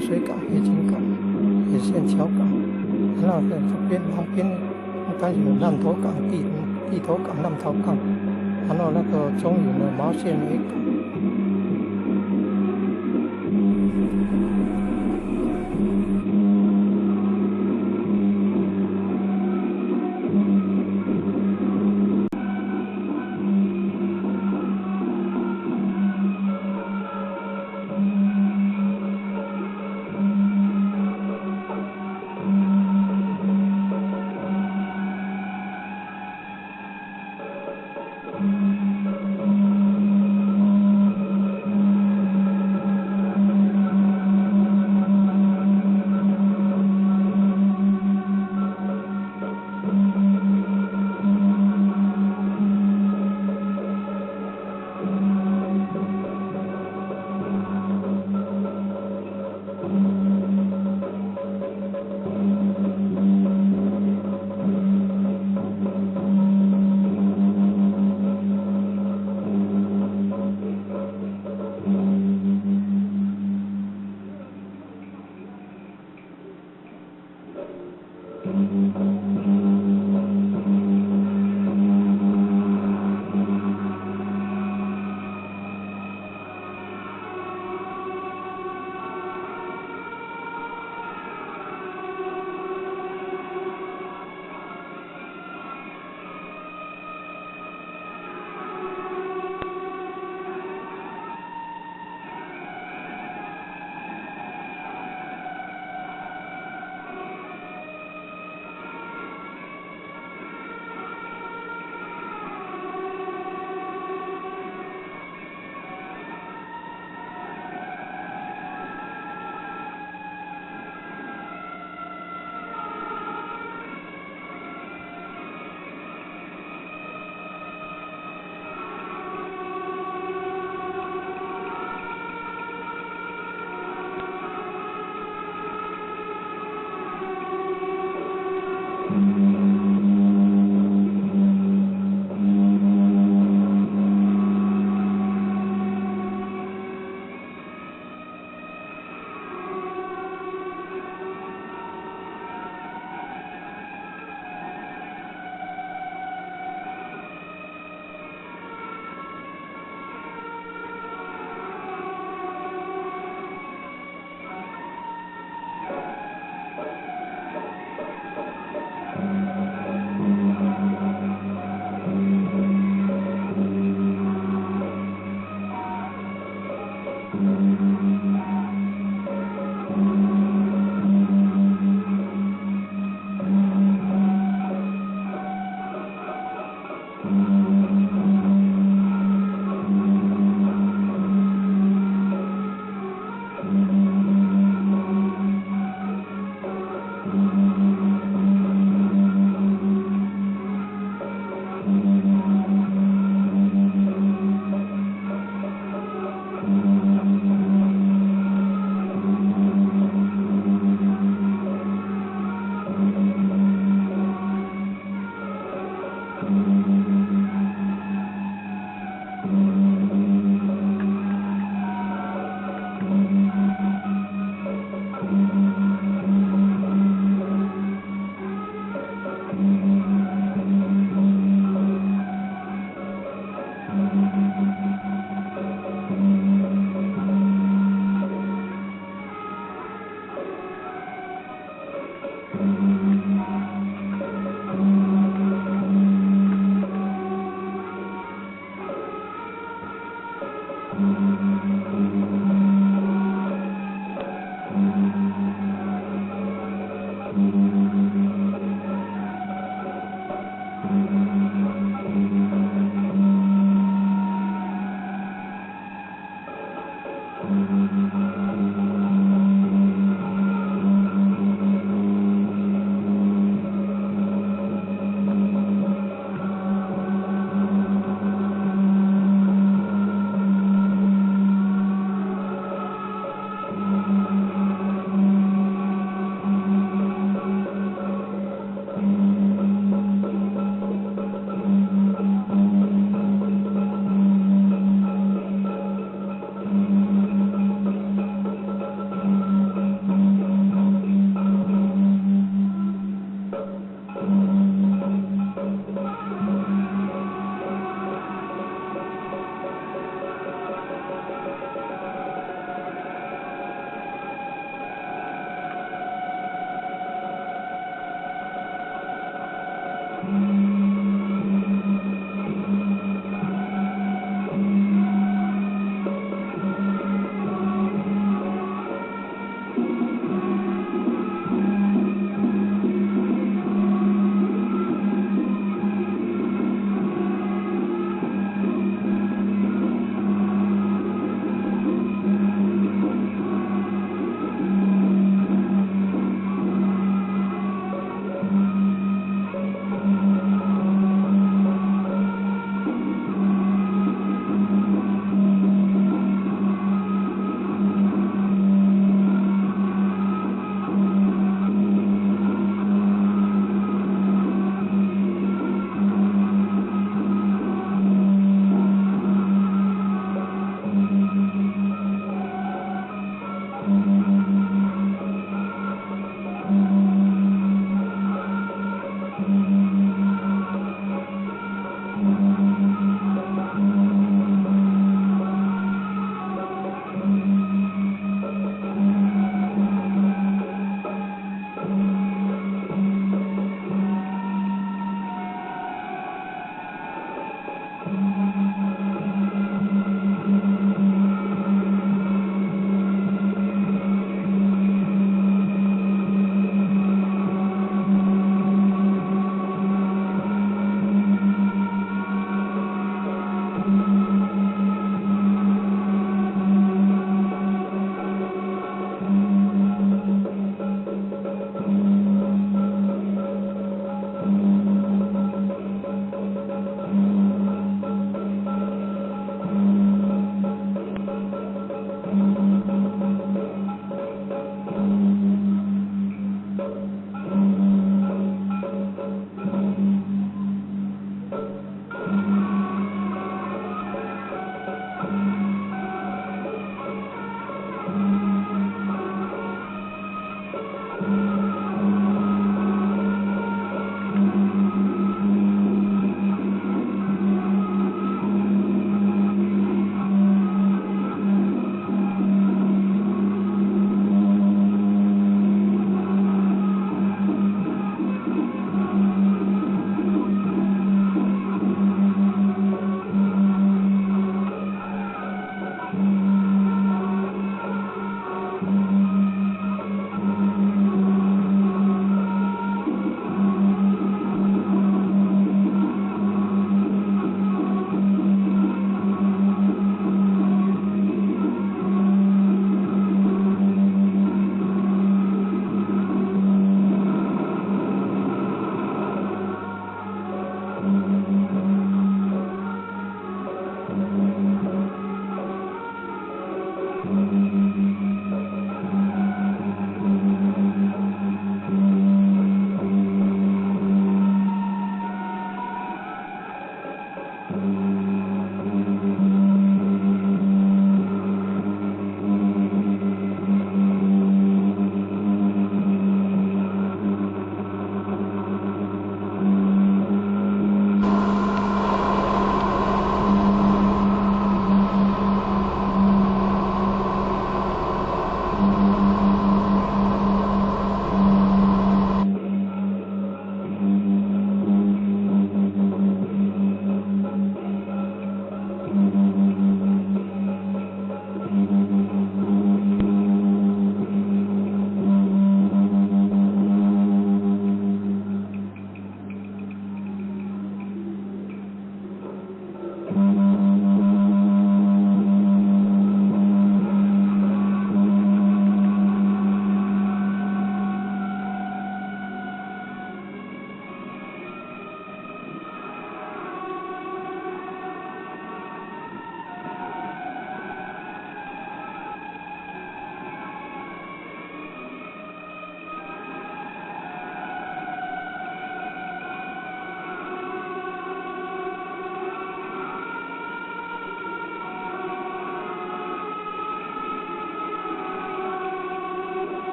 水港、冶金港、冶线桥港，然后在这边旁边当然有浪头港、地头港、浪头港，然后那个中有的毛线维港。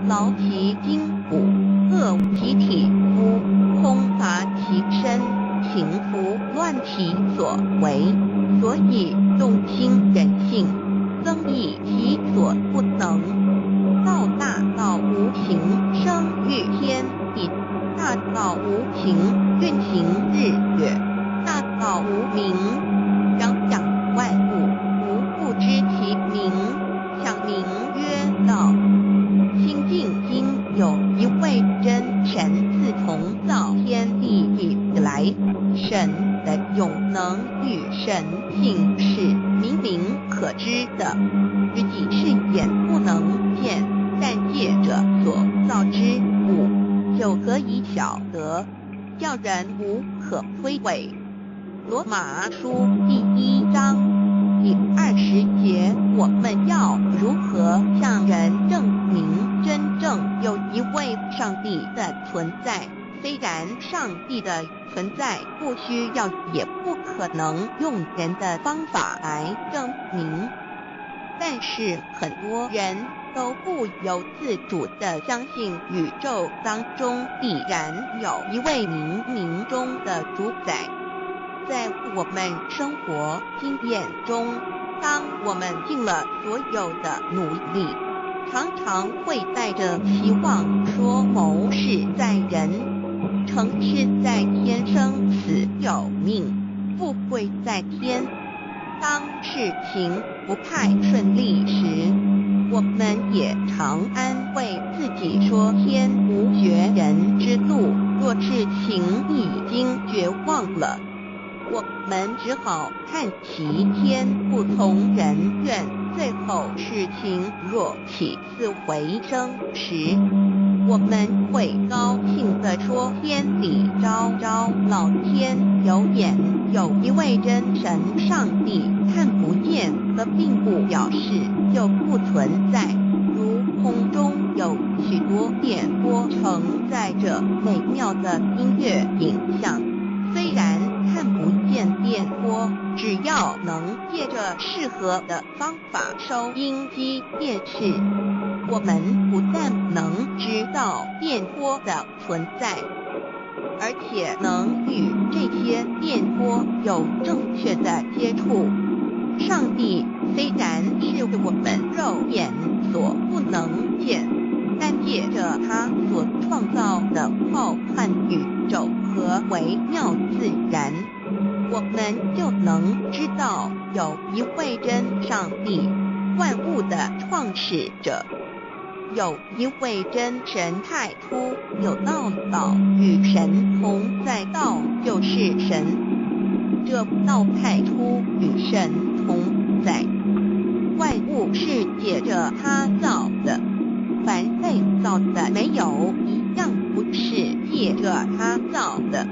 劳其筋骨，饿其体肤，空乏其身，情服乱其所为，所以动心忍性，增益其所不能。道大道无情，生育天地；大道无情，运行日月；大道无名，养养万物，无不知其名，想名曰道。心静经有一位真神，自从造天地以来，神的永能与神性是明明可知的，自己是眼不能见，但借着所造之物，就可以晓得，叫人无可推诿。罗马书第1章第20节，我们要如何向人证明真正有一位上帝的存在？虽然上帝的存在不需要也不可能用人的方法来证明，但是很多人都不由自主地相信宇宙当中必然有一位冥冥中的主宰。在我们生活经验中，当我们尽了所有的努力，常常会带着希望说谋事在人，成事在天，生死有命，富贵在天。当事情不太顺利时，我们也常安慰自己说天无绝人之路，若事情已经绝望了，我们只好叹其天不从人愿。最后事情若起死回生时，我们会高兴地说天理昭昭，老天有眼，有一位真神上帝，看不见的并不表示就不存在，如空中有许多电波承载着美妙的音乐影像，虽然看不无线电波，只要能借着适合的方法收音机电视，我们不但能知道电波的存在，而且能与这些电波有正确的接触。上帝虽然是我们肉眼所不能见，但借着他所创造的浩瀚宇宙和微妙自然，我们就能知道有一位真上帝，万物的创始者。有一位真神太初有道与神同在，道就是神。这道太初与神同在，万物是借着他造的，凡被造的没有一样不是借着他造的。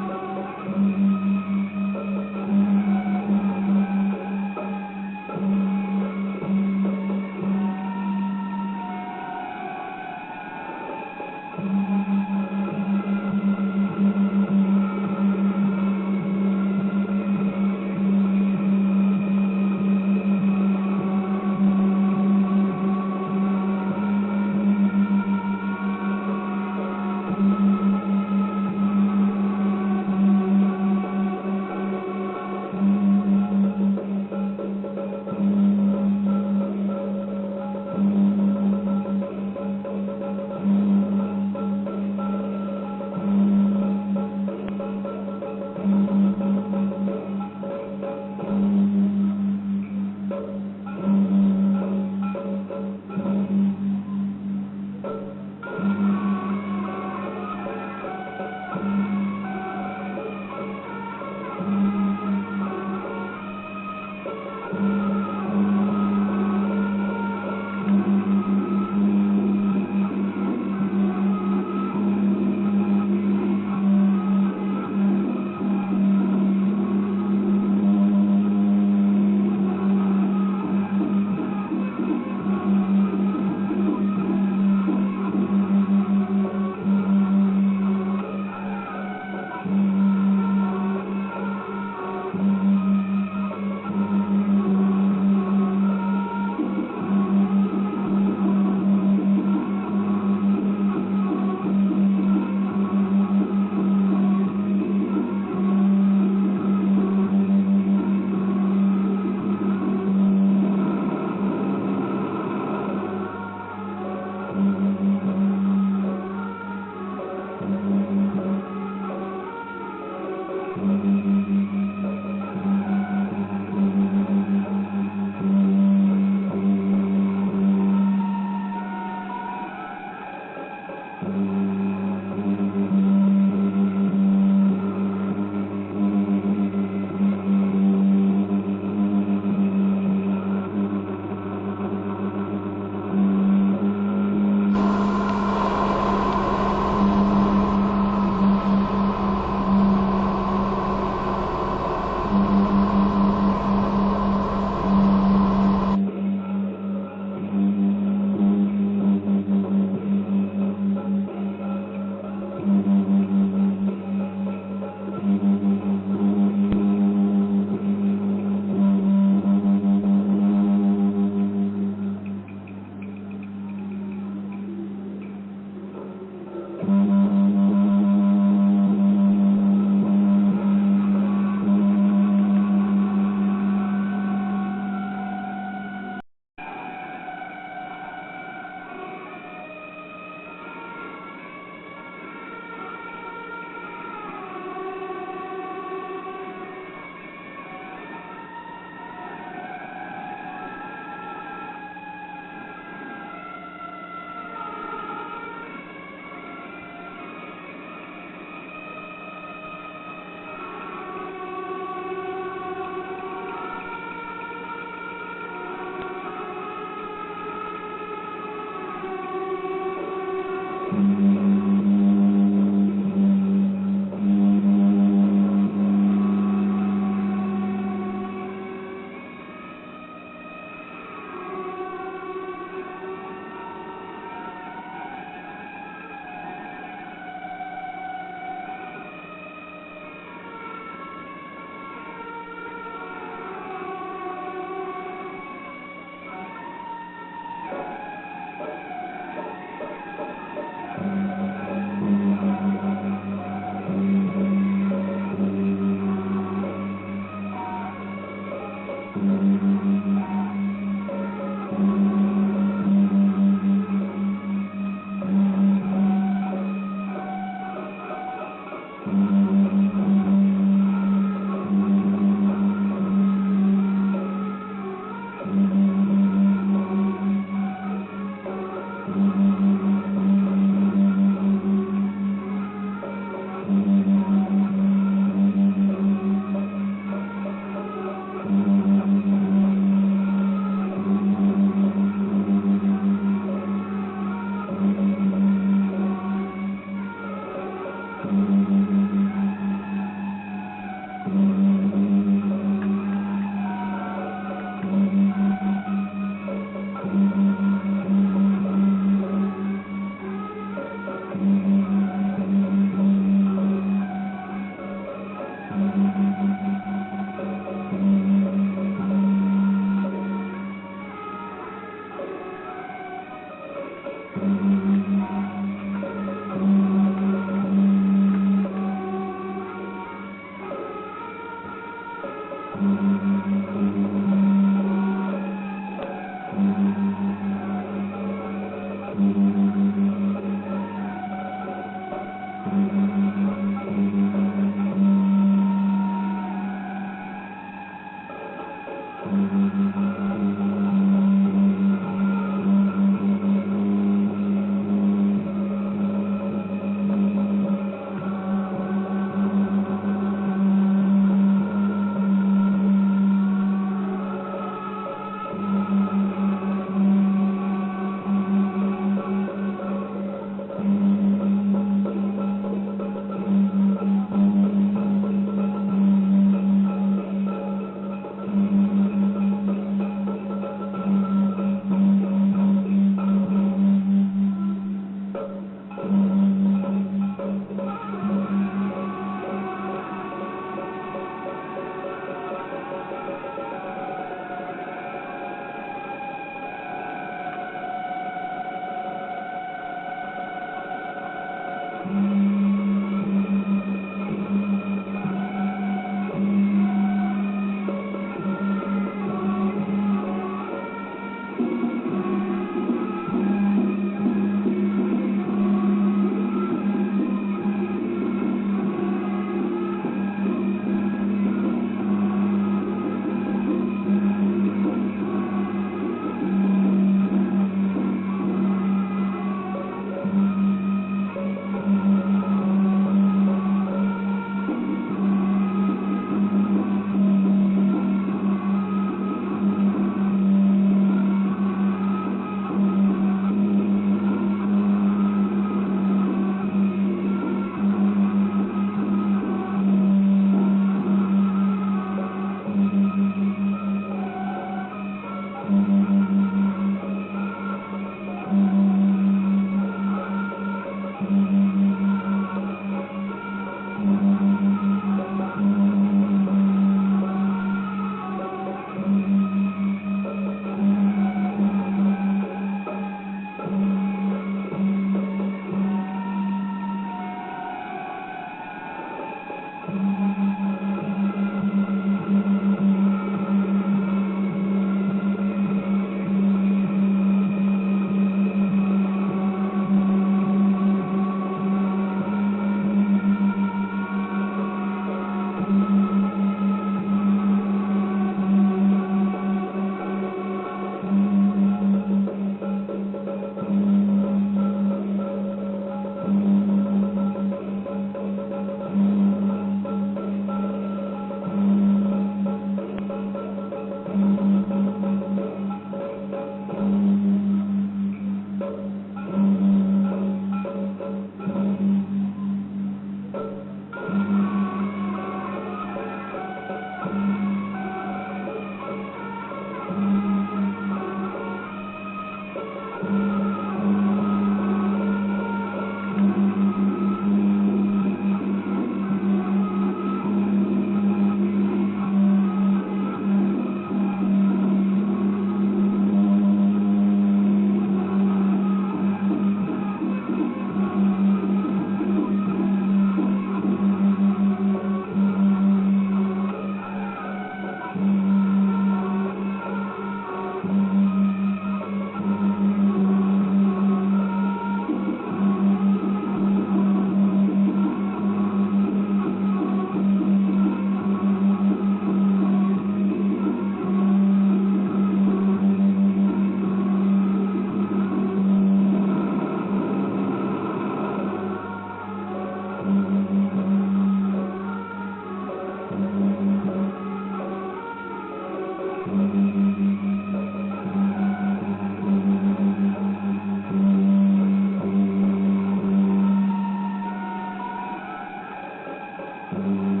嗯。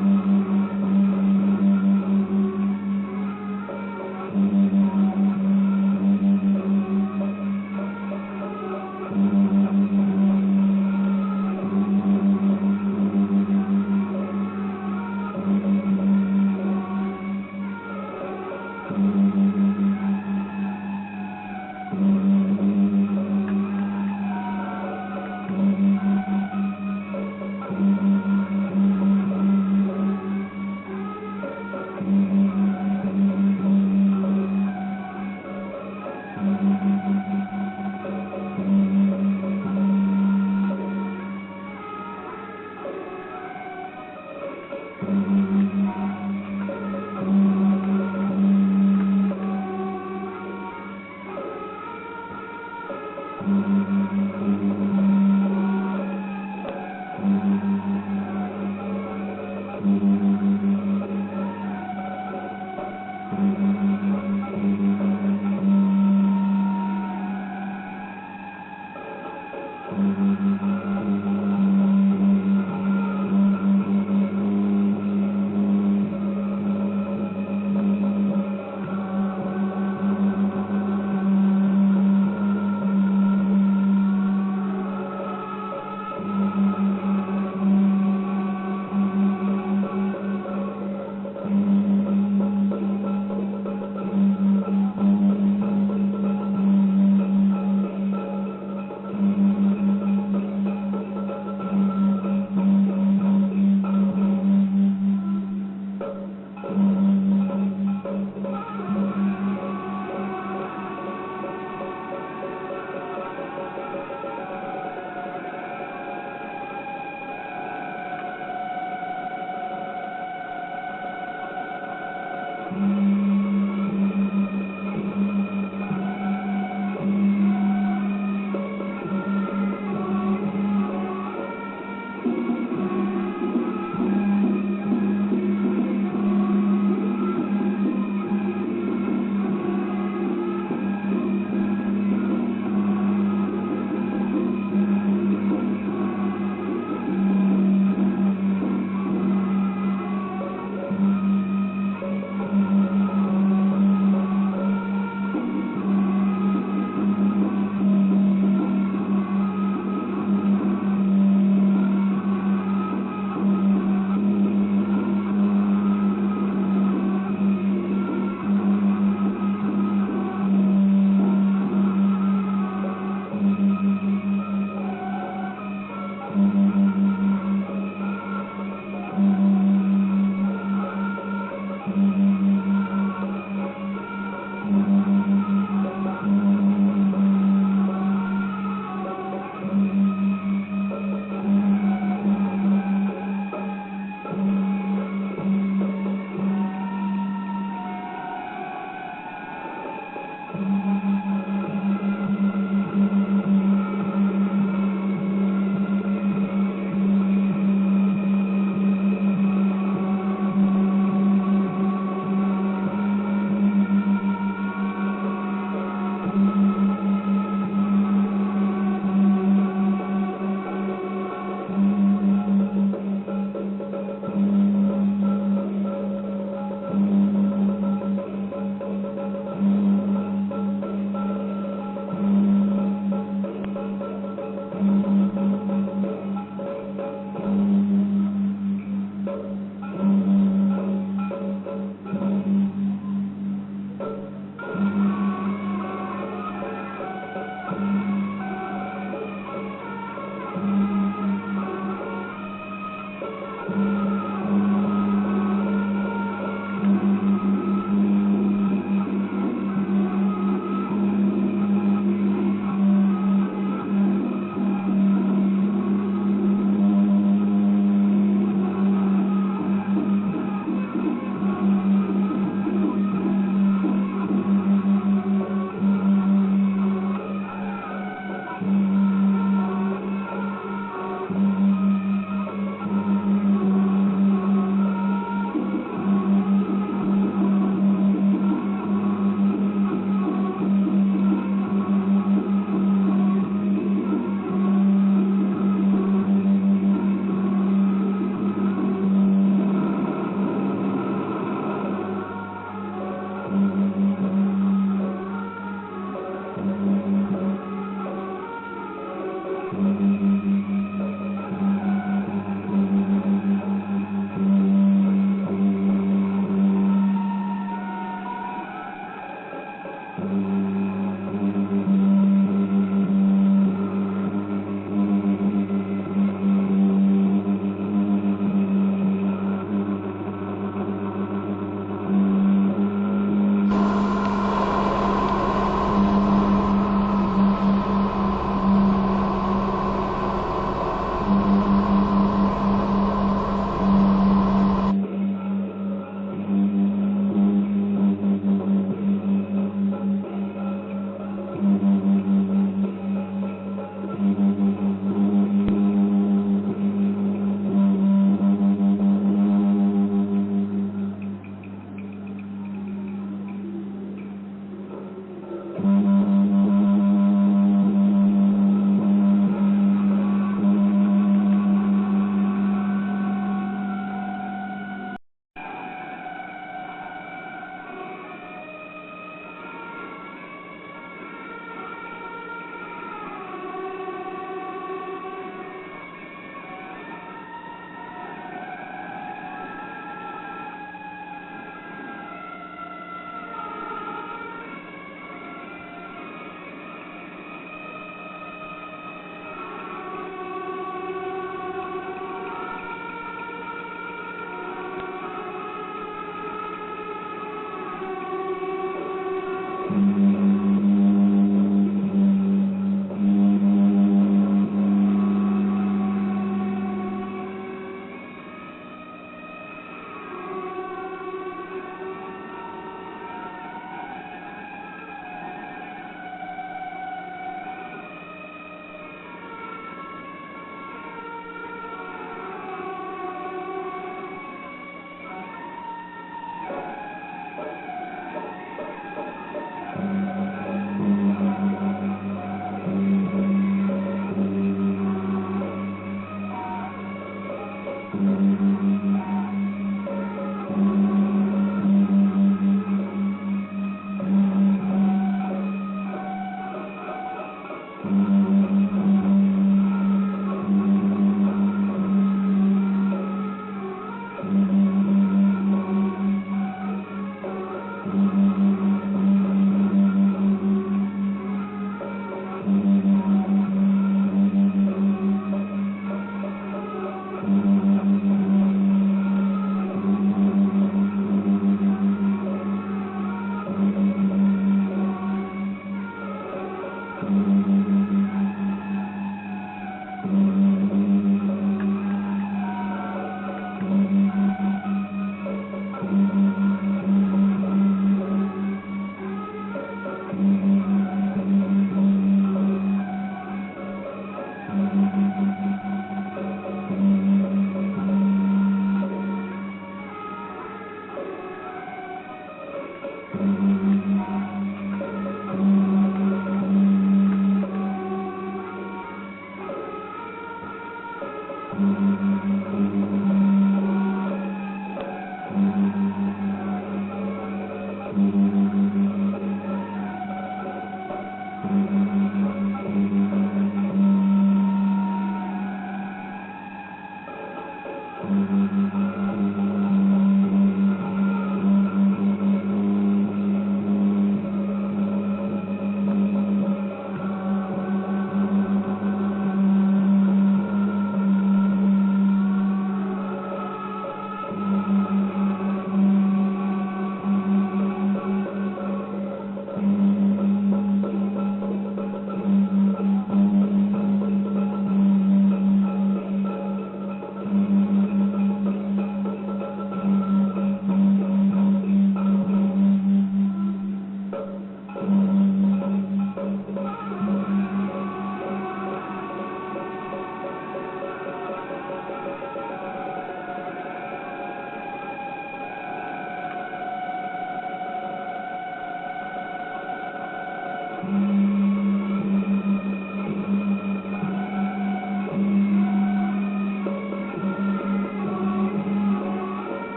了。